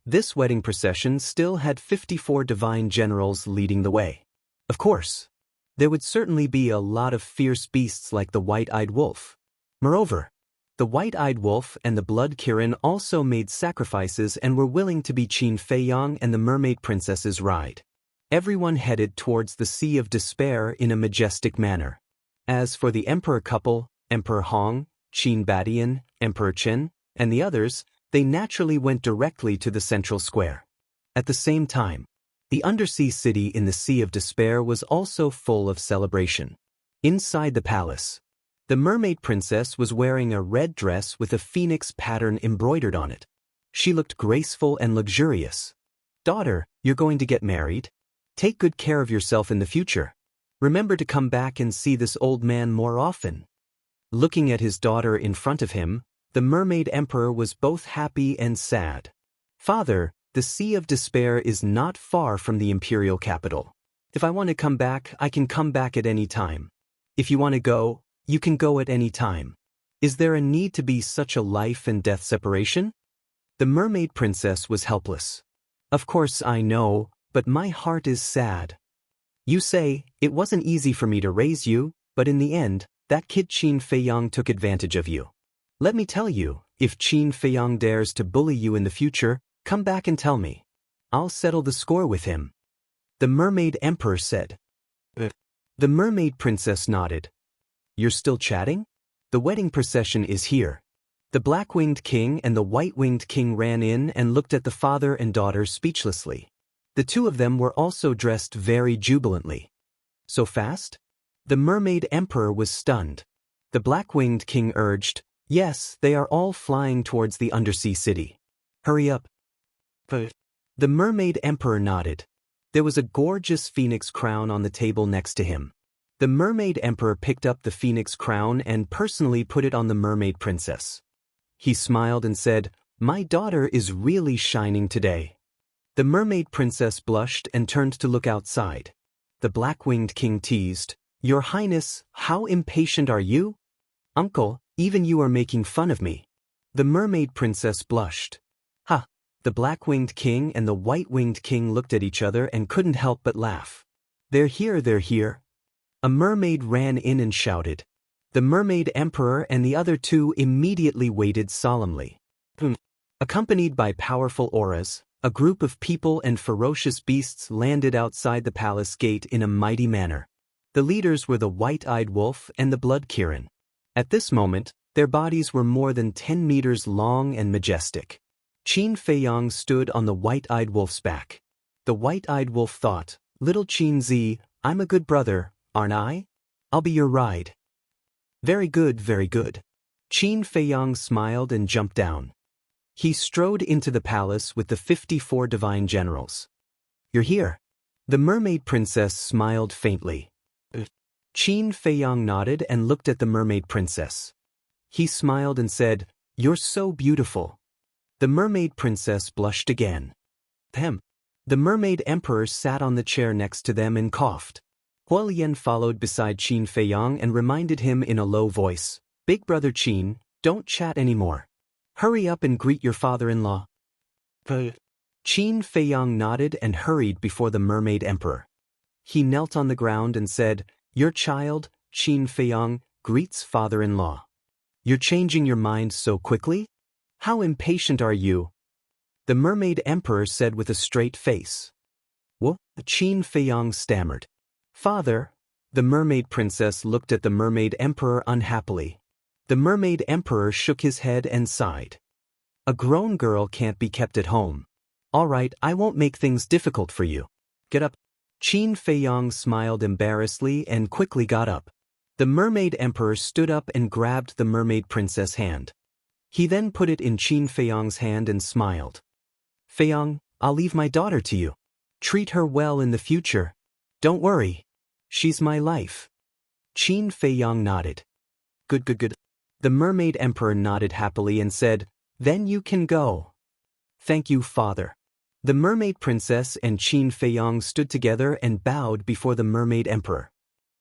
This wedding procession still had 54 divine generals leading the way. Of course, there would certainly be a lot of fierce beasts like the white-eyed wolf. Moreover, the white-eyed wolf and the blood Kirin also made sacrifices and were willing to be Qin Feiyang and the mermaid princess's ride. Everyone headed towards the Sea of Despair in a majestic manner. As for the emperor couple, Emperor Hong, Qin Badian, Emperor Qin, and the others, they naturally went directly to the central square. At the same time, the undersea city in the Sea of Despair was also full of celebration. Inside the palace, the mermaid princess was wearing a red dress with a phoenix pattern embroidered on it. She looked graceful and luxurious. Daughter, you're going to get married? Take good care of yourself in the future. Remember to come back and see this old man more often. Looking at his daughter in front of him, the mermaid emperor was both happy and sad. Father, The Sea of Despair is not far from the imperial capital. If I want to come back, I can come back at any time. If you want to go, you can go at any time. Is there a need to be such a life and death separation? The mermaid princess was helpless. Of course I know, but my heart is sad. You say, it wasn't easy for me to raise you, but in the end, that kid Qin Feiyang took advantage of you. Let me tell you, if Qin Feiyang dares to bully you in the future, come back and tell me. I'll settle the score with him. The mermaid emperor said. The mermaid princess nodded. You're still chatting? The wedding procession is here. The black-winged king and the white-winged king ran in and looked at the father and daughter speechlessly. The two of them were also dressed very jubilantly. So fast? The mermaid emperor was stunned. The black-winged king urged, yes, they are all flying towards the undersea city. Hurry up. The mermaid emperor nodded. There was a gorgeous phoenix crown on the table next to him. The mermaid emperor picked up the phoenix crown and personally put it on the mermaid princess. He smiled and said, my daughter is really shining today. The mermaid princess blushed and turned to look outside. The black-winged king teased, Your Highness, how impatient are you? Uncle, even you are making fun of me. The mermaid princess blushed. Ha! The black-winged king and the white-winged king looked at each other and couldn't help but laugh. They're here, they're here. A mermaid ran in and shouted. The mermaid emperor and the other two immediately waited solemnly. Accompanied by powerful auras, a group of people and ferocious beasts landed outside the palace gate in a mighty manner. The leaders were the white-eyed wolf and the blood Kirin. At this moment, their bodies were more than 10 meters long and majestic. Qin Feiyang stood on the white-eyed wolf's back. The white-eyed wolf thought, Little Qin Zi, I'm a good brother, aren't I? I'll be your ride. Very good, very good. Qin Feiyang smiled and jumped down. He strode into the palace with the 54 divine generals. You're here. The mermaid princess smiled faintly. Qin Feiyang nodded and looked at the mermaid princess. He smiled and said, You're so beautiful. The mermaid princess blushed again. The mermaid emperor sat on the chair next to them and coughed. Huolian followed beside Qin Feiyang and reminded him in a low voice, Big brother Qin, don't chat anymore. Hurry up and greet your father-in-law. Qin Feiyang nodded and hurried before the mermaid emperor. He knelt on the ground and said, Your child, Qin Feiyang, greets father-in-law. You're changing your mind so quickly? How impatient are you? The mermaid emperor said with a straight face. What? Qin Feiyang stammered. Father. The mermaid princess looked at the mermaid emperor unhappily. The mermaid emperor shook his head and sighed. A grown girl can't be kept at home. All right, I won't make things difficult for you. Get up. Qin Feiyang smiled embarrassedly and quickly got up. The mermaid emperor stood up and grabbed the mermaid princess' hand. He then put it in Qin Feiyang's hand and smiled. Feiyang, I'll leave my daughter to you. Treat her well in the future. Don't worry. She's my life. Qin Feiyang nodded. Good, good, good. The mermaid emperor nodded happily and said, Then you can go. Thank you, father. The mermaid princess and Qin Feiyang stood together and bowed before the mermaid emperor.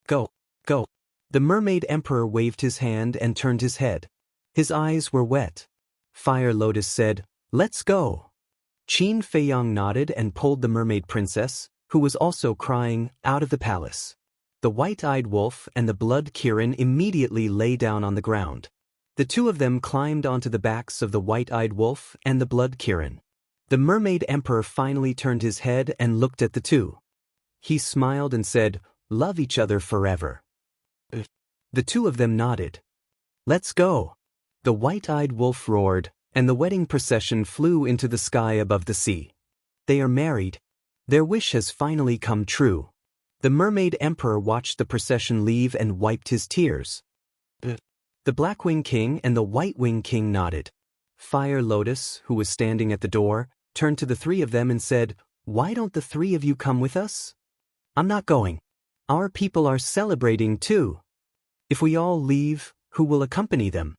Go, go. The mermaid emperor waved his hand and turned his head. His eyes were wet. Fire Lotus said, Let's go. Qin Feiyang nodded and pulled the mermaid princess, who was also crying, out of the palace. The white-eyed wolf and the blood Kirin immediately lay down on the ground. The two of them climbed onto the backs of the white-eyed wolf and the blood Kirin. The mermaid emperor finally turned his head and looked at the two. He smiled and said, Love each other forever. The two of them nodded. Let's go. The white-eyed wolf roared, and the wedding procession flew into the sky above the sea. They are married. Their wish has finally come true. The mermaid emperor watched the procession leave and wiped his tears. The Blackwing King and the Whitewing King nodded. Fire Lotus, who was standing at the door, turned to the three of them and said, Why don't the three of you come with us? I'm not going. Our people are celebrating too. If we all leave, who will accompany them?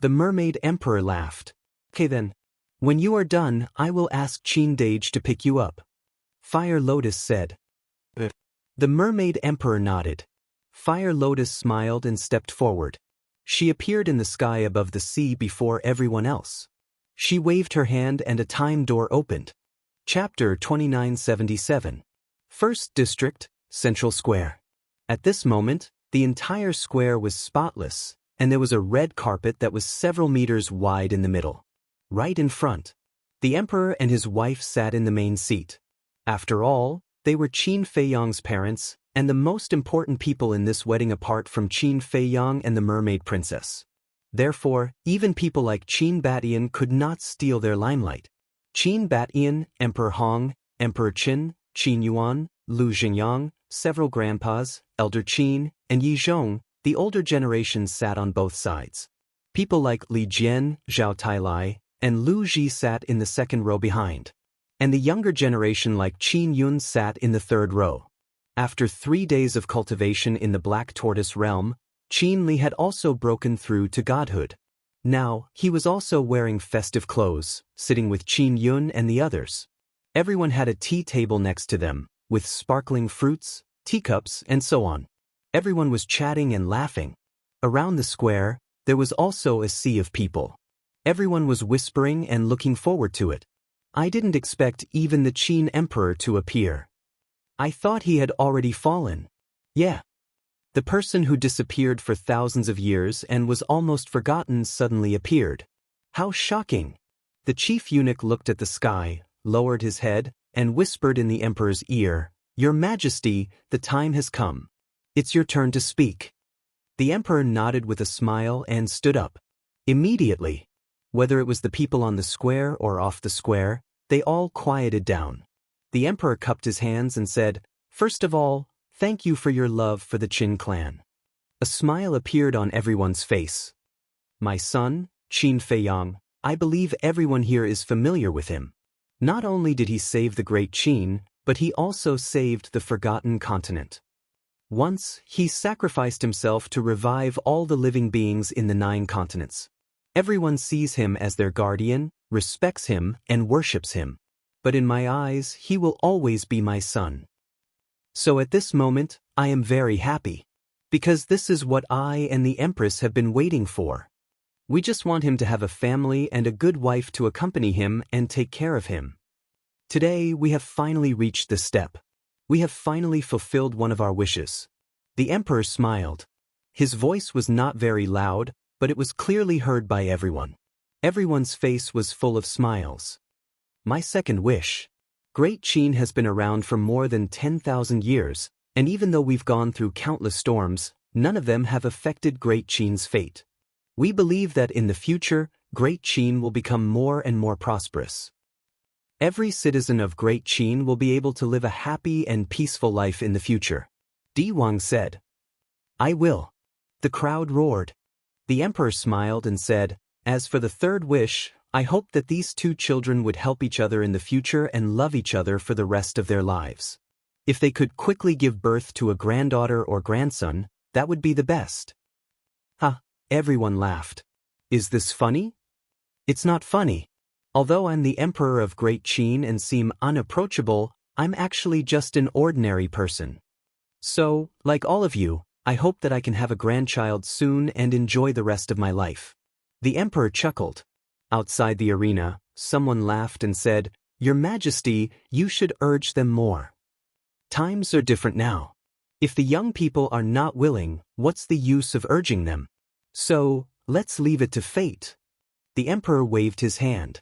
The mermaid emperor laughed. Okay then. When you are done, I will ask Qin Dage to pick you up. Fire Lotus said. The mermaid emperor nodded. Fire Lotus smiled and stepped forward. She appeared in the sky above the sea before everyone else. She waved her hand and a time door opened. Chapter 2977. First District, Central Square. At this moment, the entire square was spotless, and there was a red carpet that was several meters wide in the middle. Right in front, the emperor and his wife sat in the main seat. After all, they were Qin Feiyang's parents, and the most important people in this wedding apart from Qin Feiyang and the mermaid princess. Therefore, even people like Qin Batian could not steal their limelight. Qin Batian, Emperor Hong, Emperor Qin, Qin Yuan, Lu Xingyang, several grandpas, Elder Qin, and Yi Zhong, the older generation sat on both sides. People like Li Jian, Zhao Tailai, and Lu Ji sat in the second row behind. And the younger generation like Qin Yun sat in the third row. After 3 days of cultivation in the Black Tortoise realm, Qin Li had also broken through to godhood. Now, he was also wearing festive clothes, sitting with Qin Yun and the others. Everyone had a tea table next to them, with sparkling fruits, teacups, and so on. Everyone was chatting and laughing. Around the square, there was also a sea of people. Everyone was whispering and looking forward to it. I didn't expect even the Qin Emperor to appear. I thought he had already fallen. Yeah. The person who disappeared for thousands of years and was almost forgotten suddenly appeared. How shocking! The chief eunuch looked at the sky, lowered his head, and whispered in the emperor's ear, "Your Majesty, the time has come. It's your turn to speak." The emperor nodded with a smile and stood up. Immediately, whether it was the people on the square or off the square, they all quieted down. The emperor cupped his hands and said, "First of all, thank you for your love for the Qin clan." A smile appeared on everyone's face. My son, Qin Feiyang, I believe everyone here is familiar with him. Not only did he save the great Qin, but he also saved the forgotten continent. Once, he sacrificed himself to revive all the living beings in the 9 continents. Everyone sees him as their guardian, respects him, and worships him. But in my eyes, he will always be my son. So at this moment, I am very happy. Because this is what I and the Empress have been waiting for. We just want him to have a family and a good wife to accompany him and take care of him. Today, we have finally reached this step. We have finally fulfilled one of our wishes. The Emperor smiled. His voice was not very loud, but it was clearly heard by everyone. Everyone's face was full of smiles. My second wish. Great Qin has been around for more than 10,000 years, and even though we've gone through countless storms, none of them have affected Great Qin's fate. We believe that in the future, Great Qin will become more and more prosperous. Every citizen of Great Qin will be able to live a happy and peaceful life in the future. Di Wang said. I will. The crowd roared. The emperor smiled and said, As for the third wish, I hope that these 2 children would help each other in the future and love each other for the rest of their lives. If they could quickly give birth to a granddaughter or grandson, that would be the best. Everyone laughed. Is this funny? It's not funny. Although I'm the emperor of Great Qin and seem unapproachable, I'm actually just an ordinary person. So, like all of you, I hope that I can have a grandchild soon and enjoy the rest of my life. The emperor chuckled. Outside the arena, someone laughed and said, Your Majesty, you should urge them more. Times are different now. If the young people are not willing, what's the use of urging them? So, let's leave it to fate. The emperor waved his hand.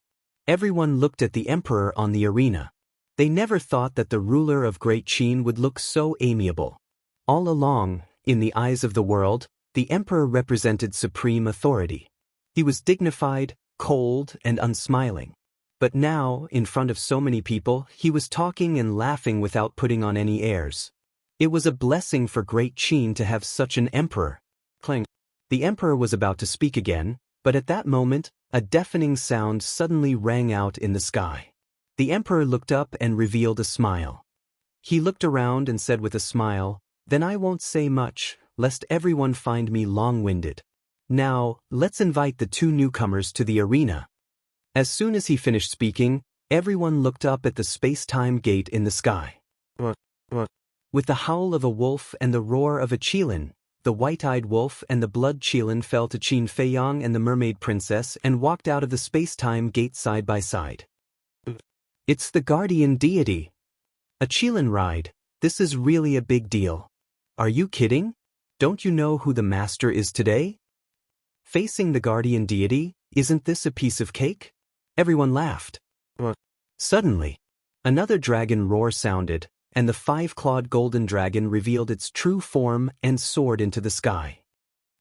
Everyone looked at the emperor on the arena. They never thought that the ruler of Great Qin would look so amiable. All along, in the eyes of the world, the emperor represented supreme authority. He was dignified, cold, and unsmiling. But now, in front of so many people, he was talking and laughing without putting on any airs. It was a blessing for Great Qin to have such an emperor. Clang. The emperor was about to speak again, but at that moment, a deafening sound suddenly rang out in the sky. The emperor looked up and revealed a smile. He looked around and said with a smile, Then I won't say much, lest everyone find me long-winded. Now, let's invite the 2 newcomers to the arena. As soon as he finished speaking, everyone looked up at the space-time gate in the sky. What? With the howl of a wolf and the roar of a qilin, the white-eyed wolf and the blood qilin fell to Qin Feiyang and the mermaid princess and walked out of the space-time gate side by side. It's the guardian deity. A qilin ride, this is really a big deal. Are you kidding? Don't you know who the master is today? Facing the guardian deity, isn't this a piece of cake? Everyone laughed. What? Suddenly, another dragon roar sounded, and the five-clawed golden dragon revealed its true form and soared into the sky.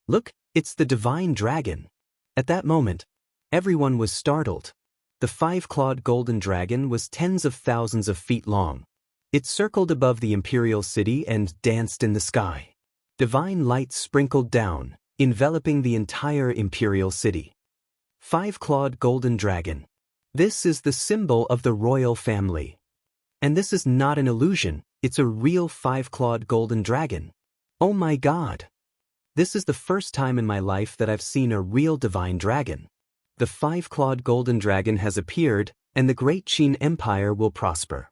Look, it's the divine dragon. At that moment, everyone was startled. The five-clawed golden dragon was tens of thousands of feet long. It circled above the imperial city and danced in the sky. Divine light sprinkled down, enveloping the entire imperial city. Five-clawed golden dragon. This is the symbol of the royal family. And this is not an illusion, it's a real five-clawed golden dragon. Oh my God! This is the first time in my life that I've seen a real divine dragon. The five-clawed golden dragon has appeared, and the great Qin Empire will prosper.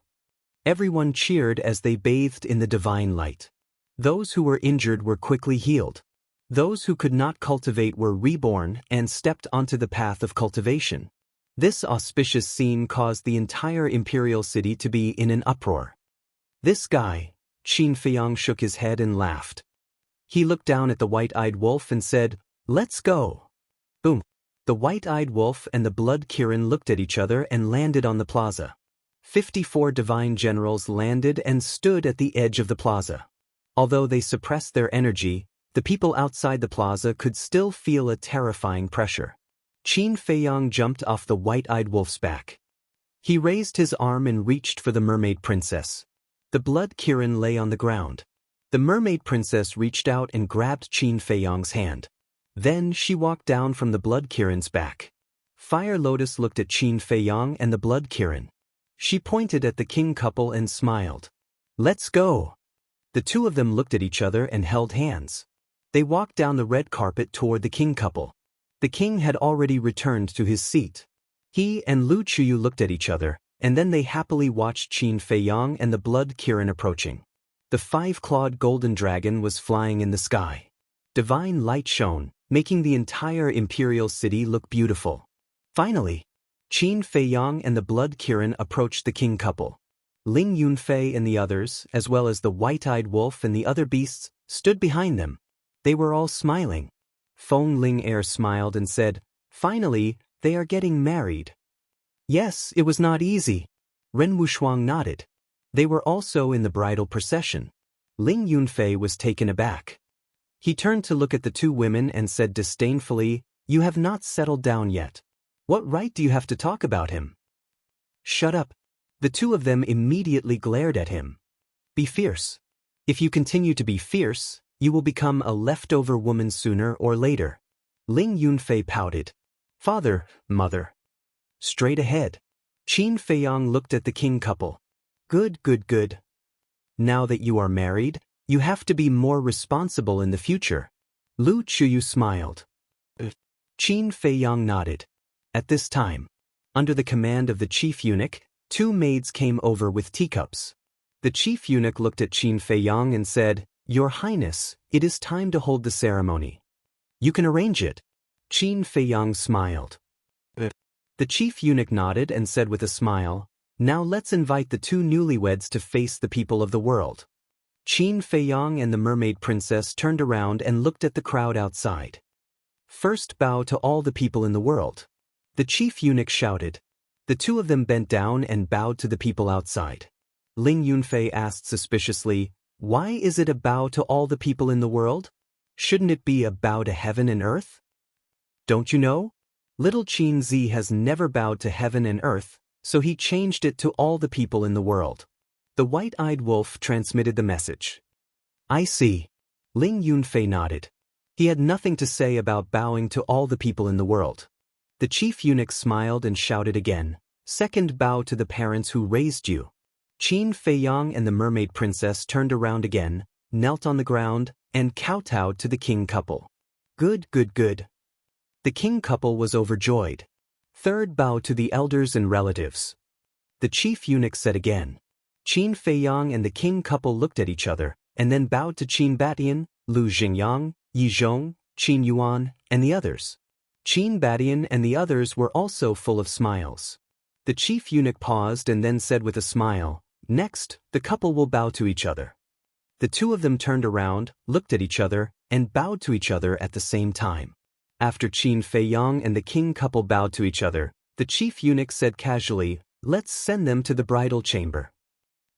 Everyone cheered as they bathed in the divine light. Those who were injured were quickly healed. Those who could not cultivate were reborn and stepped onto the path of cultivation. This auspicious scene caused the entire imperial city to be in an uproar. This guy, Qin Feiyang, shook his head and laughed. He looked down at the white-eyed wolf and said, "Let's go." Boom. The white-eyed wolf and the blood Kirin looked at each other and landed on the plaza. 54 divine generals landed and stood at the edge of the plaza. Although they suppressed their energy, the people outside the plaza could still feel a terrifying pressure. Qin Feiyang jumped off the white-eyed wolf's back. He raised his arm and reached for the mermaid princess. The blood Kirin lay on the ground. The mermaid princess reached out and grabbed Qin Feiyang's hand. Then she walked down from the blood Kirin's back. Fire Lotus looked at Qin Feiyang and the blood Kirin. She pointed at the king couple and smiled. "Let's go." The two of them looked at each other and held hands. They walked down the red carpet toward the king couple. The king had already returned to his seat. He and Lu Chuyu looked at each other, and then they happily watched Qin Feiyang and the blood Kirin approaching. The five-clawed golden dragon was flying in the sky. Divine light shone, making the entire imperial city look beautiful. Finally, Qin Feiyang and the blood Kirin approached the king couple. Ling Yunfei and the others, as well as the white-eyed wolf and the other beasts, stood behind them. They were all smiling. Feng Ling smiled and said, "Finally, they are getting married." Yes, it was not easy. Ren Wushuang nodded. They were also in the bridal procession. Ling Yunfei was taken aback. He turned to look at the two women and said disdainfully, "You have not settled down yet. What right do you have to talk about him?" "Shut up." The two of them immediately glared at him. "Be fierce. If you continue to be fierce, you will become a leftover woman sooner or later." Ling Yunfei pouted. "Father, mother." Straight ahead. Qin Feiyang looked at the king couple. Good. Now that you are married, you have to be more responsible in the future." Lu Chuyu smiled. Qin Feiyang nodded. At this time, under the command of the chief eunuch, two maids came over with teacups. The chief eunuch looked at Qin Feiyang and said, "Your Highness, it is time to hold the ceremony. You can arrange it." Qin Feiyang smiled. The chief eunuch nodded and said with a smile, "Now let's invite the two newlyweds to face the people of the world." Qin Feiyang and the mermaid princess turned around and looked at the crowd outside. "First bow to all the people in the world." The chief eunuch shouted. The two of them bent down and bowed to the people outside. Ling Yunfei asked suspiciously, "Why is it a bow to all the people in the world? Shouldn't it be a bow to heaven and earth?" "Don't you know? Little Qin Zi has never bowed to heaven and earth, so he changed it to all the people in the world." The white-eyed wolf transmitted the message. "I see." Ling Yunfei nodded. He had nothing to say about bowing to all the people in the world. The chief eunuch smiled and shouted again, "Second bow to the parents who raised you." Qin Feiyang and the mermaid princess turned around again, knelt on the ground, and kowtowed to the king couple. Good. The king couple was overjoyed. Third, bow to the elders and relatives. The chief eunuch said again. Qin Feiyang and the king couple looked at each other, and then bowed to Qin Batian, Lu Xingyang, Yi Zhong, Qin Yuan, and the others. Qin Batian and the others were also full of smiles. The chief eunuch paused and then said with a smile, "Next, the couple will bow to each other." The two of them turned around, looked at each other, and bowed to each other at the same time. After Qin Feiyang and the king couple bowed to each other, the chief eunuch said casually, "Let's send them to the bridal chamber."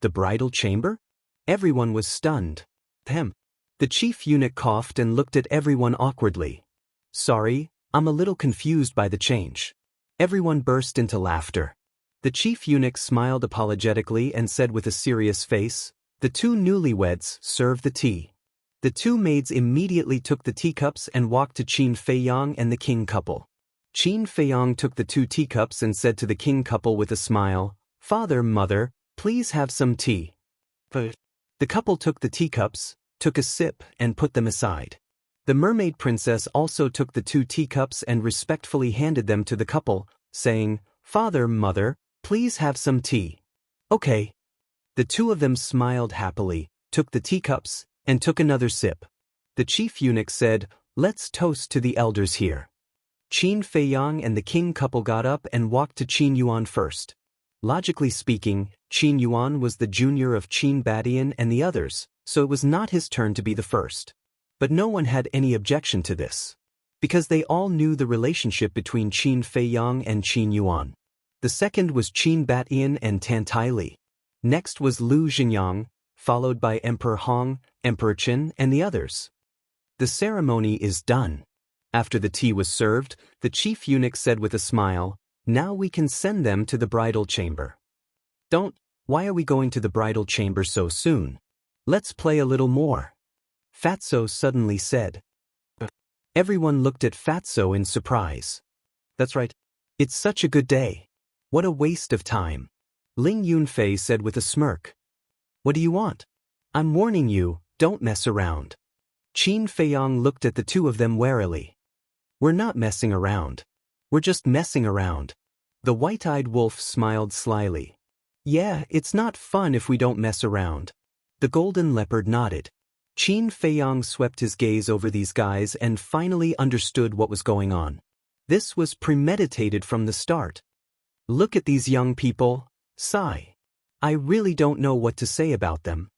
The bridal chamber? Everyone was stunned. Hem. The chief eunuch coughed and looked at everyone awkwardly. "Sorry, I'm a little confused by the change." Everyone burst into laughter. The chief eunuch smiled apologetically and said with a serious face, "The two newlyweds serve the tea." The two maids immediately took the teacups and walked to Qin Feiyang and the king couple. Qin Feiyang took the two teacups and said to the king couple with a smile, "Father, mother, please have some tea." The couple took the teacups, took a sip, and put them aside. The mermaid princess also took the two teacups and respectfully handed them to the couple, saying, "Father, mother, please have some tea." "Okay." The two of them smiled happily, took the teacups, and took another sip. The chief eunuch said, "Let's toast to the elders here." Qin Feiyang and the king couple got up and walked to Qin Yuan first. Logically speaking, Qin Yuan was the junior of Qin Batian and the others, so it was not his turn to be the first. But no one had any objection to this, because they all knew the relationship between Qin Feiyang and Qin Yuan. The second was Qin Batian and Tan Tai Li. Next was Lu Xingyang, followed by Emperor Hong, Emperor Qin, and the others. The ceremony is done. After the tea was served, the chief eunuch said with a smile, "Now we can send them to the bridal chamber." Why are we going to the bridal chamber so soon? Let's play a little more," Fatso suddenly said. Everyone looked at Fatso in surprise. "That's right. It's such a good day. What a waste of time," Ling Yunfei said with a smirk. "What do you want? I'm warning you, don't mess around." Qin Feiyang looked at the two of them warily. "We're not messing around. We're just messing around." The white-eyed wolf smiled slyly. "Yeah, it's not fun if we don't mess around." The golden leopard nodded. Qin Feiyang swept his gaze over these guys and finally understood what was going on. This was premeditated from the start. "Look at these young people, sigh. I really don't know what to say about them."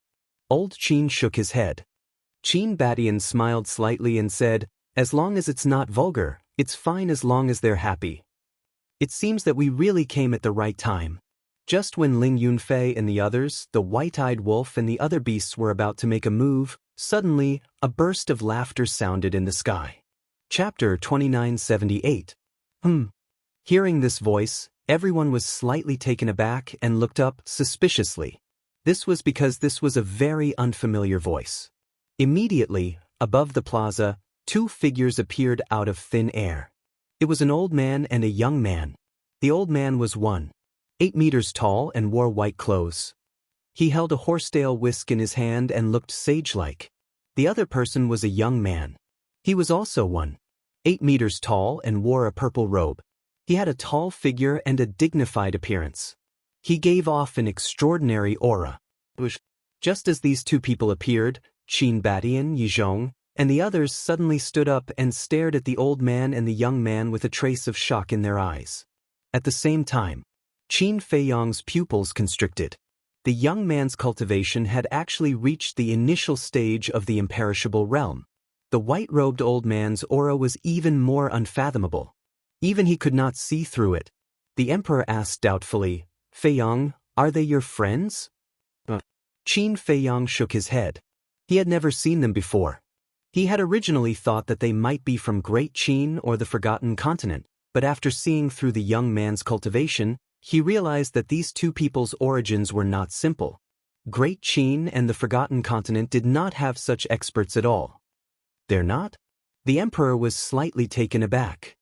Old Qin shook his head. Qin Batian smiled slightly and said, "As long as it's not vulgar, it's fine as long as they're happy." It seems that we really came at the right time. Just when Ling Yunfei and the others, the white-eyed wolf and the other beasts were about to make a move, suddenly, a burst of laughter sounded in the sky. Chapter 2978. Hearing this voice, everyone was slightly taken aback and looked up suspiciously. This was because this was a very unfamiliar voice. Immediately, above the plaza, two figures appeared out of thin air. It was an old man and a young man. The old man was 8 meters tall and wore white clothes. He held a horsetail whisk in his hand and looked sage-like. The other person was a young man. He was also 8 meters tall and wore a purple robe. He had a tall figure and a dignified appearance. He gave off an extraordinary aura. Just as these two people appeared, Qin Batian, Yi Zhong, and the others suddenly stood up and stared at the old man and the young man with a trace of shock in their eyes. At the same time, Qin Feiyang's pupils constricted. The young man's cultivation had actually reached the initial stage of the imperishable realm. The white-robed old man's aura was even more unfathomable. Even he could not see through it. The emperor asked doubtfully, "Feiyang, are they your friends?" Qin Feiyang shook his head. He had never seen them before. He had originally thought that they might be from Great Qin or the Forgotten Continent, but after seeing through the young man's cultivation, he realized that these two people's origins were not simple. Great Qin and the Forgotten Continent did not have such experts at all. "They're not?" The emperor was slightly taken aback.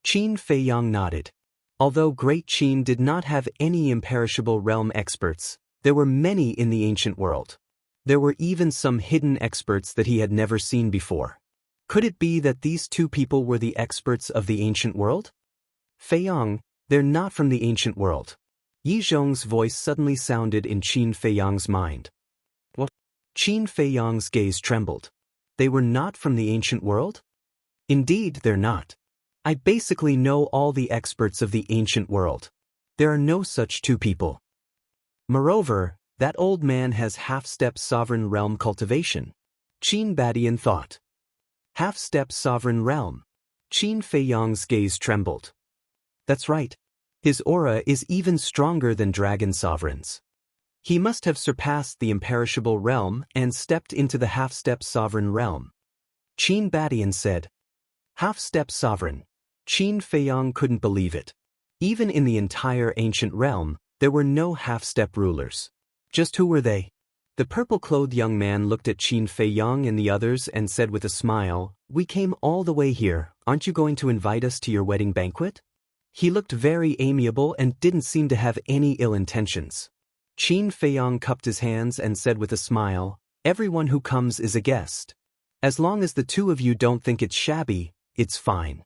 Qin Feiyang nodded. Although Great Qin did not have any imperishable realm experts, there were many in the ancient world. There were even some hidden experts that he had never seen before. Could it be that these two people were the experts of the ancient world? Feiyang, they're not from the ancient world. Yi Zhong's voice suddenly sounded in Qin Feiyang's mind. What? Qin Feiyang's gaze trembled. They were not from the ancient world? Indeed, they're not. I basically know all the experts of the ancient world. There are no such two people. Moreover, that old man has half-step sovereign realm cultivation. Qin Badian thought. Half-step sovereign realm. Qin Feiyang's gaze trembled. That's right. His aura is even stronger than dragon sovereigns. He must have surpassed the imperishable realm and stepped into the half-step sovereign realm. Qin Badian said. Half-step sovereign. Qin Feiyang couldn't believe it. Even in the entire ancient realm, there were no half-step rulers. Just who were they? The purple-clothed young man looked at Qin Feiyang and the others and said with a smile, "We came all the way here, aren't you going to invite us to your wedding banquet?" He looked very amiable and didn't seem to have any ill intentions. Qin Feiyang cupped his hands and said with a smile, "Everyone who comes is a guest. As long as the two of you don't think it's shabby, it's fine."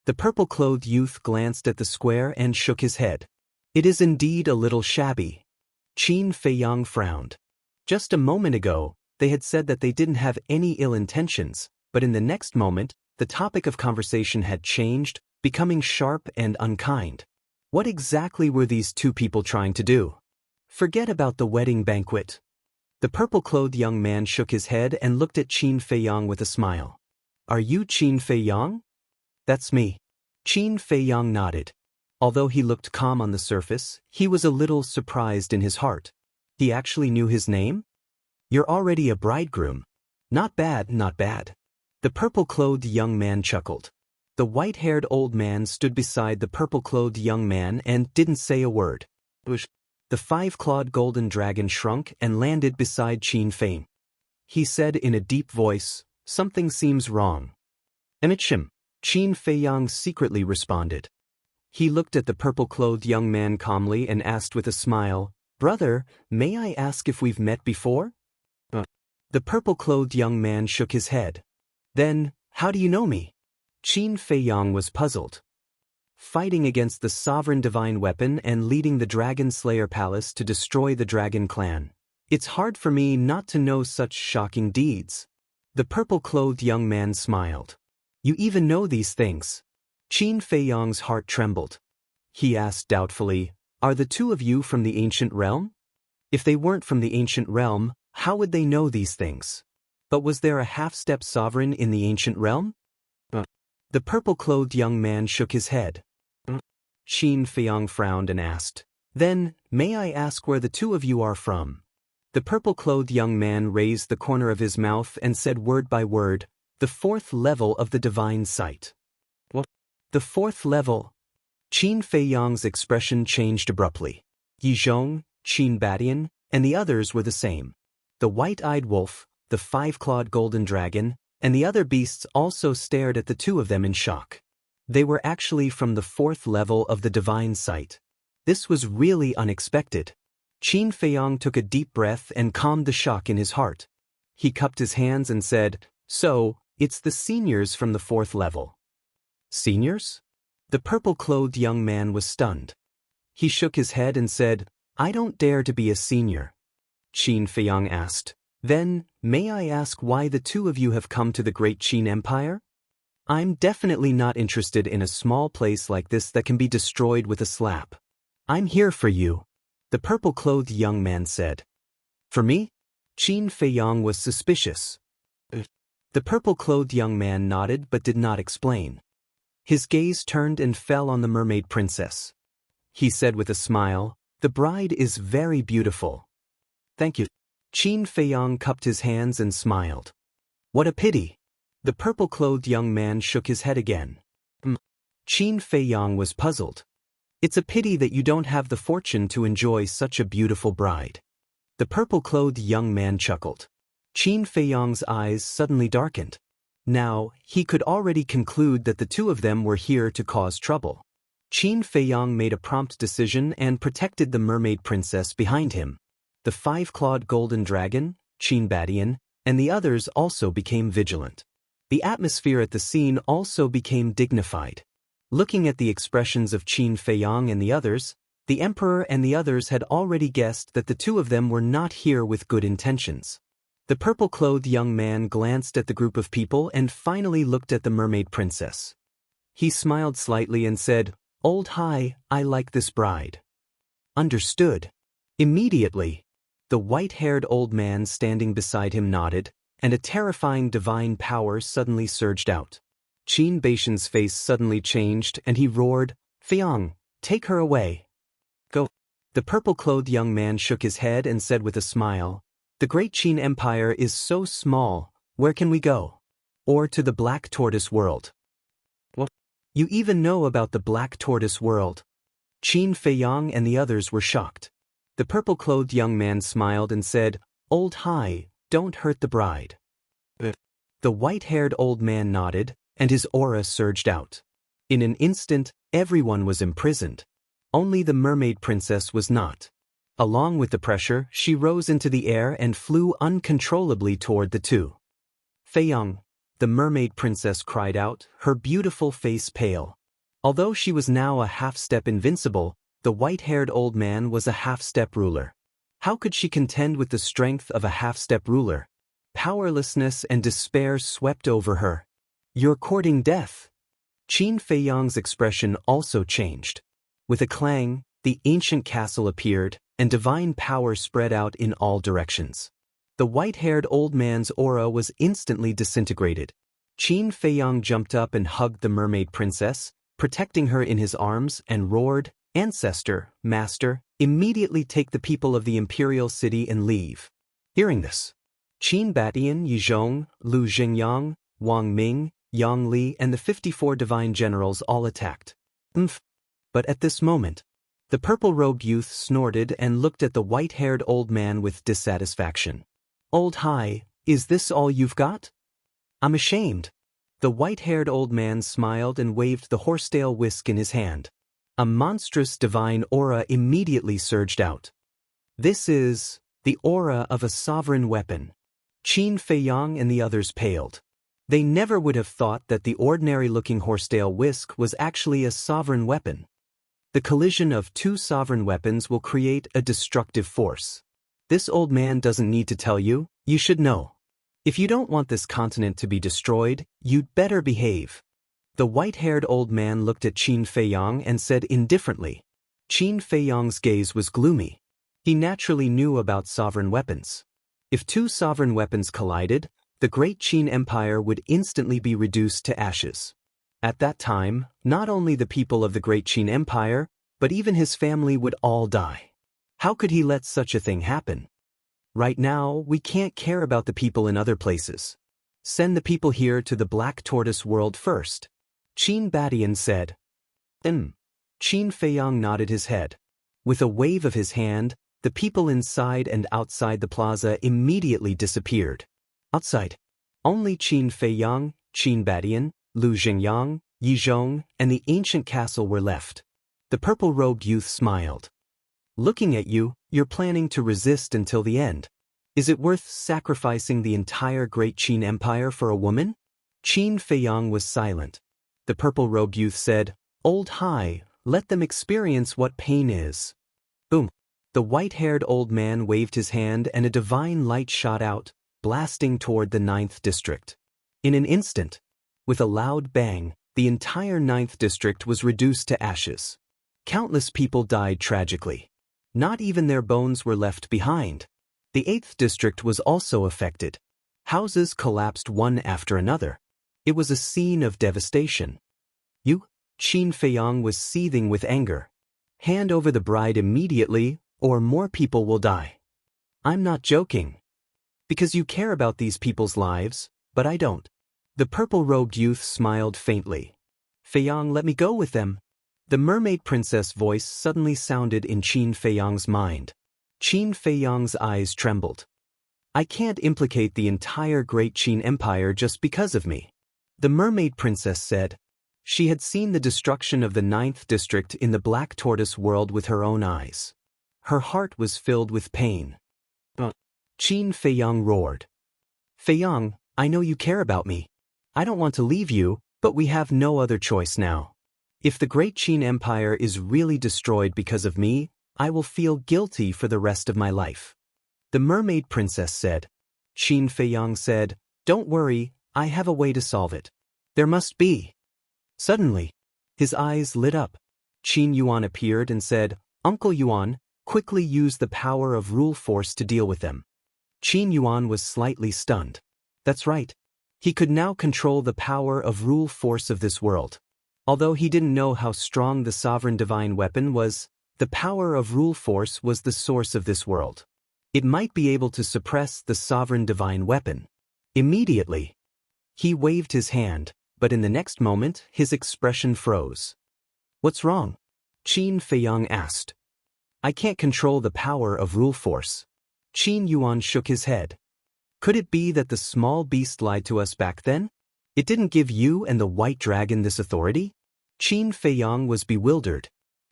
The purple-clothed youth glanced at the square and shook his head. "It is indeed a little shabby." Qin Feiyang frowned. Just a moment ago, they had said that they didn't have any ill intentions, but in the next moment, the topic of conversation had changed, becoming sharp and unkind. What exactly were these two people trying to do? Forget about the wedding banquet. The purple-clothed young man shook his head and looked at Qin Feiyang with a smile. "Are you Qin Feiyang?" "That's me." Qin Feiyang nodded. Although he looked calm on the surface, he was a little surprised in his heart. He actually knew his name? "You're already a bridegroom. Not bad, not bad." The purple-clothed young man chuckled. The white-haired old man stood beside the purple-clothed young man and didn't say a word. The five-clawed golden dragon shrunk and landed beside Qin Feiyang. He said in a deep voice, "Something seems wrong." "Emichim," Qin Feiyang secretly responded. He looked at the purple-clothed young man calmly and asked with a smile, "Brother, may I ask if we've met before?" The purple-clothed young man shook his head. "Then, how do you know me?" Qin Feiyang was puzzled. Fighting against the sovereign divine weapon and leading the Dragon Slayer Palace to destroy the Dragon Clan. It's hard for me not to know such shocking deeds. The purple-clothed young man smiled. "You even know these things." Qin Feiyang's heart trembled. He asked doubtfully, "Are the two of you from the ancient realm?" If they weren't from the ancient realm, how would they know these things? But was there a half-step sovereign in the ancient realm? The purple-clothed young man shook his head. Qin Feiyang frowned and asked, "Then, may I ask where the two of you are from?" The purple-clothed young man raised the corner of his mouth and said word by word, "The fourth level of the divine sight." "What? The fourth level?" Qin Feiyang's expression changed abruptly. Yi Zhong, Qin Badian, and the others were the same. The white-eyed wolf, the five-clawed golden dragon, and the other beasts also stared at the two of them in shock. They were actually from the fourth level of the divine sight. This was really unexpected. Qin Feiyang took a deep breath and calmed the shock in his heart. He cupped his hands and said, "So, it's the seniors from the fourth level." "Seniors?" The purple-clothed young man was stunned. He shook his head and said, "I don't dare to be a senior." Qin Feiyang asked, "Then, may I ask why the two of you have come to the great Qin Empire?" "I'm definitely not interested in a small place like this that can be destroyed with a slap. I'm here for you," the purple-clothed young man said. "For me?" Qin Feiyang was suspicious. The purple-clothed young man nodded but did not explain. His gaze turned and fell on the mermaid princess. He said with a smile, "The bride is very beautiful." "Thank you." Qin Feiyang cupped his hands and smiled. "What a pity." The purple-clothed young man shook his head again. Qin Feiyang was puzzled. "It's a pity that you don't have the fortune to enjoy such a beautiful bride." The purple-clothed young man chuckled. Qin Feiyang's eyes suddenly darkened. Now, he could already conclude that the two of them were here to cause trouble. Qin Feiyang made a prompt decision and protected the mermaid princess behind him. The five-clawed golden dragon, Qin Badian, and the others also became vigilant. The atmosphere at the scene also became dignified. Looking at the expressions of Qin Feiyang and the others, the emperor and the others had already guessed that the two of them were not here with good intentions. The purple-clothed young man glanced at the group of people and finally looked at the mermaid princess. He smiled slightly and said, "Old Hai, I like this bride." Understood. Immediately, the white-haired old man standing beside him nodded, and a terrifying divine power suddenly surged out. Qin Baishan's face suddenly changed and he roared, "Feiyang, take her away." "Go." The purple-clothed young man shook his head and said with a smile, "The great Qin Empire is so small, where can we go? Or to the Black Tortoise world." "What? You even know about the Black Tortoise world?" Qin Feiyang and the others were shocked. The purple-clothed young man smiled and said, "Old Hai, don't hurt the bride." The white-haired old man nodded, and his aura surged out. In an instant, everyone was imprisoned. Only the mermaid princess was not. Along with the pressure, she rose into the air and flew uncontrollably toward the two. "Feiyang," the mermaid princess cried out, her beautiful face pale. Although she was now a half-step invincible, the white-haired old man was a half-step ruler. How could she contend with the strength of a half-step ruler? Powerlessness and despair swept over her. "You're courting death." Qin Feiyang's expression also changed. With a clang, the ancient castle appeared, and divine power spread out in all directions. The white-haired old man's aura was instantly disintegrated. Qin Feiyang jumped up and hugged the mermaid princess, protecting her in his arms, and roared, "Ancestor, master, immediately take the people of the imperial city and leave." Hearing this, Qin Batian, Yizhong, Lu Xingyang, Wang Ming, Yang Li and the 54 divine generals all attacked. But at this moment, the purple-robed youth snorted and looked at the white-haired old man with dissatisfaction. "Old Hai, is this all you've got?" "I'm ashamed." The white-haired old man smiled and waved the horsetail whisk in his hand. A monstrous divine aura immediately surged out. "This is the aura of a sovereign weapon." Qin Feiyang and the others paled. They never would have thought that the ordinary-looking horsetail whisk was actually a sovereign weapon. The collision of two sovereign weapons will create a destructive force. This old man doesn't need to tell you, you should know. If you don't want this continent to be destroyed, you'd better behave. The white-haired old man looked at Qin Feiyang and said indifferently. Qin Feiyang's gaze was gloomy. He naturally knew about sovereign weapons. If two sovereign weapons collided, the great Qin Empire would instantly be reduced to ashes. At that time, not only the people of the great Qin Empire, but even his family would all die. How could he let such a thing happen? Right now, we can't care about the people in other places. Send the people here to the Black Tortoise world first. Qin Batian said. Qin Feiyang nodded his head. With a wave of his hand, the people inside and outside the plaza immediately disappeared. Outside, only Qin Feiyang, Qin Batian, Lu Xingyang, Yizhong, and the ancient castle were left. The purple-robed youth smiled. "Looking at you, you're planning to resist until the end. Is it worth sacrificing the entire great Qin Empire for a woman?" Qin Feiyang was silent. The purple-robed youth said, "Old Hai, let them experience what pain is." Boom! The white-haired old man waved his hand and a divine light shot out, blasting toward the 9th district. In an instant, with a loud bang, the entire 9th district was reduced to ashes. Countless people died tragically. Not even their bones were left behind. The 8th district was also affected. Houses collapsed one after another. It was a scene of devastation. Qin Feiyang was seething with anger. "Hand over the bride immediately, or more people will die." "I'm not joking. Because you care about these people's lives, but I don't." The purple-robed youth smiled faintly. "Feiyang, let me go with them." The mermaid princess' voice suddenly sounded in Qin Feiyang's mind. Qin Feiyang's eyes trembled. "I can't implicate the entire great Qin Empire just because of me," the mermaid princess said. She had seen the destruction of the 9th district in the Black Tortoise world with her own eyes. Her heart was filled with pain. Qin Feiyang roared. "Feiyang, I know you care about me. I don't want to leave you, but we have no other choice now. If the great Qin Empire is really destroyed because of me, I will feel guilty for the rest of my life. The mermaid princess said. Qin Feiyang said, Don't worry, I have a way to solve it. There must be. Suddenly, his eyes lit up. Qin Yuan appeared and said, Uncle Yuan, quickly use the power of rule force to deal with them. Qin Yuan was slightly stunned. That's right. He could now control the power of rule force of this world. Although he didn't know how strong the sovereign divine weapon was, the power of rule force was the source of this world. It might be able to suppress the sovereign divine weapon. Immediately, he waved his hand, but in the next moment, his expression froze. What's wrong? Qin Feiyang asked. I can't control the power of rule force. Qin Yuan shook his head. Could it be that the small beast lied to us back then? It didn't give you and the white dragon this authority? Qin Feiyang was bewildered.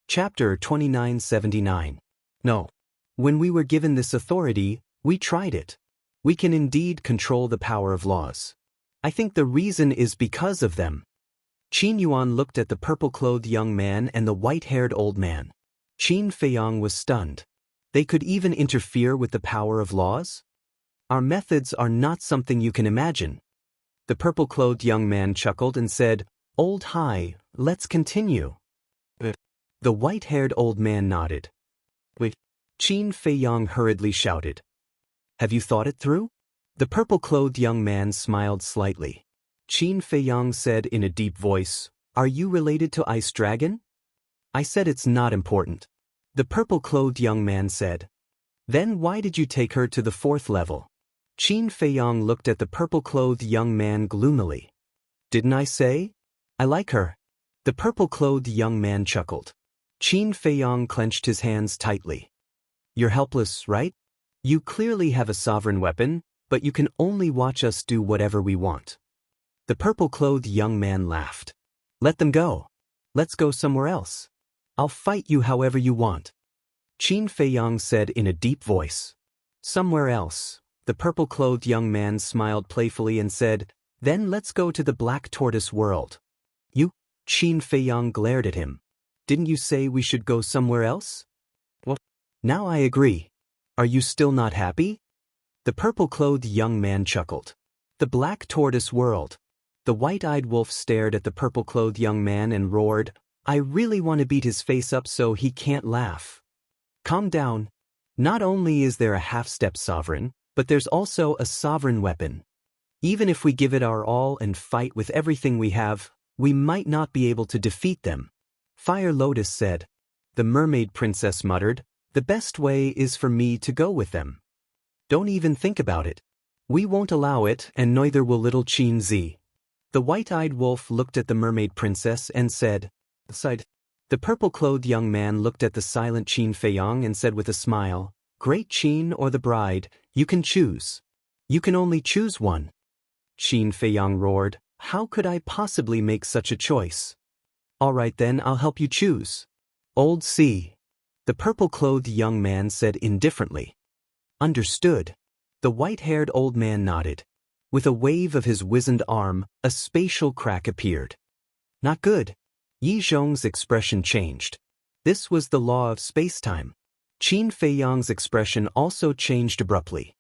Chapter 2979. No. When we were given this authority, we tried it. We can indeed control the power of laws. I think the reason is because of them. Qin Yuan looked at the purple-clothed young man and the white-haired old man. Qin Feiyang was stunned. They could even interfere with the power of laws? Our methods are not something you can imagine. The purple-clothed young man chuckled and said, Old Hai, let's continue. The white-haired old man nodded. Wait. Qin Feiyang hurriedly shouted. Have you thought it through? The purple-clothed young man smiled slightly. Qin Feiyang said in a deep voice, Are you related to Ice Dragon? I said it's not important. The purple-clothed young man said. Then why did you take her to the 4th level? Qin Feiyang looked at the purple-clothed young man gloomily. Didn't I say? I like her. The purple-clothed young man chuckled. Qin Feiyang clenched his hands tightly. You're helpless, right? You clearly have a sovereign weapon, but you can only watch us do whatever we want. The purple-clothed young man laughed. Let them go. Let's go somewhere else. I'll fight you however you want. Qin Feiyang said in a deep voice. Somewhere else. The purple-clothed young man smiled playfully and said, Then let's go to the Black Tortoise world. You? Qin Feiyang glared at him. Didn't you say we should go somewhere else? Well, now I agree. Are you still not happy? The purple-clothed young man chuckled. The Black Tortoise world. The white-eyed wolf stared at the purple-clothed young man and roared, I really want to beat his face up so he can't laugh. Calm down. Not only is there a half-step sovereign, but there's also a sovereign weapon. Even if we give it our all and fight with everything we have, we might not be able to defeat them. Fire Lotus said. The mermaid princess muttered, The best way is for me to go with them. Don't even think about it. We won't allow it, and neither will little Qin Zi. The white-eyed wolf looked at the mermaid princess and said, Sighed. The purple-clothed young man looked at the silent Qin Feiyang and said with a smile, Great Qin or the bride, you can choose. You can only choose one. Qin Feiyang roared, How could I possibly make such a choice? All right then, I'll help you choose. Old C. The purple-clothed young man said indifferently. Understood. The white-haired old man nodded. With a wave of his wizened arm, a spatial crack appeared. Not good. Yi Zhong's expression changed. This was the law of space-time. Qin Feiyang's expression also changed abruptly.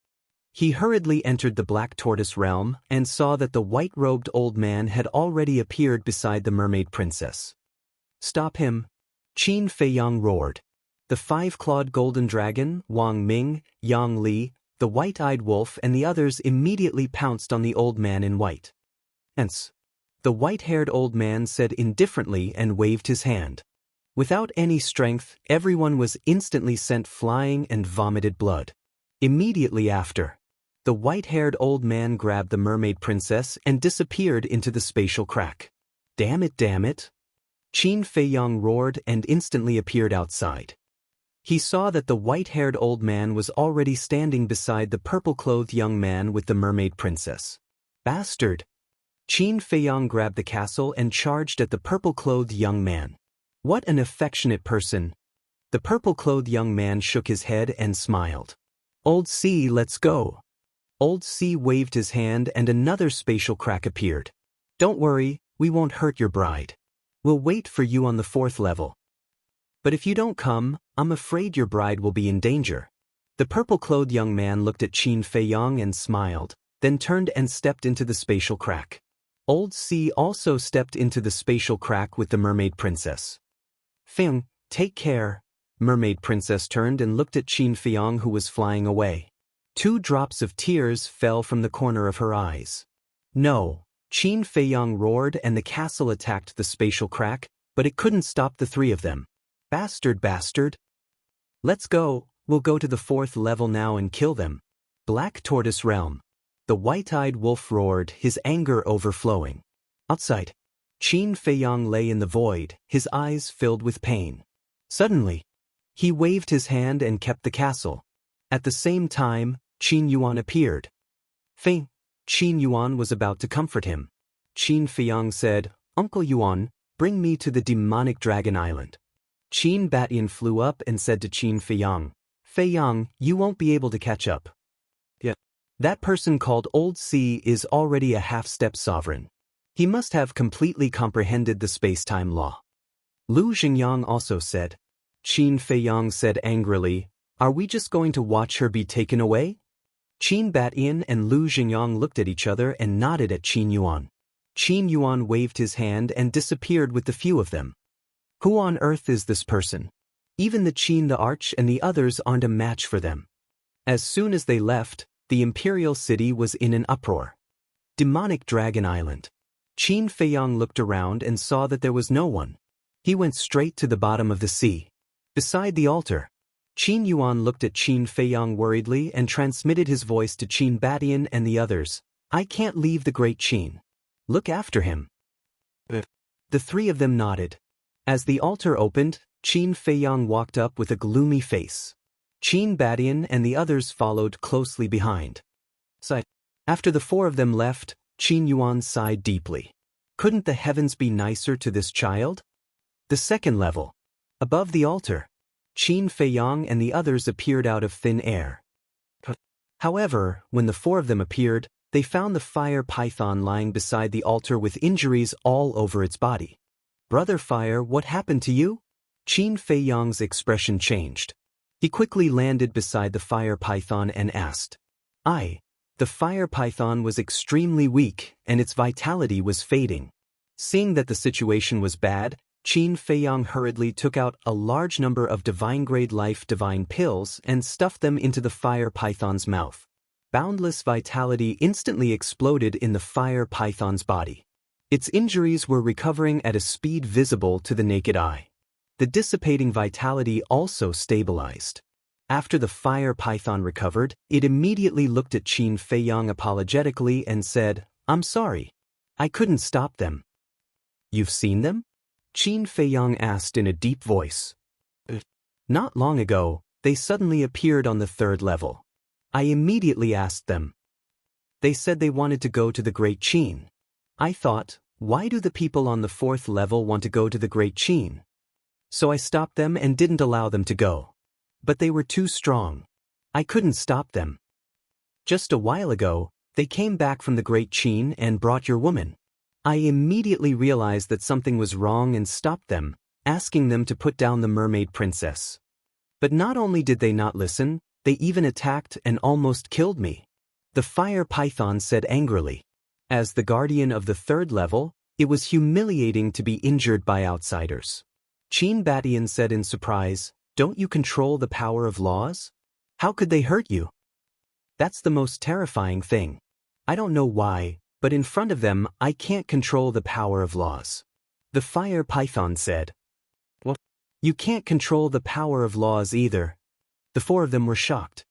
He hurriedly entered the Black Tortoise realm and saw that the white-robed old man had already appeared beside the mermaid princess. Stop him! Qin Feiyang roared. The 5-clawed golden dragon, Wang Ming, Yang Li, the white-eyed wolf and the others immediately pounced on the old man in white. Hence, the white-haired old man said indifferently and waved his hand. Without any strength, everyone was instantly sent flying and vomited blood. Immediately after, the white-haired old man grabbed the mermaid princess and disappeared into the spatial crack. Damn it, damn it! Qin Feiyang roared and instantly appeared outside. He saw that the white-haired old man was already standing beside the purple-clothed young man with the mermaid princess. Bastard! Qin Feiyang grabbed the castle and charged at the purple-clothed young man. What an affectionate person! The purple-clothed young man shook his head and smiled. Old C, let's go! Old C waved his hand and another spatial crack appeared. Don't worry, we won't hurt your bride. We'll wait for you on the 4th level. But if you don't come, I'm afraid your bride will be in danger. The purple-clothed young man looked at Qin Feiyang and smiled, then turned and stepped into the spatial crack. Old C also stepped into the spatial crack with the mermaid princess. Feng, take care. Mermaid princess turned and looked at Qin Feiyang, who was flying away. 2 drops of tears fell from the corner of her eyes. No, Qin Feiyang roared and the castle attacked the spatial crack, but it couldn't stop the 3 of them. Bastard, bastard. Let's go, we'll go to the 4th level now and kill them. Black Tortoise Realm. The white-eyed wolf roared, his anger overflowing. Outside, Qin Feiyang lay in the void, his eyes filled with pain. Suddenly, he waved his hand and kept the castle. At the same time, Qin Yuan appeared. Feng, Qin Yuan was about to comfort him. Qin Feiyang said, Uncle Yuan, bring me to the demonic dragon island. Qin Batian flew up and said to Qin Feiyang, Feiyang, you won't be able to catch up. Yeah. That person called Old C is already a half-step sovereign. He must have completely comprehended the space-time law. Lu Xingyang also said. Qin Feiyang said angrily, Are we just going to watch her be taken away? Qin Batian and Lu Xingyang looked at each other and nodded at Qin Yuan. Qin Yuan waved his hand and disappeared with the few of them. Who on earth is this person? Even the Qin the Arch and the others aren't a match for them. As soon as they left, the imperial city was in an uproar. Demonic Dragon Island. Qin Feiyang looked around and saw that there was no one. He went straight to the bottom of the sea. Beside the altar, Qin Yuan looked at Qin Feiyang worriedly and transmitted his voice to Qin Batian and the others. I can't leave the great Qin. Look after him. The 3 of them nodded. As the altar opened, Qin Feiyang walked up with a gloomy face. Qin Batian and the others followed closely behind. After the 4 of them left, Qin Yuan sighed deeply. Couldn't the heavens be nicer to this child? The 2nd level. Above the altar, Qin Feiyang and the others appeared out of thin air. However, when the 4 of them appeared, they found the fire python lying beside the altar with injuries all over its body. Brother Fire, what happened to you? Qin Feiyang's expression changed. He quickly landed beside the fire python and asked. The fire python was extremely weak and its vitality was fading. Seeing that the situation was bad, Qin Feiyang hurriedly took out a large number of divine-grade life divine pills and stuffed them into the fire python's mouth. Boundless vitality instantly exploded in the fire python's body. Its injuries were recovering at a speed visible to the naked eye. The dissipating vitality also stabilized. After the fire python recovered, it immediately looked at Qin Feiyang apologetically and said, I'm sorry. I couldn't stop them. You've seen them? Qin Feiyang asked in a deep voice. Not long ago, they suddenly appeared on the 3rd level. I immediately asked them. They said they wanted to go to the Great Qin. I thought, why do the people on the 4th level want to go to the Great Qin? So I stopped them and didn't allow them to go. But they were too strong. I couldn't stop them. Just a while ago, they came back from the Great Qin and brought your woman. I immediately realized that something was wrong and stopped them, asking them to put down the mermaid princess. But not only did they not listen, they even attacked and almost killed me. The fire python said angrily. As the guardian of the 3rd level, it was humiliating to be injured by outsiders. Qin Batian said in surprise, Don't you control the power of laws? How could they hurt you? That's the most terrifying thing. I don't know why, but in front of them I can't control the power of laws. The fire python said. What? You can't control the power of laws either. The 4 of them were shocked.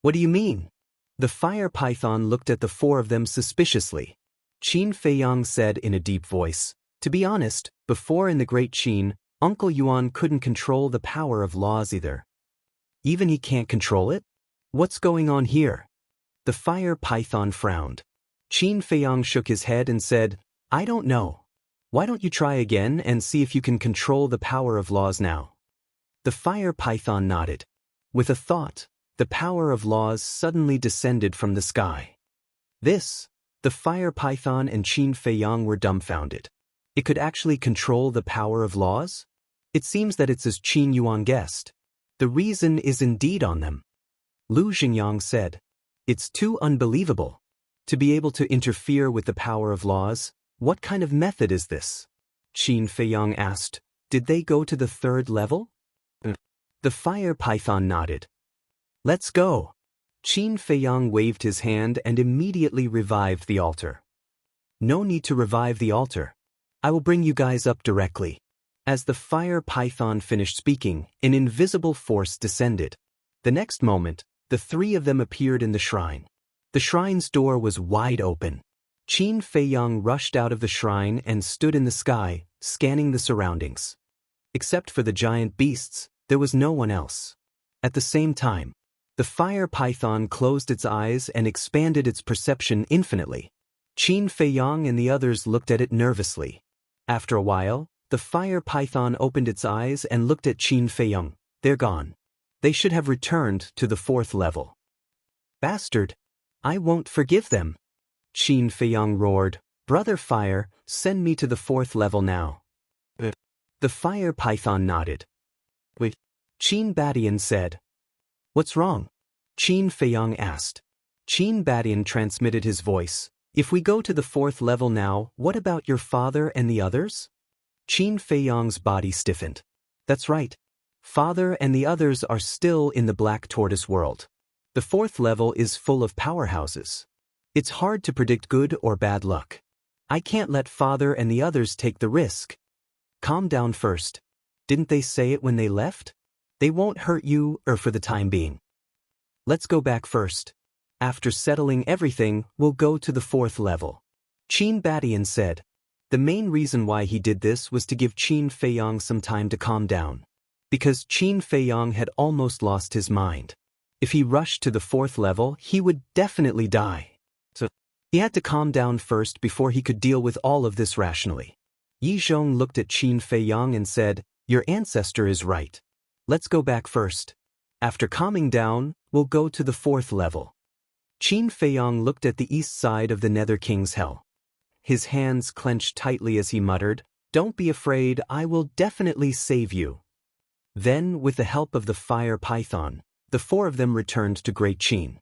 What do you mean? The fire python looked at the 4 of them suspiciously. Qin Feiyang said in a deep voice, To be honest, before in the Great Qin, Uncle Yuan couldn't control the power of laws either. Even he can't control it? What's going on here? The fire python frowned. Qin Feiyang shook his head and said, I don't know. Why don't you try again and see if you can control the power of laws now? The fire python nodded. With a thought, the power of laws suddenly descended from the sky. The fire python and Qin Feiyang were dumbfounded. It could actually control the power of laws? It seems that it's as Qin Yuan guessed. The reason is indeed on them. Lu Xingyang said. It's too unbelievable. To be able to interfere with the power of laws, what kind of method is this? Qin Feiyang asked. Did they go to the 3rd level? The fire python nodded. Let's go. Qin Feiyang waved his hand and immediately revived the altar. No need to revive the altar. I will bring you guys up directly. As the fire python finished speaking, an invisible force descended. The next moment, the 3 of them appeared in the shrine. The shrine's door was wide open. Qin Feiyang rushed out of the shrine and stood in the sky, scanning the surroundings. Except for the giant beasts, there was no one else. At the same time, the fire python closed its eyes and expanded its perception infinitely. Qin Feiyang and the others looked at it nervously. After a while, the fire python opened its eyes and looked at Qin Feiyang. They're gone. They should have returned to the 4th level. Bastard! I won't forgive them. Qin Feiyang roared. Brother Fire, send me to the 4th level now. The fire python nodded. Wait. Qin Badian said. What's wrong? Qin Feiyang asked. Qin Badian transmitted his voice. If we go to the 4th level now, what about your father and the others? Qin Feiyang's body stiffened. That's right. Father and the others are still in the Black Tortoise world. The 4th level is full of powerhouses. It's hard to predict good or bad luck. I can't let Father and the others take the risk. Calm down first. Didn't they say it when they left? They won't hurt you or for the time being. Let's go back first. After settling everything, we'll go to the 4th level. Qin Badian said. The main reason why he did this was to give Qin Feiyang some time to calm down. Because Qin Feiyang had almost lost his mind. If he rushed to the 4th level, he would definitely die. So, he had to calm down first before he could deal with all of this rationally. Yi Zhong looked at Qin Feiyang and said, Your ancestor is right. Let's go back first. After calming down, we'll go to the 4th level. Qin Feiyang looked at the east side of the Nether King's Hell. His hands clenched tightly as he muttered, Don't be afraid, I will definitely save you. Then, with the help of the fire python, the 4 of them returned to Great Qin.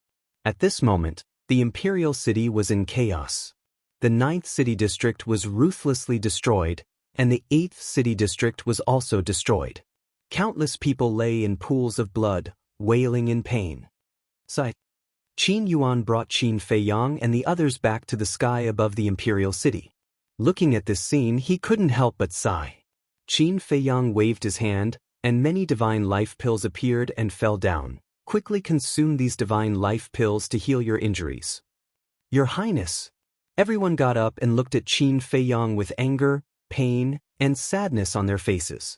At this moment, the imperial city was in chaos. The 9th city district was ruthlessly destroyed, and the 8th city district was also destroyed. Countless people lay in pools of blood, wailing in pain. Sigh. Qin Yuan brought Qin Feiyang and the others back to the sky above the imperial city. Looking at this scene, he couldn't help but sigh. Qin Feiyang waved his hand, and many divine life pills appeared and fell down. Quickly consume these divine life pills to heal your injuries. Your Highness. Everyone got up and looked at Qin Feiyang with anger, pain, and sadness on their faces.